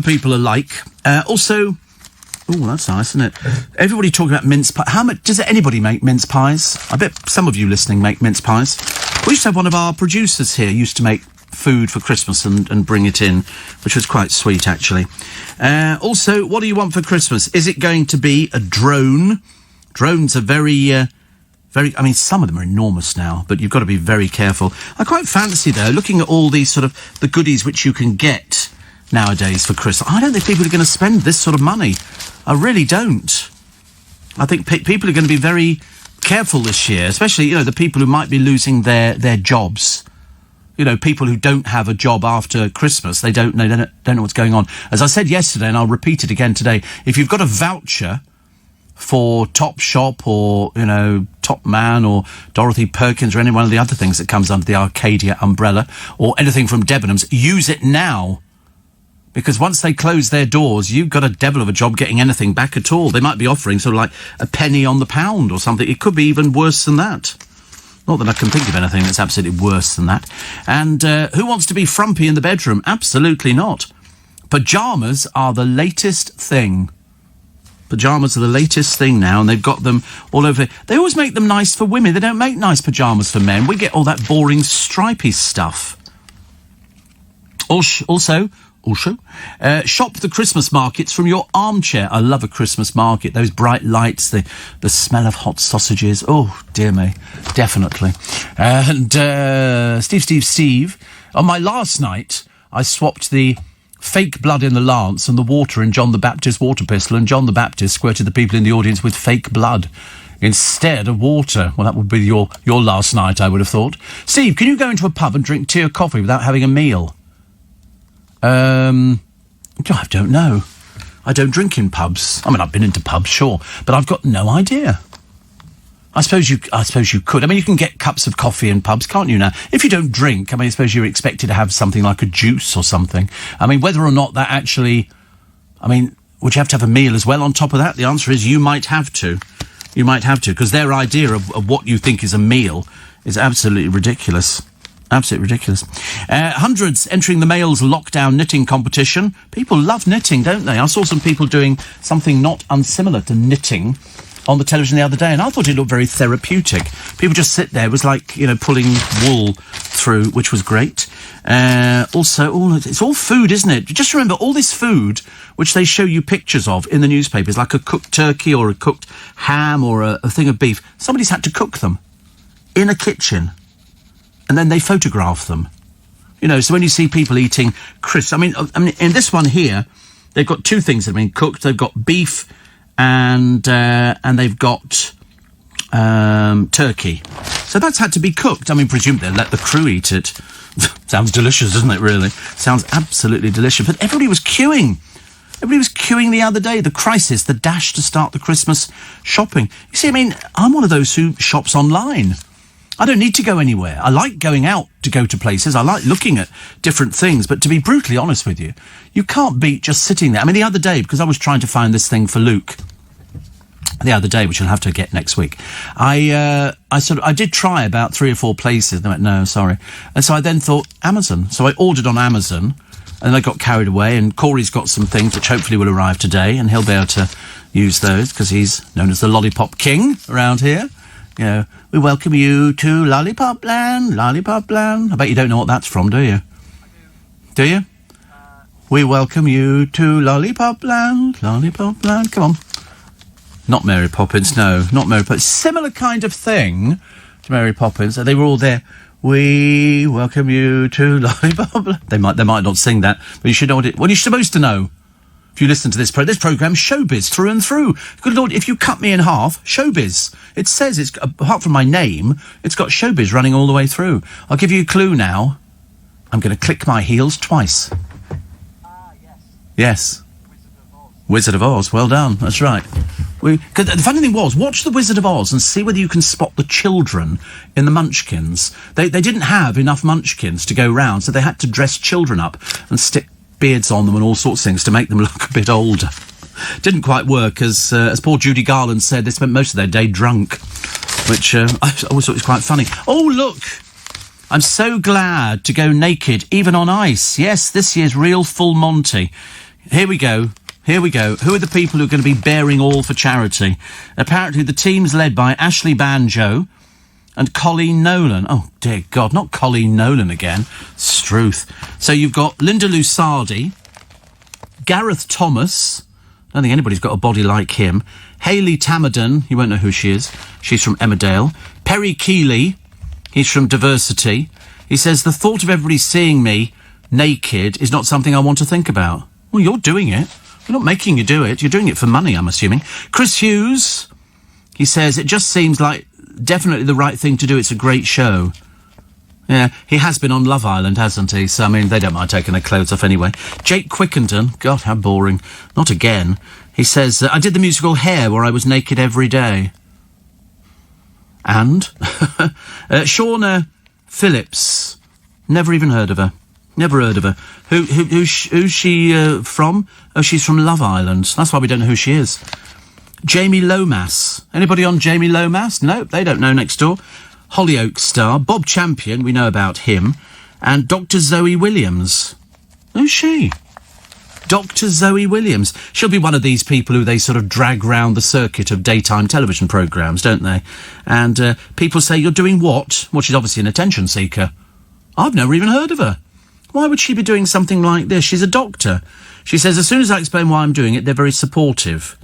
people are like. Also, oh, that's nice, isn't it? Everybody talking about mince pie. How much does anybody make mince pies? I bet some of you listening make mince pies. We used to have one of our producers here used to make food for Christmas and bring it in, which was quite sweet, actually. Also, what do you want for Christmas? Is it going to be a drone? Drones are very, some of them are enormous now, but you've got to be very careful. I quite fancy, though, looking at all these sort of the goodies which you can get nowadays for Christmas. I don't think people are going to spend this sort of money. I really don't. I think people are going to be very careful this year, especially, the people who might be losing their jobs. People who don't have a job after Christmas, they don't know what's going on. As I said yesterday, and I'll repeat it again today, if you've got a voucher for Topshop or, Top Man or Dorothy Perkins or any one of the other things that comes under the Arcadia umbrella, or anything from Debenhams, use it now. Because once they close their doors, you've got a devil of a job getting anything back at all. They might be offering sort of like a penny on the pound or something. It could be even worse than that. Not that I can think of anything that's absolutely worse than that. And who wants to be frumpy in the bedroom? Absolutely not. Pyjamas are the latest thing. Pyjamas are the latest thing now, and they've got them all over. They always make them nice for women. They don't make nice pyjamas for men. We get all that boring, stripy stuff. Also, shop the Christmas markets from your armchair. I love a Christmas market. Those bright lights, the smell of hot sausages. Oh, dear me. Definitely. And Steve, on my last night, I swapped the fake blood in the lance and the water in John the Baptist's water pistol, and John the Baptist squirted the people in the audience with fake blood instead of water. Well, that would be your last night, I would have thought. Steve, can you go into a pub and drink tea or coffee without having a meal? I don't know. I don't drink in pubs. I mean, I've been into pubs, sure, but I've got no idea. I suppose you could. I mean, you can get cups of coffee in pubs, can't you now? If you don't drink, I mean, I suppose you're expected to have something like a juice or something. I mean, whether or not that actually... I mean, would you have to have a meal as well on top of that? The answer is you might have to. You might have to, because their idea of what you think is a meal is absolutely ridiculous. Absolutely ridiculous. Hundreds entering the Mail's lockdown knitting competition. People love knitting, don't they? I saw some people doing something not unsimilar to knitting on the television the other day, and I thought it looked very therapeutic. People just sit there. It was like, pulling wool through, which was great. Also, it's all food, isn't it? Just remember, all this food, which they show you pictures of in the newspapers, like a cooked turkey or a cooked ham or a thing of beef, somebody's had to cook them in a kitchen, and then they photograph them. So when you see people eating crisps, I mean, in this one here, they've got two things that have been cooked. They've got beef and they've got turkey. So that's had to be cooked. I mean, presume they'll let the crew eat it. Sounds delicious, doesn't it, really? Sounds absolutely delicious. But everybody was queuing. Everybody was queuing the other day. The crisis, the dash to start the Christmas shopping. You see, I mean, I'm one of those who shops online. I don't need to go anywhere. I like going out to go to places. I like looking at different things. But to be brutally honest with you, you can't beat just sitting there. I mean, the other day, because I was trying to find this thing for Luke, the other day, which I'll have to get next week, I did try about 3 or 4 places. And I went, no, sorry. And so I then thought, Amazon. So I ordered on Amazon, and I got carried away. And Corey's got some things which hopefully will arrive today, and he'll be able to use those because he's known as the Lollipop King around here. We welcome you to Lollipop Land, Lollipop Land. I bet you don't know what that's from, do you? Do you? We welcome you to Lollipop Land, Lollipop Land. Come on. Not Mary Poppins, no, not Mary Poppins. Similar kind of thing to Mary Poppins. They were all there. We welcome you to Lollipop Land. They might not sing that, but you should know what you're supposed to know. If you listen to this programme's showbiz through and through. Good Lord, if you cut me in half, showbiz. It says, it's apart from my name, it's got showbiz running all the way through. I'll give you a clue now. I'm going to click my heels twice. Yes. Wizard of Oz. Well done. That's right. The funny thing was, watch The Wizard of Oz and see whether you can spot the children in the Munchkins. They didn't have enough Munchkins to go round, so they had to dress children up and stick beards on them and all sorts of things to make them look a bit older. Didn't quite work, as poor Judy Garland said, they spent most of their day drunk, which I always thought was quite funny. Oh, look! I'm so glad to go naked, even on ice. Yes, this year's real full Monty. Here we go. Who are the people who are going to be bearing all for charity? Apparently the team's led by Ashley Banjo and Colleen Nolan. Oh, dear God, not Colleen Nolan again. Struth. So you've got Linda Lusardi, Gareth Thomas. I don't think anybody's got a body like him. Hayley Tamerden. You won't know who she is. She's from Emmerdale. Perry Keeley. He's from Diversity. He says, the thought of everybody seeing me naked is not something I want to think about. Well, you're doing it. We're not making you do it. You're doing it for money, I'm assuming. Chris Hughes. He says, it just seems like definitely the right thing to do. It's a great show. Yeah, he has been on Love Island, hasn't he? So, I mean, they don't mind taking their clothes off anyway. Jake Quickenden. God, how boring. Not again. He says, I did the musical Hair, where I was naked every day. And? Shauna Phillips. Never even heard of her. Never heard of her. Who's she from? Oh, she's from Love Island. That's why we don't know who she is. Jamie Lomas. Anybody on Jamie Lomas? No, they don't know next door. Hollyoaks star. Bob Champion, we know about him. And Dr. Zoe Williams. Who's she? Dr. Zoe Williams. She'll be one of these people who they sort of drag round the circuit of daytime television programmes, don't they? And people say, you're doing what? Well, she's obviously an attention seeker. I've never even heard of her. Why would she be doing something like this? She's a doctor. She says, as soon as I explain why I'm doing it, they're very supportive.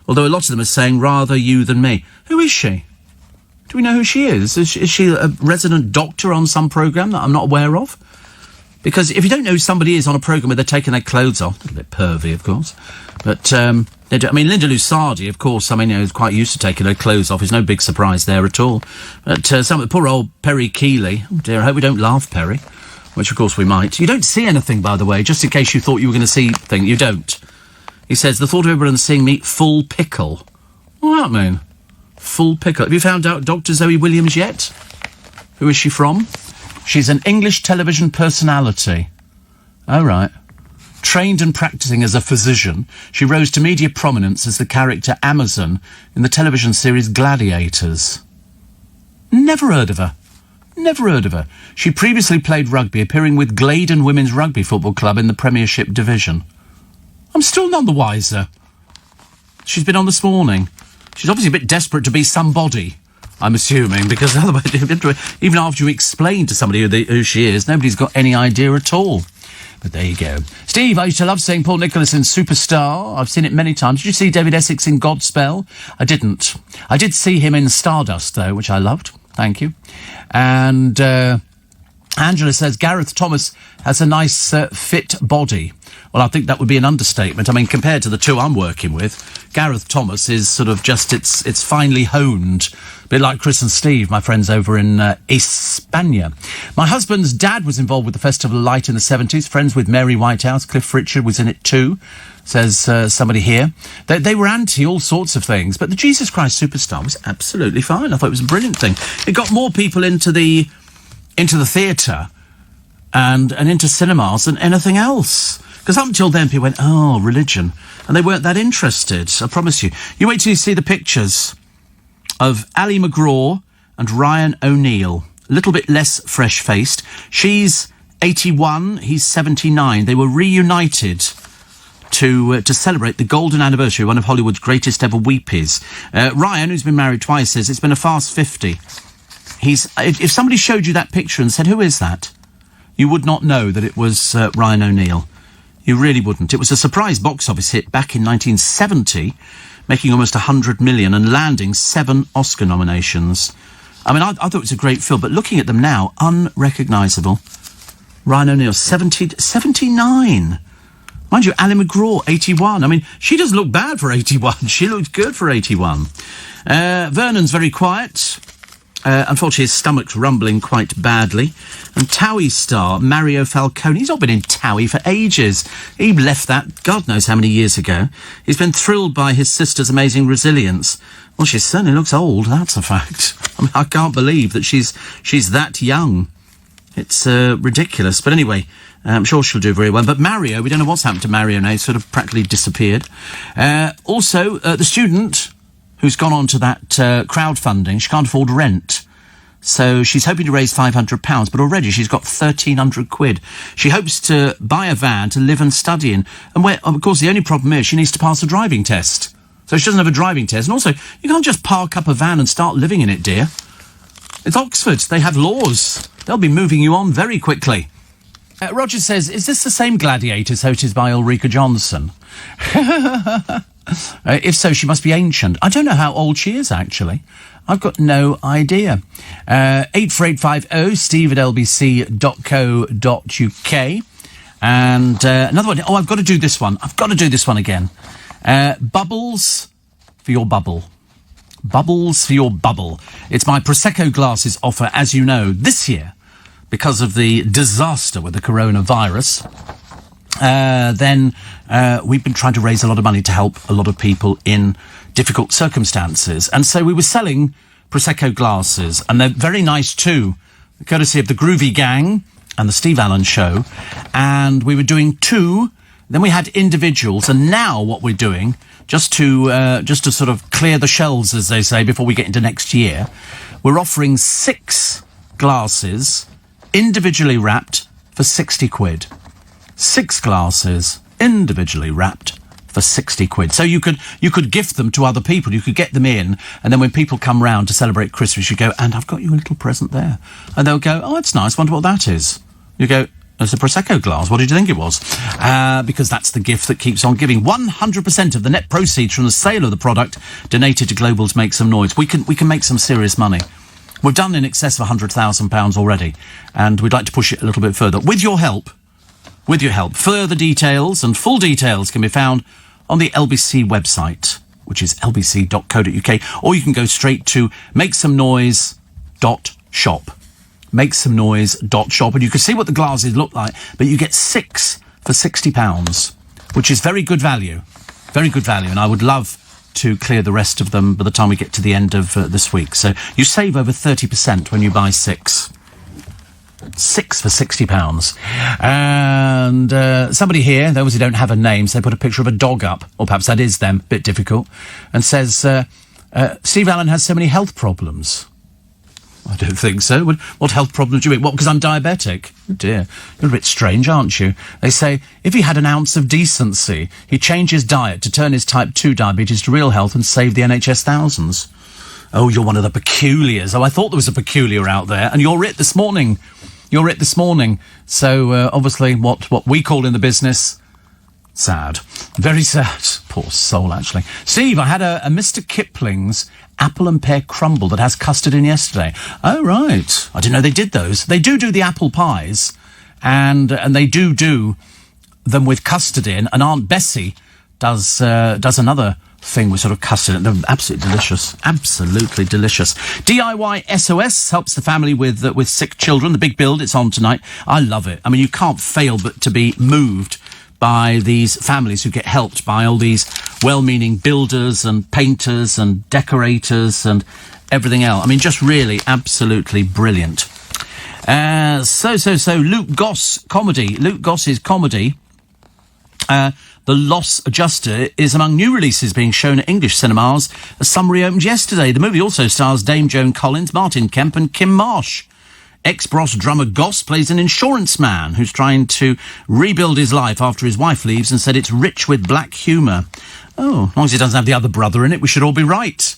Although a lot of them are saying, rather you than me. Who is she? Do we know who she is? Is she a resident doctor on some programme that I'm not aware of? Because if you don't know who somebody is on a programme where they're taking their clothes off, a little bit pervy, of course, but, they do, I mean, Linda Lusardi, of course, I mean, you know, is quite used to taking her clothes off. There's no big surprise there at all. But some poor old Perry Keeley, oh dear, I hope we don't laugh, Perry, which of course we might. You don't see anything, by the way, just in case you thought you were going to see things. You don't. He says, the thought of everyone seeing me full pickle. What does that mean? Full pickle. Have you found out Dr. Zoe Williams yet? Who is she from? She's an English television personality. Oh, right. Trained and practising as a physician, she rose to media prominence as the character Amazon in the television series Gladiators. Never heard of her. Never heard of her. She previously played rugby, appearing with Gladen Women's Rugby Football Club in the Premiership Division. I'm still none the wiser. She's been on this morning. She's obviously a bit desperate to be somebody, I'm assuming, because otherwise, even after you explain to somebody who she is, nobody's got any idea at all. But there you go. Steve, I used to love seeing Paul Nicholas in Superstar. I've seen it many times. Did you see David Essex in Godspell? I didn't. I did see him in Stardust, though, which I loved. Thank you. And Angela says Gareth Thomas has a nice, fit body. Well, I think that would be an understatement. I mean, compared to the two I'm working with, Gareth Thomas is sort of just, it's finely honed. A bit like Chris and Steve, my friends over in España. My husband's dad was involved with the Festival of Light in the 70s, friends with Mary Whitehouse. Cliff Richard was in it too, says somebody here. They were anti all sorts of things, but the Jesus Christ Superstar was absolutely fine. I thought it was a brilliant thing. It got more people into the theatre and into cinemas than anything else. Because up until then, people went, oh, religion. And they weren't that interested, I promise you. You wait till you see the pictures of Ali McGraw and Ryan O'Neill. A little bit less fresh-faced. She's 81, he's 79. They were reunited to celebrate the golden anniversary of one of Hollywood's greatest ever weepies. Ryan, who's been married twice, says it's been a fast 50. If somebody showed you that picture and said, who is that? You would not know that it was Ryan O'Neill. You really wouldn't. It was a surprise box office hit back in 1970, making almost 100 million and landing 7 Oscar nominations. I mean, I thought it was a great film, but looking at them now, unrecognisable. Ryan O'Neill, 79. Mind you, Ali McGraw, 81. I mean, she doesn't look bad for 81. She looks good for 81. Vernon's very quiet. Unfortunately, his stomach's rumbling quite badly. And Towie star Mario Falcone, he's not been in Towie for ages. He left that God knows how many years ago. He's been thrilled by his sister's amazing resilience. Well, she certainly looks old, that's a fact. I mean, I can't believe that she's that young. It's ridiculous. But anyway, I'm sure she'll do very well. But Mario, we don't know what's happened to Mario now. He's sort of practically disappeared. Also, the student who's gone on to that crowdfunding, she can't afford rent. So she's hoping to raise £500, but already she's got 1,300 quid. She hopes to buy a van to live and study in. And where, of course, the only problem is she needs to pass a driving test. So she doesn't have a driving test. And also, you can't just park up a van and start living in it, dear. It's Oxford. They have laws. They'll be moving you on very quickly. Roger says, is this the same Gladiators hosted by Ulrika Johnson? If so, she must be ancient. I don't know how old she is, actually. I've got no idea. 84850 steve@lbc.co.uk. And another one. Oh, I've got to do this one. I've got to do this one again. Bubbles for your bubble. Bubbles for your bubble. It's my Prosecco glasses offer, as you know, this year, because of the disaster with the coronavirus. then we've been trying to raise a lot of money to help a lot of people in difficult circumstances. And so we were selling Prosecco glasses, and they're very nice too, courtesy of the Groovy Gang and the Steve Allen Show. And we were doing 2, then we had individuals, and now what we're doing, just to sort of clear the shelves, as they say, before we get into next year, we're offering 6 glasses, individually wrapped, for 60 quid. 6 glasses, individually wrapped, for 60 quid. So you could gift them to other people. You could get them in, and then when people come round to celebrate Christmas, you go, and I've got you a little present there. And they'll go, oh, it's nice, wonder what that is. You go, it's a Prosecco glass. What did you think it was? Because that's the gift that keeps on giving. 100% of the net proceeds from the sale of the product donated to Global's Make Some Noise. We can make some serious money. We've done in excess of £100,000 already, and we'd like to push it a little bit further. With your help, further details and full details can be found on the LBC website, which is lbc.co.uk, or you can go straight to makesomenoise.shop. Makesomenoise.shop, and you can see what the glasses look like, but you get 6 for £60, which is very good value. Very good value, and I would love to clear the rest of them by the time we get to the end of this week. So you save over 30% when you buy 6. 6 for £60. And somebody here, those who don't have a name, so they put a picture of a dog up, or perhaps that is them, a bit difficult, and says, Steve Allen has so many health problems. I don't think so. What health problems do you mean? What, because I'm diabetic? Oh dear, you're a bit strange, aren't you? They say, if he had an ounce of decency, he'd change his diet to turn his type 2 diabetes to real health and save the NHS thousands. Oh, you're one of the peculiars. Oh, I thought there was a peculiar out there, and you're it this morning. So, obviously, what we call in the business, sad. Very sad. Poor soul, actually. Steve, I had a Mr. Kipling's apple and pear crumble that has custard in yesterday. Oh, right. I didn't know they did those. They do the apple pies, and they do them with custard in, and Aunt Bessie does another thing with sort of custard. They're absolutely delicious. Absolutely delicious. DIY SOS helps the family with sick children. The big build, it's on tonight. I love it. I mean, you can't fail but to be moved by these families who get helped by all these well-meaning builders and painters and decorators and everything else. I mean, just really absolutely brilliant. So, Luke Goss comedy. Luke Goss's comedy, The Loss Adjuster, is among new releases being shown at English cinemas as some reopened yesterday. The movie also stars Dame Joan Collins, Martin Kemp and Kim Marsh. Ex-Bros drummer Goss plays an insurance man who's trying to rebuild his life after his wife leaves, and said it's rich with black humour. Oh, as long as he doesn't have the other brother in it, we should all be right.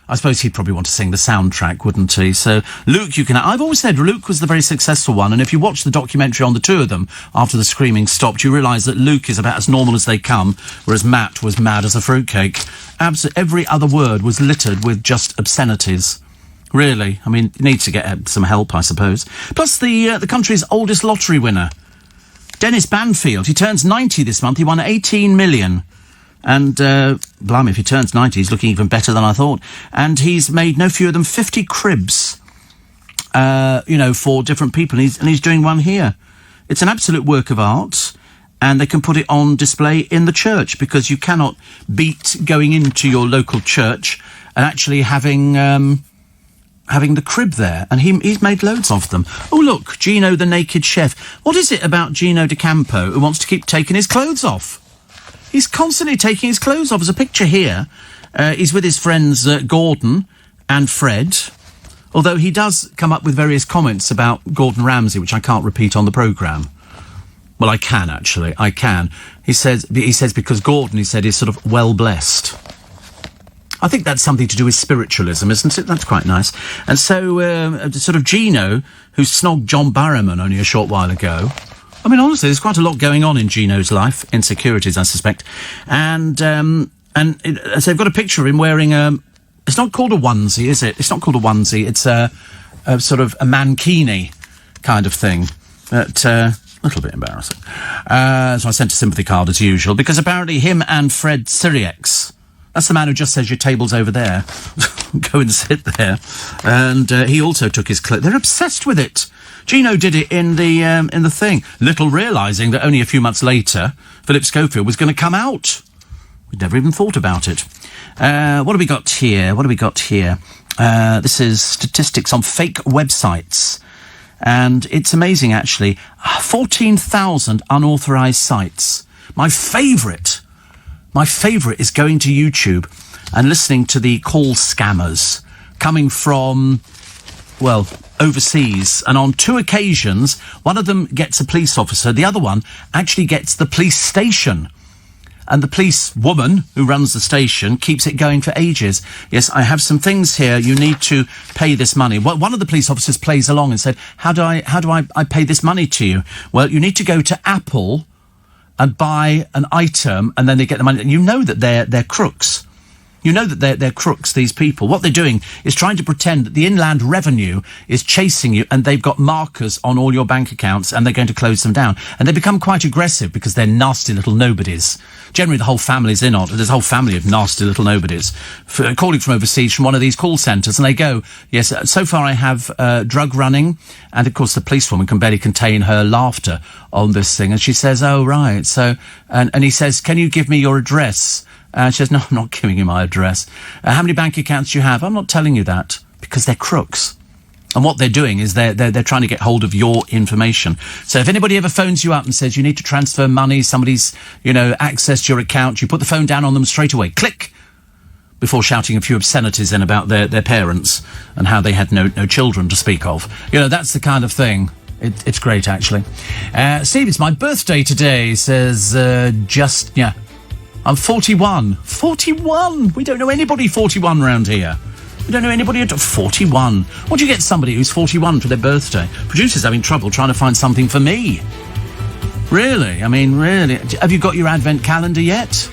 I suppose he'd probably want to sing the soundtrack, wouldn't he? So, Luke, I've always said Luke was the very successful one, and if you watch the documentary on the two of them after the screaming stopped, you realise that Luke is about as normal as they come, whereas Matt was mad as a fruitcake. Every other word was littered with just obscenities. Really, I mean, needs to get some help, I suppose. Plus, the country's oldest lottery winner, Dennis Banfield. He turns 90 this month. He won 18 million. And, blimey, if he turns 90, he's looking even better than I thought. And he's made no fewer than 50 cribs, for different people. And he's doing one here. It's an absolute work of art, and they can put it on display in the church, because you cannot beat going into your local church and actually having the crib there, and he's made loads of them. Oh, look, Gino the Naked Chef. What is it about Gino DeCampo who wants to keep taking his clothes off? He's constantly taking his clothes off. There's a picture here. He's with his friends Gordon and Fred, although he does come up with various comments about Gordon Ramsay, which I can't repeat on the programme. Well, I can, actually. I can. He says because Gordon, he said, is sort of well-blessed. I think that's something to do with spiritualism, isn't it? That's quite nice. And so, sort of Gino, who snogged John Barrowman only a short while ago. I mean, honestly, there's quite a lot going on in Gino's life. Insecurities, I suspect. And so they've got a picture of him wearing it's not called a onesie, is it? It's not called a onesie. It's a sort of a mankini kind of thing. But, a little bit embarrassing. So I sent a sympathy card as usual, because apparently him and Fred Siriex, that's the man who just says your table's over there. go and sit there. And he also took his clip. They're obsessed with it. Gino did it in the thing, little realising that only a few months later, Philip Schofield was going to come out. We'd never even thought about it. What have we got here? This is statistics on fake websites. And it's amazing, actually. 14,000 unauthorised sites. My favourite is going to YouTube and listening to the call scammers coming from, well, overseas. And on 2 occasions, one of them gets a police officer, the other one actually gets the police station. And the police woman who runs the station keeps it going for ages. Yes, I have some things here. You need to pay this money. Well, one of the police officers plays along and said, how do I pay this money to you? Well, you need to go to Apple and buy an item, and then they get the money. And you know that they're crooks. You know that they're crooks, these people. What they're doing is trying to pretend that the Inland Revenue is chasing you, and they've got markers on all your bank accounts, and they're going to close them down. And they become quite aggressive because they're nasty little nobodies. Generally, the whole family's in on it. There's a whole family of nasty little nobodies calling from overseas from one of these call centres, and they go, yes, so far I have drug running, and of course the policewoman can barely contain her laughter on this thing, and she says, oh, right, so, and he says, can you give me your address? She says, no, I'm not giving you my address. How many bank accounts do you have? I'm not telling you that, because they're crooks. And what they're doing is they're trying to get hold of your information. So if anybody ever phones you up and says you need to transfer money, somebody's, accessed your account, you put the phone down on them straight away. Click! Before shouting a few obscenities in about their parents and how they had no children to speak of. That's the kind of thing. It's great, actually. Steve, it's my birthday today, says yeah. I'm 41. 41! We don't know anybody 41 round here. We don't know anybody at 41. What do you get somebody who's 41 for their birthday? Producer's having trouble trying to find something for me. Really? I mean, really? Have you got your advent calendar yet?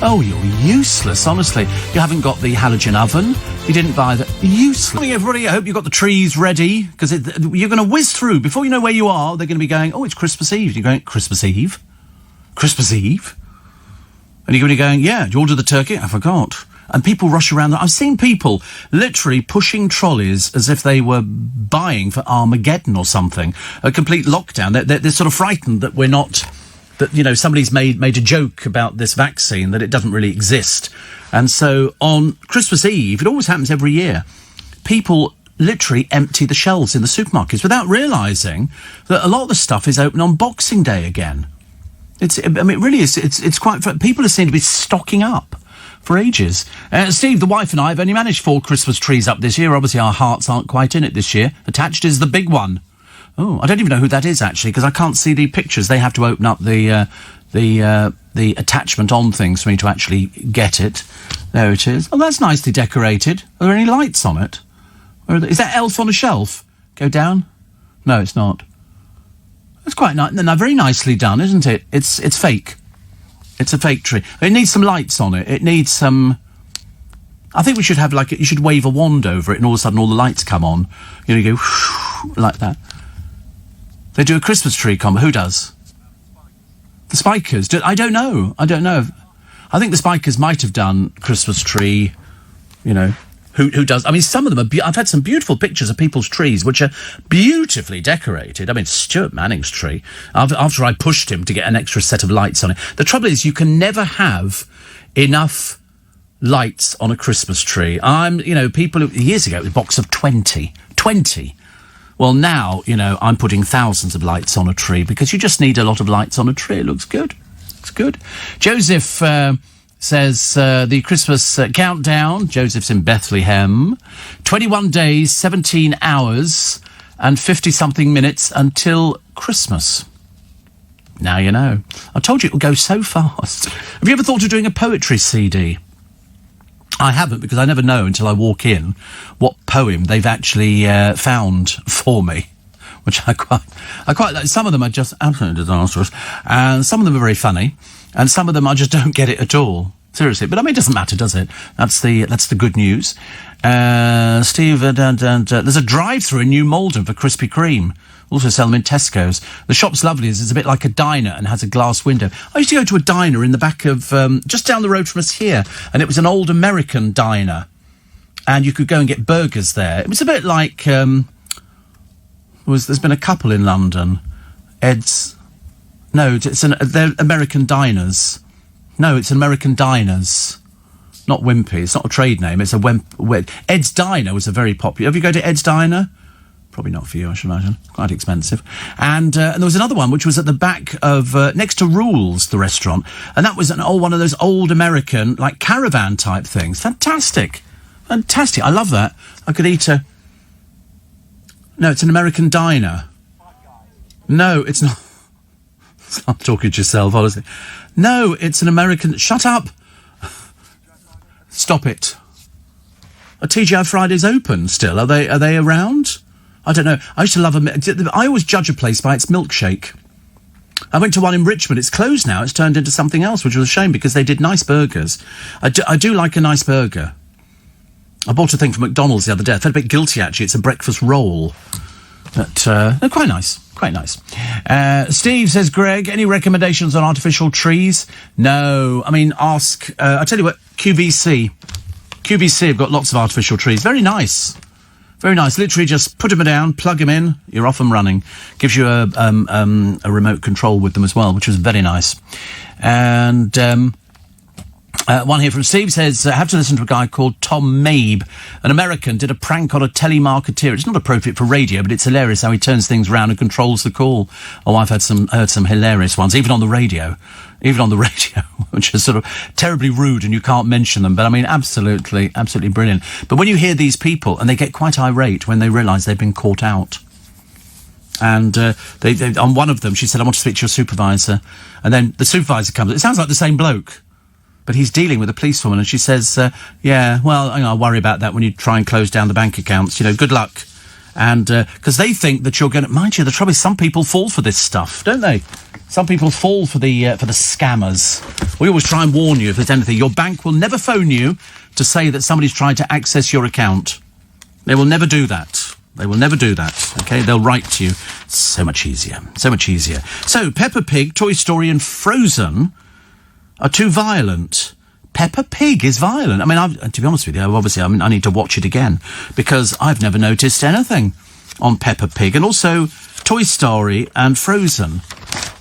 Oh, you're useless, honestly. You haven't got the halogen oven. You didn't buy the... Useless. Morning, everybody. I hope you've got the trees ready, because you're going to whiz through. Before you know where you are, they're going to be going, oh, it's Christmas Eve. You're going, Christmas Eve? Christmas Eve? And you're going to be going, yeah, do you order the turkey? I forgot. And people rush around. I've seen people literally pushing trolleys as if they were buying for Armageddon or something. A complete lockdown. They're sort of frightened that we're not... That, somebody's made a joke about this vaccine, that it doesn't really exist. And so on Christmas Eve, it always happens every year, people literally empty the shelves in the supermarkets without realising that a lot of the stuff is open on Boxing Day again. It really is. It's quite... People are seen to be stocking up for ages. Steve, the wife and I have only managed 4 Christmas trees up this year. Obviously, our hearts aren't quite in it this year. Attached is the big one. Oh, I don't even know who that is, actually, because I can't see the pictures. They have to open up the attachment on things for me to actually get it. There it is. Oh, that's nicely decorated. Are there any lights on it? Is that elf on a shelf? Go down? No, it's not. It's quite nice. No, very nicely done, isn't it? It's fake. It's a fake tree. It needs some lights on it. It needs some... I think we should have, you should wave a wand over it and all of a sudden all the lights come on. You go like that. They do a Christmas tree combo. Who does? The Spikers. I don't know. I think the Spikers might have done Christmas tree, Who does? I mean, some of them are... I've had some beautiful pictures of people's trees, which are beautifully decorated. I mean, Stuart Manning's tree, after I pushed him to get an extra set of lights on it. The trouble is, you can never have enough lights on a Christmas tree. People... Years ago, it was a box of 20. 20! Well, now, I'm putting thousands of lights on a tree, because you just need a lot of lights on a tree. It looks good. It's good. Joseph... says the Christmas countdown. Joseph's in Bethlehem. 21 days, 17 hours and 50-something minutes until Christmas. Now you know. I told you it would go so fast. Have you ever thought of doing a poetry CD? I haven't, because I never know until I walk in what poem they've actually found for me, which I quite like. Some of them are just absolutely disastrous, and some of them are very funny. And some of them I just don't get it at all. Seriously. But I mean, it doesn't matter, does it? That's the good news. Steve, there's a drive-through in New Malden for Krispy Kreme. Also sell them in Tesco's. The shop's lovely. It's a bit like a diner and has a glass window. I used to go to a diner in the back of, just down the road from us here, and it was an old American diner. and you could go and get burgers there. It was a bit like, there's been a couple in London. They're American Diners. No, it's American Diners. Not Wimpy. It's not a trade name. It's Ed's Diner was a very popular. Have you go to Ed's Diner? Probably not for you, I should imagine. Quite expensive. And there was another one which was at the back of next to Rules, the restaurant, and that was one of those old American like caravan type things. Fantastic. I love that. I could eat a. No, it's an American Diner. No, it's not. Stop talking to yourself, honestly. No, it's an American. Shut up. Stop it. Are TGI Fridays open still? Are they around? I don't know. I used to love I always judge a place by its milkshake. I went to one in Richmond. It's closed now. It's turned into something else, which was a shame because they did nice burgers. I do like a nice burger. I bought a thing from McDonald's the other day. I felt a bit guilty, actually. It's a breakfast roll. But they're quite nice. Quite nice. Steve says, Greg, any recommendations on artificial trees? No. I mean, ask... I tell you what, QVC. QVC have got lots of artificial trees. Very nice. Very nice. Literally just put them down, plug them in, you're off and running. Gives you a remote control with them as well, which was very nice. And... one here from Steve says, I have to listen to a guy called Tom Mabe, an American, did a prank on a telemarketeer. It's not appropriate for radio, but it's hilarious how he turns things round and controls the call. Oh, I've heard some hilarious ones, even on the radio, which is sort of terribly rude and you can't mention them. But I mean, absolutely brilliant. But when you hear these people, and they get quite irate when they realise they've been caught out. And they on one of them, she said, I want to speak to your supervisor. And then the supervisor comes. It sounds like the same bloke. But he's dealing with a policewoman, and she says, yeah, well, I'll worry about that when you try and close down the bank accounts. Good luck. And because they think that you're going to... Mind you, the trouble is some people fall for this stuff, don't they? Some people fall for the scammers. We always try and warn you if there's anything. Your bank will never phone you to say that somebody's trying to access your account. They will never do that. OK? They'll write to you. So much easier. So, Peppa Pig, Toy Story and Frozen... are too violent. Peppa Pig is violent. I mean, to be honest with you, obviously, I need to watch it again because I've never noticed anything on Peppa Pig. And also, Toy Story and Frozen.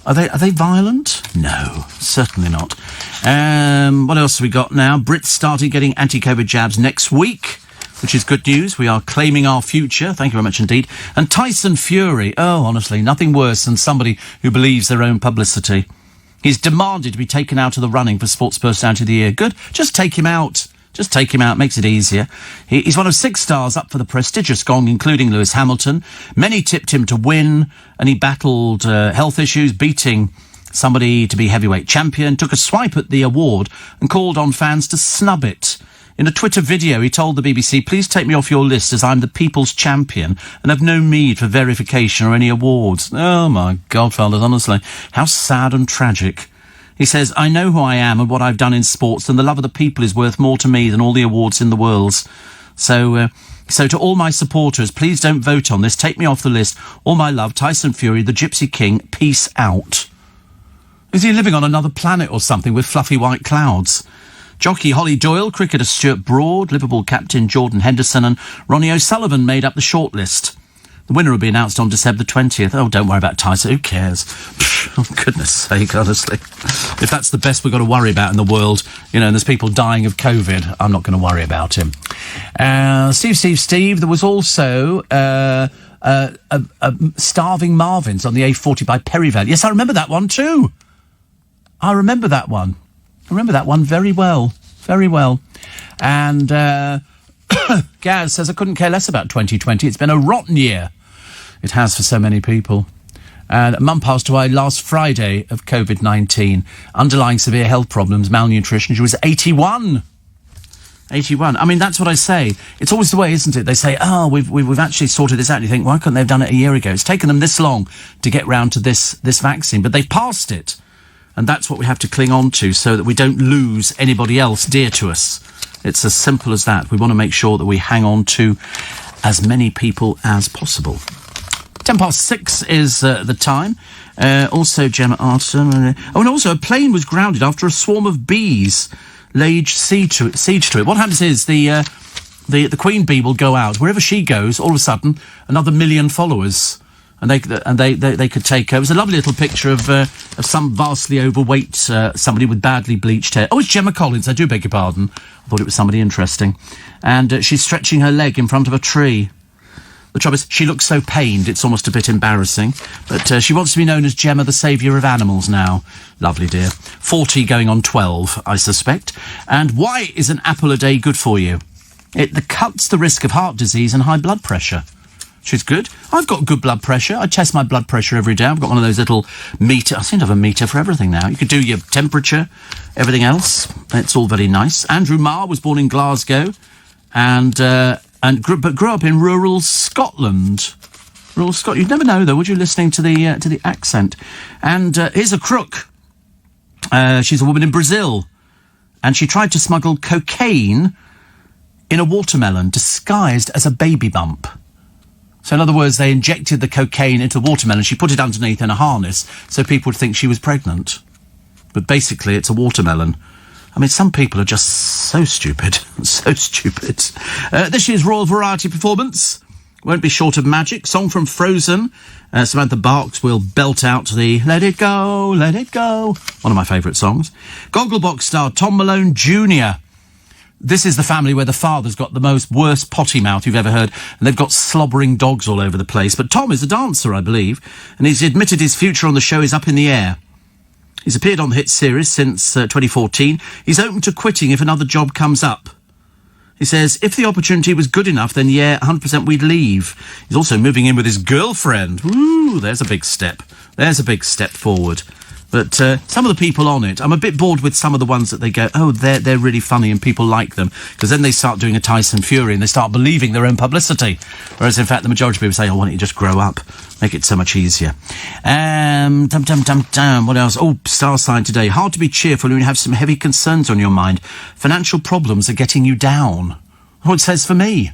Are they violent? No, certainly not. What else have we got now? Brits starting getting anti-COVID jabs next week, which is good news. We are claiming our future. Thank you very much indeed. And Tyson Fury. Oh, honestly, nothing worse than somebody who believes their own publicity. He's demanded to be taken out of the running for Sports Personality of the Year. Good. Just take him out. Makes it easier. He's one of 6 stars up for the prestigious gong, including Lewis Hamilton. Many tipped him to win, and he battled health issues, beating somebody to be heavyweight champion, took a swipe at the award and called on fans to snub it. In a Twitter video, he told the BBC, please take me off your list as I'm the people's champion and have no need for verification or any awards. Oh, my God, fellas, honestly. How sad and tragic. He says, I know who I am and what I've done in sports, and the love of the people is worth more to me than all the awards in the world. So to all my supporters, please don't vote on this. Take me off the list. All my love, Tyson Fury, the Gypsy King. Peace out. Is he living on another planet or something with fluffy white clouds? Jockey Holly Doyle, cricketer Stuart Broad, Liverpool captain Jordan Henderson and Ronnie O'Sullivan made up the shortlist. The winner will be announced on December 20th. Oh, don't worry about Tyson. Who cares? Oh, goodness sake, honestly. If that's the best we've got to worry about in the world, and there's people dying of COVID, I'm not going to worry about him. Steve. There was also Starving Marvins on the A40 by Perivale. Yes, I remember that one too. I remember that one very well. And Gaz says, I couldn't care less about 2020. It's been a rotten year. It has for so many people. And Mum passed away last Friday of COVID-19. Underlying severe health problems, malnutrition. She was 81. 81. I mean, that's what I say. It's always the way, isn't it? They say, we've actually sorted this out. You think, why couldn't they have done it a year ago? It's taken them this long to get round to this vaccine, but they've passed it. And that's what we have to cling on to so that we don't lose anybody else dear to us. It's as simple as that. We want to make sure that we hang on to as many people as possible. 6:10 is the time. Also, Gemma Arterton. And also a plane was grounded after a swarm of bees laid siege to it. What happens is the the Queen Bee will go out. Wherever she goes, all of a sudden, another 1 million followers. And they could take her. It was a lovely little picture of some vastly overweight somebody with badly bleached hair. Oh, it's Gemma Collins. I do beg your pardon. I thought it was somebody interesting. And she's stretching her leg in front of a tree. The trouble is, she looks so pained, it's almost a bit embarrassing. But she wants to be known as Gemma, the saviour of animals now. Lovely, dear. 40 going on 12, I suspect. And why is an apple a day good for you? It cuts the risk of heart disease and high blood pressure. Which is good. I've got good blood pressure. I test my blood pressure every day. I've got one of those little meter. I seem to have a meter for everything now. You could do your temperature, everything else. It's all very nice. Andrew Marr was born in Glasgow and grew up in rural Scotland. Rural Scotland. You'd never know, though, would you, listening to the accent? And here's a crook. She's a woman in Brazil. And she tried to smuggle cocaine in a watermelon disguised as a baby bump. So in other words, they injected the cocaine into the watermelon. She put it underneath in a harness so people would think she was pregnant. But basically, it's a watermelon. I mean, some people are just so stupid. So stupid. This year's Royal Variety Performance won't be short of magic. Song from Frozen. Samantha Barks will belt out the Let It Go, Let It Go. One of my favourite songs. Gogglebox star Tom Malone Jr. This is the family where the father's got the worst potty mouth you've ever heard, and they've got slobbering dogs all over the place. But Tom is a dancer, I believe, and he's admitted his future on the show is up in the air. He's appeared on the hit series since 2014. He's open to quitting if another job comes up. He says, if the opportunity was good enough, then yeah, 100% we'd leave. He's also moving in with his girlfriend. Ooh, there's a big step. There's a big step forward. But some of the people on it, I'm a bit bored with some of the ones that they go, oh, they're really funny and people like them. Because then they start doing a Tyson Fury and they start believing their own publicity. Whereas, in fact, the majority of people say, oh, why don't you just grow up? Make it so much easier. What else? Oh, star sign today. Hard to be cheerful when you have some heavy concerns on your mind. Financial problems are getting you down. Oh, it says for me.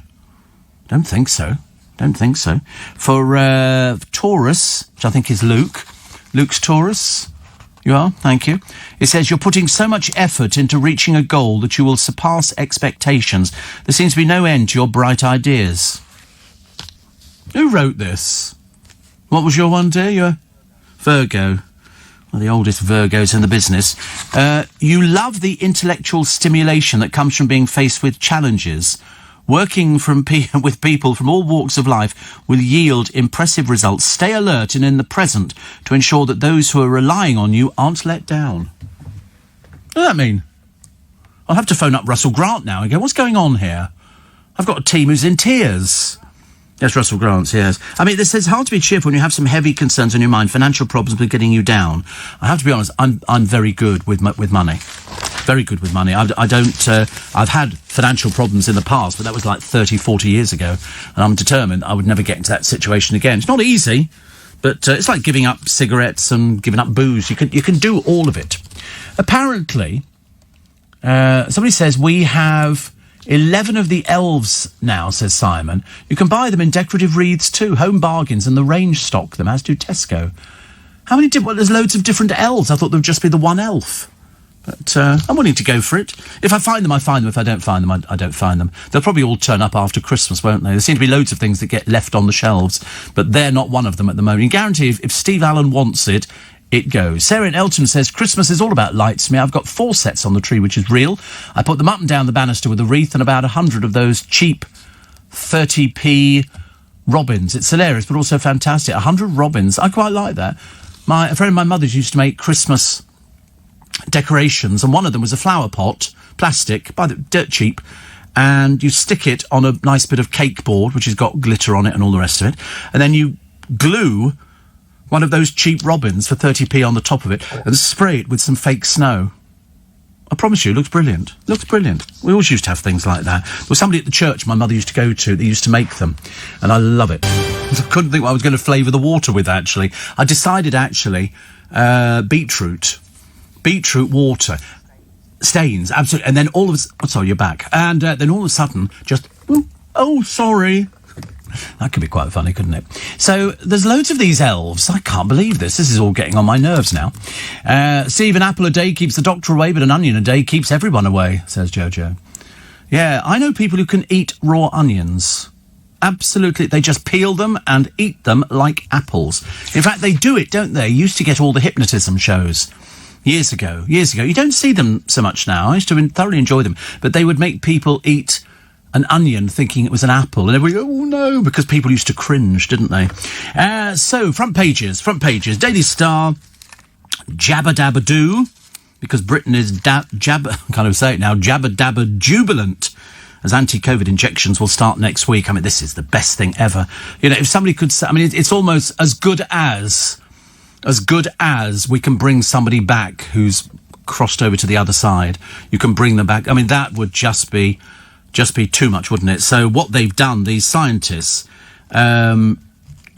Don't think so. Don't think so. For Taurus, which I think is Luke. Luke's Taurus. You are? Thank you. It says, you're putting so much effort into reaching a goal that you will surpass expectations. There seems to be no end to your bright ideas. Who wrote this? What was your one, dear? You're Virgo. Well, the oldest Virgos in the business. You love the intellectual stimulation that comes from being faced with challenges. Working with people from all walks of life will yield impressive results. Stay alert and in the present to ensure that those who are relying on you aren't let down. What does that mean? I'll have to phone up Russell Grant now and go, what's going on here? I've got a team who's in tears. Yes, Russell Grant, yes. I mean, this says hard to be cheerful when you have some heavy concerns on your mind. Financial problems are getting you down. I have to be honest, I'm very good with money. Very good with money. I've had financial problems in the past, but that was like 30, 40 years ago. And I'm determined I would never get into that situation again. It's not easy, but it's like giving up cigarettes and giving up booze. You can do all of it. Apparently, somebody says we have 11 of the elves now, says Simon. You can buy them in decorative wreaths too. Home Bargains and The Range stock them, as do Tesco. How many there's loads of different elves. I thought there would just be the one elf. But I'm willing to go for it. If I find them, I find them. If I don't find them, I don't find them. They'll probably all turn up after Christmas, won't they? There seem to be loads of things that get left on the shelves, but they're not one of them at the moment. You guarantee if Steve Allen wants it, it goes. Sarah in Elton says, Christmas is all about lights to me. I've got 4 sets on the tree, which is real. I put them up and down the banister with a wreath and about 100 of those cheap 30p robins. It's hilarious, but also fantastic. 100 robins. I quite like that. A friend of my mother's used to make Christmas decorations, and one of them was a flower pot, plastic, dirt cheap, and you stick it on a nice bit of cake board, which has got glitter on it and all the rest of it, and then you glue one of those cheap robins for 30p on the top of it and spray it with some fake snow. I promise you, it looks brilliant. Looks brilliant. We always used to have things like that. There was somebody at the church my mother used to go to that used to make them, and I love it. I couldn't think what I was going to flavour the water with, actually. I decided, beetroot water. Stains, absolutely. And then all of a sudden... Oh, sorry, you're back. And then all of a sudden, just... Oh, sorry. That could be quite funny, couldn't it? So, there's loads of these elves. I can't believe this. This is all getting on my nerves now. Steve, an apple a day keeps the doctor away, but an onion a day keeps everyone away, says Jojo. Yeah, I know people who can eat raw onions. Absolutely. They just peel them and eat them like apples. In fact, they do it, don't they? Used to get all the hypnotism shows years ago. You don't see them so much now. I used to thoroughly enjoy them. But they would make people eat an onion thinking it was an apple. And everybody go, oh no, because people used to cringe, didn't they? So, front pages. Daily Star, Jabba Dabba Doo, because Britain is Jabba Dabba jubilant, as anti-COVID injections will start next week. I mean, this is the best thing ever. You know, if somebody could say, I mean, it's almost as good as we can bring somebody back who's crossed over to the other side. You can bring them back. I mean, that would just be too much, wouldn't it? So what they've done, these scientists,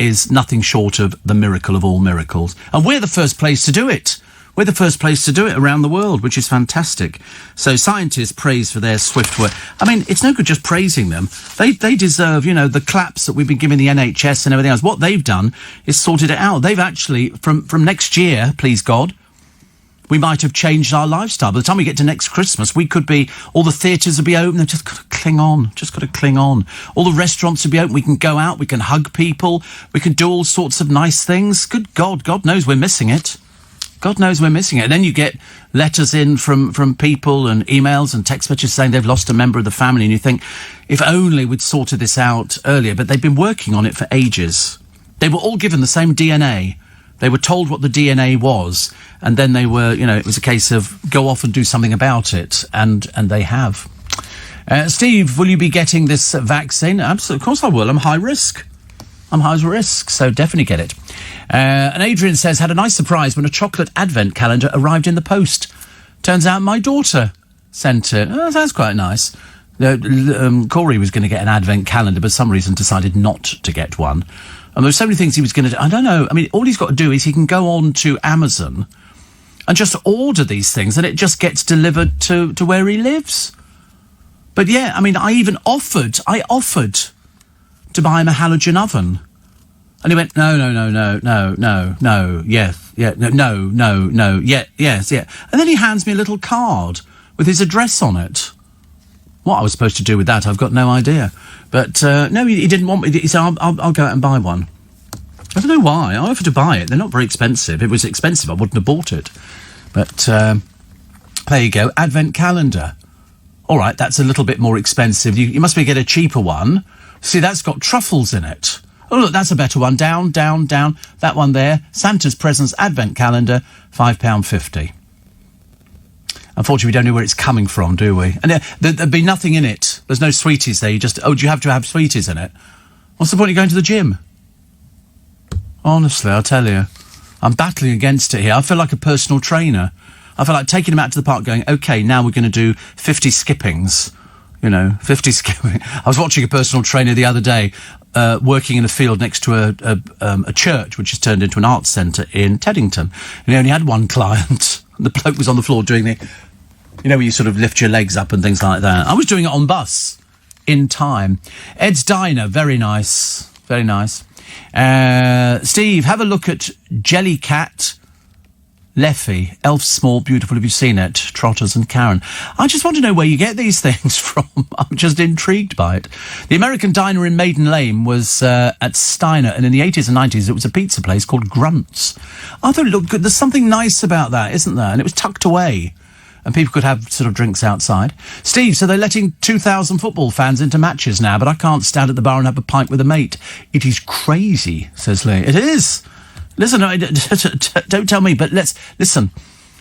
is nothing short of the miracle of all miracles. And we're the first place to do it. We're the first place to do it around the world, which is fantastic. So scientists praised for their swift work. I mean, it's no good just praising them. They deserve, you know, the claps that we've been giving the NHS and everything else. What they've done is sorted it out. They've actually, from next year, please God, we might have changed our lifestyle. By the time we get to next Christmas, we could be, all the theatres will be open. They've just got to cling on. All the restaurants will be open. We can go out. We can hug people. We can do all sorts of nice things. Good God, God knows we're missing it. God knows we're missing it. And then you get letters in from people and emails and text messages saying they've lost a member of the family. And you think, if only we'd sorted this out earlier. But they've been working on it for ages. They were all given the same DNA. They were told what the DNA was. And then they were, you know, it was a case of go off and do something about it. And they have. Steve, will you be getting this vaccine? Absolutely. Of course I will. I'm high risk, so definitely get it. And Adrian says, had a nice surprise when a chocolate advent calendar arrived in the post. Turns out my daughter sent it. Oh, that's quite nice. Corey was going to get an advent calendar, but for some reason decided not to get one. And there's so many things he was going to do. I don't know. I mean, all he's got to do is he can go on to Amazon and just order these things, and it just gets delivered to where he lives. But yeah, I mean, I offered to buy him a halogen oven. And he went, no, yes, yeah. And then he hands me a little card with his address on it. What I was supposed to do with that, I've got no idea. But, no, he didn't want me. He said, I'll go out and buy one. I don't know why. I offered to buy it. They're not very expensive. If it was expensive, I wouldn't have bought it. But, there you go. Advent calendar. All right, that's a little bit more expensive. You must be get a cheaper one. See, that's got truffles in it. Oh, look, that's a better one. Down. That one there. Santa's Presents Advent Calendar, £5.50. Unfortunately, we don't know where it's coming from, do we? And there'd be nothing in it. There's no sweeties there. Do you have to have sweeties in it? What's the point of going to the gym? Honestly, I'll tell you. I'm battling against it here. I feel like a personal trainer. I feel like taking him out to the park going, OK, now we're going to do 50 skippings. You know, 50 skipping. I was watching a personal trainer the other day working in a field next to a church, which has turned into an arts centre in Teddington. And he only had one client. The bloke was on the floor doing the, you know, where you sort of lift your legs up and things like that. I was doing it on bus in time. Ed's Diner, very nice. Very nice. Steve, have a look at Jellycat Leffy, Elf Small Beautiful. Have you seen it? Trotters and Karen. I just want to know where you get these things from. I'm just intrigued by it. The American Diner in Maiden Lane was at Steiner, and in the 80s and 90s it was a pizza place called Grunts. I thought it looked good. There's something nice about that, isn't there? And it was tucked away, and people could have sort of drinks outside. Steve, so they're letting 2,000 football fans into matches now, but I can't stand at the bar and have a pint with a mate. It is crazy, says Lee. It is. Listen, don't tell me, but listen.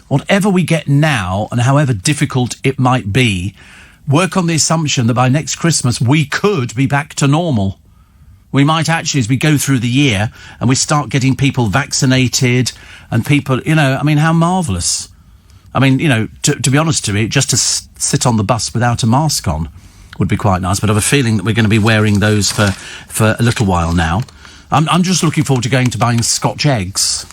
Whatever we get now, and however difficult it might be, work on the assumption that by next Christmas we could be back to normal. We might actually, as we go through the year and we start getting people vaccinated and people, you know, I mean, how marvellous. I mean, you know, to be honest to me, just to sit on the bus without a mask on would be quite nice, but I have a feeling that we're going to be wearing those for a little while now. I'm just looking forward to going to buying Scotch eggs.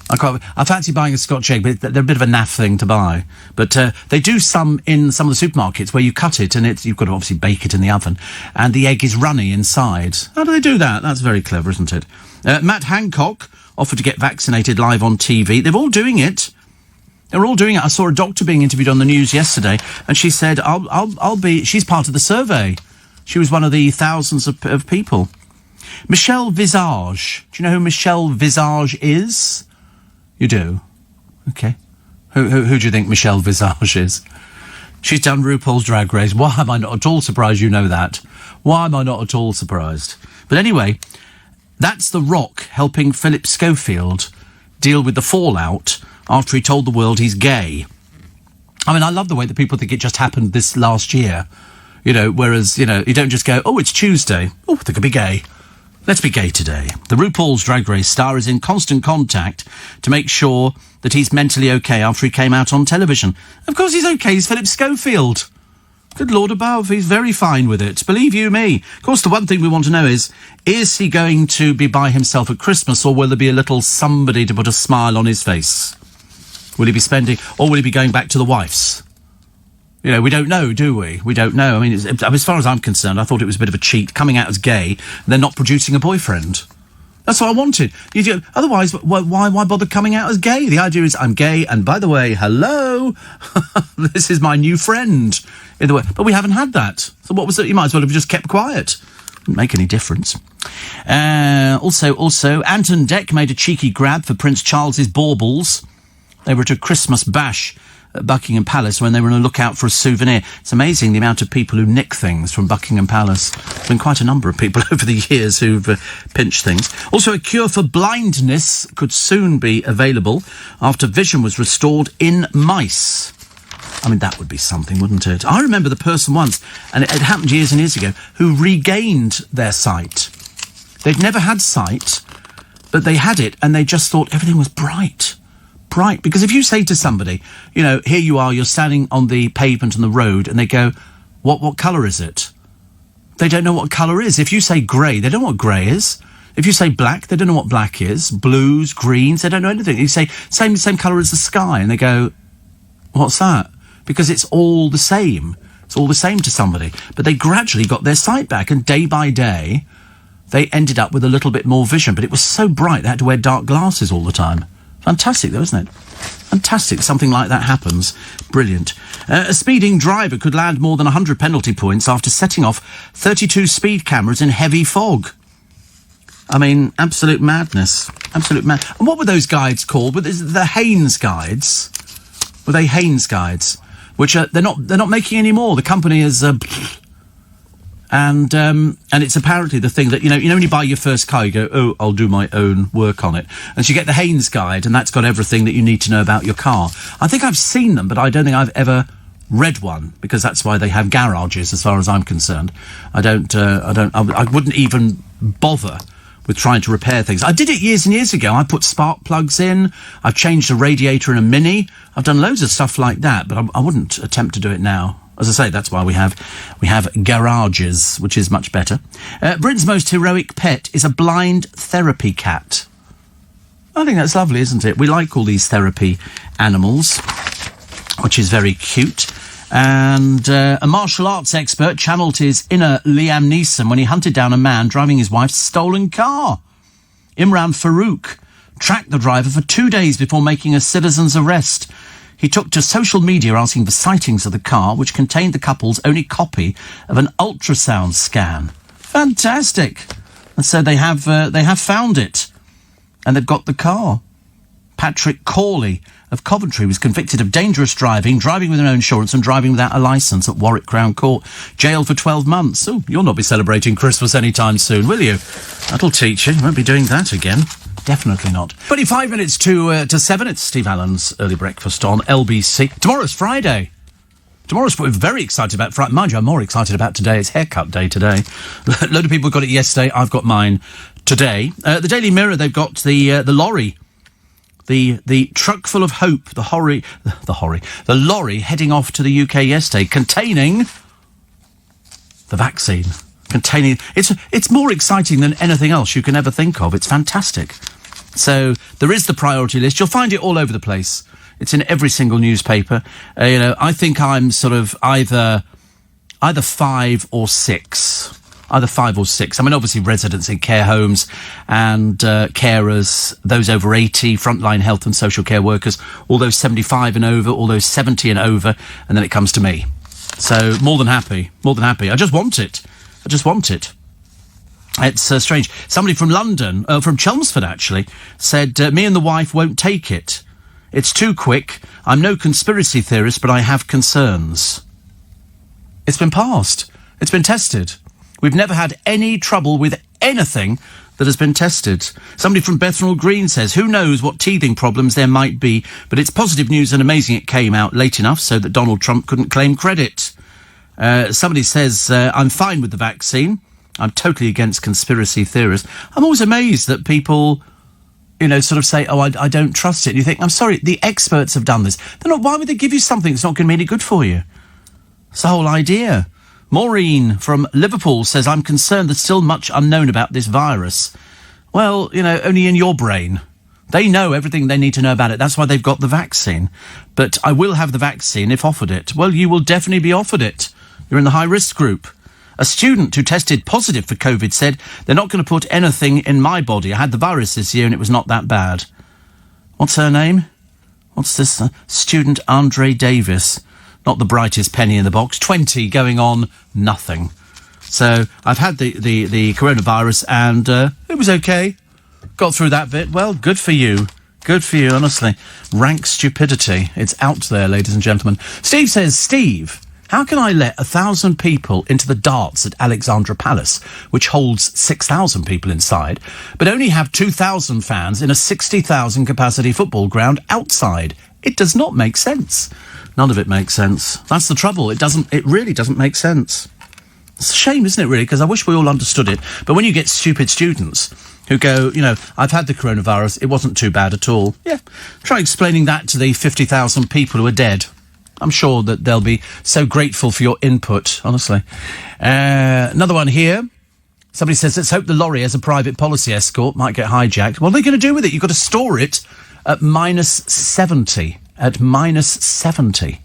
I fancy buying a Scotch egg, but they're a bit of a naff thing to buy. But they do some in some of the supermarkets where you cut it and you've got to obviously bake it in the oven, and the egg is runny inside. How do they do that? That's very clever, isn't it? Matt Hancock offered to get vaccinated live on TV. They're all doing it. They're all doing it. I saw a doctor being interviewed on the news yesterday, and she said, I'll be... She's part of the survey. She was one of the thousands of people. Michelle Visage. Do you know who Michelle Visage is? You do? Okay. Who do you think Michelle Visage is? She's done RuPaul's Drag Race. Why am I not at all surprised you know that? Why am I not at all surprised? But anyway, that's The Rock helping Philip Schofield deal with the fallout after he told the world he's gay. I mean, I love the way that people think it just happened this last year. You know, whereas, you know, you don't just go, oh, it's Tuesday. Oh, they could be gay. Let's be gay today. The RuPaul's Drag Race star is in constant contact to make sure that he's mentally okay after he came out on television. Of course he's okay. He's Philip Schofield. Good Lord above. He's very fine with it. Believe you me. Of course, the one thing we want to know is he going to be by himself at Christmas, or will there be a little somebody to put a smile on his face? Will he be spending, or will he be going back to the wife's? You know, we don't know, do we? We don't know. I mean, as far as I'm concerned, I thought it was a bit of a cheat, coming out as gay, then not producing a boyfriend. That's what I wanted. Otherwise, why bother coming out as gay? The idea is, I'm gay, and by the way, hello, this is my new friend. In the way, but we haven't had that. So what was it? You might as well have just kept quiet. Didn't make any difference. Also, Anton Deck made a cheeky grab for Prince Charles's baubles. They were at a Christmas bash at Buckingham Palace when they were on a lookout for a souvenir. It's amazing the amount of people who nick things from Buckingham Palace. There's been quite a number of people over the years who've pinched things. Also, a cure for blindness could soon be available after vision was restored in mice. I mean, that would be something, wouldn't it? I remember the person once, and it happened years and years ago, who regained their sight. They'd never had sight, but they had it, and they just thought everything was bright. Bright. Because if you say to somebody, you know, here you are, you're standing on the pavement on the road, and they go, what colour is it? They don't know what colour is. If you say grey, they don't know what grey is. If you say black, they don't know what black is. Blues, greens, they don't know anything. You say same colour as the sky, and they go, what's that? Because it's all the same. It's all the same to somebody. But they gradually got their sight back, and day by day, they ended up with a little bit more vision. But it was so bright, they had to wear dark glasses all the time. Fantastic, though, isn't it? Fantastic. Something like that happens. Brilliant. A speeding driver could land more than 100 penalty points after setting off 32 speed cameras in heavy fog. I mean, absolute madness. Absolute mad. And what were those guides called? Were the Haynes guides? Were they Haynes guides? Which they're not making any more. The company is and it's apparently the thing that, you know when you buy your first car, you go, oh, I'll do my own work on it. And so you get the Haynes guide, and that's got everything that you need to know about your car. I think I've seen them, but I don't think I've ever read one, because that's why they have garages, as far as I'm concerned. I wouldn't even bother with trying to repair things. I did it years and years ago. I put spark plugs in. I've changed a radiator in a Mini. I've done loads of stuff like that, but I wouldn't attempt to do it now. As I say, that's why we have garages, which is much better. Britain's most heroic pet is a blind therapy cat. I think that's lovely, isn't it? We like all these therapy animals, which is very cute. And a martial arts expert channeled his inner Liam Neeson when he hunted down a man driving his wife's stolen car. Imran Farouk tracked the driver for 2 days before making a citizen's arrest. He took to social media asking for sightings of the car, which contained the couple's only copy of an ultrasound scan. Fantastic! And so they have found it, and they've got the car. Patrick Corley of Coventry was convicted of dangerous driving with no insurance, and driving without a licence at Warwick Crown Court. Jailed for 12 months. Oh, you'll not be celebrating Christmas anytime soon, will you? That'll teach you. You won't be doing that again. Definitely not. 25 minutes to 7. It's Steve Allen's Early Breakfast on LBC. Tomorrow's Friday. We're very excited about Friday. Mind you, I'm more excited about today. It's haircut day today. A load of people got it yesterday. I've got mine today. The Daily Mirror, they've got the lorry. The truck full of hope, the lorry heading off to the UK yesterday, containing the vaccine. It's more exciting than anything else you can ever think of. It's fantastic. So there is the priority list. You'll find it all over the place. It's in every single newspaper. I think I'm sort of either 5 or 6 either 5 or 6. I mean, obviously residents in care homes and carers, those over 80, frontline health and social care workers, all those 75 and over, all those 70 and over, and then it comes to me. So more than happy. I just want it. It's strange. Somebody from London, from Chelmsford actually, said, me and the wife won't take it. It's too quick. I'm no conspiracy theorist, but I have concerns. It's been passed. It's been tested. We've never had any trouble with anything that has been tested. Somebody from Bethnal Green says, who knows what teething problems there might be, but it's positive news and amazing it came out late enough so that Donald Trump couldn't claim credit. Somebody says, I'm fine with the vaccine. I'm totally against conspiracy theorists. I'm always amazed that people, sort of say, I don't trust it. And you think, I'm sorry, the experts have done this. Why would they give you something that's not going to be any good for you? It's the whole idea. Maureen from Liverpool says, I'm concerned there's still much unknown about this virus. Well, only in your brain. They know everything they need to know about it. That's why they've got the vaccine. But I will have the vaccine if offered it. Well, you will definitely be offered it. You're in the high-risk group. A student who tested positive for COVID said, they're not going to put anything in my body. I had the virus this year and it was not that bad. What's her name? What's this? Student Andre Davis. Not the brightest penny in the box. 20 going on nothing. So I've had the coronavirus and it was okay. Got through that bit. Well, good for you. Good for you, honestly. Rank stupidity. It's out there, ladies and gentlemen. Steve says, Steve, how can I let 1,000 people into the darts at Alexandra Palace, which holds 6,000 people inside, but only have 2,000 fans in a 60,000 capacity football ground outside? It does not make sense. None of it makes sense. That's the trouble. It really doesn't make sense. It's a shame, isn't it, really? Because I wish we all understood it. But when you get stupid students who go, I've had the coronavirus, it wasn't too bad at all. Yeah. Try explaining that to the 50,000 people who are dead. I'm sure that they'll be so grateful for your input, honestly. Another one here. Somebody says, let's hope the lorry has a private policy escort, might get hijacked. What are they going to do with it? You've got to store it at -70. At -70.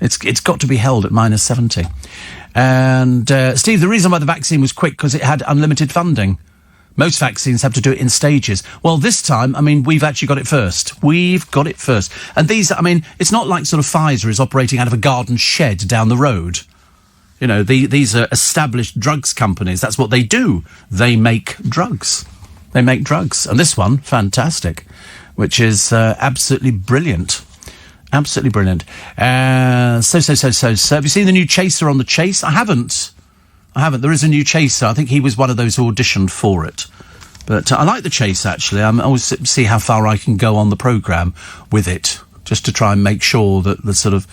It's got to be held at -70. And, Steve, the reason why the vaccine was quick, because it had unlimited funding. Most vaccines have to do it in stages. Well, this time, we've actually got it first. We've got it first. And these, it's not like sort of Pfizer is operating out of a garden shed down the road. These are established drugs companies. That's what they do. They make drugs. And this one, fantastic, which is absolutely brilliant. Absolutely brilliant. So. Have you seen the new Chaser on The Chase? I haven't. There is a new Chaser. I think he was one of those who auditioned for it. But I like The Chase, actually. I always see how far I can go on the programme with it, just to try and make sure that the sort of,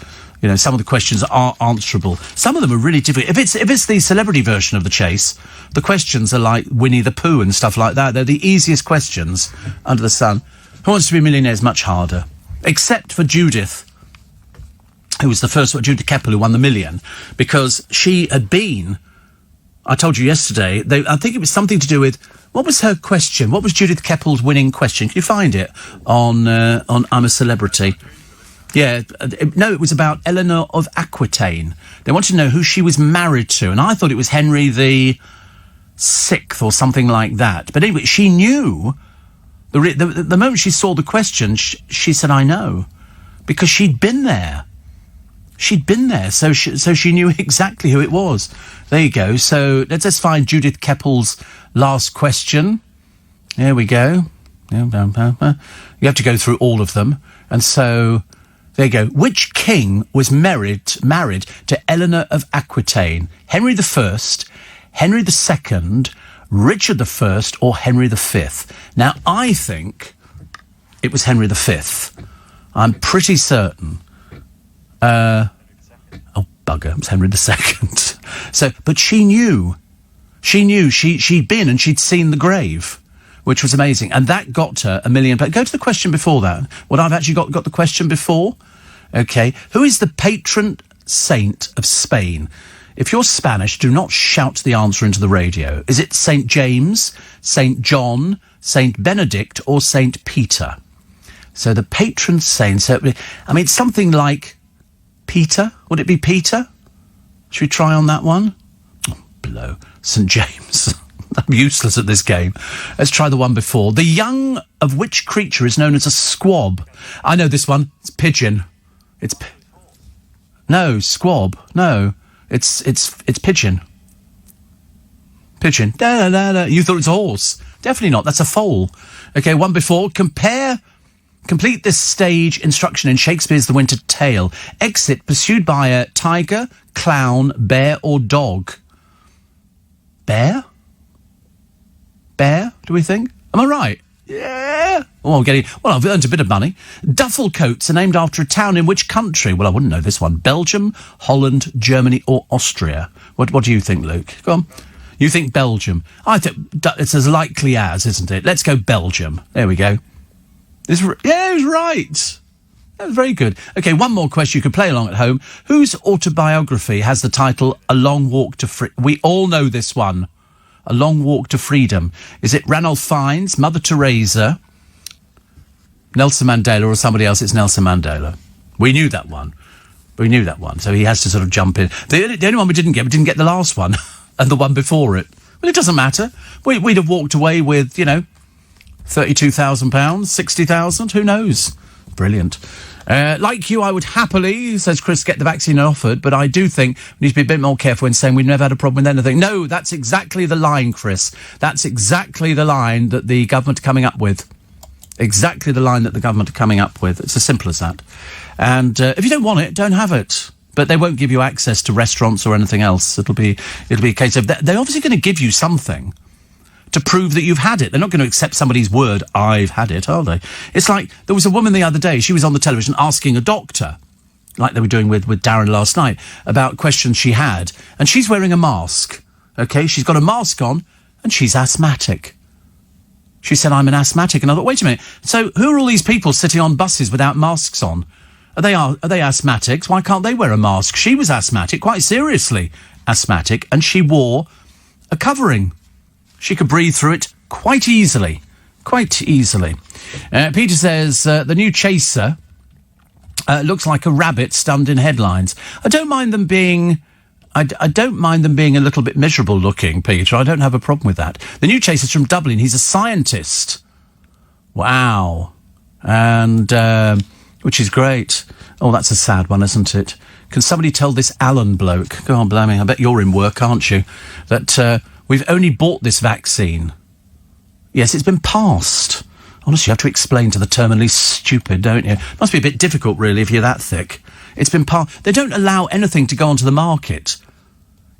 some of the questions are answerable. Some of them are really difficult. If it's the celebrity version of The Chase, the questions are like Winnie the Pooh and stuff like that. They're the easiest questions under the sun. Who Wants to Be a Millionaire is much harder. Except for Judith, who was the first one, Judith Keppel, who won the million, because she had been, I told you yesterday, I think it was something to do with, what was her question? What was Judith Keppel's winning question? Can you find it on I'm a Celebrity? Yeah, it was about Eleanor of Aquitaine. They wanted to know who she was married to, and I thought it was Henry VI or something like that. But anyway, she knew. The moment she saw the question, she said, I know, because she'd been there. So she knew exactly who it was. There you go. So let's find Judith Keppel's last question. There we go. You have to go through all of them. And so, there you go. Which king was married to Eleanor of Aquitaine? Henry I, Henry II, Richard I, or Henry V? Now, I think it was Henry V. I'm pretty certain. Oh, bugger, it was Henry II. So, but she knew. She'd been and she'd seen the grave, which was amazing. And that got her $1 million. Go to the question before that. What I've actually got the question before. Okay. Who is the patron saint of Spain? If you're Spanish, do not shout the answer into the radio. Is it St. James, St. John, St. Benedict, or St. Peter? So the patron saint, it's something like Peter. Would it be Peter? Should we try on that one? Oh, Diplo, St James. I'm useless at this game. Let's try the one before. The young of which creature is known as a squab? I know this one. It's pigeon. No, squab. No, it's pigeon. Pigeon. No. You thought it's a horse. Definitely not. That's a foal. Okay, one before. Complete this stage instruction in Shakespeare's The Winter Tale. Exit pursued by a tiger, clown, bear or dog. Bear? Bear, do we think? Am I right? Yeah. Oh, I've earned a bit of money. Duffel coats are named after a town in which country? Well, I wouldn't know this one. Belgium, Holland, Germany or Austria? What do you think, Luke? Go on. You think Belgium? I think it's as likely as, isn't it? Let's go Belgium. There we go. It was right. That was very good. Okay, one more question. You could play along at home. Whose autobiography has the title A Long Walk to Freedom? We all know this one. A Long Walk to Freedom. Is it Ranulph Fiennes, Mother Teresa, Nelson Mandela or somebody else? It's Nelson Mandela. We knew that one. So he has to sort of jump in. The only one we didn't get the last one and the one before it. Well, it doesn't matter. We'd have walked away with, £32,000, 60,000, who knows? Brilliant. Like you, I would happily, says Chris, get the vaccine offered, but I do think we need to be a bit more careful when saying we've never had a problem with anything. No, that's exactly the line, Chris. That's exactly the line that the government are coming up with. Exactly the line that the government are coming up with. It's as simple as that. And if you don't want it, don't have it. But they won't give you access to restaurants or anything else. It'll be a case of they're obviously going to give you something to prove that you've had it. They're not going to accept somebody's word, I've had it, are they? It's like, there was a woman the other day, she was on the television asking a doctor, like they were doing with Darren last night, about questions she had, and she's wearing a mask, okay? She's got a mask on, and she's asthmatic. She said, I'm an asthmatic, and I thought, wait a minute, so who are all these people sitting on buses without masks on? Are they asthmatics? Why can't they wear a mask? She was asthmatic, quite seriously asthmatic, and she wore a covering. She could breathe through it quite easily. Peter says, the new Chaser looks like a rabbit stunned in headlines. I don't mind them being a little bit miserable looking, Peter. I don't have a problem with that. The new Chaser's from Dublin. He's a scientist. Wow. And, which is great. Oh, that's a sad one, isn't it? Can somebody tell this Alan bloke, go on, blimey, I bet you're in work, aren't you, that, we've only bought this vaccine. Yes, it's been passed. Honestly, you have to explain to the terminally stupid, don't you? Must be a bit difficult, really, if you're that thick. It's been passed. They don't allow anything to go onto the market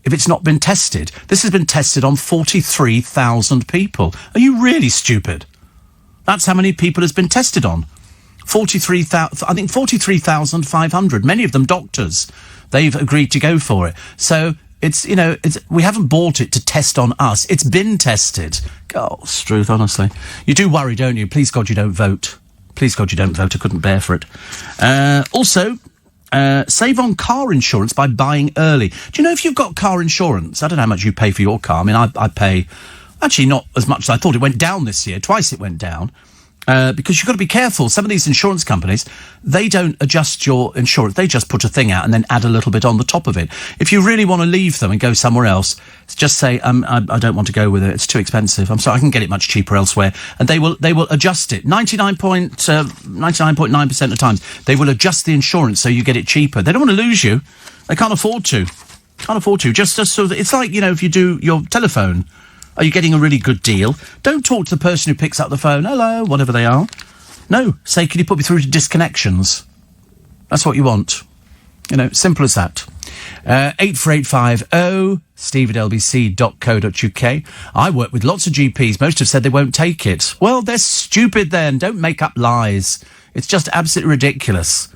if it's not been tested. This has been tested on 43,000 people. Are you really stupid? That's how many people it's been tested on. 43,000, I think 43,500. Many of them doctors. They've agreed to go for it. So we haven't bought it to test on us. It's been tested. God, Struth, honestly. You do worry, don't you? Please God you don't vote. Please God you don't vote. I couldn't bear for it. Also, save on car insurance by buying early. Do you know if you've got car insurance? I don't know how much you pay for your car. I mean, I pay, actually not as much as I thought. It went down this year. Twice it went down. Because you've got to be careful. Some of these insurance companies, they don't adjust your insurance. They just put a thing out and then add a little bit on the top of it. If you really want to leave them and go somewhere else, just say, I don't want to go with it. It's too expensive. I'm sorry, I can get it much cheaper elsewhere. And they will adjust it. 99.9% of the times, they will adjust the insurance so you get it cheaper. They don't want to lose you. They can't afford to. Just so that it's like, if you do your telephone. Are you getting a really good deal? Don't talk to the person who picks up the phone. Hello, whatever they are. No, say, can you put me through to disconnections? That's what you want. Simple as that. 84850 steve@lbc.co.uk. I work with lots of GPs. Most have said they won't take it. Well, they're stupid then. Don't make up lies. It's just absolutely ridiculous.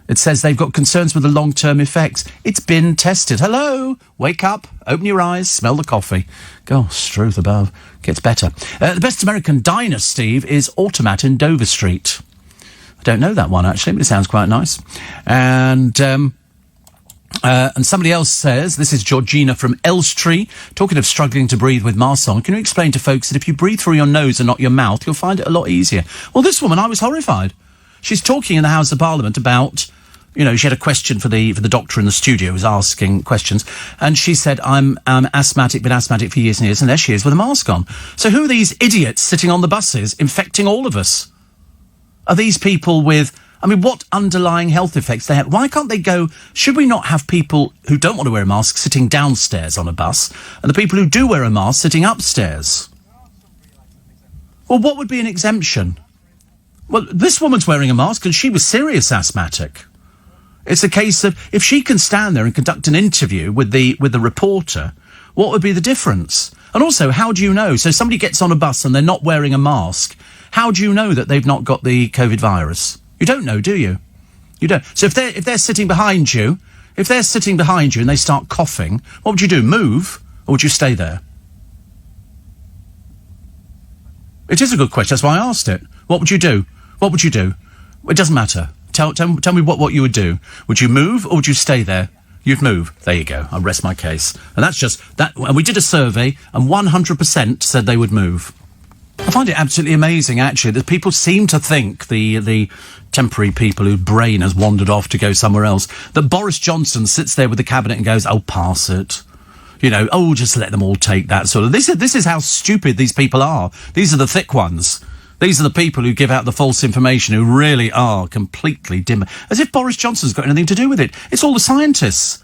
It says they've got concerns with the long-term effects. It's been tested. Hello? Wake up, open your eyes, smell the coffee. Gosh, Struth above. Gets better. The best American diner, Steve, is Automat in Dover Street. I don't know that one, actually, but it sounds quite nice. And somebody else says, this is Georgina from Elstree, talking of struggling to breathe with masks on. Can you explain to folks that if you breathe through your nose and not your mouth, you'll find it a lot easier? Well, this woman, I was horrified. She's talking in the House of Parliament about You know, she had a question for the doctor in the studio who was asking questions, and she said, I'm asthmatic, been asthmatic for years and years, and there she is with a mask on. So who are these idiots sitting on the buses infecting all of us? Are these people with... I mean, what underlying health effects they have? Why can't they go... Should we not have people who don't want to wear a mask sitting downstairs on a bus, and the people who do wear a mask sitting upstairs? Well, what would be an exemption? Well, this woman's wearing a mask, and she was serious asthmatic. It's a case of, if she can stand there and conduct an interview with the reporter, what would be the difference? And also, how do you know? So somebody gets on a bus and they're not wearing a mask. How do you know that they've not got the COVID virus? You don't know, do you? You don't. So if they're sitting behind you, and they start coughing, what would you do? Move, or would you stay there? It is a good question. That's why I asked it. What would you do? What would you do? It doesn't matter. Tell me what you would do. Would you move or would you stay there? You'd move. There you go. I'll rest my case. And that's just that. And we did a survey, and 100% said they would move. I find it absolutely amazing, actually, that people seem to think, the temporary people whose brain has wandered off to go somewhere else, that Boris Johnson sits there with the cabinet and goes, "Oh, pass it." You know, "Oh, just let them all take that sort of..." This is how stupid these people are. These are the thick ones. These are the people who give out the false information, who really are completely dim. As if Boris Johnson's got anything to do with it. It's all the scientists.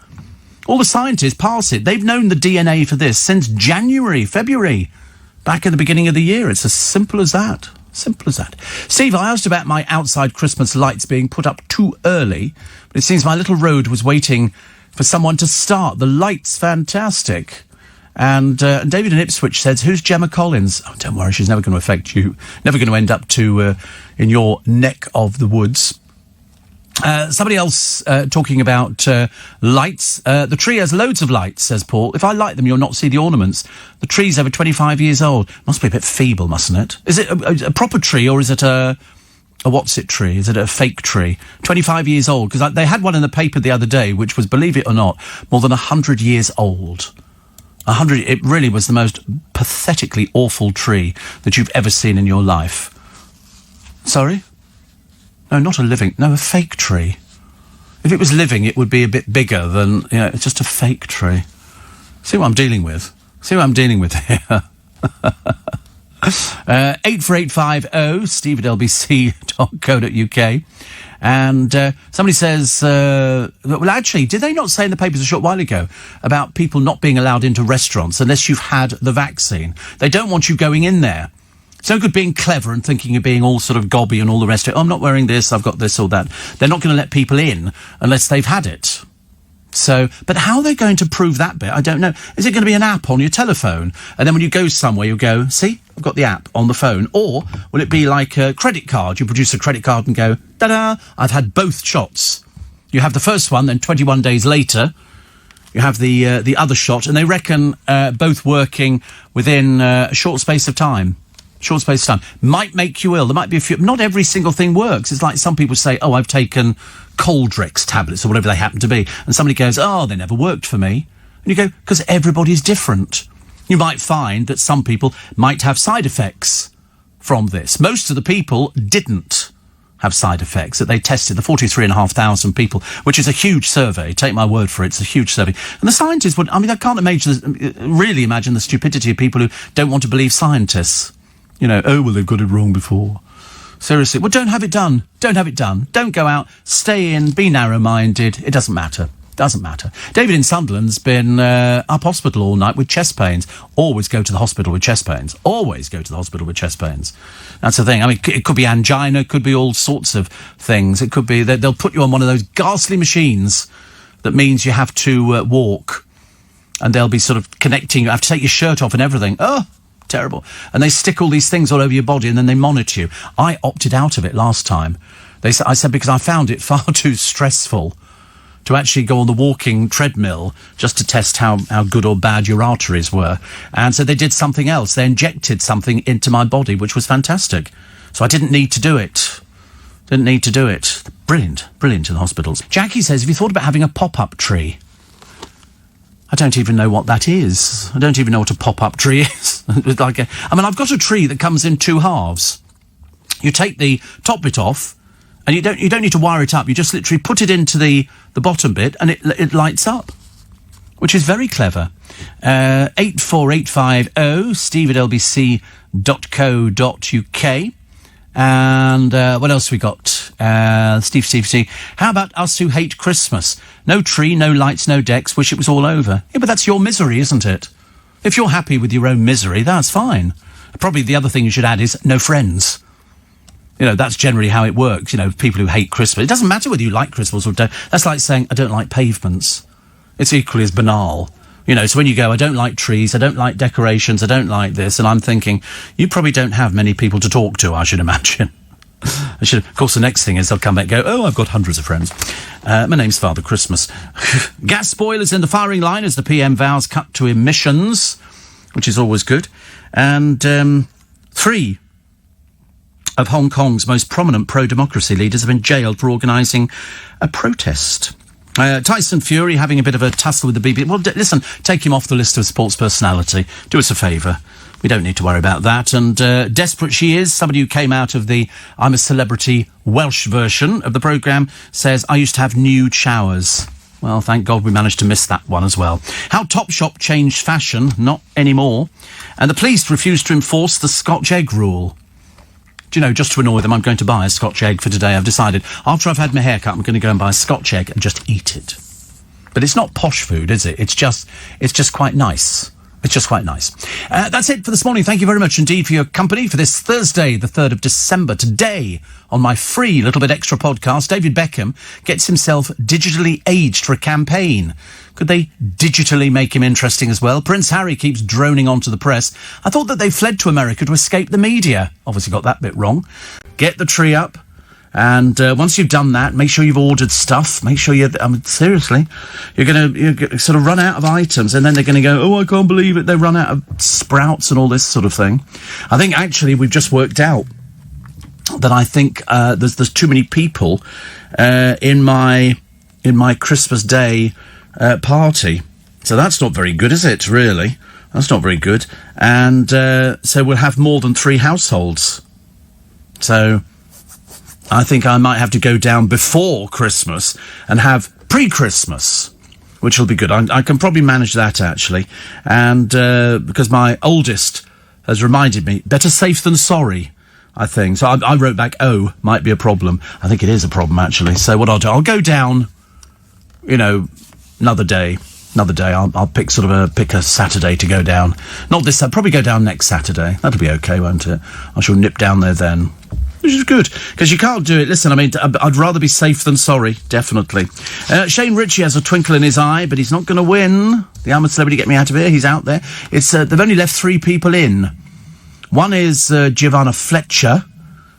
All the scientists pass it. They've known the DNA for this since January, February, back at the beginning of the year. It's as simple as that. Simple as that. Steve, I asked about my outside Christmas lights being put up too early, but it seems my little road was waiting for someone to start. The light's fantastic. And David in Ipswich says, "Who's Gemma Collins?" Oh, don't worry, she's never going to affect you. Never going to end up in your neck of the woods. Somebody else talking about lights. The tree has loads of lights, says Paul. "If I light them, you'll not see the ornaments. The tree's over 25 years old. Must be a bit feeble, mustn't it? Is it a proper tree, or is it a what's it tree? Is it a fake tree? 25 years old? Because they had one in the paper the other day, which was, believe it or not, more than 100 years old. 100. It really was the most pathetically awful tree that you've ever seen in your life. Sorry? No, not a living. No, a fake tree. If it was living, it would be a bit bigger than... You know, it's just a fake tree. See what I'm dealing with? See what I'm dealing with here? 84850 steve@lbc.co.uk. And somebody says, well, actually, did they not say in the papers a short while ago about people not being allowed into restaurants unless you've had the vaccine? They don't want you going in there. It's no good being clever and thinking you're being all sort of gobby and all the rest of it. "Oh, I'm not wearing this, I've got this or that." They're not going to let people in unless they've had it. So, but how are they going to prove that bit? I don't know. Is it going to be an app on your telephone? And then when you go somewhere, you'll go, "See, I've got the app on the phone." Or will it be like a credit card? You produce a credit card and go, "Ta-da, I've had both shots." You have the first one, then 21 days later, you have the other shot, and they reckon both working within a short space of time. Short space of time. Might make you ill. There might be a few... Not every single thing works. It's like some people say, "Oh, I've taken Coldrex tablets," or whatever they happen to be. And somebody goes, "Oh, they never worked for me." And you go, because everybody's different. You might find that some people might have side effects from this. Most of the people didn't have side effects that they tested, the 43,500 people, which is a huge survey. Take my word for it, it's a huge survey. And the scientists would... I mean, I can't really imagine the stupidity of people who don't want to believe scientists. You know, "Oh, well, they've got it wrong before." Seriously. Well, don't have it done. Don't have it done. Don't go out. Stay in. Be narrow-minded. It doesn't matter. Doesn't matter. David in Sunderland's been up hospital all night with chest pains. Always go to the hospital with chest pains. Always go to the hospital with chest pains. That's the thing. I mean, it could be angina. It could be all sorts of things. It could be... They'll put you on one of those ghastly machines that means you have to walk. And they'll be sort of connecting. You have to take your shirt off and everything. Oh! Terrible. And they stick all these things all over your body and then they monitor you. I opted out of it last time. I said because I found it far too stressful to actually go on the walking treadmill just to test how good or bad your arteries were. And so they did something else. They injected something into my body, which was fantastic. So I didn't need to do it. Brilliant in the hospitals. Jackie says, "Have you thought about having a pop-up tree?" I don't even know what that is. I don't even know what a pop-up tree is. I've got a tree that comes in two halves. You take the top bit off, And you don't need to wire it up. You just literally put it into the bottom bit and it lights up, which is very clever. 84850 steve@lbc.co.uk. And what else we got? Steve. How about us who hate Christmas? No tree, no lights, no decks. Wish it was all over. Yeah, but that's your misery, isn't it? If you're happy with your own misery, that's fine. Probably the other thing you should add is no friends. You know, that's generally how it works. You know, people who hate Christmas. It doesn't matter whether you like Christmas or don't. That's like saying, I don't like pavements. It's equally as banal. You know, so when you go, I don't like trees, I don't like decorations, I don't like this, and I'm thinking, you probably don't have many people to talk to, I should imagine. Of course, the next thing is they'll come back and go, oh, I've got hundreds of friends. My name's Father Christmas. Gas spoilers in the firing line as the PM vows cut to emissions, which is always good. And 3 of Hong Kong's most prominent pro-democracy leaders have been jailed for organising a protest. Tyson Fury having a bit of a tussle with the BBC. Well, listen, take him off the list of sports personality. Do us a favour. We don't need to worry about that. And desperate she is, somebody who came out of the I'm a Celebrity Welsh version of the programme says, I used to have nude showers. Well, thank God we managed to miss that one as well. How Topshop changed fashion, not anymore. And the police refused to enforce the Scotch egg rule. Do you know, just to annoy them, I'm going to buy a Scotch egg for today. I've decided, after I've had my haircut, I'm going to go and buy a Scotch egg and just eat it. But it's not posh food, is it? It's just quite nice. It's just quite nice. That's it for this morning. Thank you very much indeed for your company for this Thursday, the 3rd of December. Today, on my free little bit extra podcast, David Beckham gets himself digitally aged for a campaign. Could they digitally make him interesting as well? Prince Harry keeps droning onto the press. I thought that they fled to America to escape the media. Obviously got that bit wrong. Get the tree up. And once you've done that, make sure you've ordered stuff. Make sure seriously, you're going to sort of run out of items, and then they're going to go, oh, I can't believe it, they run out of sprouts and all this sort of thing. I think actually we've just worked out that I think there's too many people in my Christmas Day party. So that's not very good, is it, really? That's not very good. And so we'll have more than 3 households. So I think I might have to go down before Christmas and have pre-Christmas, which will be good. I can probably manage that, actually. And because my oldest has reminded me, better safe than sorry, I think. So I wrote back, oh, might be a problem. I think it is a problem, actually. So what I'll do, I'll go down, another day. I'll pick a Saturday to go down. Not this, I'll probably go down next Saturday. That'll be okay, won't it? I shall nip down there then. Which is good, because you can't do it. Listen, I mean, I'd rather be safe than sorry, definitely. Shane Ritchie has a twinkle in his eye, but he's not going to win. The I'm a Celebrity, get me out of here. He's out there. It's they've only left 3 people in. One is Giovanna Fletcher.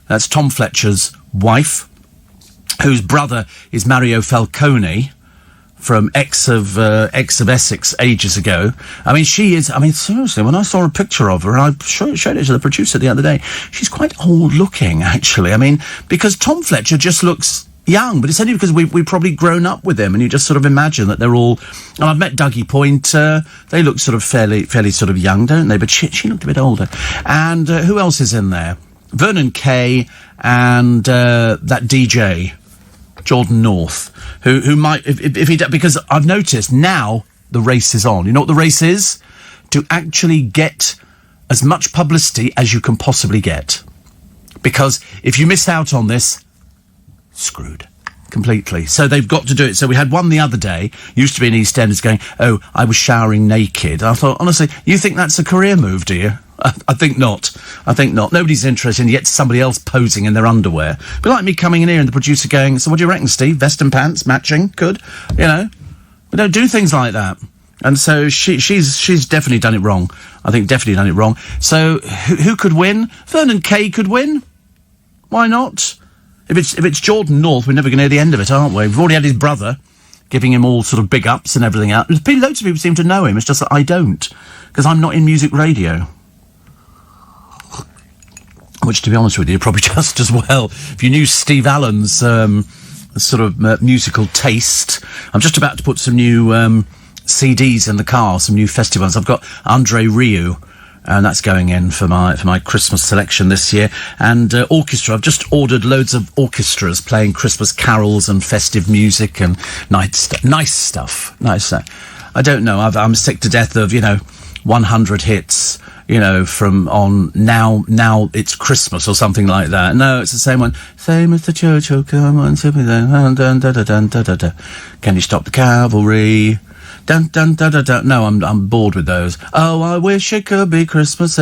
That's Tom Fletcher's wife, whose brother is Mario Falcone, from ex of Essex ages ago. I mean, she is, seriously, when I saw a picture of her, and I showed it to the producer the other day, she's quite old looking, actually. I mean, because Tom Fletcher just looks young, but it's only because we've probably grown up with them, and you just sort of imagine that they're all, and I've met Dougie Poynter, they look sort of fairly sort of young, don't they? But she looked a bit older. And who else is in there? Vernon Kay and that DJ, Jordan North, who might, if he, because I've noticed now the race is on. You know what the race is? To actually get as much publicity as you can possibly get. Because if you miss out on this, screwed completely. So they've got to do it. So we had one the other day, used to be in EastEnders, going, oh, I was showering naked. I thought, honestly, you think that's a career move, do you? I think not. Nobody's interested in yet somebody else posing in their underwear. But like me coming in here and the producer going, so what do you reckon, Steve? Vest and pants matching? Good. We don't do things like that. And so she's definitely done it wrong. I think definitely done it wrong. So who could win? Vernon Kay could win. Why not? If it's Jordan North, we're never going to hear the end of it, aren't we? We've already had his brother giving him all sort of big ups and everything else. Loads of people seem to know him. It's just that I don't, because I'm not in music radio. Which, to be honest with you, probably just as well. If you knew Steve Allen's sort of musical taste, I'm just about to put some new CDs in the car, some new festivals. I've got Andre Rieu, And that's going in for my Christmas selection this year. And orchestra, I've just ordered loads of orchestras playing Christmas carols and festive music and nice stuff. I don't know, I'm sick to death of, 100 hits, from on now it's Christmas or something like that. No, it's the same one. Same as the church, oh come on, can you stop the cavalry? Dun dun dun dun dun. No, I'm bored with those. Oh, I wish it could be Christmas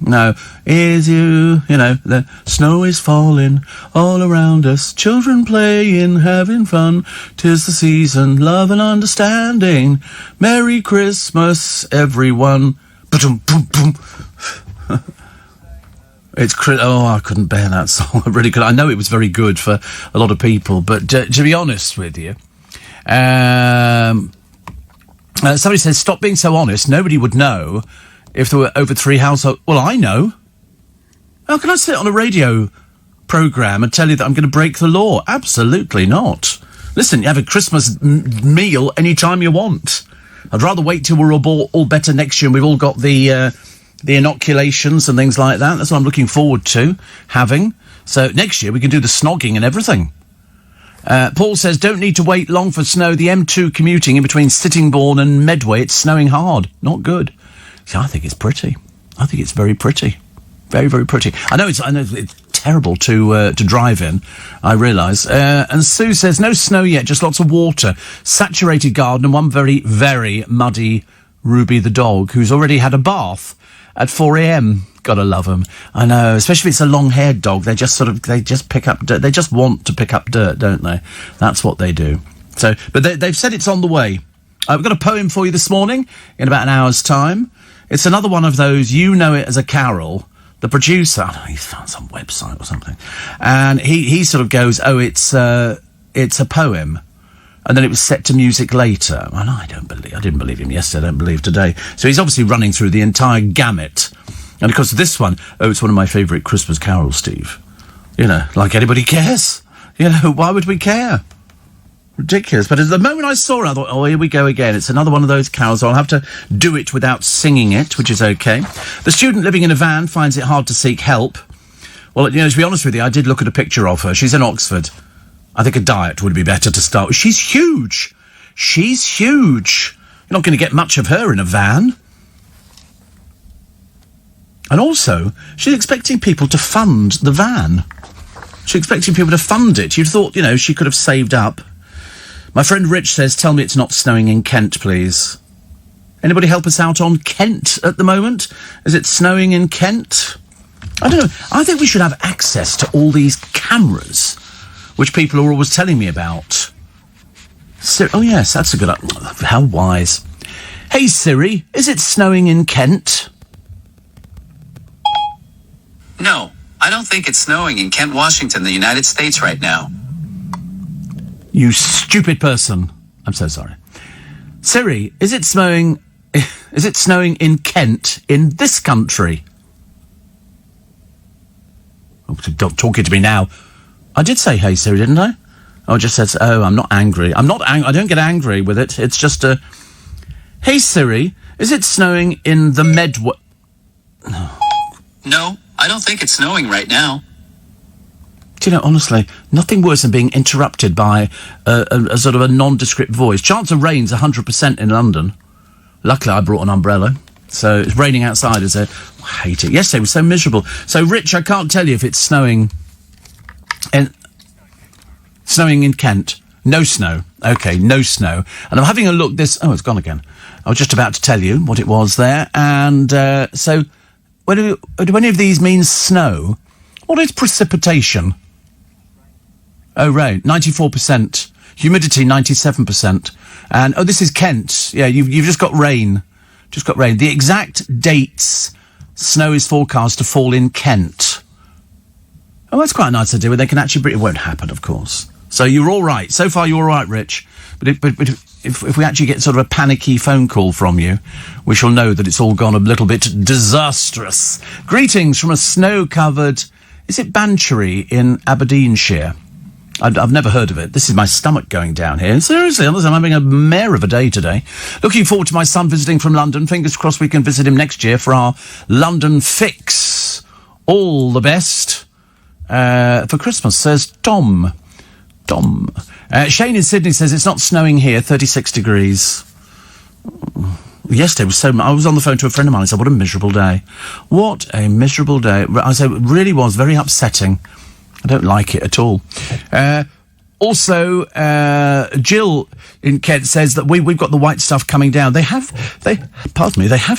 No, is you, the snow is falling all around us, children playing, having fun, 'tis the season, love and understanding, Merry Christmas, everyone. Boom, boom, boom. I couldn't bear that song, I really could. I know it was very good for a lot of people, but to be honest with you, somebody says, stop being so honest, nobody would know if there were over 3 households. Well, I know. How can I sit on a radio programme and tell you that I'm going to break the law? Absolutely not. Listen, you have a Christmas meal any time you want. I'd rather wait till we're all better next year and we've all got the inoculations and things like that. That's what I'm looking forward to having. So next year we can do the snogging and everything. Paul says, don't need to wait long for snow. The M2 commuting in between Sittingbourne and Medway, it's snowing hard. Not good. See, I think it's pretty. I think it's very pretty. Very, very pretty. I know it's terrible to drive in, I realise. And Sue says, no snow yet, just lots of water. Saturated garden and one very, very muddy Ruby the dog, who's already had a bath at 4 a.m. Gotta love them. I know, especially if it's a long-haired dog. They just pick up dirt. They just want to pick up dirt, don't they? That's what they do. So, but they've said it's on the way. I've got a poem for you this morning in about an hour's time. It's another one of those, you know it as a carol. The producer, I don't know, he's found some website or something, and he sort of goes, oh, it's a poem, and then it was set to music later. And I didn't believe him yesterday, I don't believe today. So he's obviously running through the entire gamut. And of course this one, it's one of my favourite Christmas carols, Steve. Like anybody cares. Why would we care? Ridiculous. But at the moment I saw it, I thought, oh, here we go again. It's another one of those carols. So I'll have to do it without singing it, which is okay. The student living in a van finds it hard to seek help. Well, to be honest with you, I did look at a picture of her. She's in Oxford. I think a diet would be better to start with. She's huge. She's huge. You're not going to get much of her in a van. And also, she's expecting people to fund the van. She's expecting people to fund it. You'd thought, she could have saved up. My friend Rich says, tell me it's not snowing in Kent, please. Anybody help us out on Kent at the moment? Is it snowing in Kent? I don't know. I think we should have access to all these cameras, which people are always telling me about. Oh, yes, that's a good... How wise. Hey, Siri, is it snowing in Kent? No, I don't think it's snowing in Kent, Washington, the United States right now. You stupid person. I'm so sorry. Siri, is it snowing in Kent, in this country? Oh, talking to me now. I did say, hey, Siri, didn't I? Oh, I just said, oh, I'm not angry. I don't get angry with it. It's just a... Hey, Siri, is it snowing in the Medway... No, I don't think it's snowing right now. Do honestly, nothing worse than being interrupted by a sort of a nondescript voice. Chance of rain's 100% in London. Luckily, I brought an umbrella. So it's raining outside. I hate it. Yesterday was so miserable. So, Rich, I can't tell you if it's snowing in Kent. No snow. Okay, no snow. And I'm having a look. Oh, it's gone again. I was just about to tell you what it was there. And so, do any of these mean snow? What is precipitation? Oh, right, 94%. Humidity, 97%. And, this is Kent. Yeah, you've just got rain. Just got rain. The exact dates, snow is forecast to fall in Kent. Oh, that's quite a nice idea, where they can actually... It won't happen, of course. So you're all right. So far, you're all right, Rich. But if we actually get sort of a panicky phone call from you, we shall know that it's all gone a little bit disastrous. Greetings from a snow-covered... Is it Banchory in Aberdeenshire? I've never heard of it. This is my stomach going down here. Seriously, I'm having a mare of a day today. Looking forward to my son visiting from London. Fingers crossed we can visit him next year for our London fix. All the best for Christmas, says Tom. Shane in Sydney says it's not snowing here, 36 degrees. Yesterday was I was on the phone to a friend of mine and said, what a miserable day. What a miserable day. I said, it really was very upsetting. I don't like it at all. Also, Jill in Kent says that we've got the white stuff coming down. They have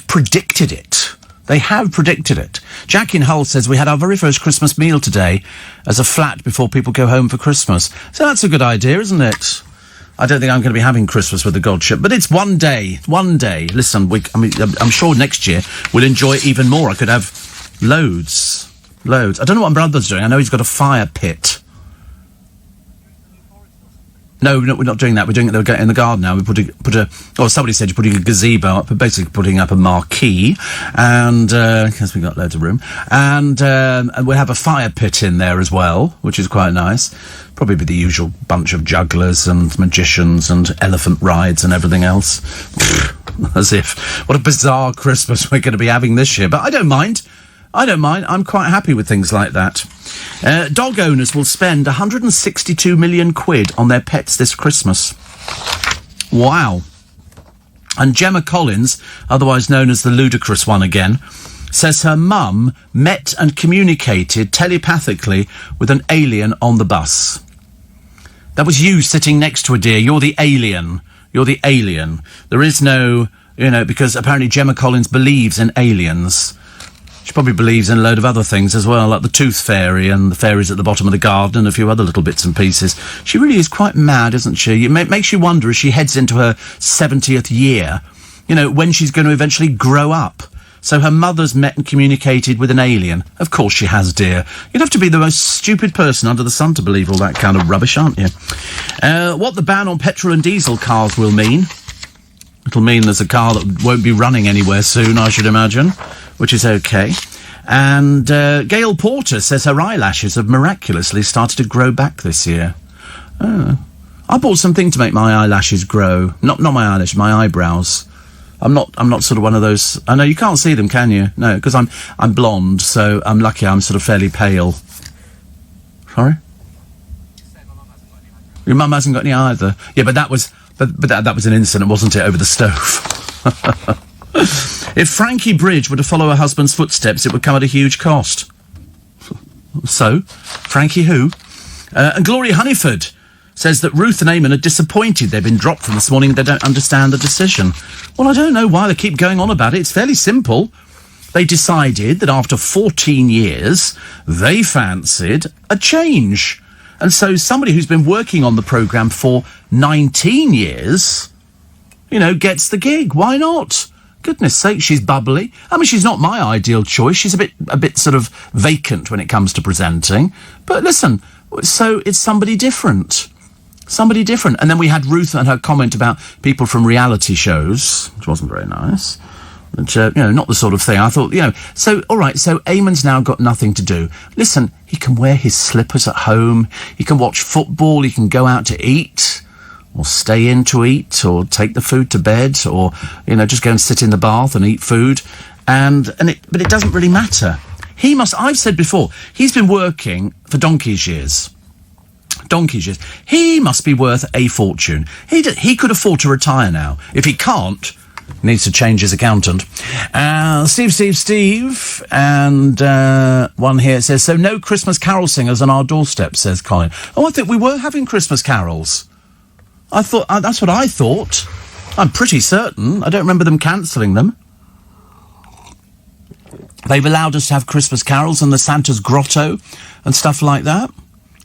predicted it. They have predicted it. Jack in Hull says we had our very first Christmas meal today as a flat before people go home for Christmas. So that's a good idea, isn't it? I don't think I'm going to be having Christmas with the Godship, but it's one day. One day. Listen, I'm sure next year we'll enjoy it even more. I could have loads. I don't know what my brother's doing. I know he's got a fire pit. No, we're not doing that. We're doing it in the garden now. Somebody said you're putting a gazebo up, basically putting up a marquee, and because we've got loads of room, and we'll have a fire pit in there as well, which is quite nice. Probably be the usual bunch of jugglers and magicians and elephant rides and everything else. As if, what a bizarre Christmas we're going to be having this year. But I don't mind. I'm quite happy with things like that. Dog owners will spend 162 million quid on their pets this Christmas. Wow. And Gemma Collins, otherwise known as the ludicrous one again, says her mum met and communicated telepathically with an alien on the bus. That was you sitting next to her, dear. You're the alien. There is no, because apparently Gemma Collins believes in aliens. She probably believes in a load of other things as well, like the Tooth Fairy and the fairies at the bottom of the garden and a few other little bits and pieces. She really is quite mad, isn't she? It makes you wonder as she heads into her 70th year, when she's going to eventually grow up. So her mother's met and communicated with an alien. Of course she has, dear. You'd have to be the most stupid person under the sun to believe all that kind of rubbish, aren't you? What the ban on petrol and diesel cars will mean. It'll mean there's a car that won't be running anywhere soon, I should imagine, which is okay. And Gail Porter says her eyelashes have miraculously started to grow back this year. I bought something to make my eyelashes grow. Not my eyelashes, my eyebrows. I'm not sort of one of those. I know you can't see them, can you? No, because I'm blonde, so I'm lucky. I'm sort of fairly pale. Sorry? Your mum hasn't got any either. Yeah, but that was an incident, wasn't it, over the stove? If Frankie Bridge were to follow her husband's footsteps, it would come at a huge cost. So, Frankie who? And Gloria Honeyford says that Ruth and Eamon are disappointed they've been dropped from this morning and they don't understand the decision. Well, I don't know why they keep going on about it. It's fairly simple. They decided that after 14 years, they fancied a change. And so somebody who's been working on the programme for 19 years, gets the gig. Why not? Goodness sake, she's bubbly. I mean, she's not my ideal choice. She's a bit sort of vacant when it comes to presenting. But listen, so it's somebody different. Somebody different. And then we had Ruth and her comment about people from reality shows, which wasn't very nice. But, not the sort of thing. I thought, so, all right, so Eamon's now got nothing to do. Listen, he can wear his slippers at home. He can watch football. He can go out to eat, or stay in to eat, or take the food to bed, or, just go and sit in the bath and eat food. But it doesn't really matter. I've said before, he's been working for donkey's years. He must be worth a fortune. He could afford to retire now. If he can't, he needs to change his accountant. Steve. And one here says, so no Christmas carol singers on our doorstep, says Colin. Oh, I think we were having Christmas carols. That's what I thought. I'm pretty certain. I don't remember them cancelling them. They've allowed us to have Christmas carols and the Santa's Grotto and stuff like that.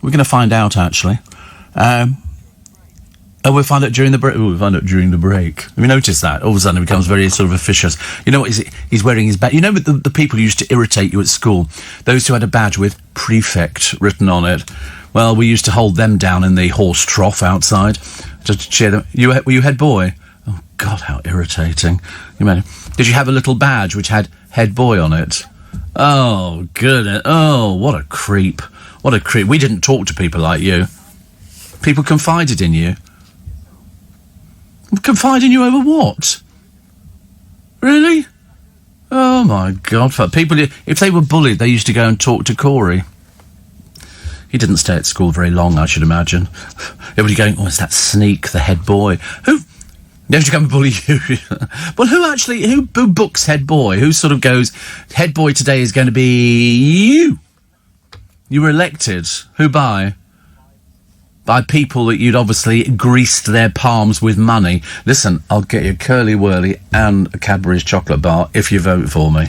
We're going to find out, actually. We'll find out during the break. We'll find out during the break. Have you noticed that? All of a sudden it becomes very sort of officious. You know what? He's wearing his badge. You know the people who used to irritate you at school? Those who had a badge with prefect written on it. Well, we used to hold them down in the horse trough outside just to cheer them. Were you head boy? Oh, God, how irritating. Did you have a little badge which had head boy on it? Oh, goodness. Oh, what a creep. What a creep. We didn't talk to people like you. People confided in you. Confide in you over what? Really? Oh, my God. People, if they were bullied, they used to go and talk to Corey. He didn't stay at school very long, I should imagine. Everybody going, oh, it's that sneak, the head boy. Who? They used to come and bully you. Well, who books head boy? Who sort of goes, head boy today is going to be you? You were elected. Who by? By people that you'd obviously greased their palms with money. Listen, I'll get you a Curly Whirly and a Cadbury's chocolate bar if you vote for me.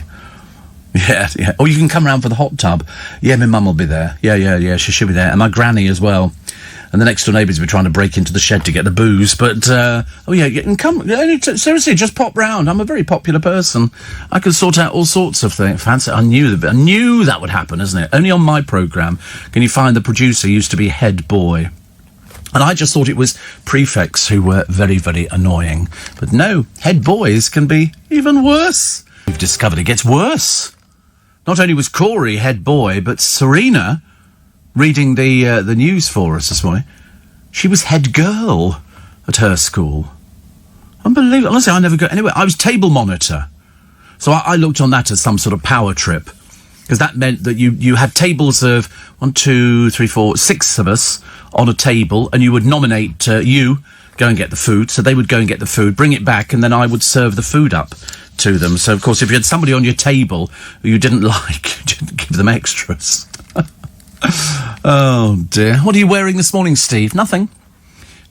Yeah. Or you can come round for the hot tub. Yeah, my mum will be there. Yeah, she should be there. And my granny as well. And the next door neighbours will be trying to break into the shed to get the booze. But, you can come. Seriously, just pop round. I'm a very popular person. I can sort out all sorts of things. Fancy, I knew that would happen, isn't it? Only on my programme can you find the producer used to be head boy. And I just thought it was prefects who were very, very annoying. But no, head boys can be even worse. We've discovered it gets worse. Not only was Corey head boy, but Serena, reading the news for us this morning, she was head girl at her school. Unbelievable. Honestly, I never got anywhere. I was table monitor. So I looked on that as some sort of power trip. Because that meant that you had tables of 1, 2, 3, 4, 6 of us on a table, and you would nominate you, go and get the food. So they would go and get the food, bring it back, and then I would serve the food up to them. So, of course, if you had somebody on your table who you didn't like, you didn't give them extras. Oh, dear. What are you wearing this morning, Steve? Nothing.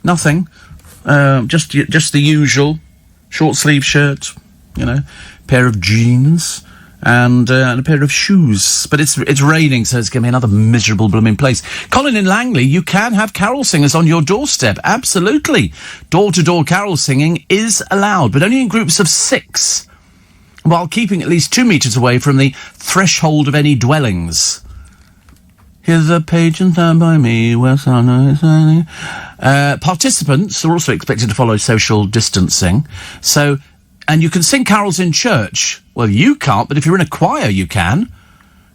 Just the usual short-sleeve shirt, pair of jeans and a pair of shoes. But it's raining, so it's going to be another miserable blooming place. Colin in Langley, you can have carol singers on your doorstep. Absolutely. Door-to-door carol singing is allowed, but only in groups of 6, while keeping at least 2 metres away from the threshold of any dwellings. Here's a page and stand by me where sun is shining. Participants are also expected to follow social distancing. And you can sing carols in church. Well, you can't, but if you're in a choir, you can.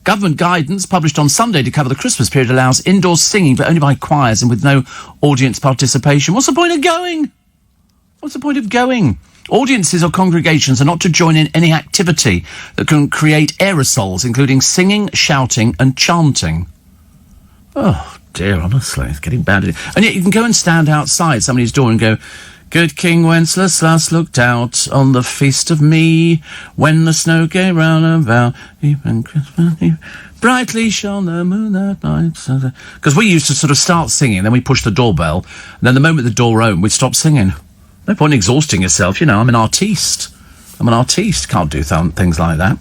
Government guidance published on Sunday to cover the Christmas period allows indoor singing, but only by choirs and with no audience participation. What's the point of going? Audiences or congregations are not to join in any activity that can create aerosols, including singing, shouting and chanting. Oh, dear, honestly, it's getting bad. And yet you can go and stand outside somebody's door and go, Good King Wenceslas looked out on the feast of me, when the snow came round about, even Christmas Eve, brightly shone the moon that night. Because we used to sort of start singing, then we push the doorbell, and then the moment the door opened, we'd stop singing. No point in exhausting yourself, I'm an artiste. Can't do things like that.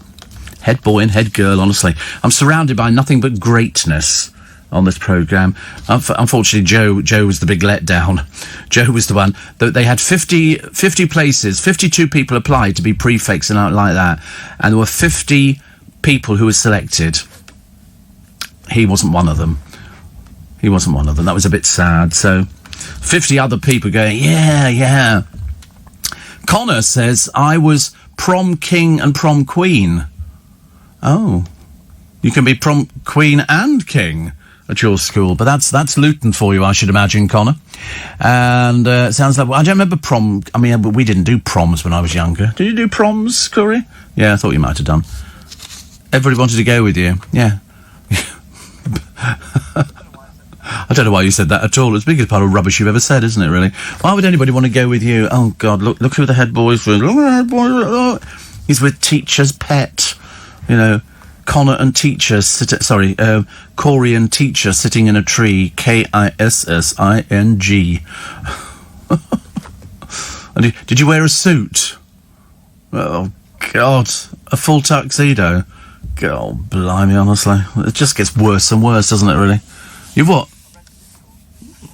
Head boy and head girl, honestly. I'm surrounded by nothing but greatness on this programme. Unfortunately, Joe was the big letdown. Joe was the one that they had 50 places, 52 people applied to be prefects and out like that, and there were 50 people who were selected. He wasn't one of them. That was a bit sad. So 50 other people going, yeah. Connor says, I was prom king and prom queen. Oh, you can be prom queen and king at your school, but that's Luton for you, I should imagine, Connor. And sounds like, I don't remember prom. I mean, we didn't do proms when I was younger. Did you do proms, Corey? Yeah, I thought you might have done. Everybody wanted to go with you. Yeah. I don't know why you said that at all. It's the biggest part of rubbish you've ever said, isn't it, really? Why would anybody want to go with you? Oh, God, look who the head boy's with. Look at the head boy. He's with Teacher's Pet. Connor and Teacher, Corey and Teacher sitting in a tree, Kissing. And did you wear a suit? Oh, God, a full tuxedo? God, blimey, honestly. It just gets worse and worse, doesn't it, really? You what?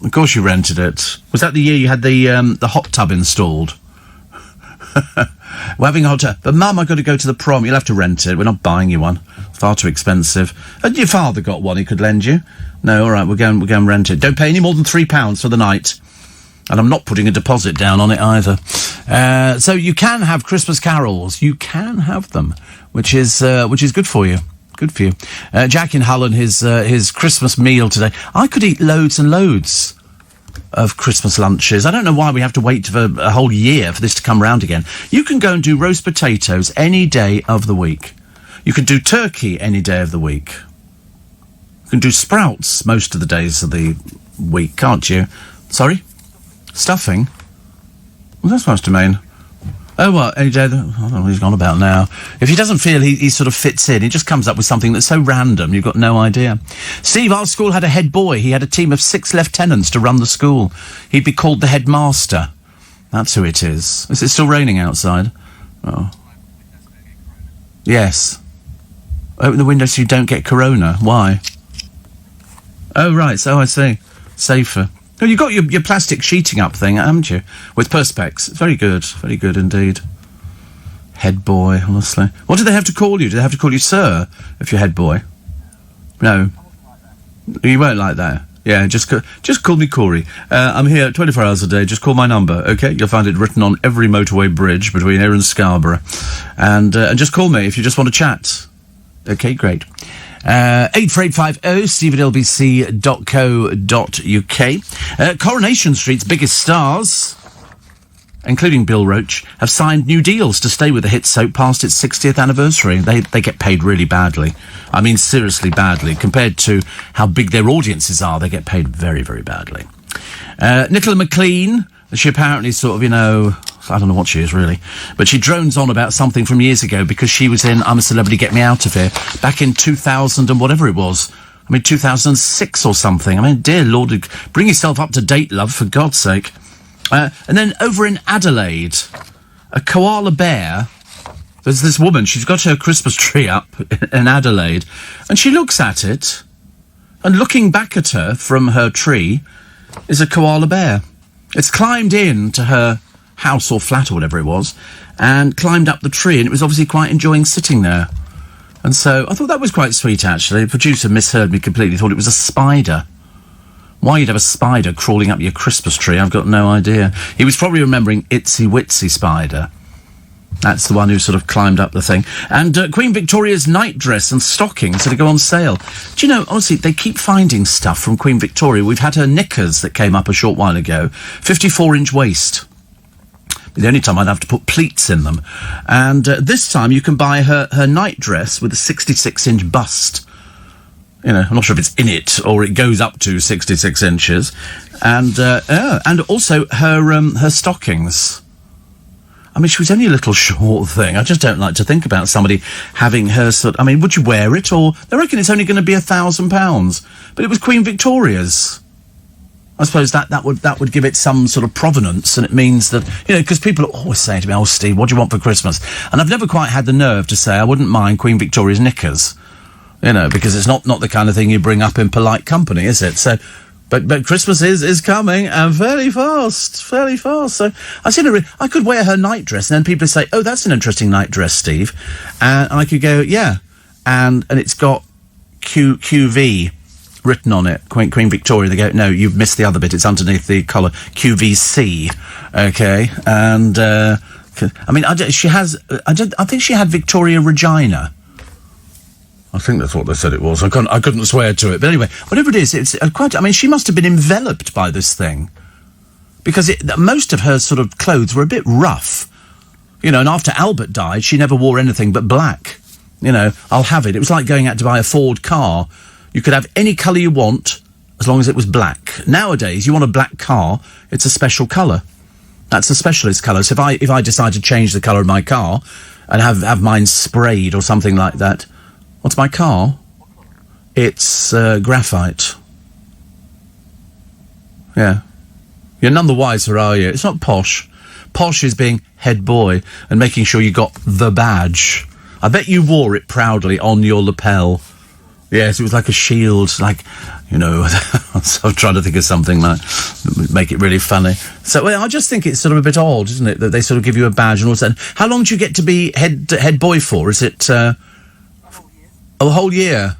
Of course you rented it. Was that the year you had the hot tub installed? We're having a hot tub. But, Mum, I've got to go to the prom. You'll have to rent it. We're not buying you one. It's far too expensive. And your father got one he could lend you? No, all right, we'll go and rent it. Don't pay any more than £3 for the night. And I'm not putting a deposit down on it either. So you can have Christmas carols. You can have them, which is good for you. Good for you. Jack in Hull and his Christmas meal today. I could eat loads and loads of Christmas lunches. I don't know why we have to wait for a whole year for this to come round again. You can go and do roast potatoes any day of the week. You can do turkey any day of the week. You can do sprouts most of the days of the week, can't you? Sorry? Stuffing? What's that supposed to mean? Oh, well, any day... I don't know what he's gone about now. If he doesn't feel he sort of fits in, he just comes up with something that's so random, you've got no idea. Steve, our school had a head boy. He had a team of 6 lieutenants to run the school. He'd be called the headmaster. That's who it is. Is it still raining outside? Oh. Yes. Open the window so you don't get corona. Why? Oh, right. So I see. Safer. Oh, you've got your plastic sheeting up thing, haven't you? With Perspex. Very good indeed. Head boy, honestly. What do they have to call you? Do they have to call you sir if you're head boy? No. You won't like that. Yeah, just call me Corey. I'm here 24 hours a day. Just call my number, okay? You'll find it written on every motorway bridge between here and Scarborough. And just call me if you just want to chat. Okay, great. 84850 steve@lbc.co.uk. Coronation Street's biggest stars, including Bill Roache, have signed new deals to stay with the hit soap past its 60th anniversary. They get paid really badly. I mean, seriously badly. Compared to how big their audiences are, they get paid very, very badly. Nicola McLean, she apparently sort of, I don't know what she is really, but she drones on about something from years ago because she was in I'm a Celebrity, Get Me Out of Here back in 2000 and whatever it was. 2006 or something. Dear Lord, bring yourself up to date, love, for God's sake. And then over in Adelaide, a koala bear, there's this woman, she's got her Christmas tree up in Adelaide, and she looks at it, and looking back at her from her tree is a koala bear. It's climbed in to her house or flat or whatever it was, and climbed up the tree, and it was obviously quite enjoying sitting there. And so I thought that was quite sweet, actually. The producer misheard me completely, thought it was a spider. Why you'd have a spider crawling up your Christmas tree, I've got no idea. He was probably remembering Itsy Witsy Spider. That's the one who sort of climbed up the thing. And Queen Victoria's nightdress and stockings to go on sale. Do you know, honestly, they keep finding stuff from Queen Victoria. We've had her knickers that came up a short while ago. 54-inch waist. The only time I'd have to put pleats in them. And this time you can buy her nightdress with a 66-inch bust. I'm not sure if it's in it or it goes up to 66 inches. And also her stockings. She was only a little short thing. I just don't like to think about somebody having her would you wear it? Or they reckon it's only going to be £1,000. But it was Queen Victoria's. I suppose that would give it some sort of provenance, and it means that, because people are always saying to me, "Oh, Steve, what do you want for Christmas?" And I've never quite had the nerve to say I wouldn't mind Queen Victoria's knickers, because it's not the kind of thing you bring up in polite company, is it? So, but Christmas is coming, and fairly fast. So I could wear her nightdress, and then people would say, "Oh, that's an interesting nightdress, Steve," and I could go, "Yeah," and it's got QV written on it, Queen Victoria. They go, "No, you've missed the other bit. It's underneath the collar, QVC." Okay, and she has. I think she had Victoria Regina. I think that's what they said it was. I couldn't swear to it, but anyway, whatever it is, it's quite. She must have been enveloped by this thing, because most of her sort of clothes were a bit rough, And after Albert died, she never wore anything but black. I'll have it. It was like going out to buy a Ford car. You could have any colour you want, as long as it was black. Nowadays, you want a black car, it's a special colour. That's a specialist colour. So if I decide to change the colour of my car and have mine sprayed or something like that, what's my car? It's graphite. Yeah. You're none the wiser, are you? It's not posh. Posh is being head boy and making sure you got the badge. I bet you wore it proudly on your lapel. Yes, it was like a shield, so I'm trying to think of something like make it really funny. So I just think it's sort of a bit odd, isn't it, that they sort of give you a badge and all that. How long do you get to be head boy for? Is it a whole year?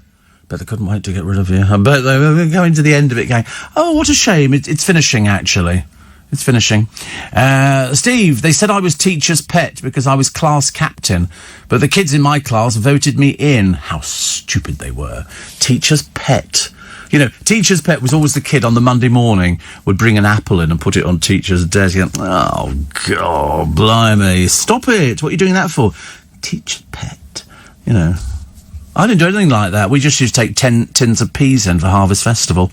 Bet they couldn't wait to get rid of you. I bet they were going to the end of it going, oh, what a shame, it's finishing, actually. It's finishing. Steve, they said I was teacher's pet because I was class captain, but the kids in my class voted me in. How stupid. stupid they were. Teacher's pet. You know, teacher's pet was always the kid on the Monday morning would bring an apple in and put it on teacher's desk. And, oh, God, blimey, stop it. What are you doing that for? Teacher's pet, you know. I didn't do anything like that. We just used to take 10 tins of peas in for Harvest Festival.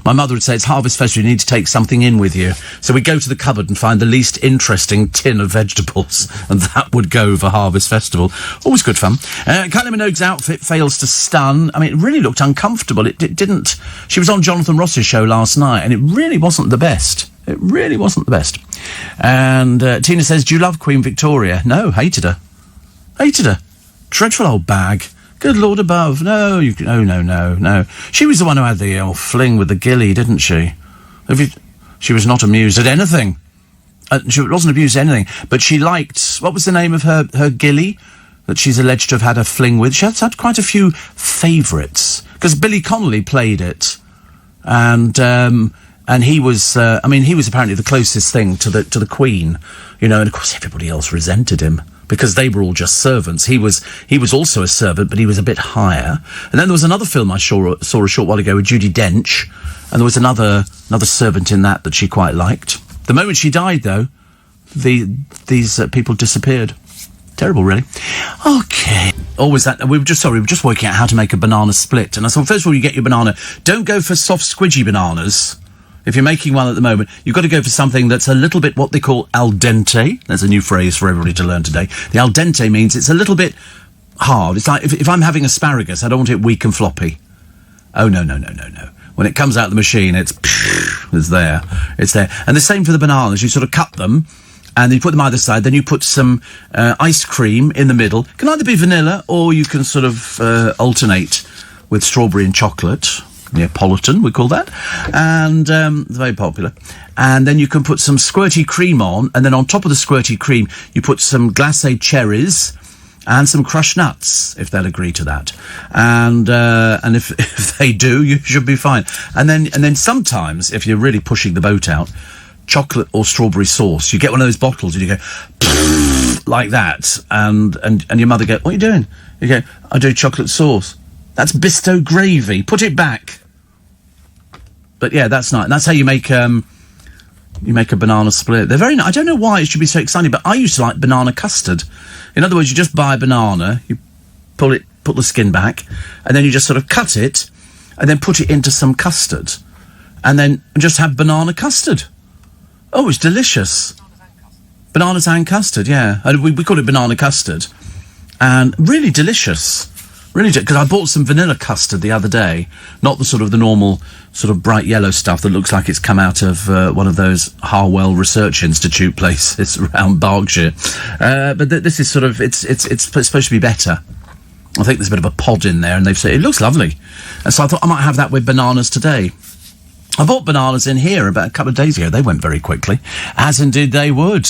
My mother would say, it's Harvest Festival, you need to take something in with you. So we'd go to the cupboard and find the least interesting tin of vegetables, and that would go for Harvest Festival. Always good fun. Kylie Minogue's outfit fails to stun. I mean, it really looked uncomfortable. It didn't... She was on Jonathan Ross's show last night, and it really wasn't the best. It really wasn't the best. And Tina says, do you love Queen Victoria? No, hated her. Hated her. Dreadful old bag. Good Lord above. No. No. She was the one who had the old fling with the gilly, didn't she? She was not amused at anything. She wasn't amused at anything. But she liked... What was the name of her gilly that she's alleged to have had a fling with? She had quite a few favourites. Because Billy Connolly played it. And he was... he was apparently the closest thing to the Queen. You know, and of course everybody else resented him, because they were all just servants. He was also a servant, but he was a bit higher. And then there was another film I saw a short while ago with Judi Dench, and there was another servant in that she quite liked. The moment she died, though, these people disappeared. Terrible, really. Okay. Always that. We were just working out how to make a banana split. And I thought, first of all, you get your banana. Don't go for soft, squidgy bananas. If you're making one at the moment, you've got to go for something that's a little bit what they call al dente. There's a new phrase for everybody to learn today. The al dente means it's a little bit hard. It's like if I'm having asparagus, I don't want it weak and floppy. Oh, no. When it comes out of the machine, it's there. It's there. And the same for the bananas. You sort of cut them, and then you put them either side. Then you put some ice cream in the middle. It can either be vanilla, or you can sort of alternate with strawberry and chocolate. Neapolitan, we call that, and it's very popular. And then you can put some squirty cream on, and then on top of the squirty cream, you put some glacé cherries and some crushed nuts, if they'll agree to that. And if they do, you should be fine. And then sometimes, if you're really pushing the boat out, chocolate or strawberry sauce. You get one of those bottles, and you go like that, and your mother go, "What are you doing?" You go, "I do chocolate sauce." That's Bisto gravy. Put it back. But yeah, that's nice. That's how you make a banana split. They're very nice. I don't know why it should be so exciting, but I used to like banana custard. In other words, you just buy a banana, you put the skin back, and then you just sort of cut it, and then put it into some custard, and then just have banana custard. Oh, it's delicious. Bananas and custard, yeah. We call it banana custard, and really delicious. Really, because I bought some vanilla custard the other day, not the normal sort of bright yellow stuff that looks like it's come out of one of those Harwell Research Institute places around Berkshire. But this is sort of it's supposed to be better. I think there's a bit of a pod in there, and they've said it looks lovely, and so I thought I might have that with bananas today. I bought bananas in here about a couple of days ago. They went very quickly, as indeed they would.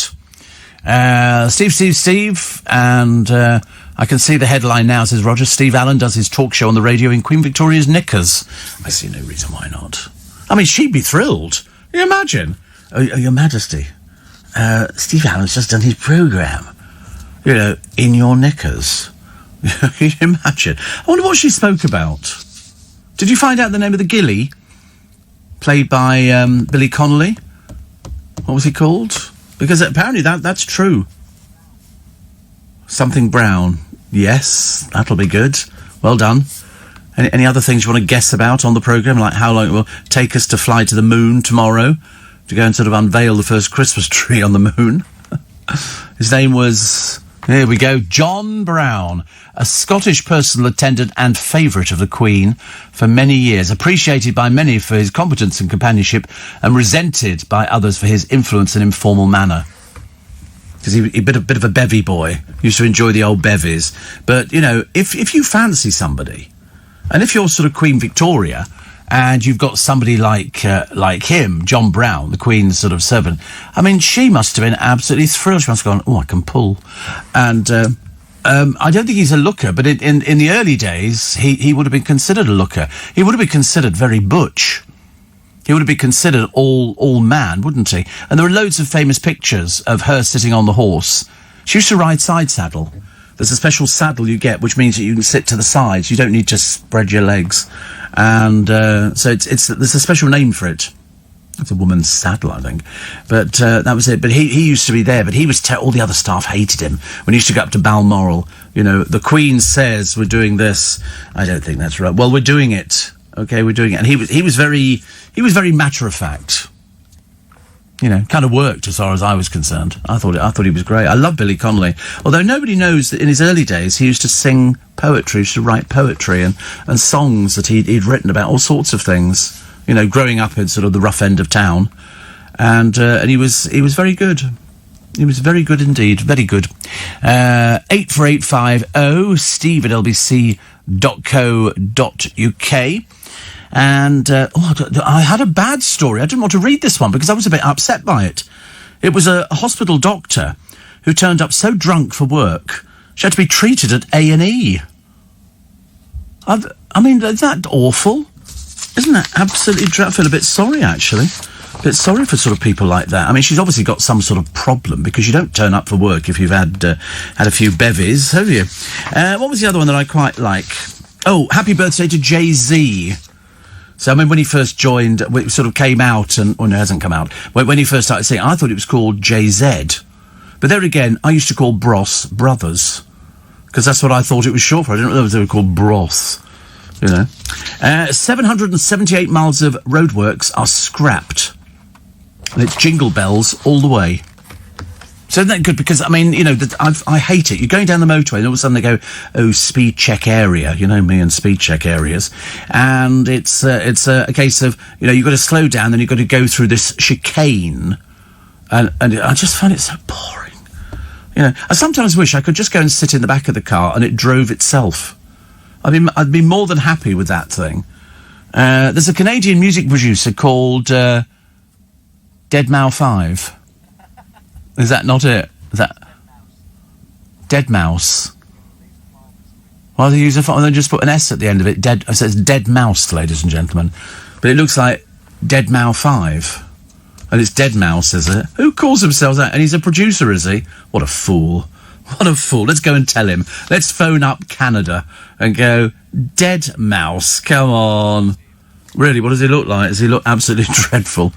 Steve, and. I can see the headline now, says Roger. Steve Allen does his talk show on the radio in Queen Victoria's knickers. I see no reason why not. I mean, she'd be thrilled. Can you imagine? Oh, Your Majesty, Steve Allen's just done his programme. You know, in your knickers. Can you imagine? I wonder what she spoke about. Did you find out the name of the gilly? Played by Billy Connolly? What was he called? Because apparently that's true. Something Brown. Yes, that'll be good. Well done. Any other things you want to guess about on the programme? Like how long it will take us to fly to the moon tomorrow? To go and sort of unveil the first Christmas tree on the moon? His name was... Here we go. John Brown. A Scottish personal attendant and favourite of the Queen for many years. Appreciated by many for his competence and companionship, and resented by others for his influence and informal manner. Because he's a bit of a bevy boy. Used to enjoy the old bevies. But, you know, if you fancy somebody, and if you're sort of Queen Victoria, and you've got somebody like him, John Brown, the Queen's sort of servant, I mean, she must have been absolutely thrilled. She must have gone, oh, I can pull. And I don't think he's a looker, but in the early days, he would have been considered a looker. He would have been considered very butch. He would have been considered all man, wouldn't he? And there are loads of famous pictures of her sitting on the horse. She used to ride side saddle, There's a special saddle you get, which means that you can sit to the sides. You don't need to spread your legs. And so there's a special name for it. It's a woman's saddle, I think. But that was it. But he used to be there, but he was all the other staff hated him. When he used to go up to Balmoral, you know, the Queen says we're doing this. I don't think that's right. Well, we're doing it. Okay, we're doing it. And he was very matter of fact. You know, kind of worked as far as I was concerned. I thought he was great. I love Billy Connolly. Although nobody knows that in his early days he used to sing poetry, used to write poetry and songs that he'd written about all sorts of things. You know, growing up in sort of the rough end of town, and he was very good. He was very good indeed, very good. 84850 steve at lbc.co.uk. And I had a bad story. I didn't want to read this one because I was a bit upset by it. It was a hospital doctor who turned up so drunk for work she had to be treated at A&E. I mean, is that awful? Isn't that absolutely dreadful? I feel a bit sorry, actually. A bit sorry for sort of people like that. I mean, she's obviously got some sort of problem because you don't turn up for work if you've had a few bevies, have you? What was the other one that I quite like? Oh, happy birthday to Jay-Z. So, I mean, when he first joined, it sort of came out and... Oh, no, it hasn't come out. When he first started singing, I thought it was called Jay-Z. But there again, I used to call Bros Brothers because that's what I thought it was short for. I didn't know they were called Broth. You know, 778 miles of roadworks are scrapped. And it's jingle bells all the way. So isn't that good? Because, I mean, you know, I hate it. You're going down the motorway and all of a sudden they go, oh, speed check area. You know me and speed check areas. And it's a case of, you know, you've got to slow down, then you've got to go through this chicane. And I just find it so boring. You know, I sometimes wish I could just go and sit in the back of the car and it drove itself. I'd be more than happy with that thing. There's a Canadian music producer called Deadmau5. Is that not it? Is that Deadmau5? Well, they use they just put an S at the end of it. It says Dead Mouse, ladies and gentlemen. But it looks like Deadmau5. And it's Deadmau5, is it? Who calls themselves that? And he's a producer, is he? What a fool. What a fool. Let's go and tell him. Let's phone up Canada and go, Deadmau5, come on. Really, what does he look like? Does he look absolutely dreadful?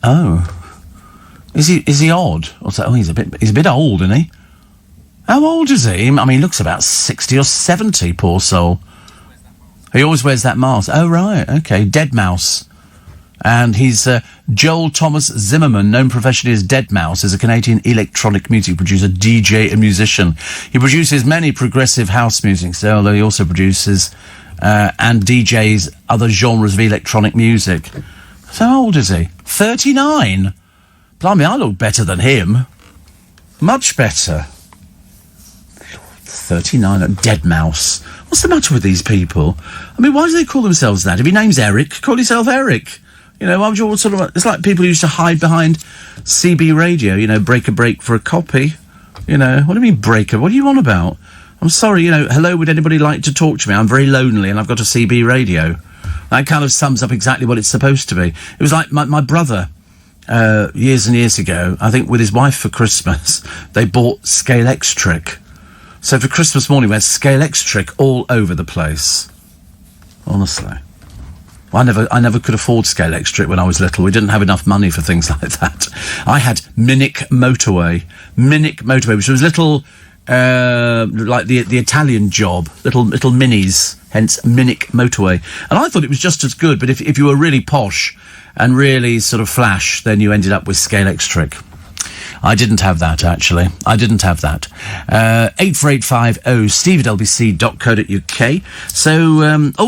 Oh. Is he odd? What's that? Oh, he's a bit old, isn't he? How old is he? I mean, he looks about 60 or 70, poor soul. He always wears that mask. Oh, right, okay. Deadmau5. And he's Joel Thomas Zimmerman, known professionally as Deadmau5, is a Canadian electronic music producer, DJ and musician. He produces many progressive house music, although he also produces and DJs other genres of electronic music. So how old is he? 39? Blimey, I look better than him. Much better. 39 at Deadmau5. What's the matter with these people? I mean, why do they call themselves that? If your name's Eric, call yourself Eric. You know, why would you sort of... It's like people who used to hide behind CB radio, you know, break a break for a copy. You know, what do you mean break a... What are you on about? I'm sorry, you know, hello, would anybody like to talk to me? I'm very lonely and I've got a CB radio. That kind of sums up exactly what it's supposed to be. It was like my brother, years and years ago, I think with his wife for Christmas, they bought Scalextric. So for Christmas morning, we had Scalextric all over the place. Honestly. I never could afford Scalextric when I was little. We didn't have enough money for things like that. I had Minic Motorway, which was little, like the Italian Job, little minis, hence Minic Motorway. And I thought it was just as good, but if you were really posh and really sort of flash, then you ended up with Scalextric. I didn't have that, actually. I didn't have that. 84850 steve at lbc.co.uk. So,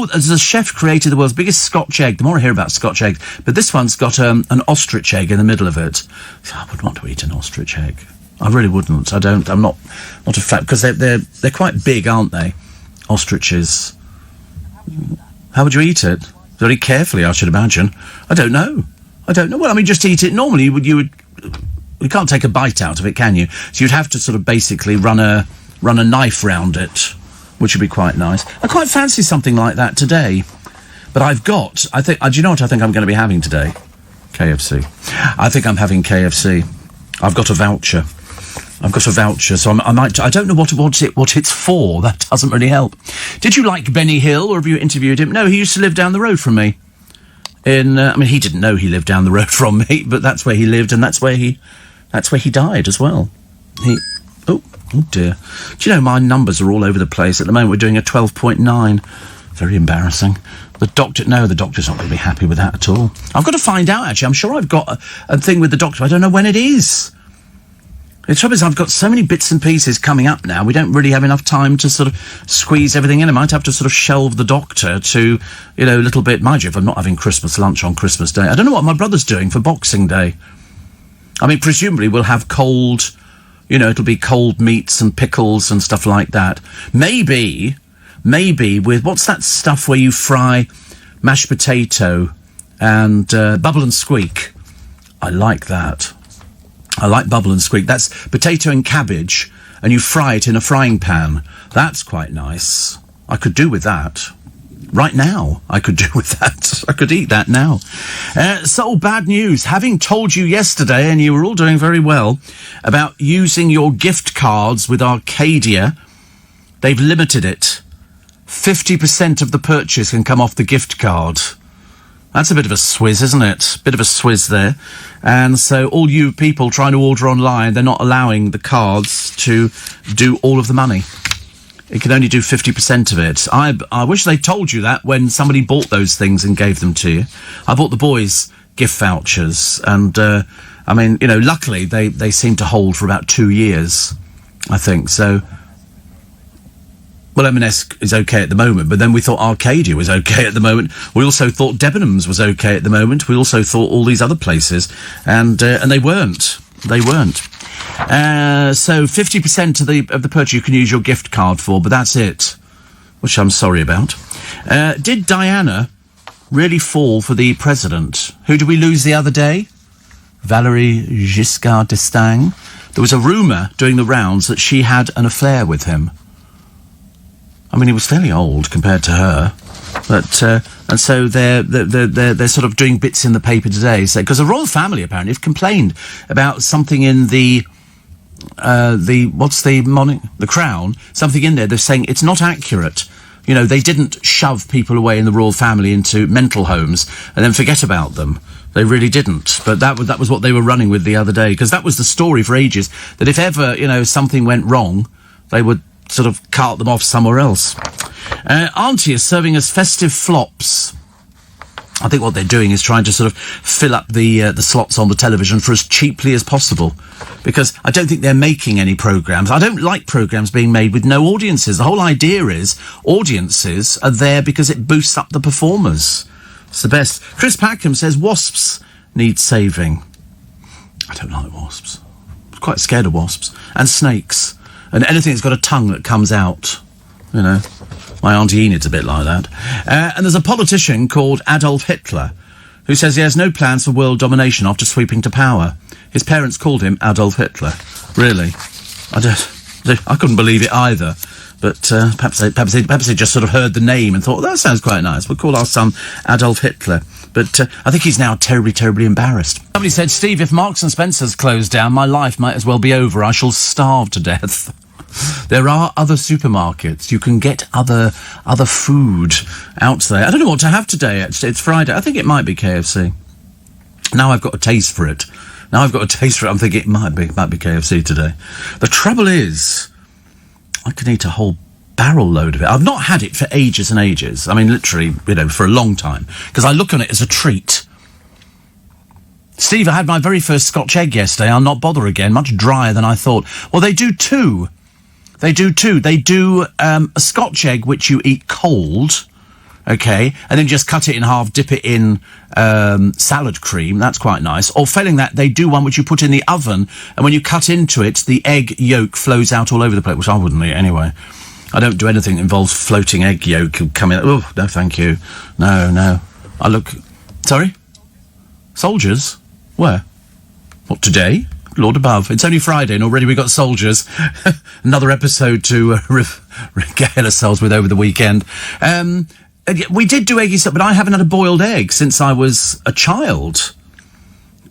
there's a chef created the world's biggest Scotch egg. The more I hear about Scotch eggs, but this one's got an ostrich egg in the middle of it. I would want to eat an ostrich egg. I really wouldn't. I'm not a fan, because they're quite big, aren't they? Ostriches. How would you eat it? Very carefully, I should imagine. I don't know. Well, I mean, just eat it normally. You can't take a bite out of it, can you? So you'd have to sort of basically run a knife round it, which would be quite nice. I quite fancy something like that today. But do you know what I think I'm going to be having today? KFC. I think I'm having KFC. I've got a voucher. I've got a voucher, so I don't know what it's for. That doesn't really help. Did you like Benny Hill, or have you interviewed him? No, he used to live down the road from me. He didn't know he lived down the road from me, but that's where he lived, and that's where he died as well. Oh dear. Do you know, my numbers are all over the place. At the moment, we're doing a 12.9. Very embarrassing. The doctor's not going to be happy with that at all. I've got to find out, actually. I'm sure I've got a thing with the doctor. I don't know when it is. The trouble is, I've got so many bits and pieces coming up now, we don't really have enough time to sort of squeeze everything in. I might have to sort of shelve the doctor to, a little bit. Mind you, if I'm not having Christmas lunch on Christmas Day. I don't know what my brother's doing for Boxing Day. I mean, presumably we'll have cold, it'll be cold meats and pickles and stuff like that. Maybe with, what's that stuff where you fry mashed potato and bubble and squeak? I like that. I like bubble and squeak. That's potato and cabbage, and you fry it in a frying pan. That's quite nice. I could do with that. Right now, I could do with that. I could eat that now. So, bad news. Having told you yesterday, and you were all doing very well, about using your gift cards with Arcadia, they've limited it. 50% of the purchase can come off the gift card. That's a bit of a swizz, isn't it? Bit of a swizz there. And so all you people trying to order online, they're not allowing the cards to do all of the money. It can only do 50% of it. I wish they told you that when somebody bought those things and gave them to you. I bought the boys gift vouchers, and, luckily they seem to hold for about 2 years, I think. So, well, M&S is okay at the moment, but then we thought Arcadia was okay at the moment. We also thought Debenhams was okay at the moment. We also thought all these other places, and they weren't. They weren't. So 50% of the purchase you can use your gift card for, but that's it, which I'm sorry about. Did Diana really fall for the president? Who did we lose the other day? Valéry Giscard d'Estaing. There was a rumour doing the rounds that she had an affair with him. I mean, he was fairly old compared to her, but and so they're sort of doing bits in the paper today, because the royal family apparently have complained about something in the Crown, something in there. They're saying it's not accurate. They didn't shove people away in the royal family into mental homes and then forget about them. They really didn't. But that was what they were running with the other day, because that was the story for ages, that if ever something went wrong, they would sort of cart them off somewhere else. Auntie is serving us festive flops. I think what they're doing is trying to sort of fill up the slots on the television for as cheaply as possible, because I don't think they're making any programmes. I don't like programmes being made with no audiences. The whole idea is audiences are there because it boosts up the performers. It's the best. Chris Packham says wasps need saving. I don't like wasps. I'm quite scared of wasps. And snakes. And anything that's got a tongue that comes out, My Auntie Enid's a bit like that. And there's a politician called Adolf Hitler who says he has no plans for world domination after sweeping to power. His parents called him Adolf Hitler. Really? I couldn't believe it either. But perhaps they just sort of heard the name and thought, that sounds quite nice. We'll call our son Adolf Hitler. But I think he's now terribly, terribly embarrassed. Somebody said, Steve, if Marks and Spencer's closed down, my life might as well be over. I shall starve to death. There are other supermarkets. You can get other food out there. I don't know what to have today, actually. It's Friday. I think it might be KFC. Now I've got a taste for it. I'm thinking it might be KFC today. The trouble is, I could eat a whole barrel load of it. I've not had it for ages and ages. I mean, literally, for a long time. Because I look on it as a treat. Steve, I had my very first Scotch egg yesterday. I'll not bother again. Much drier than I thought. Well, they do two. They do a Scotch egg which you eat cold, okay, and then just cut it in half, dip it in salad cream. That's quite nice. Or failing that, they do one which you put in the oven, and when you cut into it, the egg yolk flows out all over the place, which I wouldn't eat anyway. I don't do anything that involves floating egg yolk coming. Oh, no, thank you. No. Sorry? Soldiers? Where? What, today? Lord above. It's only Friday and already we got soldiers. Another episode to regale ourselves with over the weekend. We did do eggy stuff, but I haven't had a boiled egg since I was a child.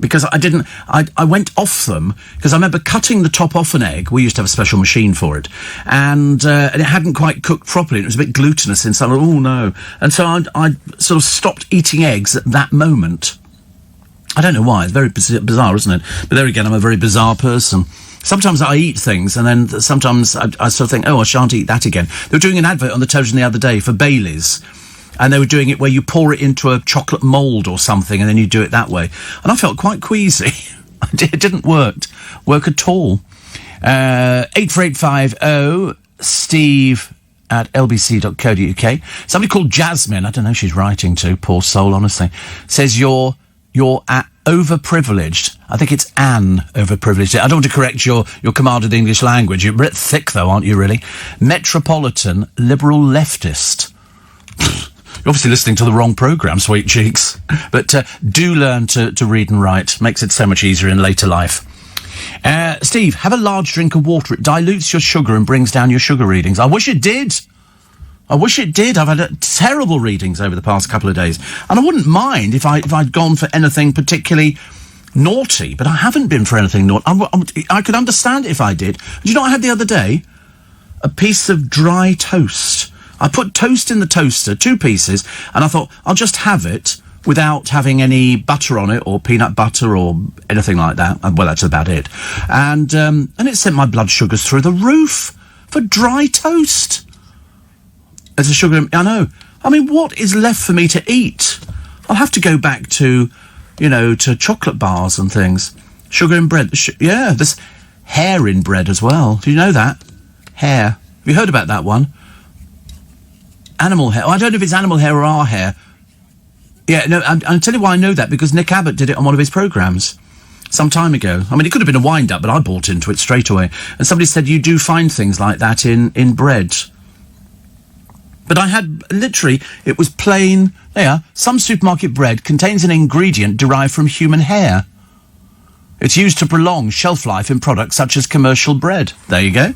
because I went off them, because I remember cutting the top off an egg. We used to have a special machine for it, and it hadn't quite cooked properly. It was a bit glutinous inside. Oh no. And so I sort of stopped eating eggs at that moment. I don't know why. It's very bizarre, isn't it? But there again, I'm a very bizarre person. Sometimes I eat things, and then sometimes I sort of think, oh, I shan't eat that again. They were doing an advert on the television the other day for Baileys, and they were doing it where you pour it into a chocolate mould or something, and then you do it that way. And I felt quite queasy. It didn't work at all. 84850 Steve at lbc.co.uk. Somebody called Jasmine, I don't know who she's writing to, poor soul, honestly, says you're overprivileged. I think it's Anne overprivileged. I don't want to correct your command of the English language. You're a bit thick, though, aren't you, really? Metropolitan liberal leftist. You're obviously listening to the wrong programme, sweet cheeks. But do learn to read and write. Makes it so much easier in later life. Steve, have a large drink of water. It dilutes your sugar and brings down your sugar readings. I wish it did. I've had terrible readings over the past couple of days. And I wouldn't mind if I'd gone for anything particularly naughty, but I haven't been for anything naughty. I could understand it if I did. Do you know what I had the other day? A piece of dry toast. I put toast in the toaster, 2 pieces, and I thought, I'll just have it without having any butter on it, or peanut butter, or anything like that. Well, that's about it. And it sent my blood sugars through the roof for dry toast. There's a sugar... I know. I mean, what is left for me to eat? I'll have to go back to, to chocolate bars and things. Sugar in bread. Yeah, there's hair in bread as well. Do you know that? Hair. Have you heard about that one? Animal hair. Oh, I don't know if it's animal hair or our hair. Yeah, no, I'll tell you why I know that, because Nick Abbott did it on one of his programmes some time ago. I mean, it could have been a wind-up, but I bought into it straight away. And somebody said you do find things like that in bread. But I had, literally, it was plain, some supermarket bread contains an ingredient derived from human hair. It's used to prolong shelf life in products such as commercial bread. There you go.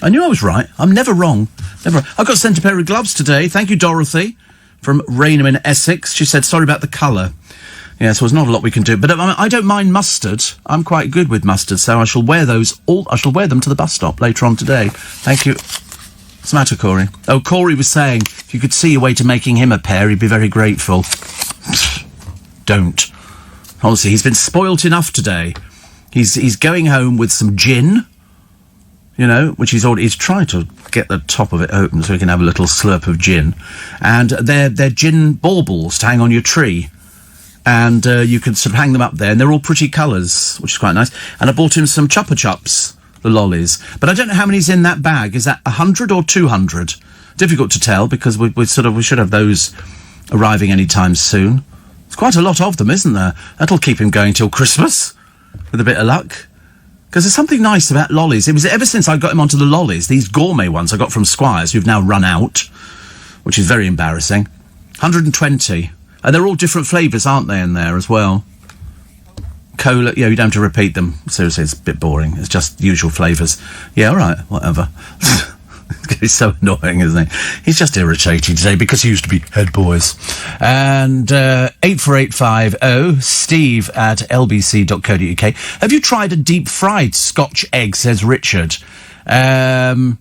I knew I was right. I'm never wrong. Never. I got sent a pair of gloves today. Thank you, Dorothy, from Raynham in Essex. She said, sorry about the colour. Yeah, so there's not a lot we can do. But I don't mind mustard. I'm quite good with mustard, so I shall wear those I shall wear them to the bus stop later on today. Thank you. What's the matter, Corey? Oh, Corey was saying if you could see your way to making him a pair, he'd be very grateful. Don't. Honestly, he's been spoilt enough today. He's going home with some gin, which he's tried to get the top of it open so he can have a little slurp of gin. And they're gin baubles to hang on your tree. And you can sort of hang them up there, and they're all pretty colours, which is quite nice. And I bought him some Chupa Chups, the lollies. But I don't know how many's in that bag. Is that 100 or 200? Difficult to tell, because we should have those arriving any time soon. There's quite a lot of them, isn't there? That'll keep him going till Christmas, with a bit of luck. Because there's something nice about lollies. It was ever since I got him onto the lollies, these gourmet ones I got from Squires, who've now run out, which is very embarrassing. 120. And they're all different flavours, aren't they, in there as well? Cola, you don't have to repeat them. Seriously, it's a bit boring. It's just usual flavours. Yeah, all right, whatever. He's so annoying, isn't he? He's just irritating today because he used to be head boys. And 84850 Steve at lbc.co.uk. Have you tried a deep-fried Scotch egg, says Richard? Yes.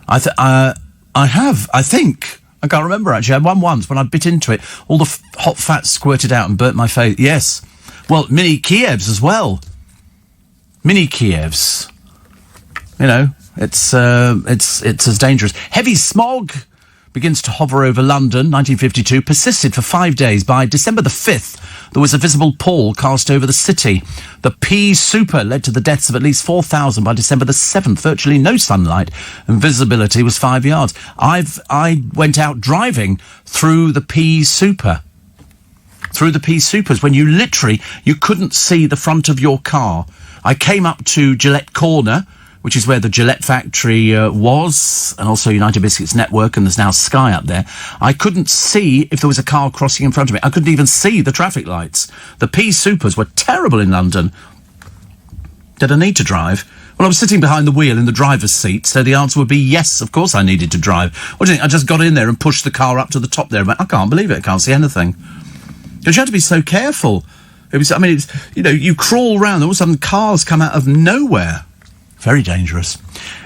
I have, I think. I can't remember, actually. I had one once when I bit into it. All the hot fat squirted out and burnt my face. Yes. Well, mini Kievs as well. Mini Kievs. It's as dangerous. Heavy smog begins to hover over London, 1952, persisted for 5 days. By December the 5th, there was a visible pall cast over the city. The pea super led to the deaths of at least 4,000 by December the 7th. Virtually no sunlight, and visibility was 5 yards. I went out driving through the pea super. Through the pea supers, when you couldn't see the front of your car. I came up to Gillette Corner, which is where the Gillette factory was, and also United Biscuits Network, and there's now Sky up there. I couldn't see if there was a car crossing in front of me. I couldn't even see the traffic lights. The pea supers were terrible in London. Did I need to drive? Well, I was sitting behind the wheel in the driver's seat, so the answer would be yes, of course I needed to drive. What do you think? I just got in there and pushed the car up to the top there and went, I can't believe it, I can't see anything. Because you had to be so careful. It's, you crawl around, all of a sudden cars come out of nowhere. Very dangerous.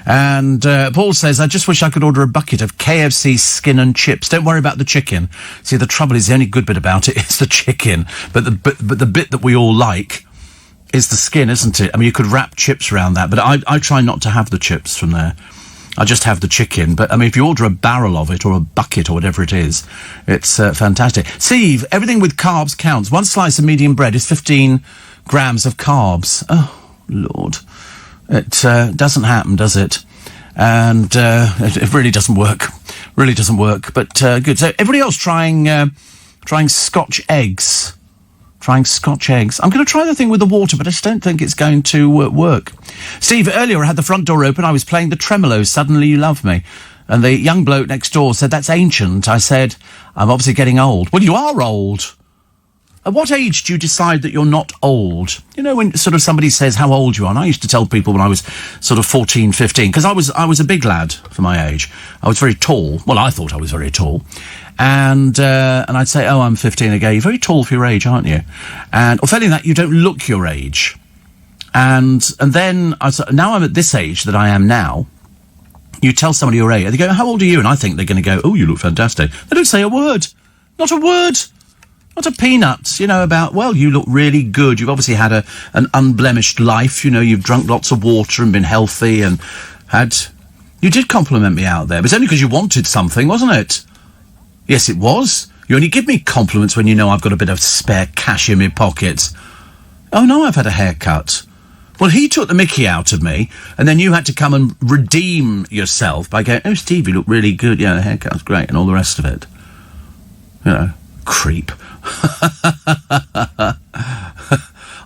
And Paul says, I just wish I could order a bucket of KFC skin and chips. Don't worry about the chicken. See, the trouble is, the only good bit about it is the chicken. But the bit that we all like is the skin, isn't it? I mean, you could wrap chips around that, but I try not to have the chips from there. I just have the chicken. But, I mean, if you order a barrel of it or a bucket or whatever it is, it's fantastic. Steve, everything with carbs counts. One slice of medium bread is 15 grams of carbs. Oh, Lord. It doesn't happen, does it? And it really doesn't work. Really doesn't work. But good. So everybody else trying Scotch eggs. Trying Scotch eggs. I'm going to try the thing with the water, but I just don't think it's going to work. Steve, earlier I had the front door open. I was playing the tremolo, Suddenly You Love Me. And the young bloke next door said, that's ancient. I said, I'm obviously getting old. Well, you are old. At what age do you decide that you're not old? You know, when sort of somebody says how old you are, and I used to tell people when I was sort of 14, 15, because I was a big lad for my age. I was very tall. Well, I thought I was very tall. And I'd say, oh, I'm 15 again. You're very tall for your age, aren't you? Or failing that, you don't look your age. And then, now I'm at this age that I am now. You tell somebody your age, they go, how old are you? And I think they're going to go, oh, you look fantastic. They don't say a word. Not a word. Not a peanut, about, well, you look really good. You've obviously had an unblemished life. You've drunk lots of water and been healthy and you did compliment me out there. But it's only because you wanted something, wasn't it? Yes, it was. You only give me compliments when you know I've got a bit of spare cash in my pockets. Oh, no, I've had a haircut. Well, he took the mickey out of me, and then you had to come and redeem yourself by going, oh, Steve, you look really good. Yeah, the haircut's great, and all the rest of it. Creep.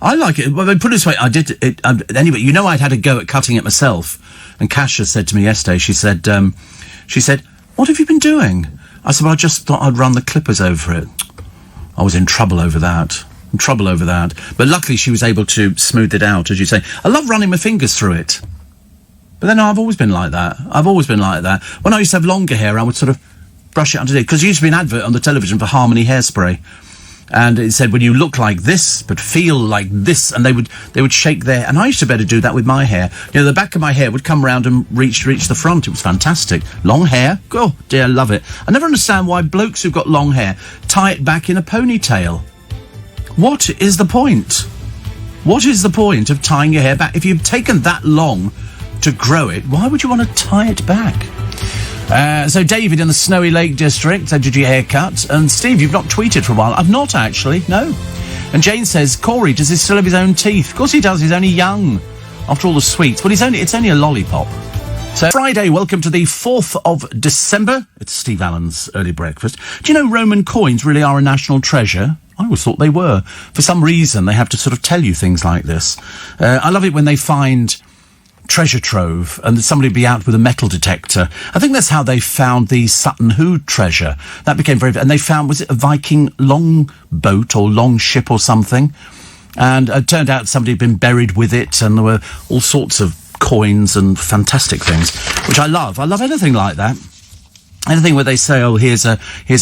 I like it. Well, put it this way, I did it. Anyway, I'd had a go at cutting it myself. And Kasia said to me yesterday, she said, what have you been doing? I said, well, I just thought I'd run the clippers over it. I was in trouble over that. But luckily she was able to smooth it out, as you say. I love running my fingers through it. But then I've always been like that. When I used to have longer hair, I would sort of brush it underneath. Because there used to be an advert on the television for Harmony hairspray. And it said, when you look like this, but feel like this, and they would shake their... And I used to better do that with my hair. The back of my hair would come round and reach the front. It was fantastic. Long hair. Oh, dear, love it. I never understand why blokes who've got long hair tie it back in a ponytail. What is the point? What is the point of tying your hair back? If you've taken that long to grow it, why would you want to tie it back? So David in the Snowy Lake District said, did your hair cut? And Steve, you've not tweeted for a while. I've not, actually, no. And Jane says, Corey, does he still have his own teeth? Of course he does, he's only young. After all the sweets. Well, it's only a lollipop. So Friday, welcome to the 4th of December. It's Steve Allen's early breakfast. Do you know Roman coins really are a national treasure? I always thought they were. For some reason, they have to sort of tell you things like this. I love it when they find treasure trove and somebody would be out with a metal detector. I think that's how they found the Sutton Hoo treasure. That became very... And they found, was it a Viking longboat or long ship or something? And it turned out somebody had been buried with it, and there were all sorts of coins and fantastic things, which I love. I love anything like that. Anything where they say, oh, here's a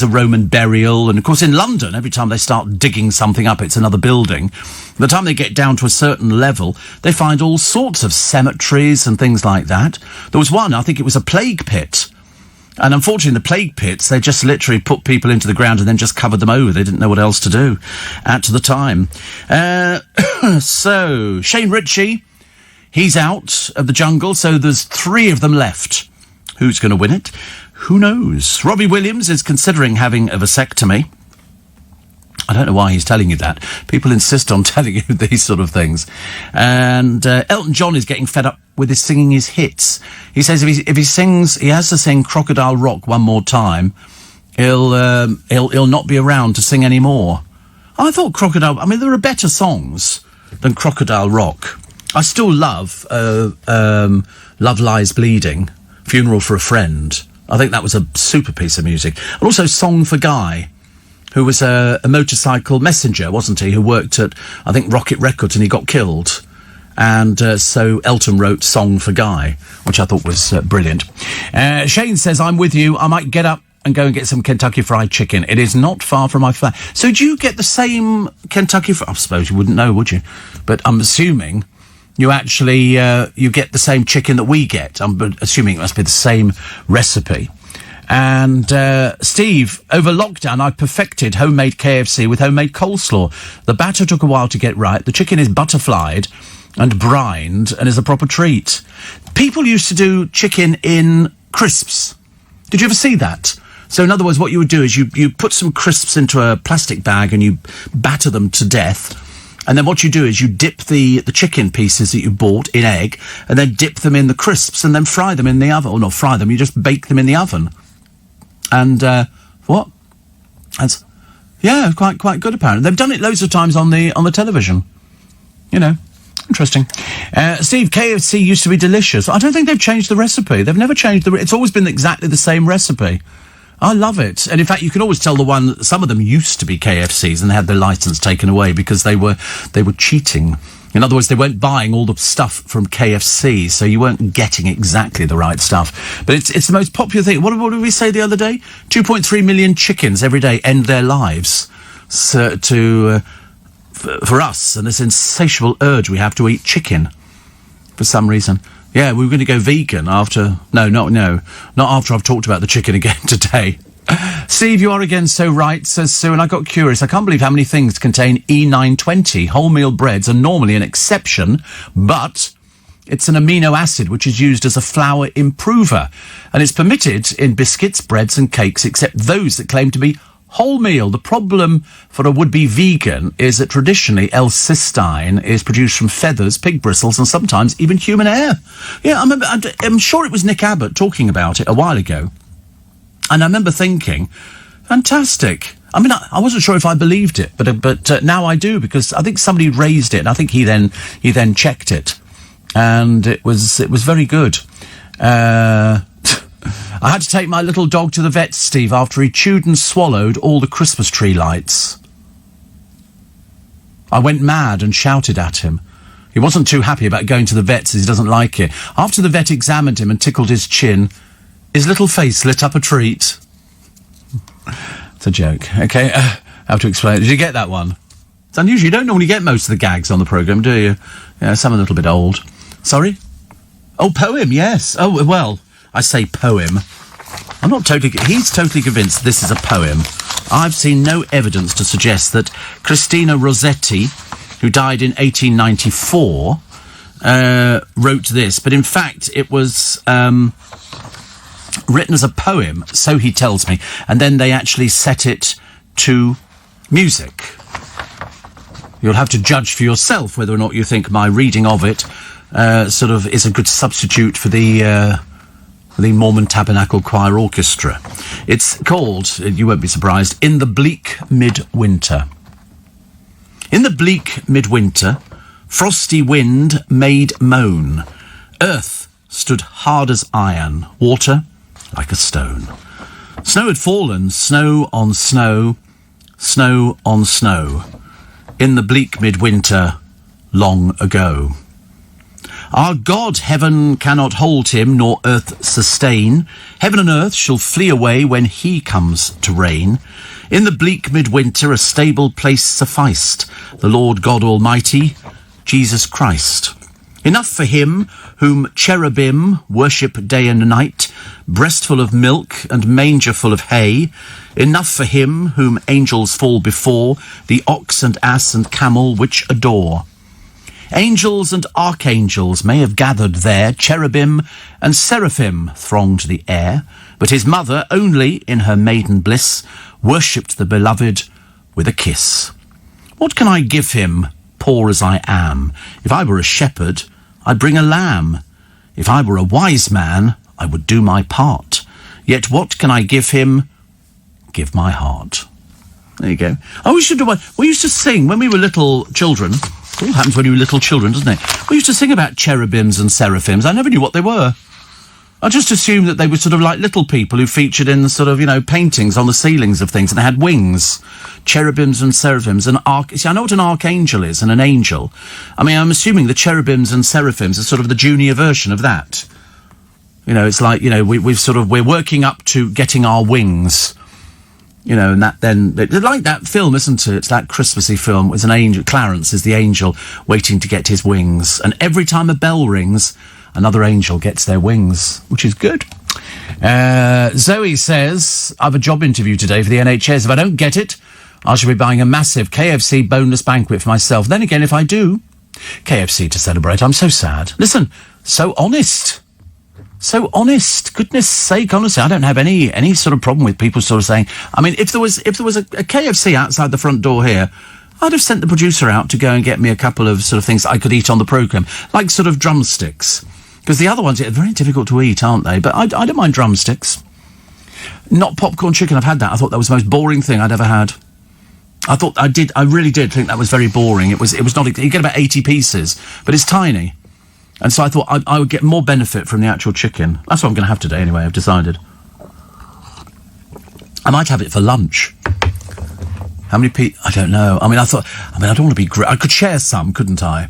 Roman burial. And, of course, in London, every time they start digging something up, it's another building. By the time they get down to a certain level, they find all sorts of cemeteries and things like that. There was one, I think it was a plague pit. And unfortunately, the plague pits, they just literally put people into the ground and then just covered them over. They didn't know what else to do at the time. So, Shane Ritchie, he's out of the jungle, so there's 3 of them left. Who's going to win it? Who knows? Robbie Williams is considering having a vasectomy. I don't know why he's telling you that. People insist on telling you these sort of things. And Elton John is getting fed up with his singing his hits. He says if he sings, he has to sing Crocodile Rock one more time, he'll not be around to sing anymore. I thought there are better songs than Crocodile Rock. I still love Love Lies Bleeding, Funeral for a Friend. I think that was a super piece of music. And also Song for Guy, who was a motorcycle messenger, wasn't he, who worked at, I think, Rocket Records, and he got killed. And so Elton wrote Song for Guy, which I thought was brilliant. Shane says, I'm with you. I might get up and go and get some Kentucky Fried Chicken. It is not far from my flat. So do you get the same Kentucky Fried... I suppose you wouldn't know, would you? But I'm assuming you actually, you get the same chicken that we get. I'm assuming it must be the same recipe. And, Steve, over lockdown, I perfected homemade KFC with homemade coleslaw. The batter took a while to get right. The chicken is butterflied and brined and is a proper treat. People used to do chicken in crisps. Did you ever see that? So in other words, what you would do is you put some crisps into a plastic bag and you batter them to death. And then what you do is you dip the chicken pieces that you bought in egg and then dip them in the crisps and then fry them in the oven. Or not fry them, you just bake them in the oven. And, what? That's, yeah, quite good apparently. They've done it loads of times on the television. You know. Interesting. Steve, KFC used to be delicious. I don't think they've changed the recipe. They've never changed it's always been exactly the same recipe. I love it. And in fact, you can always tell some of them used to be KFCs and they had their license taken away because they were cheating. In other words, they weren't buying all the stuff from KFC, so you weren't getting exactly the right stuff. But it's the most popular thing. What did we say the other day? 2.3 million chickens every day end their lives for us, and this insatiable urge we have to eat chicken for some reason. Yeah, we were going to go vegan after... No, not after I've talked about the chicken again today. Steve, you are again so right, says Sue, and I got curious. I can't believe how many things contain E920. Wholemeal breads are normally an exception, but it's an amino acid which is used as a flour improver, and it's permitted in biscuits, breads and cakes, except those that claim to be wholemeal. The problem for a would-be vegan is that traditionally L-cysteine is produced from feathers, pig bristles, and sometimes even human hair. Yeah, I'm sure it was Nick Abbott talking about it a while ago. And I remember thinking, fantastic. I mean, I wasn't sure if I believed it, but now I do, because I think somebody raised it, and I think he then checked it, and it was very good. I had to take my little dog to the vet, Steve, after he chewed and swallowed all the Christmas tree lights. I went mad and shouted at him. He wasn't too happy about going to the vet's as he doesn't like it. After the vet examined him and tickled his chin, his little face lit up a treat. It's a joke, okay? I have to explain. Did you get that one? It's unusual. You don't normally get most of the gags on the programme, do you? Yeah, some are a little bit old. Sorry? Oh, poem, yes. Oh, well... I say poem. He's totally convinced this is a poem. I've seen no evidence to suggest that Christina Rossetti, who died in 1894, wrote this. But in fact, it was written as a poem, so he tells me. And then they actually set it to music. You'll have to judge for yourself whether or not you think my reading of it sort of is a good substitute for the Mormon Tabernacle Choir Orchestra. It's called, you won't be surprised, In the Bleak Midwinter. In the bleak midwinter, frosty wind made moan. Earth stood hard as iron, water like a stone. Snow had fallen, snow on snow, snow on snow. In the bleak midwinter, long ago. Our God, heaven cannot hold him, nor earth sustain. Heaven and earth shall flee away when he comes to reign. In the bleak midwinter a stable place sufficed, the Lord God Almighty, Jesus Christ. Enough for him whom cherubim worship day and night, breast full of milk and manger full of hay. Enough for him whom angels fall before, the ox and ass and camel which adore. Angels and archangels may have gathered there, cherubim and seraphim thronged the air, but his mother only, in her maiden bliss, worshipped the beloved with a kiss. What can I give him, poor as I am? If I were a shepherd, I'd bring a lamb. If I were a wise man, I would do my part. Yet what can I give him? Give my heart. There you go. Oh, we should do one. We used to sing when we were little children. It all happens when you were little children, doesn't it? We used to sing about cherubims and seraphims. I never knew what they were. I just assumed that they were sort of like little people who featured in sort of, paintings on the ceilings of things, and they had wings. Cherubims and seraphims. See, I know what an archangel is and an angel. I mean, I'm assuming the cherubims and seraphims are sort of the junior version of that. You know, it's like, you know, we're working up to getting our wings. You know, and that then, like that film, isn't it? It's that Christmassy film with an angel. Clarence is the angel waiting to get his wings. And every time a bell rings, another angel gets their wings, which is good. Zoe says, I have a job interview today for the NHS. If I don't get it, I shall be buying a massive KFC boneless banquet for myself. Then again, if I do, KFC to celebrate. I'm so sad. Listen, so honest. So honest, goodness sake, honestly, I don't have any sort of problem with people sort of saying, I mean, if there was a KFC outside the front door here, I'd have sent the producer out to go and get me a couple of sort of things I could eat on the programme, like sort of drumsticks. Because the other ones are very difficult to eat, aren't they? But I don't mind drumsticks. Not popcorn chicken, I've had that. I thought that was the most boring thing I'd ever had. I really did think that was very boring. It was not, you get about 80 pieces, but it's tiny. And so I thought I would get more benefit from the actual chicken. That's what I'm going to have today anyway, I've decided. I might have it for lunch. How many I don't know. I don't want to be I could share some, couldn't I?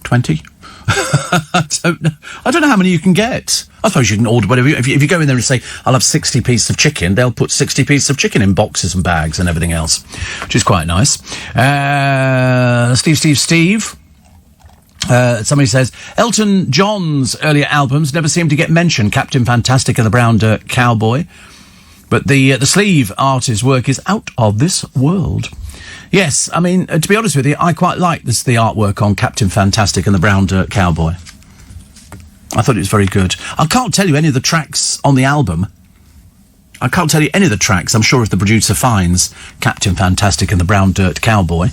20? I don't know how many you can get. I suppose you can order whatever. If you go in there and say, I'll have 60 pieces of chicken, they'll put 60 pieces of chicken in boxes and bags and everything else, which is quite nice. Steve. Somebody says, Elton John's earlier albums never seemed to get mentioned. Captain Fantastic and the Brown Dirt Cowboy. But the sleeve artist's work is out of this world. Yes, I mean, to be honest with you, I quite like the artwork on Captain Fantastic and the Brown Dirt Cowboy. I thought it was very good. I can't tell you any of the tracks on the album. I'm sure if the producer finds Captain Fantastic and the Brown Dirt Cowboy,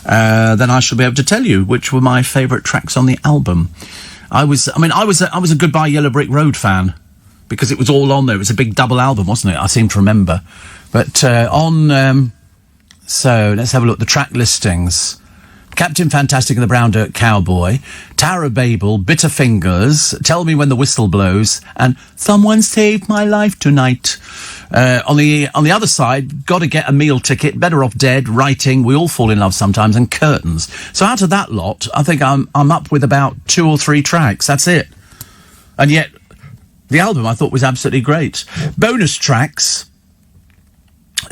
then I shall be able to tell you which were my favourite tracks on the album. I was a Goodbye Yellow Brick Road fan, because it was all on there. It was a big double album, wasn't it? I seem to remember. But so let's have a look. The track listings. Captain Fantastic and the Brown Dirt Cowboy, Tower of Babel, Bitter Fingers, Tell Me When the Whistle Blows, and Someone Saved My Life Tonight. On the other side, Gotta Get a Meal Ticket, Better Off Dead, Writing, We All Fall in Love Sometimes, and Curtains. So out of that lot, I think I'm up with about 2 or 3 tracks. That's it. And yet, the album I thought was absolutely great. Bonus tracks: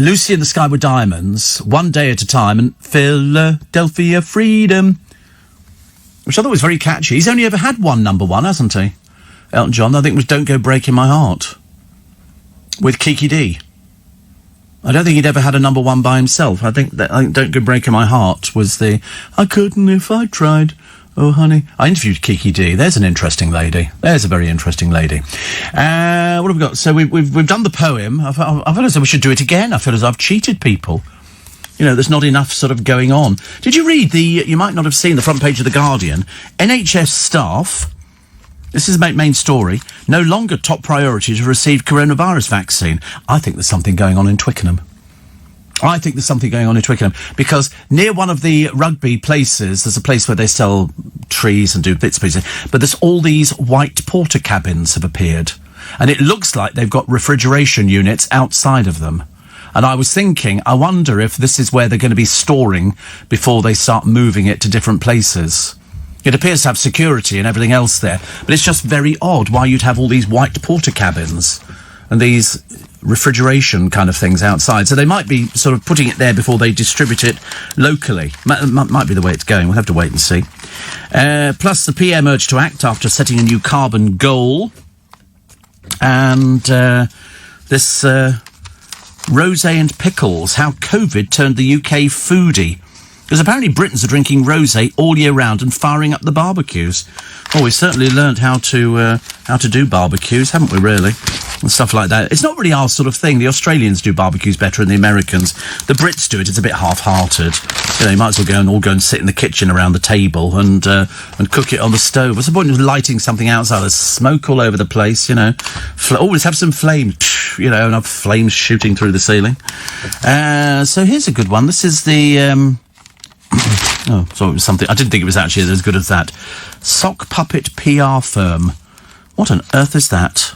Lucy and the Sky Were Diamonds, One Day at a Time, and Philadelphia Freedom, which I thought was very catchy. He's only ever had one number one, hasn't he? Elton John, I think it was Don't Go Breaking My Heart, with Kiki D. I don't think he'd ever had a number one by himself. I think Don't Go Breaking My Heart was the I couldn't if I tried. Oh, honey. I interviewed Kiki D. There's an interesting lady. There's a very interesting lady. What have we got? So we've done the poem. I feel as though we should do it again. I feel as though I've cheated people. You know, there's not enough sort of going on. Did you read you might not have seen the front page of The Guardian. NHS staff, this is the main story, no longer top priority to receive coronavirus vaccine. I think there's something going on in Twickenham. Because near one of the rugby places, there's a place where they sell trees and do bits and pieces, but there's all these white porter cabins have appeared, and it looks like they've got refrigeration units outside of them. And I was thinking, I wonder if this is where they're going to be storing before they start moving it to different places. It appears to have security and everything else there, but it's just very odd why you'd have all these white porter cabins and these refrigeration kind of things outside. So they might be sort of putting it there before they distribute it locally. Might be the way it's going. We'll have to wait and see. Plus, the PM urged to act after setting a new carbon goal. And this rosé and pickles, how COVID turned the UK foodie. Because apparently Britons are drinking rosé all year round and firing up the barbecues. Oh, we've certainly learned how to do barbecues, haven't we, really? And stuff like that. It's not really our sort of thing. The Australians do barbecues better than the Americans. The Brits do it. It's a bit half-hearted. You know, you might as well go and sit in the kitchen around the table and cook it on the stove. What's the point of lighting something outside? There's smoke all over the place, you know. Always have some flame, you know, and have flames shooting through the ceiling. So here's a good one. This is the... Oh, so it was something. I didn't think it was actually as good as that. Sock Puppet PR firm. What on earth is that?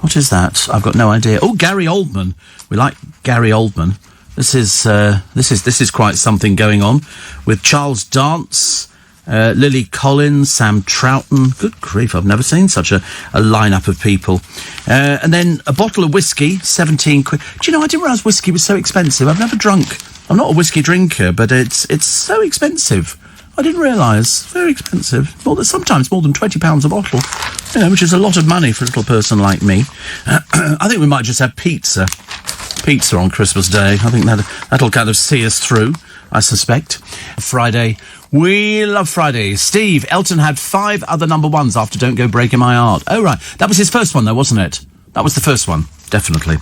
What is that? I've got no idea. Oh, Gary Oldman. We like Gary Oldman. This is quite something going on with Charles Dance Lily Collins, Sam Troughton. Good grief, I've never seen such a lineup of people. And then a bottle of whiskey, 17 quid. Do you know, I didn't realise whiskey was so expensive. I've never drunk. I'm not a whiskey drinker, but it's so expensive. I didn't realise. Very expensive. Sometimes more than £20 a bottle. You know, which is a lot of money for a little person like me. I think we might just have pizza. Pizza on Christmas Day. I think that'll kind of see us through, I suspect. Friday. We love Fridays. Steve, Elton had 5 other number ones after Don't Go Breaking My Heart. Oh, right. That was his first one, though, wasn't it? That was the first one. Definitely.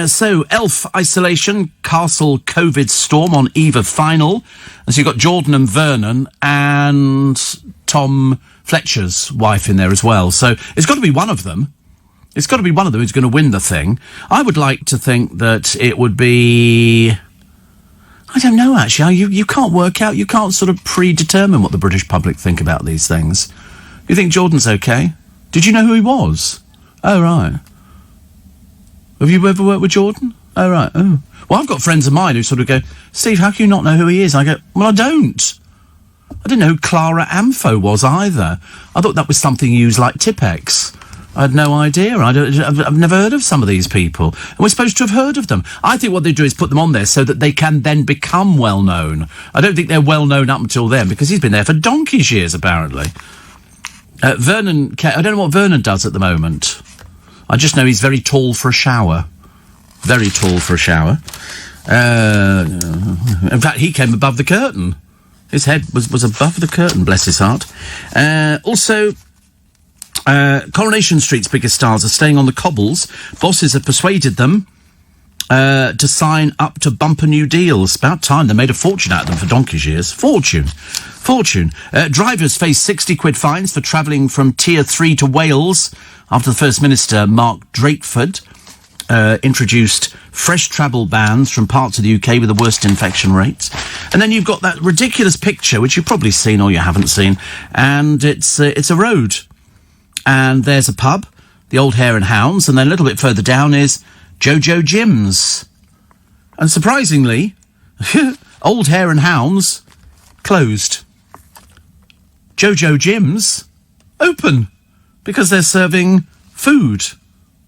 So, Elf Isolation, Castle COVID Storm on eve of final. And so you've got Jordan and Vernon and Tom Fletcher's wife in there as well. So it's got to be one of them. It's got to be one of them who's going to win the thing. I would like to think that it would be... I don't know, actually. You can't work out, you can't sort of predetermine what the British public think about these things. You think Jordan's okay? Did you know who he was? Oh, right. Have you ever worked with Jordan? Oh, right. Oh. Well, I've got friends of mine who sort of go, Steve, how can you not know who he is? And I go, well, I don't. I didn't know who Clara Amfo was either. I thought that was something used like Tipex. I had no idea. I've never heard of some of these people. And we're supposed to have heard of them. I think what they do is put them on there so that they can then become well-known. I don't think they're well-known up until then, because he's been there for donkey's years, apparently. Vernon, I don't know what Vernon does at the moment. I just know he's very tall for a shower. Very tall for a shower. In fact, he came above the curtain. His head was above the curtain, bless his heart. Also... Coronation Street's biggest stars are staying on the cobbles. Bosses have persuaded them to sign up to bumper new deals. About time. They made a fortune out of them for donkey's years. Fortune. Drivers face 60 quid fines for travelling from Tier 3 to Wales after the First Minister, Mark Drakeford, introduced fresh travel bans from parts of the UK with the worst infection rates. And then you've got that ridiculous picture, which you've probably seen or you haven't seen, and it's a road. And there's a pub, the Old Hare and Hounds, and then a little bit further down is Jojo Jim's. And surprisingly, Old Hare and Hounds closed. Jojo Jim's open, because they're serving food.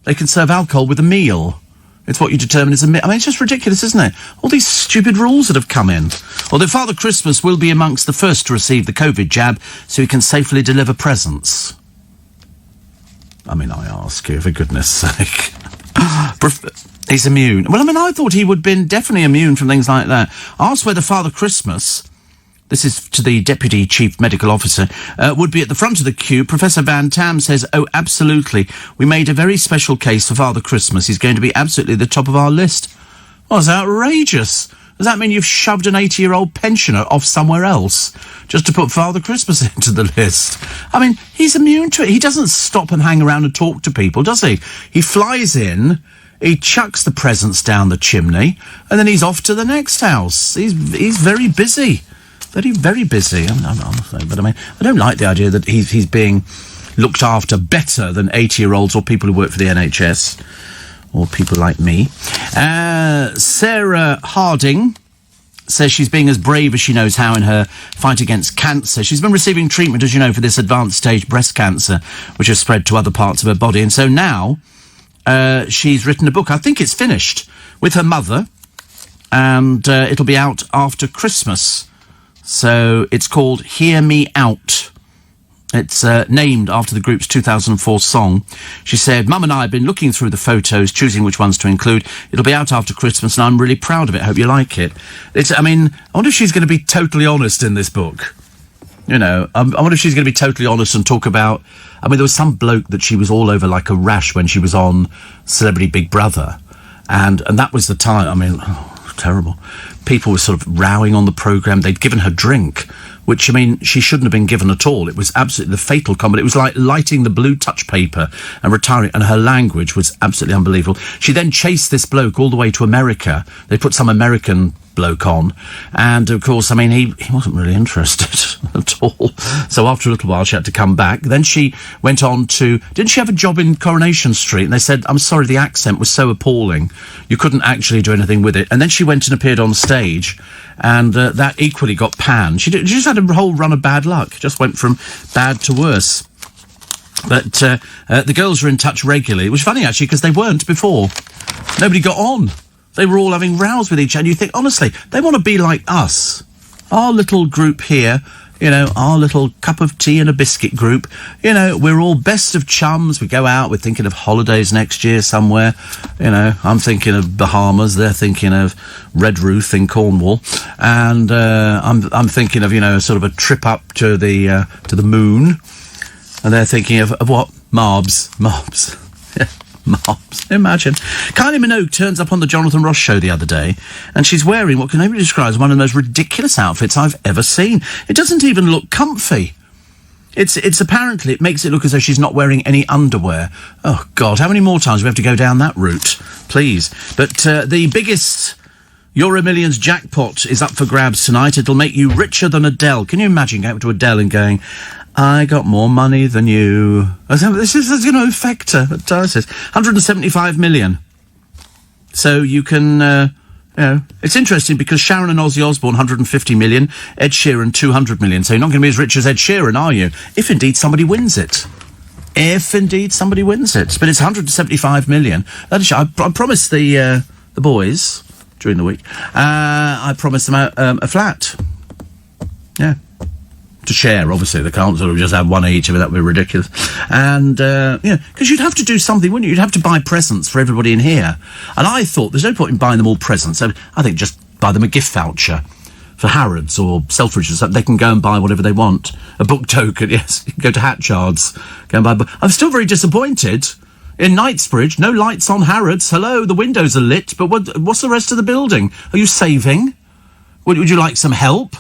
They can serve alcohol with a meal. It's what you determine as a meal. I mean, it's just ridiculous, isn't it? All these stupid rules that have come in. Although Father Christmas will be amongst the first to receive the COVID jab, so he can safely deliver presents. I mean, I ask you, for goodness sake. He's immune. Well, I mean, I thought he would have been definitely immune from things like that. Asked whether Father Christmas, this is to the Deputy Chief Medical Officer, would be at the front of the queue. Professor Van Tam says, oh, absolutely. We made a very special case for Father Christmas. He's going to be absolutely at the top of our list. Well, it's outrageous. Does that mean you've shoved an 80-year-old pensioner off somewhere else just to put Father Christmas into the list? I mean, he's immune to it. He doesn't stop and hang around and talk to people, does he? He flies in, he chucks the presents down the chimney, and then he's off to the next house. He's very busy. Very, very busy. But I mean, I don't like the idea that he's being looked after better than 80-year-olds or people who work for the NHS. Or people like me. Sarah Harding says she's being as brave as she knows how in her fight against cancer. She's been receiving treatment, as you know, for this advanced stage breast cancer, which has spread to other parts of her body. And so now she's written a book. I think it's finished, with her mother. And it'll be out after Christmas. So it's called Hear Me Out. It's named after the group's 2004 song. She said, Mum and I have been looking through the photos, choosing which ones to include. It'll be out after Christmas, and I'm really proud of it. Hope you like it. I wonder if she's going to be totally honest in this book. You know, I wonder if she's going to be totally honest and talk about... I mean, there was some bloke that she was all over like a rash when she was on Celebrity Big Brother. And that was the time. I mean, terrible. People were sort of rowing on the programme. They'd given her drink, which, I mean, she shouldn't have been given at all. It was absolutely the fatal comedy. It was like lighting the blue touch paper and retiring, and her language was absolutely unbelievable. She then chased this bloke all the way to America. They put some American bloke on, and of course, I mean, he wasn't really interested at all. So after a little while, she had to come back. Then she went on to... Didn't she have a job in Coronation Street? And they said, I'm sorry, the accent was so appalling. You couldn't actually do anything with it. And then she went and appeared on stage stage, and that equally got panned. She just had a whole run of bad luck. Just went from bad to worse. But the girls are in touch regularly. It was funny, actually, because they weren't before. Nobody got on. They were all having rows with each other. And you think, honestly, they want to be like us. Our little group here, you know, our little cup of tea and a biscuit group, you know, we're all best of chums. We go out, we're thinking of holidays next year somewhere. You know, I'm thinking of Bahamas, they're thinking of Red Roof in Cornwall. And I'm thinking of, you know, sort of a trip up to the moon. And they're thinking of what? Marbs. Yeah, Marbs. Imagine. Kylie Minogue turns up on the Jonathan Ross show the other day, and she's wearing what can only be described as one of the most ridiculous outfits I've ever seen. It doesn't even look comfy. It's apparently, it makes it look as though she's not wearing any underwear. Oh, God, how many more times do we have to go down that route? Please. But the biggest Euro Millions jackpot is up for grabs tonight. It'll make you richer than Adele. Can you imagine going up to Adele and going, I got more money than you. This is going to affect her. It does. 175 million. So you can, you know, it's interesting because Sharon and Ozzy Osbourne, 150 million, Ed Sheeran, 200 million. So you're not going to be as rich as Ed Sheeran, are you? If indeed somebody wins it. If indeed somebody wins it. But it's 175 million. That is, I promised the boys during the week, I promised them a flat. Yeah. To share, obviously. They can't sort of just have one each. I mean, that would be ridiculous. And, yeah, because you'd have to do something, wouldn't you? You'd have to buy presents for everybody in here. And I thought, there's no point in buying them all presents. I think just buy them a gift voucher for Harrods or Selfridges or something. They can go and buy whatever they want. A book token, yes. You can go to Hatchards. Go and buy a book. I'm still very disappointed. In Knightsbridge, no lights on Harrods. Hello, the windows are lit, but what's the rest of the building? Are you saving? Would you like some help?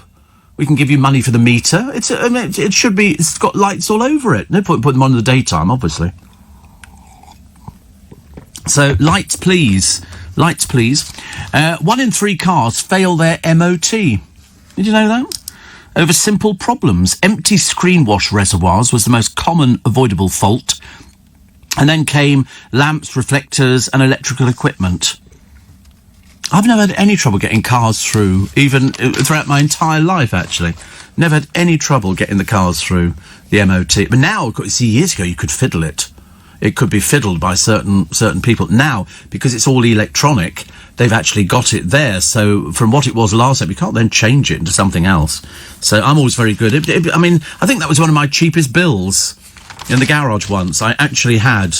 We can give you money for the meter. It should be. It's got lights all over it. No point putting them on in the daytime, obviously. So lights, please. Lights, please. 1 in 3 cars fail their MOT. Did you know that? Over simple problems. Empty screen wash reservoirs was the most common avoidable fault, and then came lamps, reflectors, and electrical equipment. I've never had any trouble getting cars through, even throughout my entire life, actually. Never had any trouble getting the cars through the MOT. But now, see, years ago, you could fiddle it. It could be fiddled by certain people. Now, because it's all electronic, they've actually got it there. So from what it was last time, you can't then change it into something else. So I'm always very good. I mean, I think that was one of my cheapest bills in the garage once. I actually had,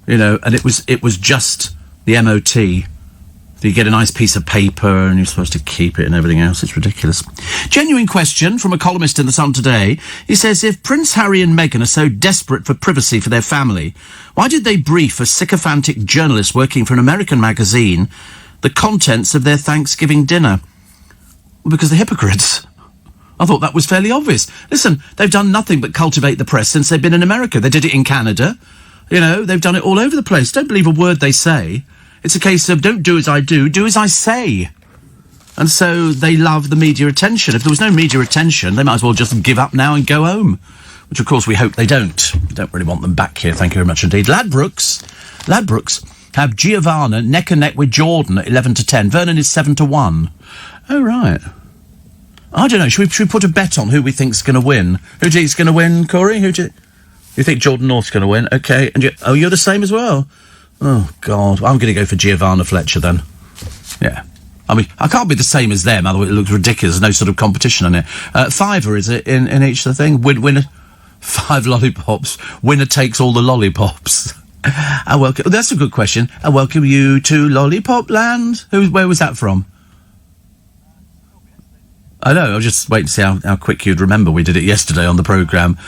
you know, and it was just the MOT. You get a nice piece of paper and you're supposed to keep it and everything else. It's ridiculous. Genuine question from a columnist in The Sun today. He says, if Prince Harry and Meghan are so desperate for privacy for their family, why did they brief a sycophantic journalist working for an American magazine the contents of their Thanksgiving dinner? Well, because they're hypocrites. I thought that was fairly obvious. Listen, they've done nothing but cultivate the press since they've been in America. They did it in Canada. You know, they've done it all over the place. Don't believe a word they say. It's a case of don't do as I do as I say. And so they love the media attention. If there was no media attention, they might as well just give up now and go home. Which, of course, we hope they don't. We don't really want them back here, thank you very much indeed. Ladbrokes have Giovanna neck and neck with Jordan at 11-10. Vernon is 7-1. Oh, right. I don't know. Should we put a bet on who we think's going to win? Who do you think's going to win, Corey? You think Jordan North's going to win? Okay. And you're the same as well? Oh, God. I'm going to go for Giovanna Fletcher, then. Yeah. I mean, I can't be the same as them, otherwise it looks ridiculous. There's no sort of competition on it. Fiver, is it, in each of the thing? Winner, 5 lollipops. Winner takes all the lollipops. That's a good question. I welcome you to Lollipop Land. Where was that from? I know, I was just waiting to see how quick you'd remember. We did it yesterday on the programme.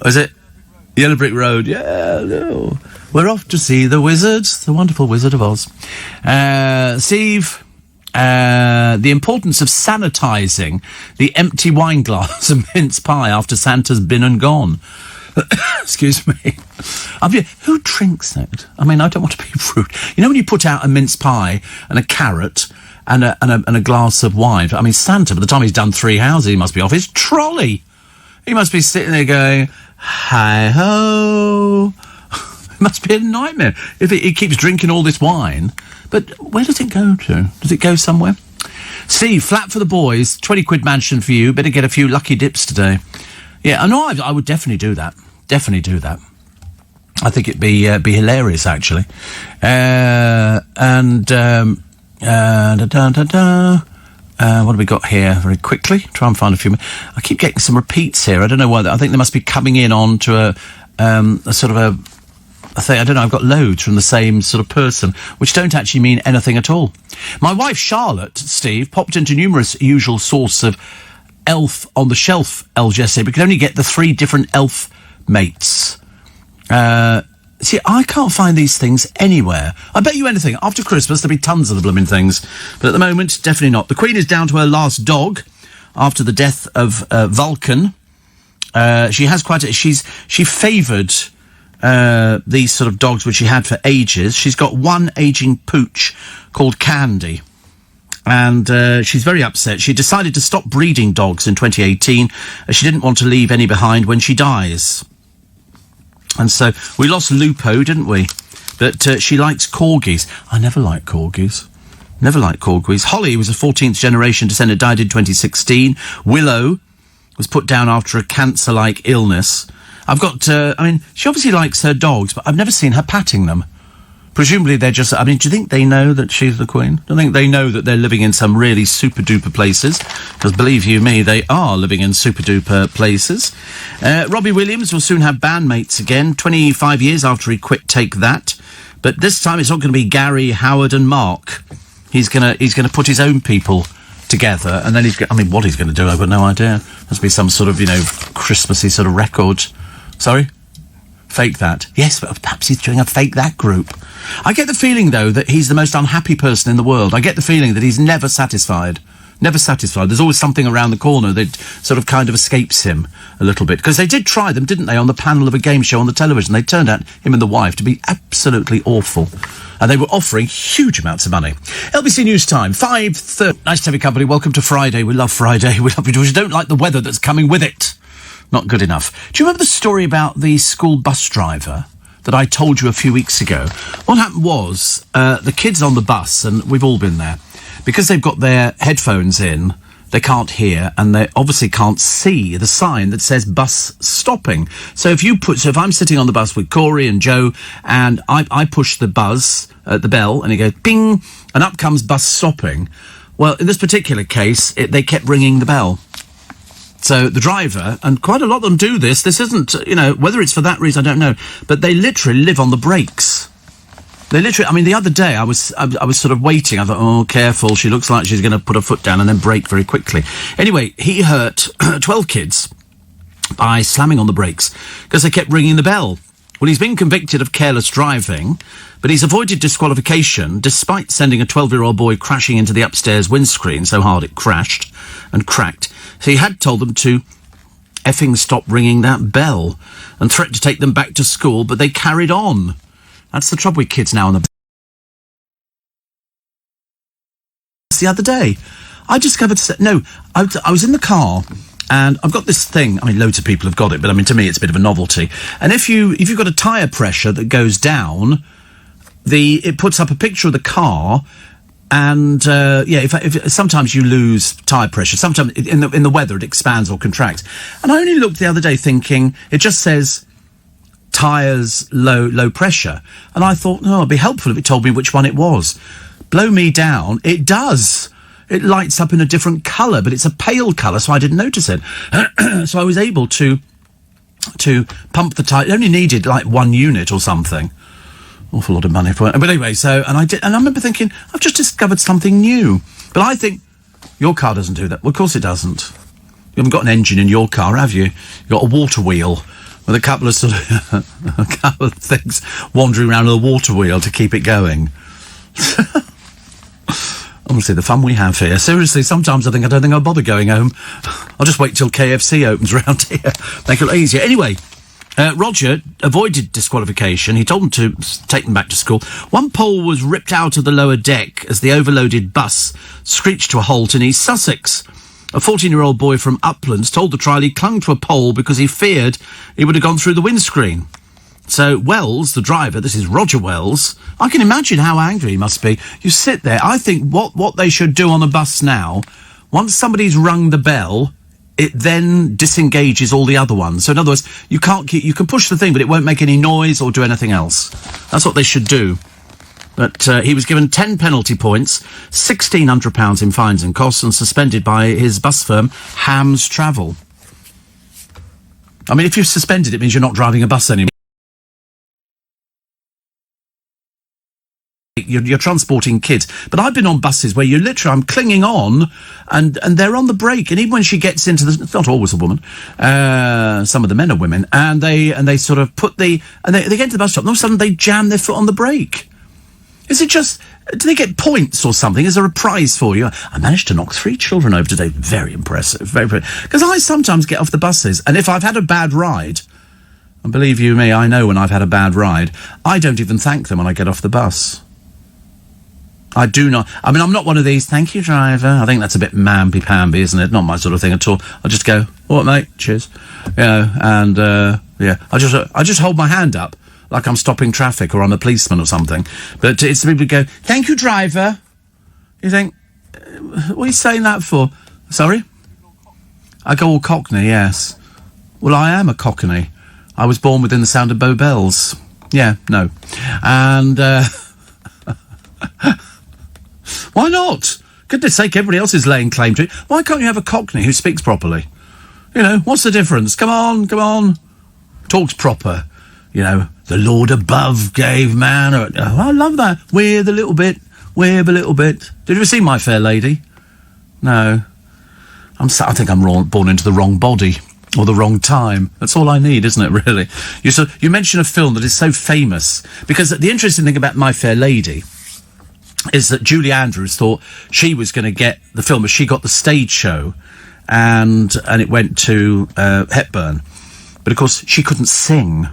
Was it? Yellow Brick Road, yeah, no. We're off to see the wizard, the wonderful Wizard of Oz. Steve, the importance of sanitising the empty wine glass and mince pie after Santa's been and gone. Excuse me. Who drinks that? I mean, I don't want to be rude. You know when you put out a mince pie and a carrot and a glass of wine? I mean, Santa, by the time he's done 3 houses, he must be off his trolley. He must be sitting there going, hi-ho. It must be a nightmare if he keeps drinking all this wine. But where does it go to? Does it go somewhere? Steve, flat for the boys, 20 quid mansion for you. Better get a few lucky dips today. Yeah, I know. I would definitely do that. Definitely do that. I think it'd be hilarious, actually. What have we got here? Very quickly, try and find a few. I keep getting some repeats here. I don't know why. I think they must be coming in onto a sort of a thing. I don't know. I've got loads from the same sort of person, which don't actually mean anything at all. My wife Charlotte, Steve, popped into numerous usual source of Elf on the Shelf LJC, but could only get the 3 different elf mates. See, I can't find these things anywhere. I bet you anything, after Christmas there'll be tons of the blooming things. But at the moment, definitely not. The Queen is down to her last dog after the death of Vulcan. She has she favoured these sort of dogs which she had for ages. She's got one ageing pooch called Candy. And she's very upset. She decided to stop breeding dogs in 2018 as she didn't want to leave any behind when she dies. And so we lost Lupo, didn't we? But she likes corgis. I never liked corgis. Never liked corgis. Holly was a 14th generation descendant, died in 2016. Willow was put down after a cancer-like illness. I've got, she obviously likes her dogs, but I've never seen her patting them. Presumably they're just, do you think they know that she's the Queen? Do you think they know that they're living in some really super-duper places? Because believe you me, they are living in super-duper places. Robbie Williams will soon have bandmates again, 25 years after he quit Take That. But this time it's not going to be Gary, Howard and Mark. He's gonna put his own people together, and then what he's going to do, I've got no idea. Must be some sort of, Christmassy sort of record. Sorry? Fake That. Yes, but perhaps he's doing a Fake That group. I get the feeling, though, that he's the most unhappy person in the world. I get the feeling that he's never satisfied. Never satisfied. There's always something around the corner that sort of kind of escapes him a little bit. Because they did try them, didn't they, on the panel of a game show on the television. They turned out, him and the wife, to be absolutely awful. And they were offering huge amounts of money. LBC News Time, 5:30. Nice to have your company. Welcome to Friday. We love Friday. We don't like the weather that's coming with it. Not good enough. Do you remember the story about the school bus driver that I told you a few weeks ago? What happened was, the kids on the bus, and we've all been there, because they've got their headphones in, they can't hear, and they obviously can't see the sign that says bus stopping. So if I'm sitting on the bus with Corey and Joe, and I push the the bell, and it goes ping, and up comes bus stopping. Well, in this particular case, they kept ringing the bell. So the driver, and quite a lot of them do this isn't, whether it's for that reason, I don't know, but they literally live on the brakes. They literally, the other day I was sort of waiting. I thought, oh, careful, she looks like she's going to put her foot down and then brake very quickly. Anyway, he hurt 12 kids by slamming on the brakes because they kept ringing the bell. Well, he's been convicted of careless driving, but he's avoided disqualification despite sending a 12-year-old boy crashing into the upstairs windscreen so hard it crashed and cracked. So he had told them to effing stop ringing that bell and threatened to take them back to school, but they carried on. That's the trouble with kids now on the... The other day, I discovered... No, I was in the car, and I've got this thing. Loads of people have got it, but to me it's a bit of a novelty. And if you've got a tyre pressure that goes down, it puts up a picture of the car... And, if sometimes you lose tyre pressure. Sometimes in the weather it expands or contracts. And I only looked the other day thinking, it just says tyres low pressure. And I thought, it'd be helpful if it told me which one it was. Blow me down. It does. It lights up in a different colour, but it's a pale colour, so I didn't notice it. So I was able to pump the tyre. It only needed 1 unit or something. Awful lot of money for it. But anyway, and I remember thinking, I've just discovered something new. But I think your car doesn't do that. Well, of course it doesn't. You haven't got an engine in your car, have you? You've got a water wheel with a couple of things wandering around the water wheel to keep it going. Honestly, the fun we have here. Seriously, sometimes I don't think I'll bother going home. I'll just wait till KFC opens around here. Make it easier. Anyway... Roger avoided disqualification. He told them to take them back to school. One pole was ripped out of the lower deck as the overloaded bus screeched to a halt in East Sussex. A 14-year-old boy from Uplands told the trial he clung to a pole because he feared he would have gone through the windscreen. So Wells, the driver, this is Roger Wells, I can imagine how angry he must be. You sit there, I think what they should do on the bus now, once somebody's rung the bell, it then disengages all the other ones. So in other words, you can push the thing, but it won't make any noise or do anything else. That's what they should do. But he was given 10 penalty points, £1,600 in fines and costs, and suspended by his bus firm, Hams Travel. I mean, if you're suspended, it means you're not driving a bus anymore. You're transporting kids. But I've been on buses where I'm clinging on and they're on the brake. And even when she gets into it's not always a woman, some of the men are women, and they sort of they get into the bus stop and all of a sudden they jam their foot on the brake. Is it just, do they get points or something? Is there a prize for you? I managed to knock 3 children over today. Very impressive. Very, very. Because I sometimes get off the buses, and if I've had a bad ride, and believe you me, I know when I've had a bad ride, I don't even thank them when I get off the bus. I do not. I mean, I'm not one of these, thank you, driver. I think that's a bit mamby-pamby, isn't it? Not my sort of thing at all. I'll just go, all right, mate, cheers. And I just hold my hand up like I'm stopping traffic or I'm a policeman or something. But it's the people who go, thank you, driver. You think, what are you saying that for? Sorry? I go all Cockney, yes. Well, I am a Cockney. I was born within the sound of Bow Bells. Yeah, no. And, why not? Goodness sake, everybody else is laying claim to it. Why can't you have a Cockney who speaks properly? You know, what's the difference? Come on. Talks proper. You know, the Lord above gave man... Oh, I love that. We're the little bit. Did you ever see My Fair Lady? No. I think I'm born into the wrong body. Or the wrong time. That's all I need, isn't it, really? You mention a film that is so famous. Because the interesting thing about My Fair Lady is that Julie Andrews thought she was going to get the film, but she got the stage show, and it went to Hepburn. But of course, she couldn't sing.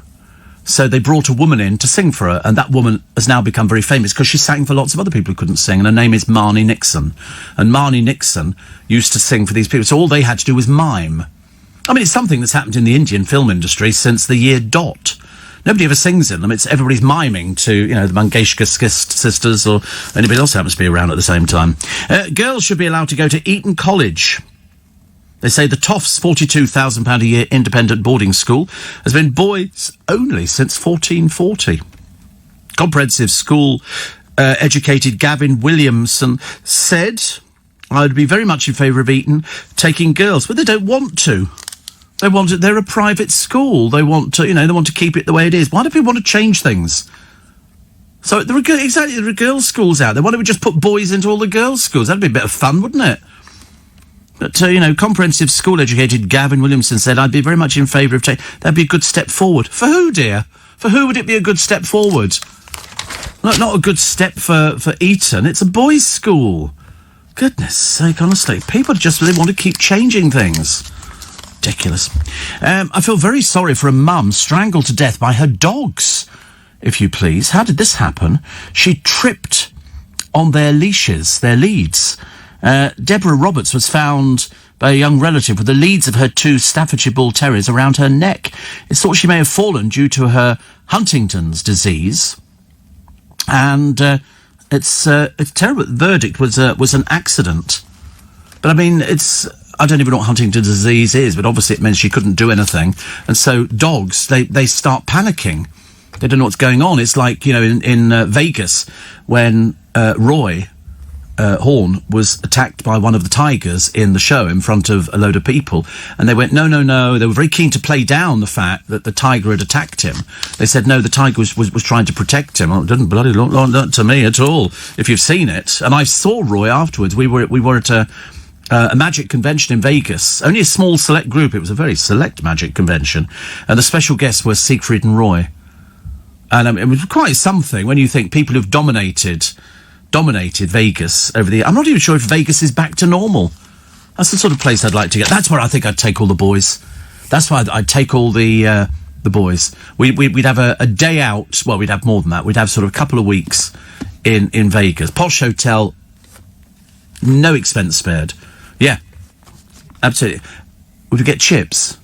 So they brought a woman in to sing for her, and that woman has now become very famous because she sang for lots of other people who couldn't sing, and her name is Marnie Nixon. And Marnie Nixon used to sing for these people, so all they had to do was mime. I mean, it's something that's happened in the Indian film industry since the year dot. Nobody ever sings in them. Everybody's miming to, the Mangeshkar sisters or anybody else happens to be around at the same time. Girls should be allowed to go to Eton College. They say the Toffs £42,000 a year independent boarding school has been boys only since 1440. Comprehensive school educated Gavin Williamson said, I would be very much in favour of Eton taking girls, but they don't want to. They're a private school. They want to keep it the way it is. Why do people want to change things? So there are girls' schools out there. Why don't we just put boys into all the girls' schools? That'd be a bit of fun, wouldn't it? But, comprehensive school-educated Gavin Williamson said, I'd be very much in favour of that'd be a good step forward. For who, dear? For who would it be a good step forward? Not a good step for Eton. It's a boys' school. Goodness sake, honestly. People they want to keep changing things. Ridiculous. I feel very sorry for a mum strangled to death by her dogs, if you please. How did this happen? She tripped on their leads. Deborah Roberts was found by a young relative with the leads of her 2 Staffordshire Bull Terriers around her neck. It's thought she may have fallen due to her Huntington's disease. And it's terrible. The verdict was an accident. But I mean, I don't even know what Huntington's disease is, but obviously it meant she couldn't do anything. And so dogs, they start panicking. They don't know what's going on. It's like, in Vegas when Roy Horn was attacked by one of the tigers in the show in front of a load of people. And they went, no. They were very keen to play down the fact that the tiger had attacked him. They said, no, the tiger was trying to protect him. Well, it didn't bloody look like that to me at all, if you've seen it. And I saw Roy afterwards. We were at a magic convention in Vegas. Only a small select group. It was a very select magic convention. And the special guests were Siegfried and Roy. And it was quite something when you think people who've dominated Vegas over the year. I'm not even sure if Vegas is back to normal. That's the sort of place I'd like to get. That's where I think I'd take all the boys. That's why I'd take all the boys. We'd have a day out. Well, we'd have more than that. We'd have sort of a couple of weeks in Vegas. Posh hotel, no expense spared. Yeah, absolutely. Would we get chips?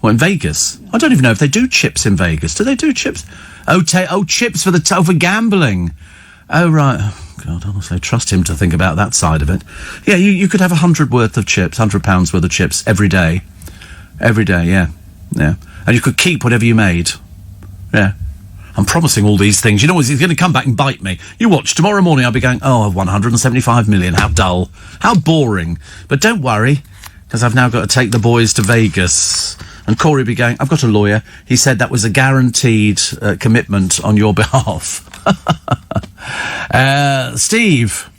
What, in Vegas? I don't even know if they do chips in Vegas. Do they do chips? Chips for gambling. Oh, right. Oh, God, honestly, trust him to think about that side of it. Yeah, you could have £100 worth of chips, £100 worth of chips every day. Every day, yeah. Yeah. And you could keep whatever you made. Yeah. I'm promising all these things. You know, he's going to come back and bite me. You watch, tomorrow morning I'll be going, 175 million, how dull. How boring. But don't worry, because I've now got to take the boys to Vegas. And Corey will be going, I've got a lawyer. He said that was a guaranteed commitment on your behalf. Steve,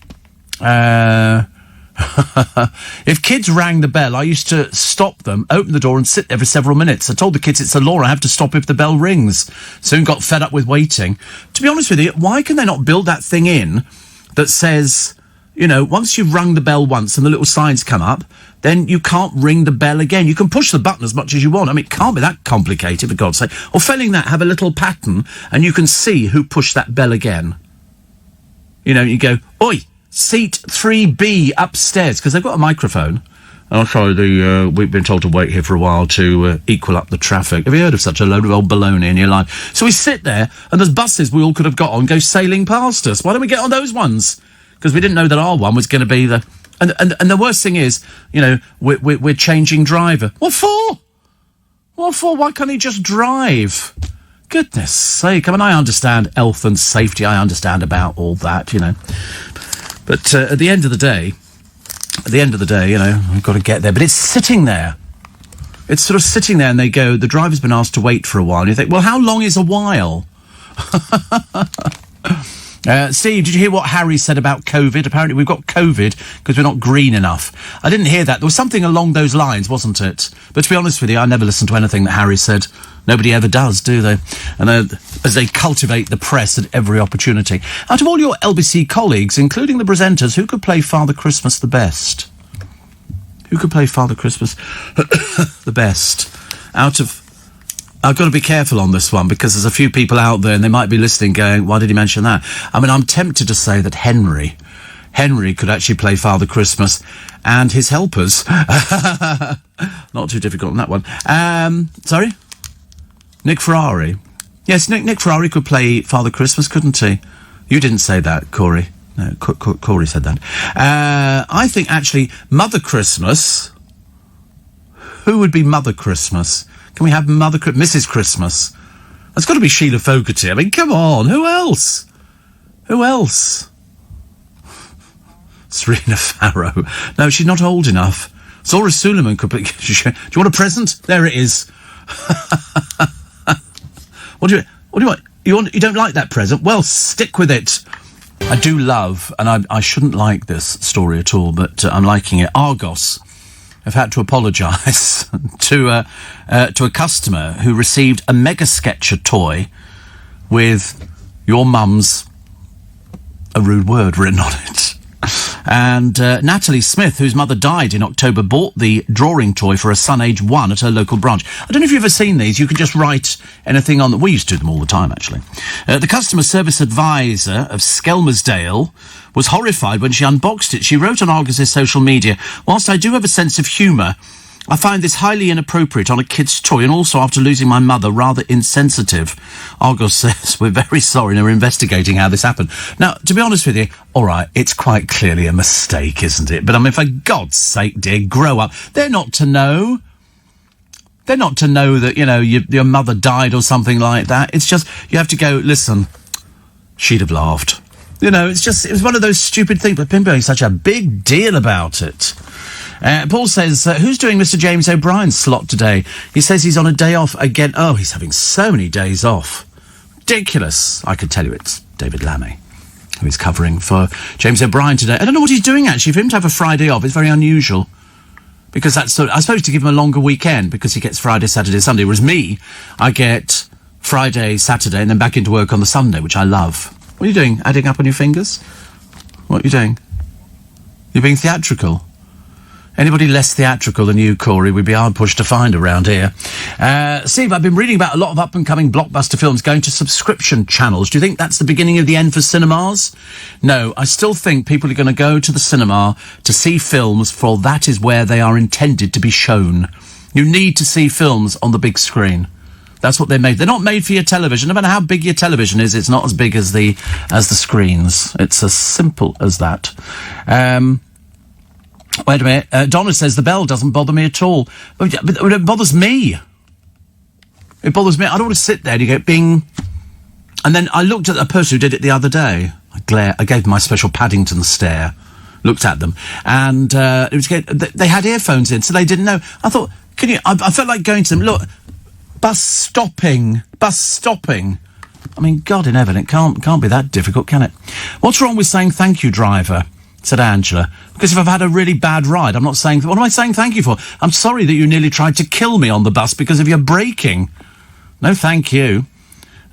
if kids rang the bell, I used to stop them, open the door and sit there for several minutes. I told the kids it's the law, I have to stop if the bell rings. Soon got fed up with waiting. To be honest with you, why can they not build that thing in that says, you know, once you've rung the bell once and the little signs come up, then you can't ring the bell again. You can push the button as much as you want. I mean, it can't be that complicated, for God's sake. Or failing that, have a little pattern and you can see who pushed that bell again. You know, you go, oi, seat 3B upstairs, because they've got a microphone. Oh, sorry, we've been told to wait here for a while to equal up the traffic. Have you heard of such a load of old baloney in your life? So we sit there, and there's buses we all could have got on go sailing past us. Why don't we get on those ones? Because we didn't know that our one was going to be the... And the worst thing is, you know, we're changing driver. What for? What for? Why can't he just drive? Goodness sake. I mean, I understand health and safety. I understand about all that, you know. But at the end of the day, you know, I've got to get there. But it's sitting there. It's sort of sitting there and they go, the driver's been asked to wait for a while. And you think, well, how long is a while? Steve, did you hear what Harry said about COVID? Apparently we've got COVID because we're not green enough. I didn't hear that. There was something along those lines, wasn't it? But to be honest with you, I never listen to anything that Harry said. Nobody ever does, do they? And as they cultivate the press at every opportunity. Out of all your LBC colleagues, including the presenters, who could play Father Christmas the best? Who could play Father Christmas the best? I've got to be careful on this one because there's a few people out there and they might be listening going, why did he mention that? I mean, I'm tempted to say that Henry could actually play Father Christmas and his helpers. Not too difficult on that one. Sorry? Nick Ferrari. Yes, Nick Ferrari could play Father Christmas, couldn't he? You didn't say that, Corey. No, Corey said that. I think actually Mother Christmas... Who would be Mother Christmas? Can we have Mrs. Christmas? That's got to be Sheila Fogarty. I mean, come on. Who else? Who else? Serena Farrow. No, she's not old enough. Zora Suleiman could be... Do you want a present? There it is. What do you want? You don't like that present? Well, stick with it. I do love, and I shouldn't like this story at all, but I'm liking it. Argos have had to apologise to a customer who received a Mega Sketcher toy with your mum's a rude word written on it. And Natalie Smith, whose mother died in October, bought the drawing toy for her son, age 1, at her local branch. I don't know if you've ever seen these. You can just write anything on them. We used to do them all the time, actually. The customer service advisor of Skelmersdale was horrified when she unboxed it. She wrote on Argos' social media, whilst I do have a sense of humour, I find this highly inappropriate on a kid's toy, and also after losing my mother, rather insensitive. Argos says, we're very sorry and we're investigating how this happened. Now, to be honest with you, all right, it's quite clearly a mistake, isn't it? But I mean, for God's sake, dear, grow up. They're not to know. They're not to know that, you know, your mother died or something like that. It's just, you have to go, listen, she'd have laughed. You know, it was one of those stupid things, but Pimbo's such a big deal about it. Paul says, who's doing Mr. James O'Brien's slot today? He says he's on a day off again. Oh, he's having so many days off. Ridiculous. I could tell you it's David Lammy, who is covering for James O'Brien today. I don't know what he's doing, actually. For him to have a Friday off is very unusual. Because that's sort of, I suppose to give him a longer weekend, because he gets Friday, Saturday, Sunday. Whereas me, I get Friday, Saturday, and then back into work on the Sunday, which I love. What are you doing? Adding up on your fingers? What are you doing? You're being theatrical. Anybody less theatrical than you, Corey, would be hard-pushed to find around here. Steve, I've been reading about a lot of up-and-coming blockbuster films going to subscription channels. Do you think that's the beginning of the end for cinemas? No, I still think people are going to go to the cinema to see films, for that is where they are intended to be shown. You need to see films on the big screen. That's what they're made. They're not made for your television. No matter how big your television is, it's not as big as the screens. It's as simple as that. Wait a minute. Donna says the bell doesn't bother me at all. But it bothers me. It bothers me. I don't want to sit there and you go, bing. And then I looked at a person who did it the other day. I gave them my special Paddington stare. Looked at them. And they had earphones in, so they didn't know. I thought, I felt like going to them. Look, bus stopping. I mean, God in heaven, it can't be that difficult, can it? What's wrong with saying thank you, driver? Said Angela. Because if I've had a really bad ride, I'm not saying... What am I saying thank you for? I'm sorry that you nearly tried to kill me on the bus because of your braking. No, thank you.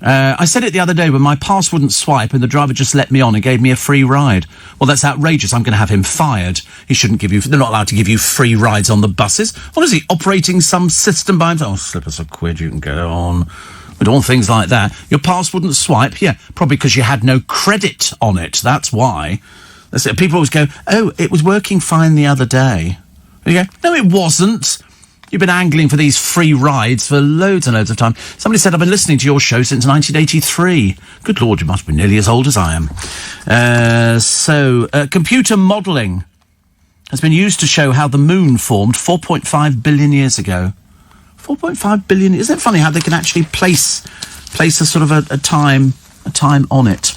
I said it the other day when my pass wouldn't swipe and the driver just let me on and gave me a free ride. Well, that's outrageous. I'm going to have him fired. He shouldn't give you... They're not allowed to give you free rides on the buses. What is he, operating some system by himself? Oh, slip us a quid, you can go on. With all things like that. Your pass wouldn't swipe? Yeah, probably because you had no credit on it. That's why... People always go, oh, it was working fine the other day. You go, no, it wasn't. You've been angling for these free rides for loads and loads of time. Somebody said, I've been listening to your show since 1983. Good Lord, you must be nearly as old as I am. Computer modelling has been used to show how the moon formed 4.5 billion years ago. 4.5 billion... Isn't it funny how they can actually place a sort of a time on it?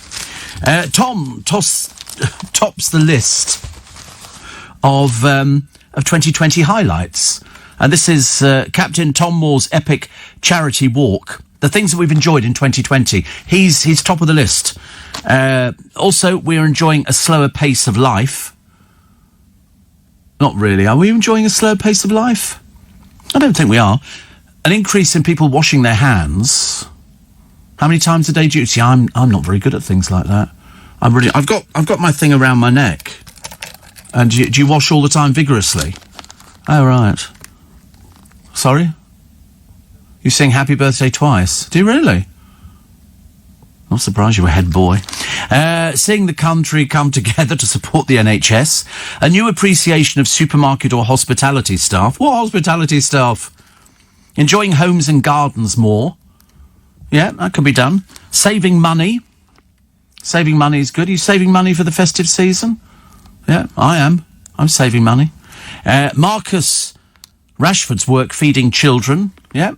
Tom tops the list of 2020 highlights. And this is Captain Tom Moore's epic charity walk. The things that we've enjoyed in 2020. He's top of the list. Also, we're enjoying a slower pace of life. Not really. Are we enjoying a slower pace of life? I don't think we are. An increase in people washing their hands. How many times a day do you... See, I'm not very good at things like that. I've got my thing around my neck. And do you wash all the time vigorously? Oh, right. Sorry? You sing Happy Birthday twice? Do you really? Not surprised you were head boy. Seeing the country come together to support the NHS. A new appreciation of supermarket or hospitality staff. What hospitality staff? Enjoying homes and gardens more. Yeah, that can be done. Saving money. Saving money is good. Are you saving money for the festive season? Yeah, I am. I'm saving money. Marcus Rashford's work feeding children. Yeah,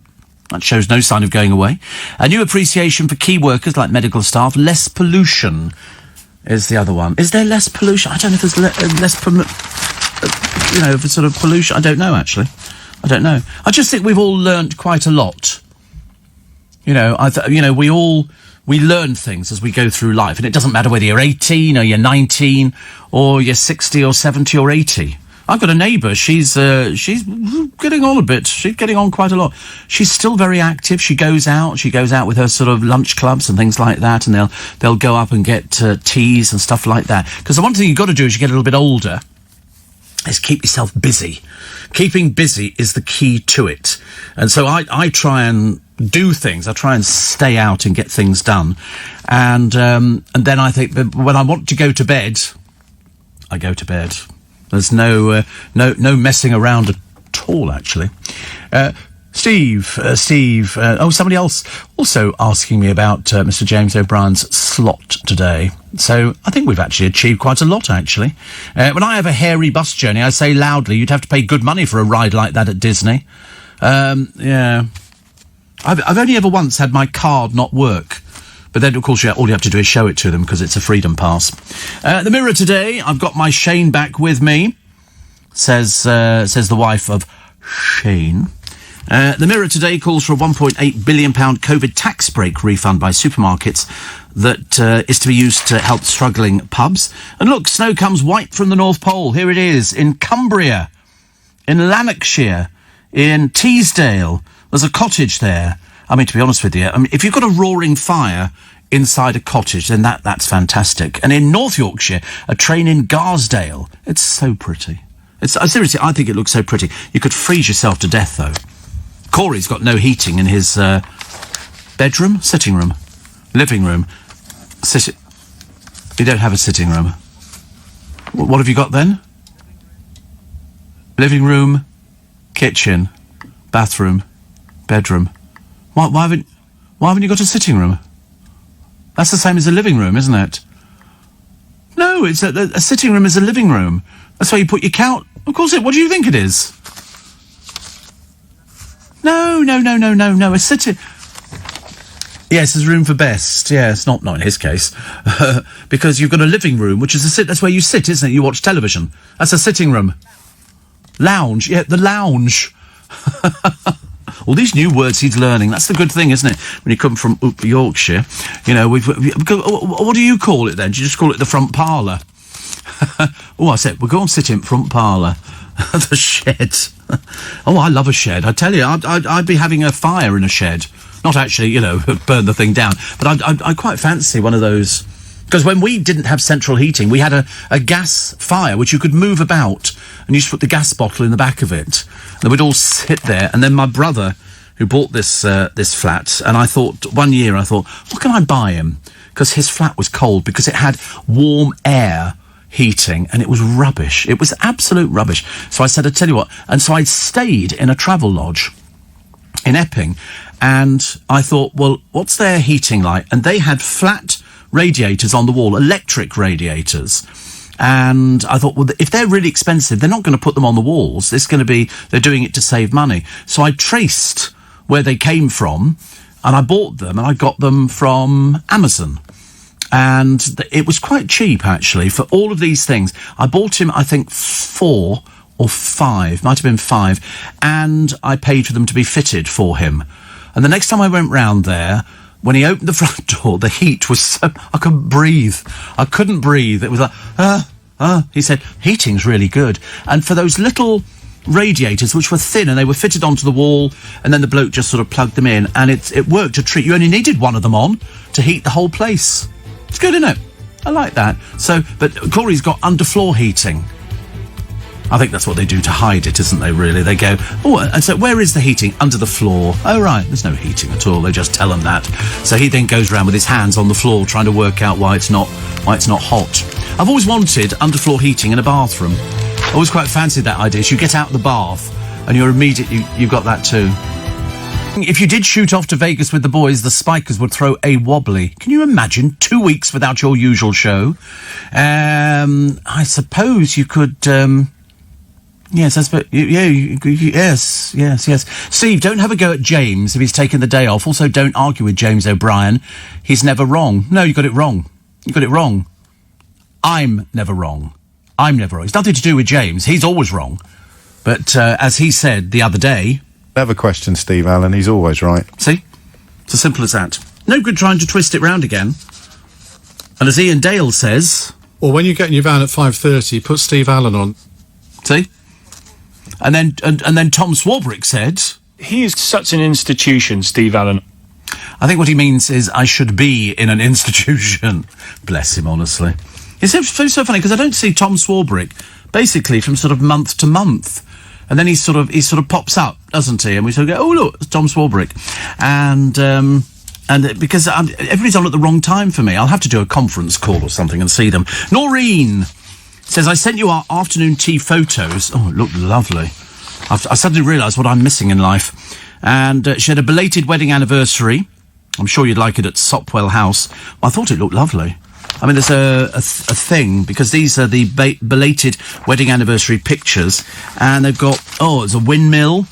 that shows no sign of going away. A new appreciation for key workers like medical staff. Less pollution is the other one. Is there less pollution? I don't know if there's less for sort of pollution. I don't know, actually. I don't know. I just think we've all learnt quite a lot. We learn things as we go through life, and it doesn't matter whether you're 18 or you're 19 or you're 60 or 70 or 80. I've got a neighbour, she's getting on a bit. She's getting on quite a lot. She's still very active. She goes out with her sort of lunch clubs and things like that, and they'll go up and get teas and stuff like that. Because the one thing you've got to do as you get a little bit older is keep yourself busy. Keeping busy is the key to it. And so I try and do things. I try and stay out and get things done. And then I think that when I want to go to bed, I go to bed. There's no messing around at all, actually. Steve, somebody else also asking me about Mr. James O'Brien's slot today. So I think we've actually achieved quite a lot, actually. When I have a hairy bus journey, I say loudly, you'd have to pay good money for a ride like that at Disney. Yeah. I've only ever once had my card not work. But then, of course, all you have to do is show it to them because it's a freedom pass. The Mirror today, I've got my Shane back with me, says the wife of Shane. The Mirror today calls for a £1.8 billion COVID tax break refund by supermarkets that is to be used to help struggling pubs. And look, snow comes white from the North Pole. Here it is, in Cumbria, in Lanarkshire, in Teesdale. There's a cottage there. I mean, to be honest with you, if you've got a roaring fire inside a cottage, then that's fantastic. And in North Yorkshire, a train in Garsdale. It's so pretty. Seriously, I think it looks so pretty. You could freeze yourself to death, though. Corey's got no heating in his bedroom, sitting room, living room. You don't have a sitting room. What have you got then? Living room, kitchen. bathroom, bedroom. Why haven't you got a sitting room? That's the same as a living room, isn't it? No, it's a sitting room is a living room. That's where you put your couch. Of course what do you think it is? No, a sitting... Yes, there's room for best. Yes, not in his case. Because you've got a living room, which is that's where you sit, isn't it? You watch television. That's a sitting room. Lounge. Yeah, the lounge. All these new words he's learning. That's the good thing, isn't it? When you come from Yorkshire, you know, what do you call it then? Do you just call it the front parlour? I said, we'll go and sit in front parlour. The shed. I love a shed. I tell you, I'd be having a fire in a shed. Not actually, you know, burn the thing down. But I quite fancy one of those. Because when we didn't have central heating, we had a gas fire, which you could move about. And you just put the gas bottle in the back of it. And we'd all sit there. And then my brother, who bought this flat, and one year I thought, what can I buy him? Because his flat was cold, because it had warm air heating, and it was rubbish. It was absolute rubbish. So I said, I tell you what. And so I stayed in a travel lodge in Epping, and I thought, well, what's their heating like? And they had flat radiators on the wall, electric radiators. And I thought, well, if they're really expensive, they're not going to put them on the walls. They're doing it to save money. So I traced where they came from, and I bought them, and I got them from Amazon. And it was quite cheap, actually, for all of these things. I bought him, I think, 4 or 5, might have been 5, and I paid for them to be fitted for him. And the next time I went round there, when he opened the front door, the heat was so... I couldn't breathe. I couldn't breathe. It was like, He said, heating's really good. And for those little radiators, which were thin, and they were fitted onto the wall, and then the bloke just sort of plugged them in, and it worked a treat. You only needed one of them on to heat the whole place. It's good, isn't it? I like that. So, but Corey's got underfloor heating. I think that's what they do to hide it, isn't they, really? They go, and so where is the heating? Under the floor. Oh, right, there's no heating at all. They just tell him that. So he then goes around with his hands on the floor trying to work out why it's not hot. I've always wanted underfloor heating in a bathroom. I always quite fancied that idea. So you get out of the bath and you've got that too. If you did shoot off to Vegas with the boys, the Spikers would throw a wobbly. Can you imagine 2 weeks without your usual show? I suppose you could... Yes, I suppose... Yes. Steve, don't have a go at James if he's taken the day off. Also, don't argue with James O'Brien. He's never wrong. No, you got it wrong. You got it wrong. I'm never wrong. It's nothing to do with James. He's always wrong. But as he said the other day... Never question Steve Allen. He's always right. See? It's as simple as that. No good trying to twist it round again. And as Ian Dale says... Or when you get in your van at 5:30, put Steve Allen on. See? And then Tom Swarbrick said... He is such an institution, Steve Allen. I think what he means is I should be in an institution. Bless him, honestly. It's so funny, because I don't see Tom Swarbrick basically from sort of month to month. And then he sort of pops up, doesn't he? And we sort of go, oh, look, it's Tom Swarbrick. And because everybody's on at the wrong time for me, I'll have to do a conference call or something and see them. Noreen says, I sent you our afternoon tea photos. Oh, it looked lovely. I suddenly realised what I'm missing in life. And she had a belated wedding anniversary. I'm sure you'd like it at Sopwell House. I thought it looked lovely. I mean, there's a thing, because these are the belated wedding anniversary pictures, and they've got, there's a windmill,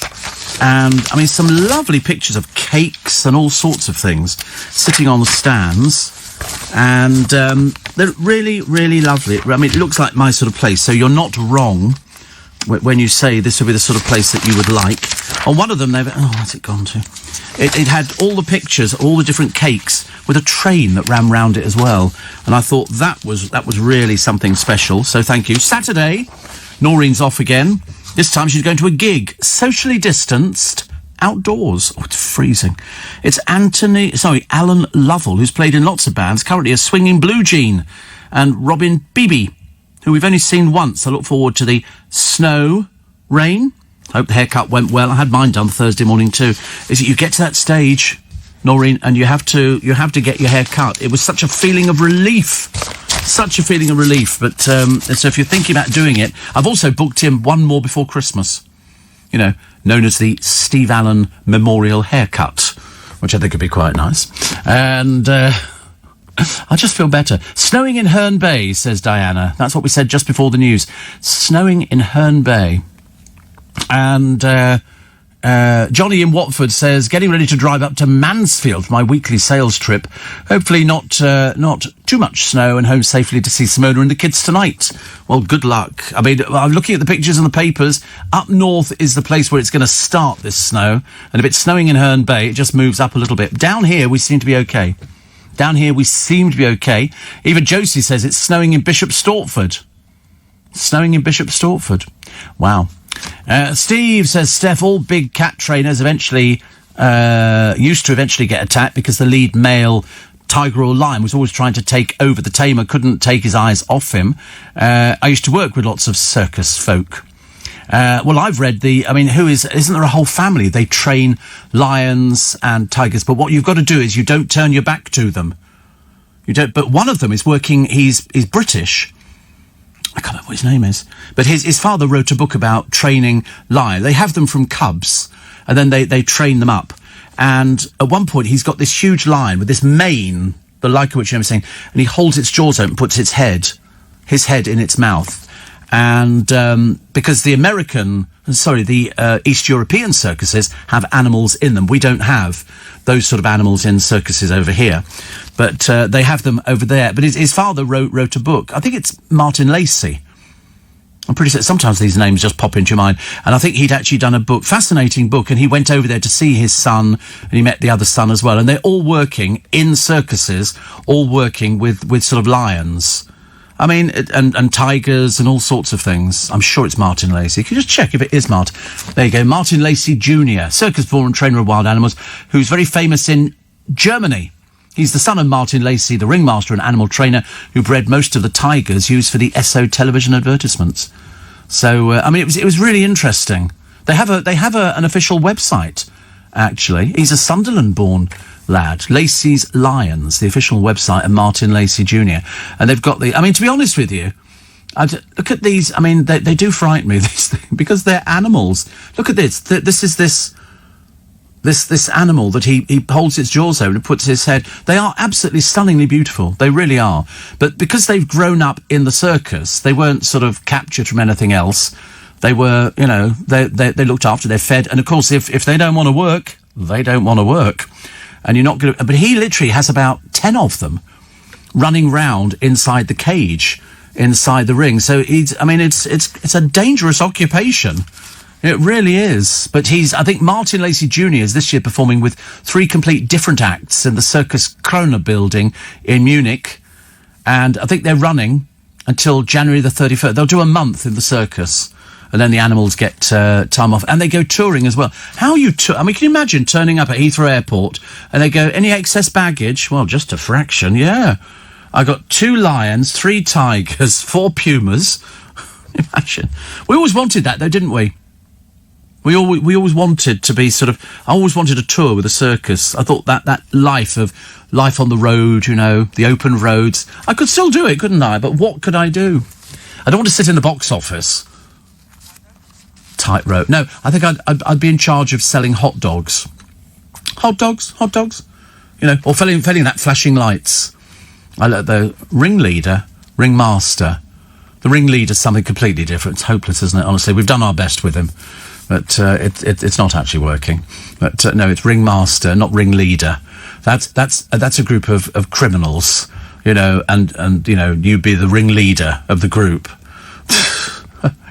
and, I mean, some lovely pictures of cakes and all sorts of things sitting on the stands, and they're really, really lovely. I mean, it looks like my sort of place, so you're not wrong when you say this would be the sort of place that you would like. On one of them, what's it gone to? It had all the pictures, all the different cakes, with a train that ran round it as well. And I thought that was really something special. So thank you. Saturday, Noreen's off again. This time she's going to a gig, socially distanced, outdoors. Oh, it's freezing. It's Alan Lovell, who's played in lots of bands, currently a swinging blue jean, and Robin Beebe, who we've only seen once. I look forward to the snow, rain. Hope the haircut went well. I had mine done Thursday morning too. Is it you get to that stage, Noreen, and you have to get your hair cut. It was such a feeling of relief. But so if you're thinking about doing it, I've also booked in one more before Christmas. You know, known as the Steve Allen Memorial Haircut, which I think would be quite nice. And I just feel better. Snowing in Herne Bay, says Diana. That's what we said just before the news. Snowing in Herne Bay. And Johnny in Watford says, getting ready to drive up to Mansfield for my weekly sales trip. Hopefully not too much snow and home safely to see Simona and the kids tonight. Well, good luck. I mean, I'm looking at the pictures in the papers. Up north is the place where it's going to start this snow. And if it's snowing in Herne Bay, it just moves up a little bit. Down here, we seem to be okay. Even Josie says it's snowing in Bishop Stortford. Wow. Steve says, Steph, all big cat trainers eventually used to get attacked because the lead male tiger or lion was always trying to take over the tamer, couldn't take his eyes off him. I used to work with lots of circus folk. Well, I've read isn't there a whole family? They train lions and tigers, but what you've got to do is you don't turn your back to them. But one of them is working, he's British. I can't remember what his name is. But his father wrote a book about training lions. They have them from cubs, and then they train them up. And at one point, he's got this huge lion with this mane, the like of which I'm saying, and he holds its jaws open, puts his head in its mouth. And because the East European circuses have animals in them. We don't have those sort of animals in circuses over here. But they have them over there. But his father wrote a book. I think it's Martin Lacey. I'm pretty certain sometimes these names just pop into your mind. And I think he'd actually done a book, fascinating book, and he went over there to see his son, and he met the other son as well. And they're all working in circuses, all working with sort of lions. I mean, and tigers and all sorts of things. I'm sure it's Martin Lacey. Can you just check if it is Martin? There you go, Martin Lacey Jr., circus-born trainer of wild animals, who's very famous in Germany. He's the son of Martin Lacey, the ringmaster and animal trainer who bred most of the tigers used for the Esso television advertisements. So, it was really interesting. They have an official website, actually. He's a Sunderland-born lad. Lacey's Lions, the official website, and Martin Lacey Jr. And they've got to be honest with you, look at these. I mean, they do frighten me, these things, because they're animals. Look at this. This is this animal that he holds its jaws open and puts his head. They are absolutely stunningly beautiful. They really are. But because they've grown up in the circus, they weren't sort of captured from anything else. They were, they looked after, they're fed. And of course, if they don't want to work, they don't want to work. And you're not going to... But he literally has about 10 of them running round inside the cage, inside the ring. So it's a dangerous occupation. It really is. But I think Martin Lacey Jr. is this year performing with 3 complete different acts in the Circus Krone building in Munich. And I think they're running until January the 31st. They'll do a month in the circus. And then the animals get time off. And they go touring as well. Can you imagine turning up at Heathrow Airport and they go, any excess baggage? Well, just a fraction, yeah. I got 2 lions, 3 tigers, 4 pumas. Imagine. We always wanted that, though, didn't we? We always wanted to be I always wanted a tour with a circus. I thought that life on the road, the open roads. I could still do it, couldn't I? But what could I do? I don't want to sit in the box office. Tightrope. No, I think I'd be in charge of selling hot dogs. Hot dogs. Or filling that flashing lights. The ringmaster. The ringleader's something completely different. It's hopeless, isn't it? Honestly, we've done our best with him, but it's not actually working. But no, it's ringmaster, not ringleader. That's a group of criminals, and you'd be the ringleader of the group.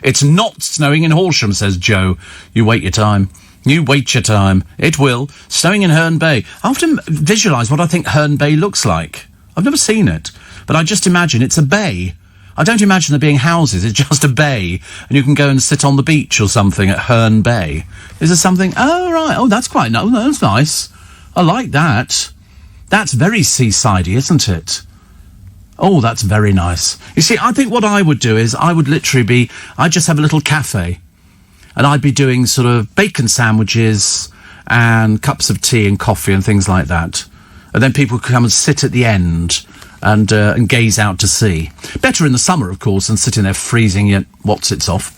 It's not snowing in Horsham, says Joe. You wait your time. It will. Snowing in Herne Bay. I often visualise what I think Herne Bay looks like. I've never seen it, but I just imagine it's a bay. I don't imagine there being houses. It's just a bay, and you can go and sit on the beach or something at Herne Bay. Is there something? Oh, right. Oh, that's quite nice. Oh, that's nice. I like that. That's very seasidey, isn't it? Oh, that's very nice. You see, I think what I would do is I'd just have a little cafe, and I'd be doing sort of bacon sandwiches and cups of tea and coffee and things like that. And then people could come and sit at the end and gaze out to sea. Better in the summer, of course, than sitting there freezing your what's-its off.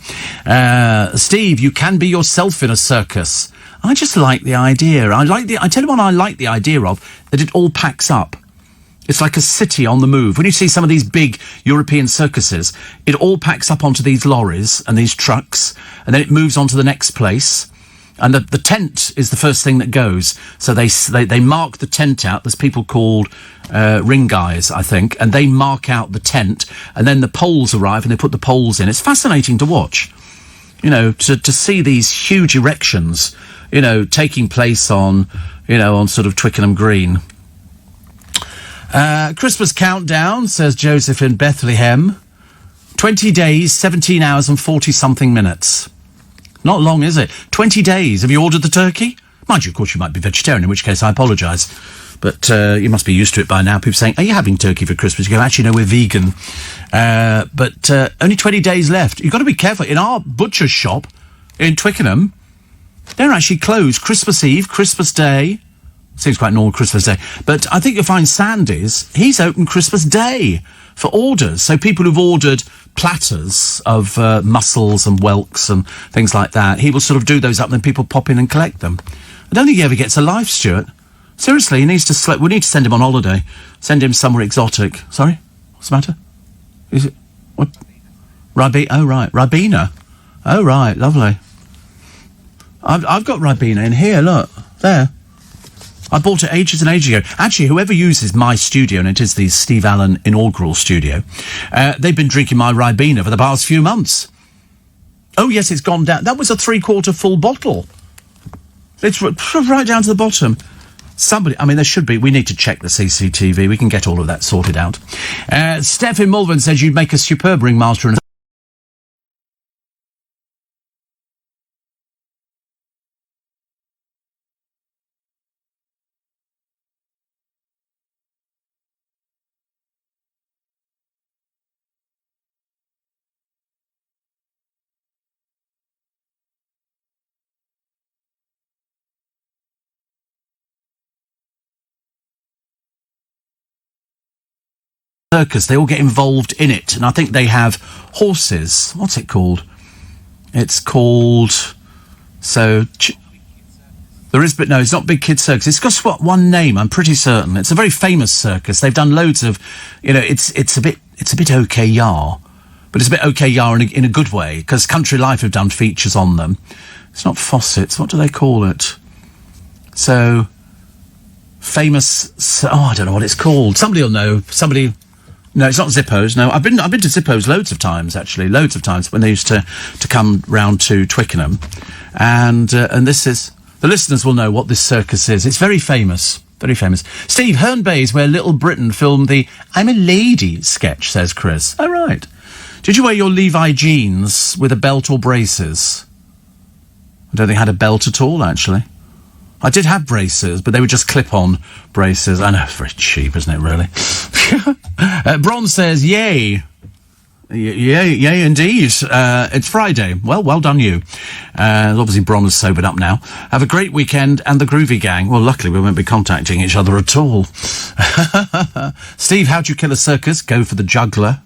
Steve, you can be yourself in a circus. I just like the idea. I tell you what I like the idea of, that it all packs up. It's like a city on the move. When you see some of these big European circuses, it all packs up onto these lorries and these trucks, and then it moves on to the next place. And the tent is the first thing that goes. So they mark the tent out. There's people called ring guys, I think, and they mark out the tent, and then the poles arrive and they put the poles in. It's fascinating to watch, you know, to see these huge erections, you know, taking place on sort of Twickenham Green. Christmas countdown, says Joseph in Bethlehem. 20 days, 17 hours and 40-something minutes. Not long, is it? 20 days. Have you ordered the turkey? Mind you, of course, you might be vegetarian, in which case I apologise. But you must be used to it by now. People saying, are you having turkey for Christmas? You go, actually, no, we're vegan. But only 20 days left. You've got to be careful. In our butcher's shop in Twickenham, they're actually closed Christmas Eve, Christmas Day. Seems quite normal, Christmas Day. But I think you'll find Sandy's, he's open Christmas Day for orders. So people who've ordered platters of mussels and whelks and things like that, he will sort of do those up and then people pop in and collect them. I don't think he ever gets a life, Stuart. Seriously, he needs to we need to send him on holiday. Send him somewhere exotic. Sorry? What's the matter? Is it... what? Oh, right. Ribena. Oh, right. Lovely. I've got Ribena in here, look. There. I bought it ages and ages ago. Actually, whoever uses my studio, and it is the Steve Allen inaugural studio, they've been drinking my Ribena for the past few months. Oh, yes, it's gone down. That was a 3/4 full bottle. It's right down to the bottom. There should be. We need to check the CCTV. We can get all of that sorted out. Steph in Malvern says you'd make a superb ringmaster and circus, they all get involved in it, and I think they have horses. What's it called? It's called... there is, but no, it's not Big Kid Circus. It's got one name, I'm pretty certain. It's a very famous circus. They've done loads of, it's a bit OK-yar, but it's a bit OK-yar in a good way, because Country Life have done features on them. It's not Fawcett's. What do they call it? So, famous... I don't know what it's called. Somebody will know. No, it's not Zippo's. No, I've been to Zippo's loads of times, actually. Loads of times when they used to come round to Twickenham. And this is... The listeners will know what this circus is. It's very famous. Very famous. Steve, Herne Bay is where Little Britain filmed the I'm a Lady sketch, says Chris. Oh, right. Did you wear your Levi jeans with a belt or braces? I don't think I had a belt at all, actually. I did have braces, but they were just clip-on braces. I know, it's very cheap, isn't it, really? Bron says, yay. Yay, indeed. It's Friday. Well done you. Obviously, Bron has sobered up now. Have a great weekend and the Groovy Gang. Well, luckily, we won't be contacting each other at all. Steve, how'd you kill a circus? Go for the juggler.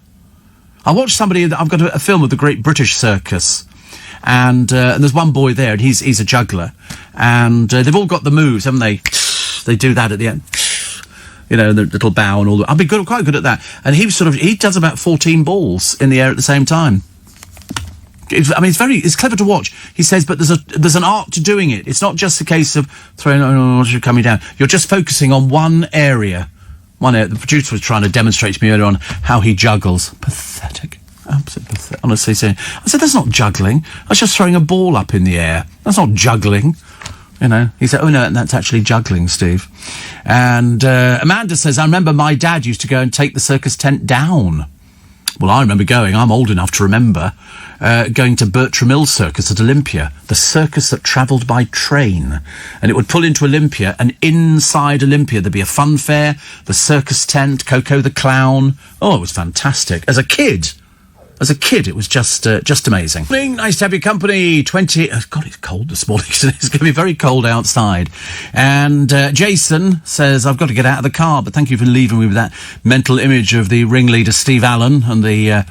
I watched I've got a film of the Great British Circus. And there's one boy there, and he's a juggler. And they've all got the moves, haven't they? They do that at the end. The little bow and all that. I've been quite good at that. And he does about 14 balls in the air at the same time. It's clever to watch. He says, but there's an art to doing it. It's not just a case of coming down. You're just focusing on one area. The producer was trying to demonstrate to me earlier on how he juggles. Pathetic. Absolutely pathetic. Honestly, I said, that's not juggling. That's just throwing a ball up in the air. That's not juggling. He said, oh no, that's actually juggling, Steve. And Amanda says, I remember my dad used to go and take the circus tent down. Well, I remember I'm old enough to remember, going to Bertram Mills Circus at Olympia, the circus that travelled by train. And it would pull into Olympia, and inside Olympia there'd be a fun fair, the circus tent, Coco the Clown. Oh, it was fantastic. As a kid, as a kid, it was just amazing. Morning, nice to have your company. God, it's cold this morning. It's going to be very cold outside. And Jason says, I've got to get out of the car, but thank you for leaving me with that mental image of the ringleader Steve Allen and the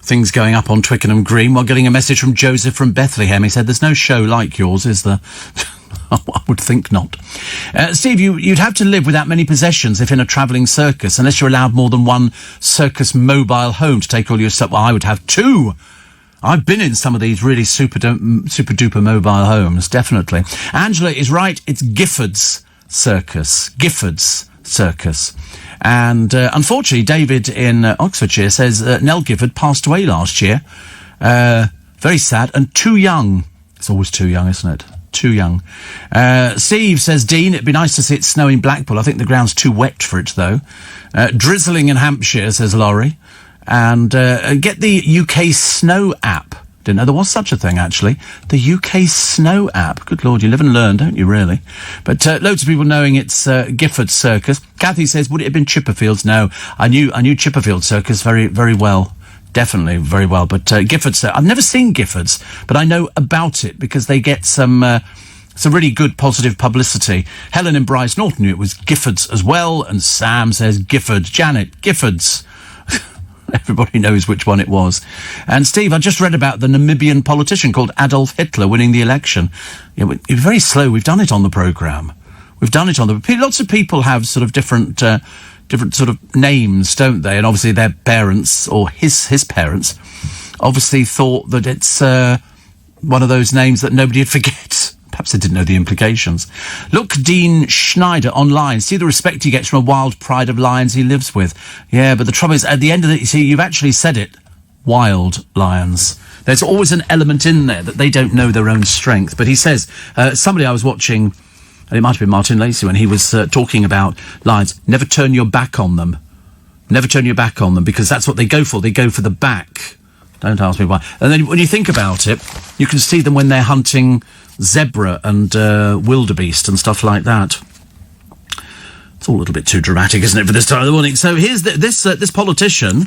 things going up on Twickenham Green while getting a message from Joseph from Bethlehem. He said, there's no show like yours, is there? I would think not. Steve, you'd have to live without many possessions if in a travelling circus, unless you're allowed more than one circus mobile home to take all your stuff. Well, I would have 2. I've been in some of these really super duper mobile homes, definitely. Angela is right. It's Gifford's Circus. Gifford's Circus. And unfortunately, David in Oxfordshire says Nell Gifford passed away last year. Very sad and too young. It's always too young, isn't it? Too young. Steve says, Dean, it'd be nice to see it snow in Blackpool. I think the ground's too wet for it, though. Drizzling in Hampshire, says Laurie. And get the UK Snow app. Didn't know there was such a thing, actually. The UK Snow app. Good Lord, you live and learn, don't you, really? But loads of people knowing it's Gifford Circus. Kathy says, would it have been Chipperfield's? No, I knew Chipperfield Circus very, very well. Definitely very well. But Gifford's, I've never seen Gifford's, but I know about it because they get some really good positive publicity. Helen in Bryce Norton knew it was Gifford's as well, and Sam says Gifford. Janet, Gifford's. Everybody knows which one it was. And Steve, I just read about the Namibian politician called Adolf Hitler winning the election. Yeah, we're very slow. We've done it on the programme. Lots of people have sort of different sort of names, don't they? And obviously their parents, or his parents, obviously thought that it's one of those names that nobody would forget. Perhaps they didn't know the implications. Look, Dean Schneider online. See the respect he gets from a wild pride of lions he lives with. Yeah, but the trouble is, at the end of it, you see, you've actually said it. Wild lions. There's always an element in there that they don't know their own strength. But he says, somebody I was watching, and it might have been Martin Lacey when he was talking about lions, never turn your back on them. Never turn your back on them, because that's what they go for. They go for the back. Don't ask me why. And then when you think about it, you can see them when they're hunting zebra and wildebeest and stuff like that. It's all a little bit too dramatic, isn't it, for this time of the morning? So here's this politician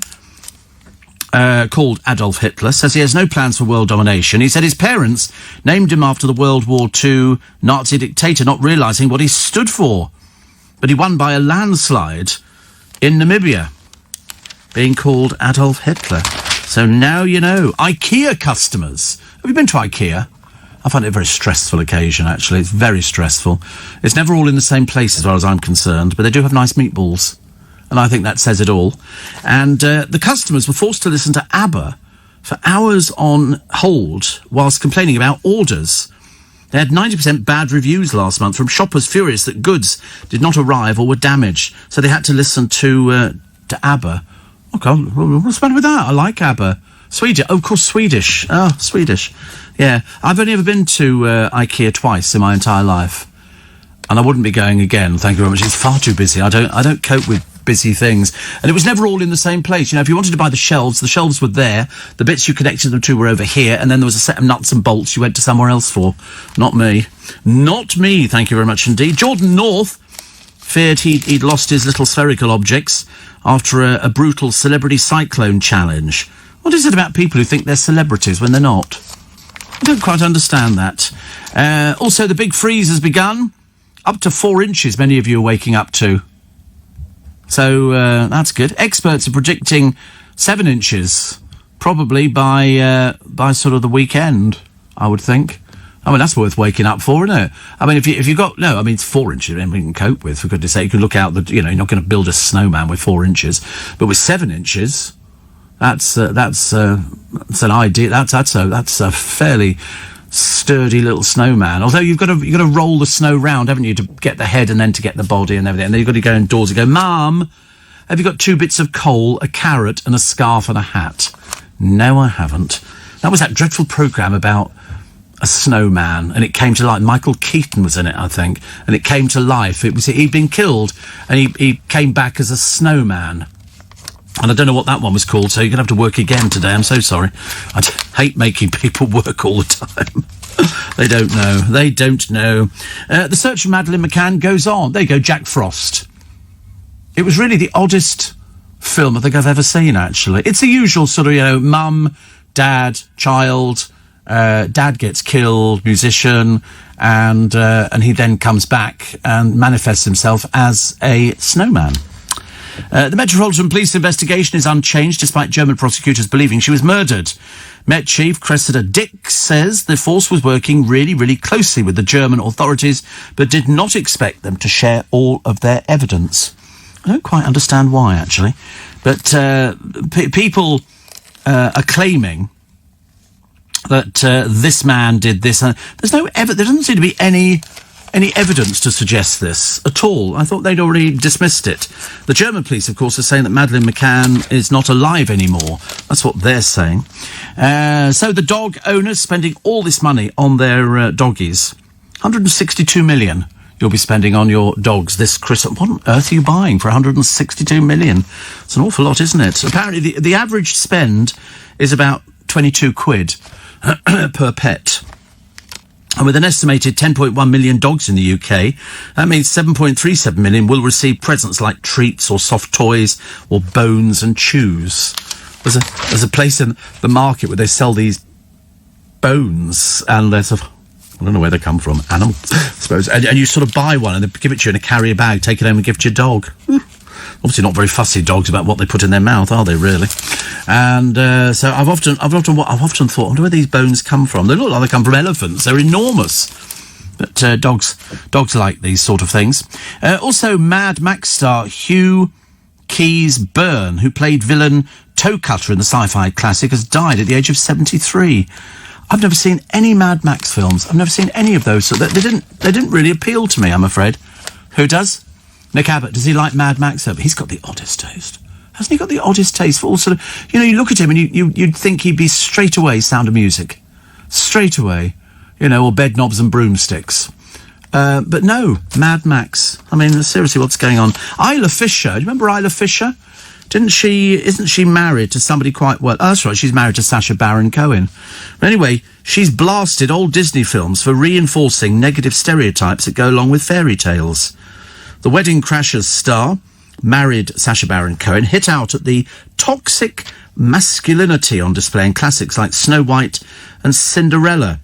called Adolf Hitler says he has no plans for world domination. He said his parents named him after the World War II Nazi dictator, not realising what he stood for. But he won by a landslide in Namibia, being called Adolf Hitler. So now you know. IKEA customers. Have you been to IKEA? I find it a very stressful occasion, actually. It's very stressful. It's never all in the same place, as far as I'm concerned, but they do have nice meatballs. And I think that says it all. And the customers were forced to listen to ABBA for hours on hold whilst complaining about orders. They had 90% bad reviews last month from shoppers furious that goods did not arrive or were damaged. So they had to listen to ABBA. Okay, what's the matter with that? I like ABBA. Swedish. Oh, of course, Swedish. Oh, Swedish. Yeah. I've only ever been to IKEA twice in my entire life. And I wouldn't be going again, thank you very much. It's far too busy. I don't cope with busy things. And it was never all in the same place. You know, if you wanted to buy the shelves were there. The bits you connected them to were over here. And then there was a set of nuts and bolts you went to somewhere else for. Not me. Not me, thank you very much indeed. Jordan North feared he'd lost his little spherical objects after a brutal celebrity cyclone challenge. What is it about people who think they're celebrities when they're not? I don't quite understand that. Also, the big freeze has begun. Up to 4 inches, many of you are waking up to. So, that's good. Experts are predicting 7 inches, probably by sort of the weekend, I would think. I mean, that's worth waking up for, isn't it? I mean, if you got... No, I mean, it's 4 inches, we can cope with, for goodness sake. You can look out, you're not going to build a snowman with 4 inches. But with 7 inches... That's an idea. That's a fairly sturdy little snowman. Although you've got to roll the snow round, haven't you, to get the head and then to get the body and everything. And then you've got to go indoors and go, Mum, have you got 2 bits of coal, a carrot, and a scarf and a hat? No, I haven't. That was that dreadful programme about a snowman, and it came to life. Michael Keaton was in it, I think, and it came to life. He'd been killed, and he came back as a snowman. And I don't know what that one was called, so you're going to have to work again today. I'm so sorry. I hate making people work all the time. They don't know. The search for Madeleine McCann goes on. There you go, Jack Frost. It was really the oddest film I think I've ever seen, actually. It's the usual sort of, mum, dad, child, dad gets killed, musician, and he then comes back and manifests himself as a snowman. The Metropolitan Police investigation is unchanged despite German prosecutors believing she was murdered. Met Chief Cressida Dick says the force was working really, really closely with the German authorities, but did not expect them to share all of their evidence. I don't quite understand why, actually. But people are claiming that this man did this. There's no there doesn't seem to be any evidence to suggest this at all. I thought they'd already dismissed it. The German police, of course, are saying that Madeleine McCann is not alive anymore. That's what they're saying. So the dog owners spending all this money on their doggies. 162 million you'll be spending on your dogs this Christmas. What on earth are you buying for 162 million? It's an awful lot, isn't it? Apparently the average spend is about 22 quid per pet. And with an estimated 10.1 million dogs in the UK, that means 7.37 million will receive presents like treats or soft toys or bones and chews. There's a place in the market where they sell these bones, and they're sort of, I don't know where they come from, animals, I suppose. And you sort of buy one and they give it to you in a carrier bag, take it home and give it to your dog. Obviously not very fussy dogs about what they put in their mouth, are they, really? And so I've often thought, I wonder where these bones come from. They look like they come from elephants. They're enormous. But dogs like these sort of things. Also, Mad Max star Hugh Keys-Byrne, who played villain Toe Cutter in the sci-fi classic, has died at the age of 73. I've never seen any Mad Max films. I've never seen any of those. So they didn't really appeal to me, I'm afraid. Who does? Nick Abbott. Does he like Mad Max? He's got the oddest taste. Hasn't he got the oddest taste for all sort of... you look at him and you'd think he'd be straight away Sound of Music. Straight away. Or Bed Knobs and Broomsticks. But no, Mad Max. I mean, seriously, what's going on? Isla Fisher. Do you remember Isla Fisher? Isn't she married to somebody quite well? Oh, that's right, she's married to Sacha Baron Cohen. But anyway, she's blasted old Disney films for reinforcing negative stereotypes that go along with fairy tales. The Wedding Crashers star, married Sacha Baron Cohen, hit out at the toxic masculinity on display in classics like Snow White and Cinderella.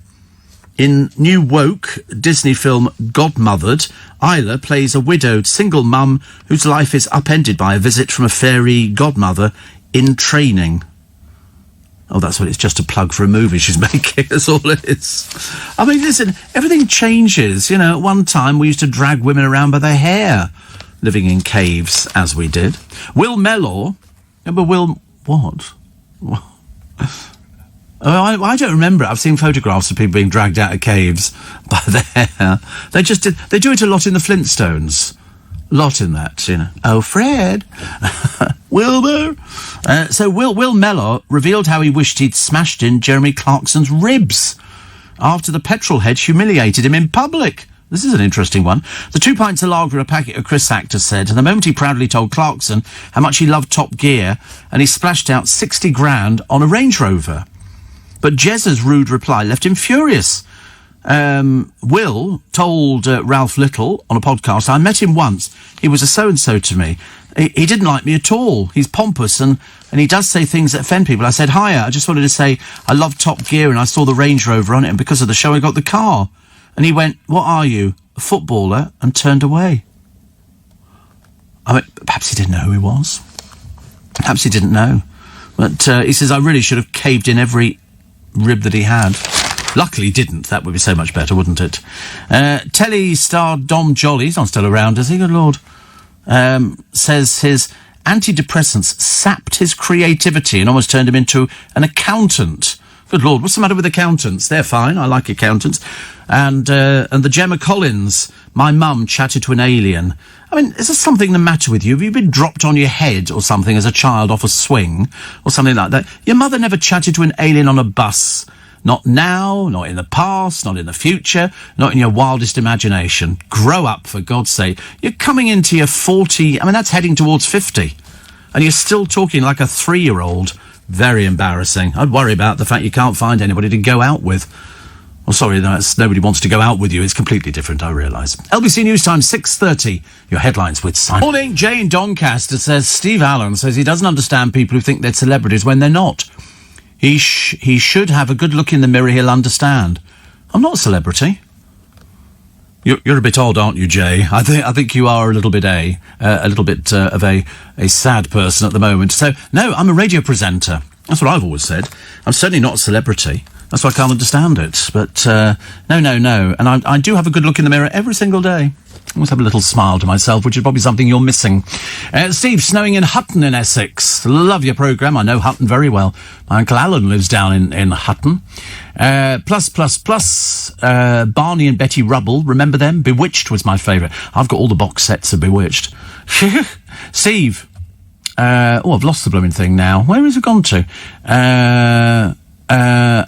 In new woke Disney film Godmothered, Isla plays a widowed single mum whose life is upended by a visit from a fairy godmother in training. Oh, that's what it's just a plug for a movie she's making, that's all it is. I mean, listen, everything changes. At one time we used to drag women around by their hair, living in caves, as we did. Will Mellor, remember Will, what? I don't remember. I've seen photographs of people being dragged out of caves by their hair. They do it a lot in the Flintstones. A lot in that, Oh, Fred. Wilbur. So Will Mellor revealed how he wished he'd smashed in Jeremy Clarkson's ribs after the petrol head humiliated him in public. This is an interesting one. The 2 pints of lager and a packet of Chris actor said, and the moment he proudly told Clarkson how much he loved Top Gear, and he splashed out 60 grand on a Range Rover. But Jezza's rude reply left him furious. Will told Ralph Little on a podcast, I met him once. He was a so-and-so to me. He didn't like me at all. He's pompous and he does say things that offend people. I said, hiya, I just wanted to say I love Top Gear and I saw the Range Rover on it and because of the show I got the car. And he went, what are you, a footballer? And turned away. I mean, perhaps he didn't know who he was. Perhaps he didn't know. But he says, I really should have caved in every rib that he had. Luckily he didn't. That would be so much better, wouldn't it? Telly star Dom Jolly, he's not still around, is he? Good Lord. Says his antidepressants sapped his creativity and almost turned him into an accountant. Good Lord, what's the matter with accountants? They're fine, I like accountants. And the Gemma Collins, my mum chatted to an alien. I mean, is there something the matter with you? Have you been dropped on your head or something as a child off a swing or something like that? Your mother never chatted to an alien on a bus. Not now, not in the past, not in the future, not in your wildest imagination. Grow up, for God's sake. You're coming into your 40... I mean, that's heading towards 50. And you're still talking like a 3-year-old. Very embarrassing. I'd worry about the fact you can't find anybody to go out with. Well, sorry, that's nobody wants to go out with you. It's completely different, I realise. LBC News Time, 6:30. Your headlines with Simon. Morning, Jay in Doncaster says, Steve Allen says he doesn't understand people who think they're celebrities when they're not. He should have a good look in the mirror, he'll understand. I'm not a celebrity. You're a bit odd, aren't you, Jay? I think you are a little bit of a sad person at the moment. So, no, I'm a radio presenter. That's what I've always said. I'm certainly not a celebrity. That's why I can't understand it. But, no. And I do have a good look in the mirror every single day. I always have a little smile to myself, which is probably something you're missing. Steve, snowing in Hutton in Essex. Love your programme. I know Hutton very well. My Uncle Alan lives down in Hutton. Barney and Betty Rubble. Remember them? Bewitched was my favourite. I've got all the box sets of Bewitched. Steve. I've lost the blooming thing now. Where has it gone to? I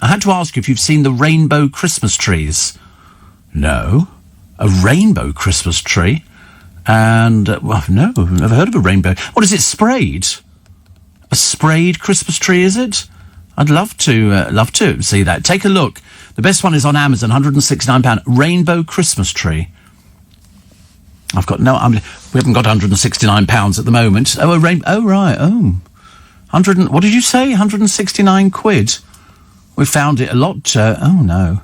had to ask you if you've seen the rainbow Christmas trees. No. A rainbow Christmas tree? And, no, I've never heard of a rainbow. What is it, sprayed? A sprayed Christmas tree, is it? I'd love to see that. Take a look. The best one is on Amazon, £169. Rainbow Christmas tree. We haven't got £169 at the moment. Oh, a rainbow. Oh, right. Oh. What did you say? 169 quid? We found it a lot. Oh, no.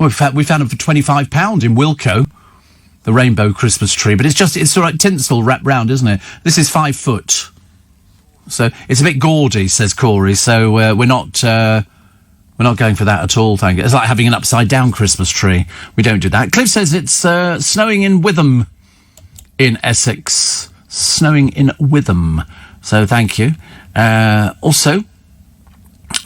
We found it for £25 in Wilko, the rainbow Christmas tree. But it's sort of like tinsel wrapped round, isn't it? This is 5 foot. So it's a bit gaudy, says Corey. So we're not going for that at all, thank you. It's like having an upside-down Christmas tree. We don't do that. Cliff says it's snowing in Witham in Essex. Snowing in Witham. So thank you. Also,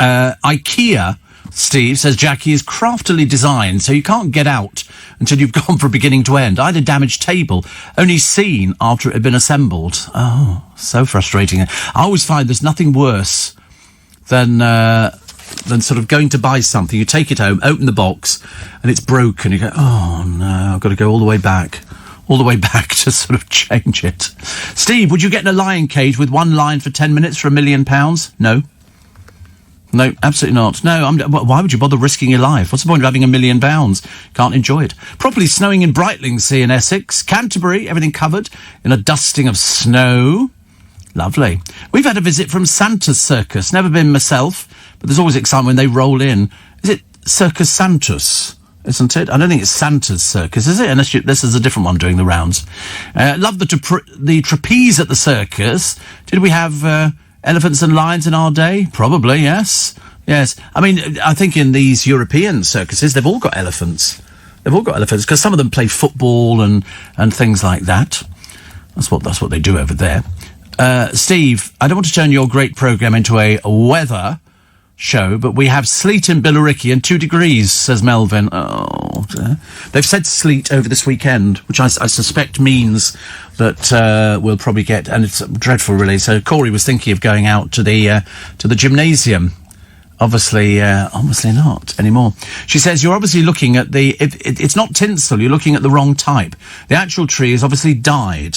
IKEA, Steve, says Jackie is craftily designed so you can't get out until you've gone from beginning to end. I had a damaged table, only seen after it had been assembled. Oh, so frustrating. I always find there's nothing worse than sort of going to buy something. You take it home, open the box, and it's broken. You go, oh no, I've got to go all the way back to sort of change it. Steve, would you get in a lion cage with one lion for 10 minutes for £1 million? No, absolutely not. No, why would you bother risking your life? What's the point of having £1 million? Can't enjoy it. Properly snowing in Brightlingsea in Essex. Canterbury, everything covered in a dusting of snow. Lovely. We've had a visit from Santa's Circus. Never been myself, but there's always excitement when they roll in. Is it Circus Santos? Isn't it? I don't think it's Santa's Circus, is it? Unless this is a different one doing the rounds. Love the trapeze at the circus. Did we have elephants and lions in our day? Probably, yes. Yes. I mean, I think in these European circuses, they've all got elephants. Because some of them play football and things like that. That's what they do over there. Steve, I don't want to turn your great programme into a weather show, but we have sleet in Billericay and 2 degrees, says Melvin. Oh, dear. They've said sleet over this weekend, which I suspect means that we'll probably get, and it's dreadful, really. So Corey was thinking of going out to the gymnasium. Obviously not anymore. She says you're obviously looking at it's not tinsel. You're looking at the wrong type. The actual tree is obviously dyed.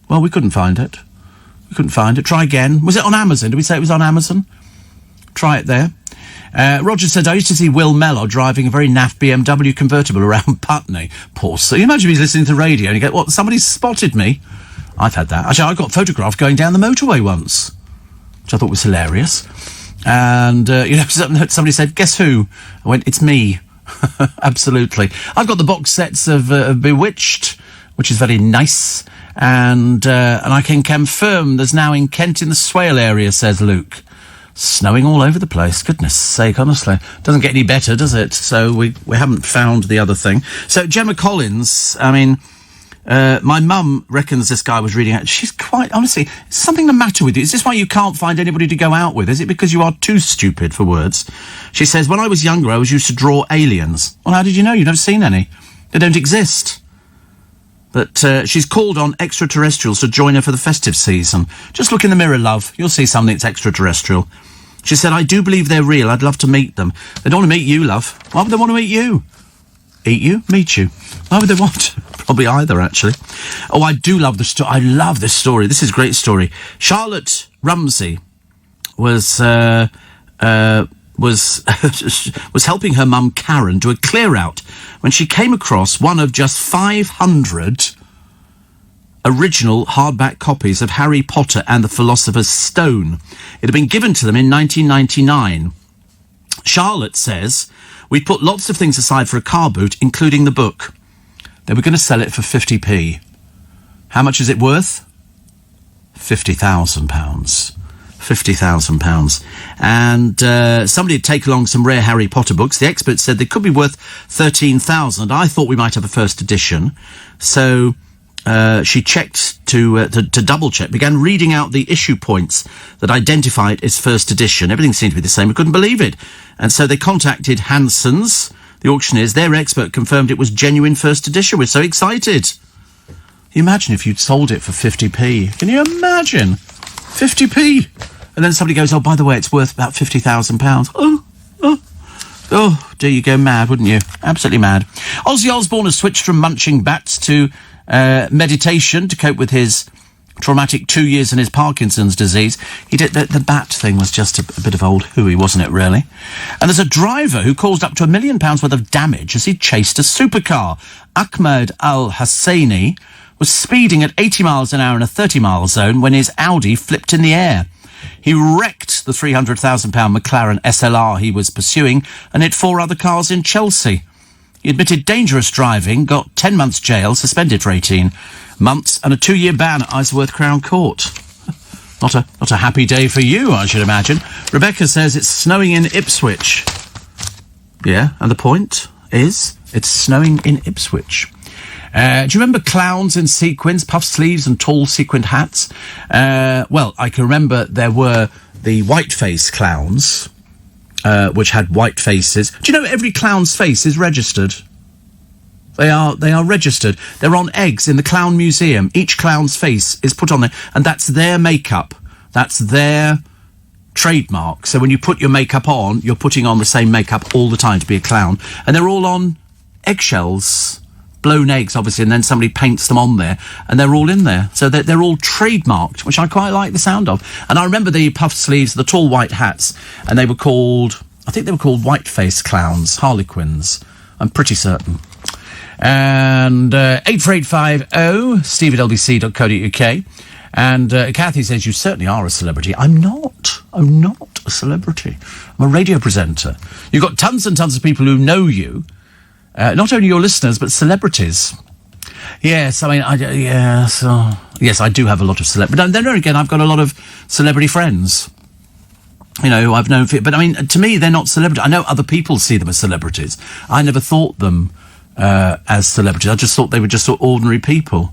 Well, we couldn't find it. Try again. Was it on Amazon? Did we say it was on Amazon? Try it there. Roger said, I used to see Will Mellor driving a very naff BMW convertible around Putney. Poor so you imagine he's listening to the radio and you go, what, somebody's spotted me? I've had that. Actually, I got photographed going down the motorway once, which I thought was hilarious. And, somebody said, guess who? I went, it's me. Absolutely. I've got the box sets of Bewitched, which is very nice. And I can confirm there's now in Kent in the Swale area, says Luke. Snowing all over the place. Goodness sake, honestly. Doesn't get any better, does it? So we haven't found the other thing. So Gemma Collins, I mean, my mum reckons this guy was reading it. She's quite, honestly, is something the matter with you? Is this why you can't find anybody to go out with? Is it because you are too stupid for words? She says, when I was younger, I was used to draw aliens. Well, how did you know? You've never seen any. They don't exist. But she's called on extraterrestrials to join her for the festive season. Just look in the mirror, love. You'll see something that's extraterrestrial. She said, I do believe they're real. I'd love to meet them. They don't want to meet you, love. Why would they want to meet you? Eat you? Meet you? Why would they want? Probably either, actually. Oh, I do love the story. I love this story. This is a great story. Charlotte Rumsey was was helping her mum Karen do a clear out when she came across one of just 500 original hardback copies of Harry Potter and the Philosopher's Stone. It had been given to them in 1999. Charlotte says, "We put lots of things aside for a car boot, including the book. They were going to sell it for 50p. How much is it worth? £50,000. £50,000. And somebody had taken along some rare Harry Potter books. The experts said they could be worth 13,000. I thought we might have a first edition. So she checked to double check, began reading out the issue points that identified as first edition. Everything seemed to be the same. We couldn't believe it. And so they contacted Hanson's, the auctioneers. Their expert confirmed it was genuine first edition. We're so excited. You imagine if you'd sold it for 50p. Can you imagine? 50p. And then somebody goes, oh, by the way, it's worth about £50,000. Oh, do you go mad, wouldn't you? Absolutely mad. Ozzy Osbourne has switched from munching bats to meditation to cope with his traumatic 2 years in his Parkinson's disease. He did the bat thing was just a bit of old hooey, wasn't it, really? And there's a driver who caused up to £1 million worth of damage as he chased a supercar. Ahmed Al-Husseini was speeding at 80 miles an hour in a 30-mile zone when his Audi flipped in the air. He wrecked the £300,000 McLaren SLR he was pursuing and hit 4 other cars in Chelsea. He admitted dangerous driving, got 10 months jail, suspended for 18 months, and a 2-year ban at Isleworth Crown Court. Not a happy day for you, I should imagine. Rebecca says it's snowing in Ipswich. Yeah, and the point is, it's snowing in Ipswich. Do you remember clowns in sequins, puff sleeves and tall sequined hats? Well, I can remember there were the white-face clowns, which had white faces. Do you know every clown's face is registered? They are registered. They're on eggs in the Clown Museum. Each clown's face is put on there, and that's their makeup. That's their trademark. So when you put your makeup on, you're putting on the same makeup all the time to be a clown. And they're all on eggshells. Blown eggs, obviously, and then somebody paints them on there, and they're all in there. So they're all trademarked, which I quite like the sound of. And I remember the puff sleeves, the tall white hats, and they were called, I think they were called white-face clowns, harlequins. I'm pretty certain. And 84850, steve@lbc.co.uk. And Kathy says, you certainly are a celebrity. I'm not a celebrity. I'm a radio presenter. You've got tons and tons of people who know you. Not only your listeners, but celebrities. Yes, I mean, yes, I do have a lot of celebrities. But then again, I've got a lot of celebrity friends. You know, who I've known for... But I mean, to me, they're not celebrities. I know other people see them as celebrities. I never thought them as celebrities. I just thought they were just sort of ordinary people.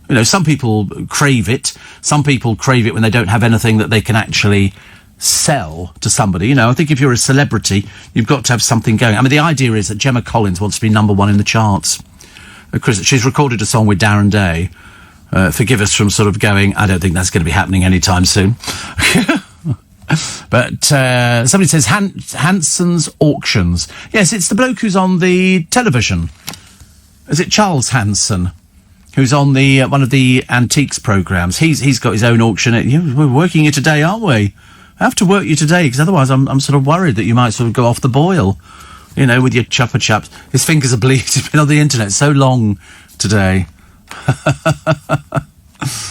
You know, some people crave it. Some people crave it when they don't have anything that they can actually sell to somebody. You know, I think if you're a celebrity, you've got to have something going. I mean, the idea is that Gemma Collins wants to be #1 in the charts. She's recorded a song with Darren Day. Forgive us from sort of going, I don't think that's going to be happening anytime soon. But somebody says Hanson's Auctions. Yes, it's the bloke who's on the television. Is it Charles Hanson? Who's on the one of the antiques programmes. He's got his own auction. We're working here today, aren't we? I have to work you today, because otherwise I'm sort of worried that you might sort of go off the boil, you know, with your chuppa chups. His fingers are bleeding. He's been on the internet so long today.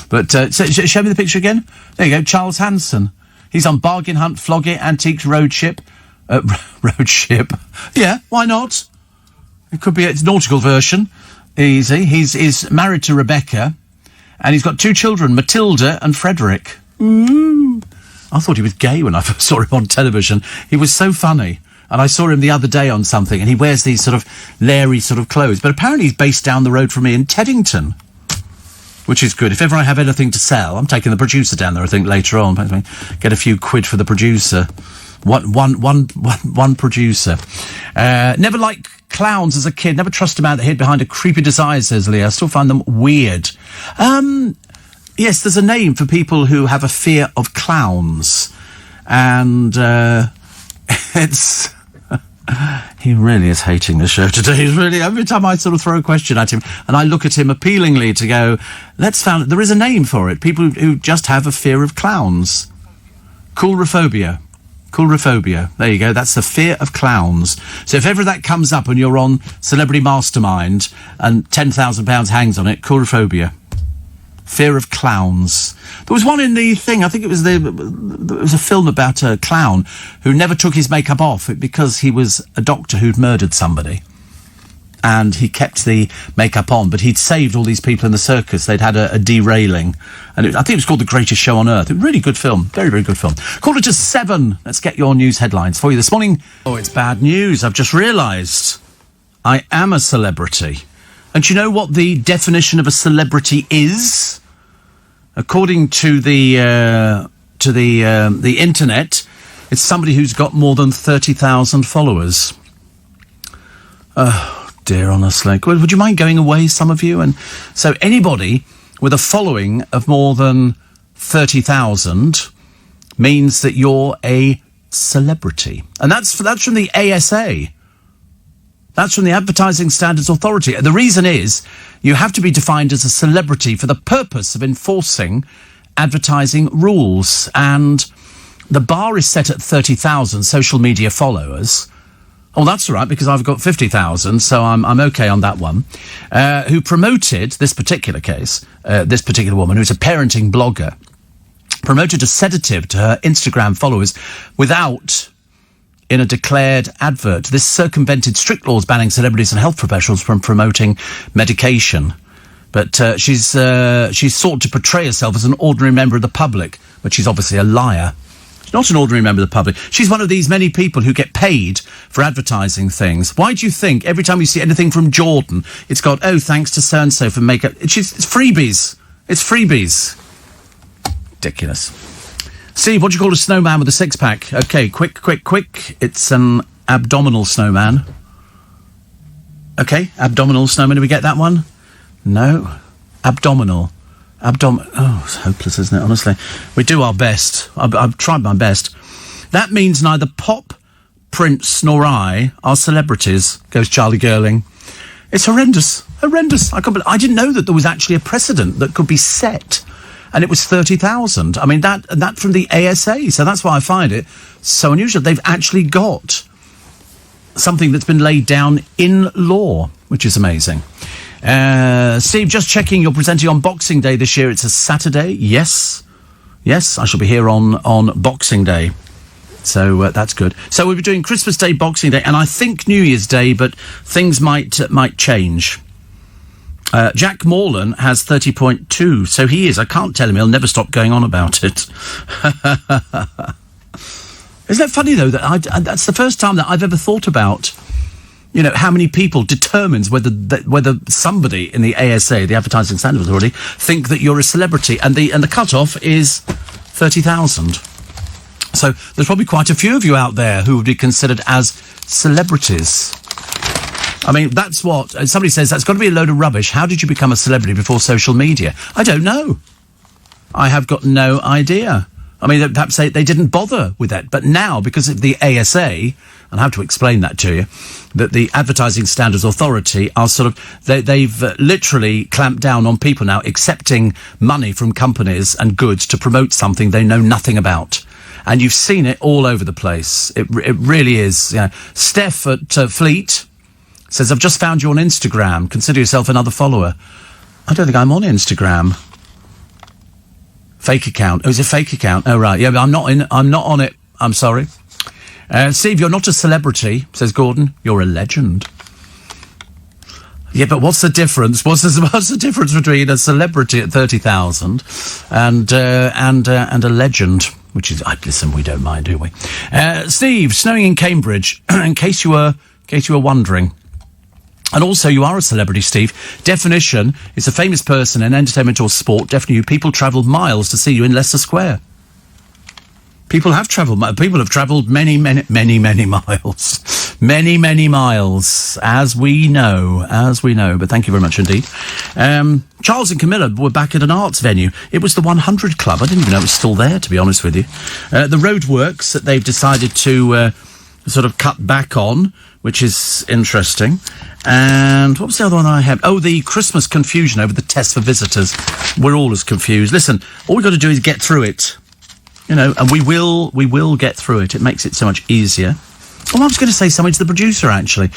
But show me the picture again. There you go, Charles Hanson. He's on Bargain Hunt, Flog It, Antiques, Roadship. Roadship. Yeah, why not? It could be a nautical version. Easy. He's married to Rebecca, and he's got 2 children, Matilda and Frederick. I thought he was gay when I first saw him on television. He was so funny. And I saw him the other day on something, and he wears these sort of leery sort of clothes. But apparently he's based down the road from me in Teddington, which is good. If ever I have anything to sell, I'm taking the producer down there, I think, later on. Get a few quid for the producer. One producer. Never liked clowns as a kid. Never trust a man that hid behind a creepy disguise, says Leah. I still find them weird. Yes, there's a name for people who have a fear of clowns. And it's... He really is hating the show today. He's really... Every time I sort of throw a question at him, and I look at him appealingly to go, let's find... There is a name for it. People who just have a fear of clowns. Coulrophobia. Coulrophobia. There you go. That's the fear of clowns. So if ever that comes up and you're on Celebrity Mastermind and £10,000 hangs on it, coulrophobia. Fear of clowns. There was one in the thing, I think it was there was a film about a clown who never took his makeup off because he was a doctor who'd murdered somebody. And he kept the makeup on, but he'd saved all these people in the circus. They'd had a derailing. And I think it was called The Greatest Show on Earth. A really good film. Very, very good film. 7:45. Let's get your news headlines for you this morning. Oh, it's bad news. I've just realised I am a celebrity. And do you know what the definition of a celebrity is? According to the internet, it's somebody who's got more than 30,000 followers. Oh, dear, honestly. Would you mind going away, some of you? And so anybody with a following of more than 30,000 means that you're a celebrity. And that's from the ASA. That's from the Advertising Standards Authority. The reason is you have to be defined as a celebrity for the purpose of enforcing advertising rules. And the bar is set at 30,000 social media followers. Oh, that's all right, because I've got 50,000, so I'm okay on that one. Who promoted this particular case, this particular woman, who's a parenting blogger, promoted a sedative to her Instagram followers without... in a declared advert. This circumvented strict laws banning celebrities and health professionals from promoting medication. But she's sought to portray herself as an ordinary member of the public, but she's obviously a liar. She's not an ordinary member of the public. She's one of these many people who get paid for advertising things. Why do you think every time you see anything from Jordan, it's got, oh, thanks to so-and-so for makeup? It's freebies. It's freebies. Ridiculous. Steve, what do you call a snowman with a six-pack? OK, quick. It's an abdominal snowman. OK, abdominal snowman. Did we get that one? No. Abdominal. Oh, it's hopeless, isn't it, honestly? We do our best. I've tried my best. That means neither Pop, Prince, nor I are celebrities, goes Charlie Girling. It's horrendous. I didn't know that there was actually a precedent that could be set. And it was 30,000. I mean, that from the ASA. So that's why I find it so unusual. They've actually got something that's been laid down in law, which is amazing. Steve, just checking, you're presenting on Boxing Day this year. It's a Saturday. Yes, I shall be here on Boxing Day. So that's good. So we'll be doing Christmas Day, Boxing Day, and I think New Year's Day, but things might change. Jack Morlan has 30.2, so he is. I can't tell him. He'll never stop going on about it. Isn't that funny, though, that that's the first time that I've ever thought about, how many people determines whether somebody in the ASA, the Advertising Standards Authority, think that you're a celebrity, and the cut-off is 30,000. So there's probably quite a few of you out there who would be considered as celebrities. I mean, that's what... Somebody says, that's got to be a load of rubbish. How did you become a celebrity before social media? I don't know. I have got no idea. I mean, perhaps they didn't bother with that. But now, because of the ASA, and I have to explain that to you, that the Advertising Standards Authority are they've literally clamped down on people now accepting money from companies and goods to promote something they know nothing about. And you've seen it all over the place. It really is. Steph at Fleet... says, I've just found you on Instagram. Consider yourself another follower. I don't think I'm on Instagram. Fake account. Oh, is it a fake account? Oh, right. Yeah, but I'm not on it. I'm sorry. Steve, you're not a celebrity, says Gordon. You're a legend. Yeah, but what's the difference? What's the difference between a celebrity at 30,000 and a legend? Which is, listen, we don't mind, do we? Steve, snowing in Cambridge, in case you were wondering. And also, you are a celebrity, Steve. Definition is a famous person in entertainment or sport. Definitely, people travelled miles to see you in Leicester Square. People have travelled many, many, many, many miles. Many, many miles, as we know. But thank you very much indeed. Charles and Camilla were back at an arts venue. It was the 100 Club. I didn't even know it was still there, to be honest with you. The roadworks that they've decided to sort of cut back on, which is interesting. And what was the other one I had? Oh, the Christmas confusion over the test for visitors. We're all as confused. Listen, all we've got to do is get through it. You know, and we will get through it. It makes it so much easier. Oh, I was going to say something to the producer, actually.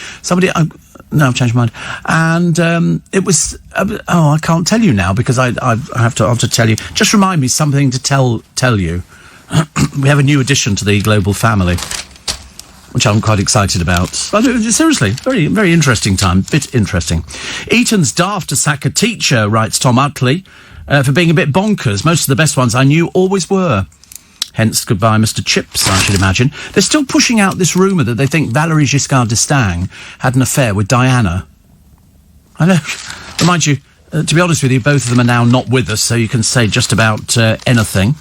No, I've changed my mind. And it was... I can't tell you now, because I have to tell you. Just remind me something to tell you. We have a new addition to the global family, which I'm quite excited about. But seriously, very, very interesting time. Bit interesting. Eton's daft to sack a teacher, writes Tom Utley, for being a bit bonkers. Most of the best ones I knew always were. Hence, goodbye, Mr. Chips, I should imagine. They're still pushing out this rumour that they think Valéry Giscard d'Estaing had an affair with Diana. I know. Remind you, to be honest with you, both of them are now not with us, so you can say just about anything.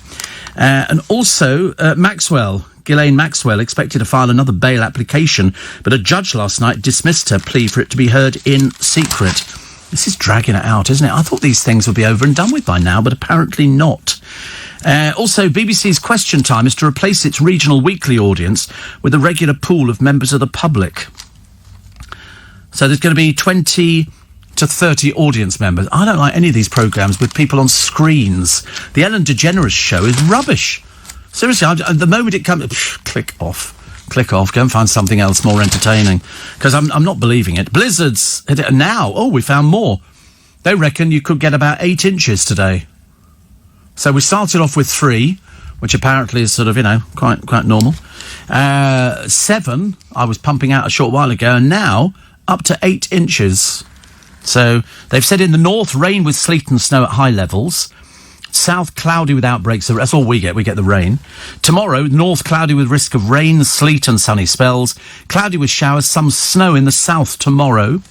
And also, Ghislaine Maxwell, expected to file another bail application, but a judge last night dismissed her plea for it to be heard in secret. This is dragging it out, isn't it? I thought these things would be over and done with by now, but apparently not. Also, BBC's Question Time is to replace its regional weekly audience with a regular pool of members of the public. So there's going to be 20 to 30 audience members. I don't like any of these programmes with people on screens. The Ellen DeGeneres show is rubbish. Seriously, the moment it comes... Click off. Go and find something else more entertaining. Because I'm not believing it. Blizzards... Now, we found more. They reckon you could get about 8 inches today. So we started off with 3, which apparently is sort of, quite normal. 7, I was pumping out a short while ago, and now up to 8 inches. So they've said in the north, rain with sleet and snow at high levels. South, cloudy with outbreaks. That's all we get. We get the rain. Tomorrow, north, cloudy with risk of rain, sleet and sunny spells. Cloudy with showers, some snow in the south tomorrow.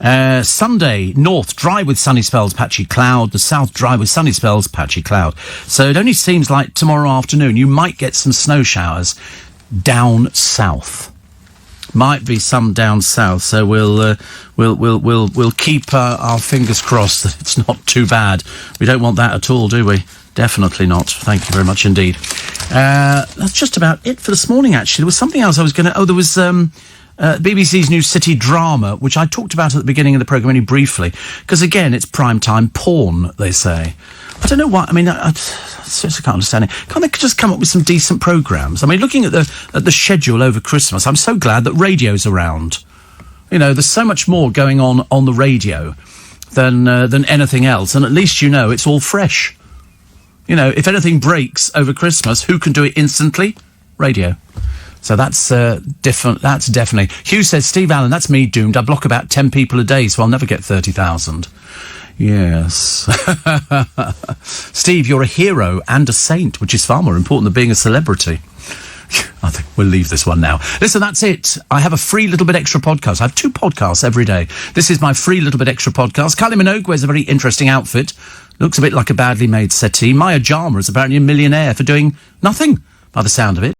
Sunday, north, dry with sunny spells, patchy cloud. The south, dry with sunny spells, patchy cloud. So it only seems like tomorrow afternoon you might get some snow showers down south. Might be some down south. So we'll keep our fingers crossed that it's not too bad. We don't want that at all, do we? Definitely not. Thank you very much indeed. That's just about it for this morning. Actually, there was something else I was going to. There was. BBC's new city drama, which I talked about at the beginning of the programme only briefly, because again, it's prime-time porn, they say. I don't know why. I mean, I seriously can't understand it. Can't they just come up with some decent programmes? I mean, looking at the schedule over Christmas, I'm so glad that radio's around. There's so much more going on the radio than anything else, and at least it's all fresh. If anything breaks over Christmas, who can do it instantly? Radio. So that's different. That's definitely. Hugh says, Steve Allen, that's me doomed. I block about 10 people a day, so I'll never get 30,000. Yes. Steve, you're a hero and a saint, which is far more important than being a celebrity. I think we'll leave this one now. Listen, that's it. I have a free Little Bit Extra podcast. I have 2 podcasts every day. This is my free Little Bit Extra podcast. Kylie Minogue wears a very interesting outfit. Looks a bit like a badly made settee. Maya Jama is apparently a millionaire for doing nothing, by the sound of it.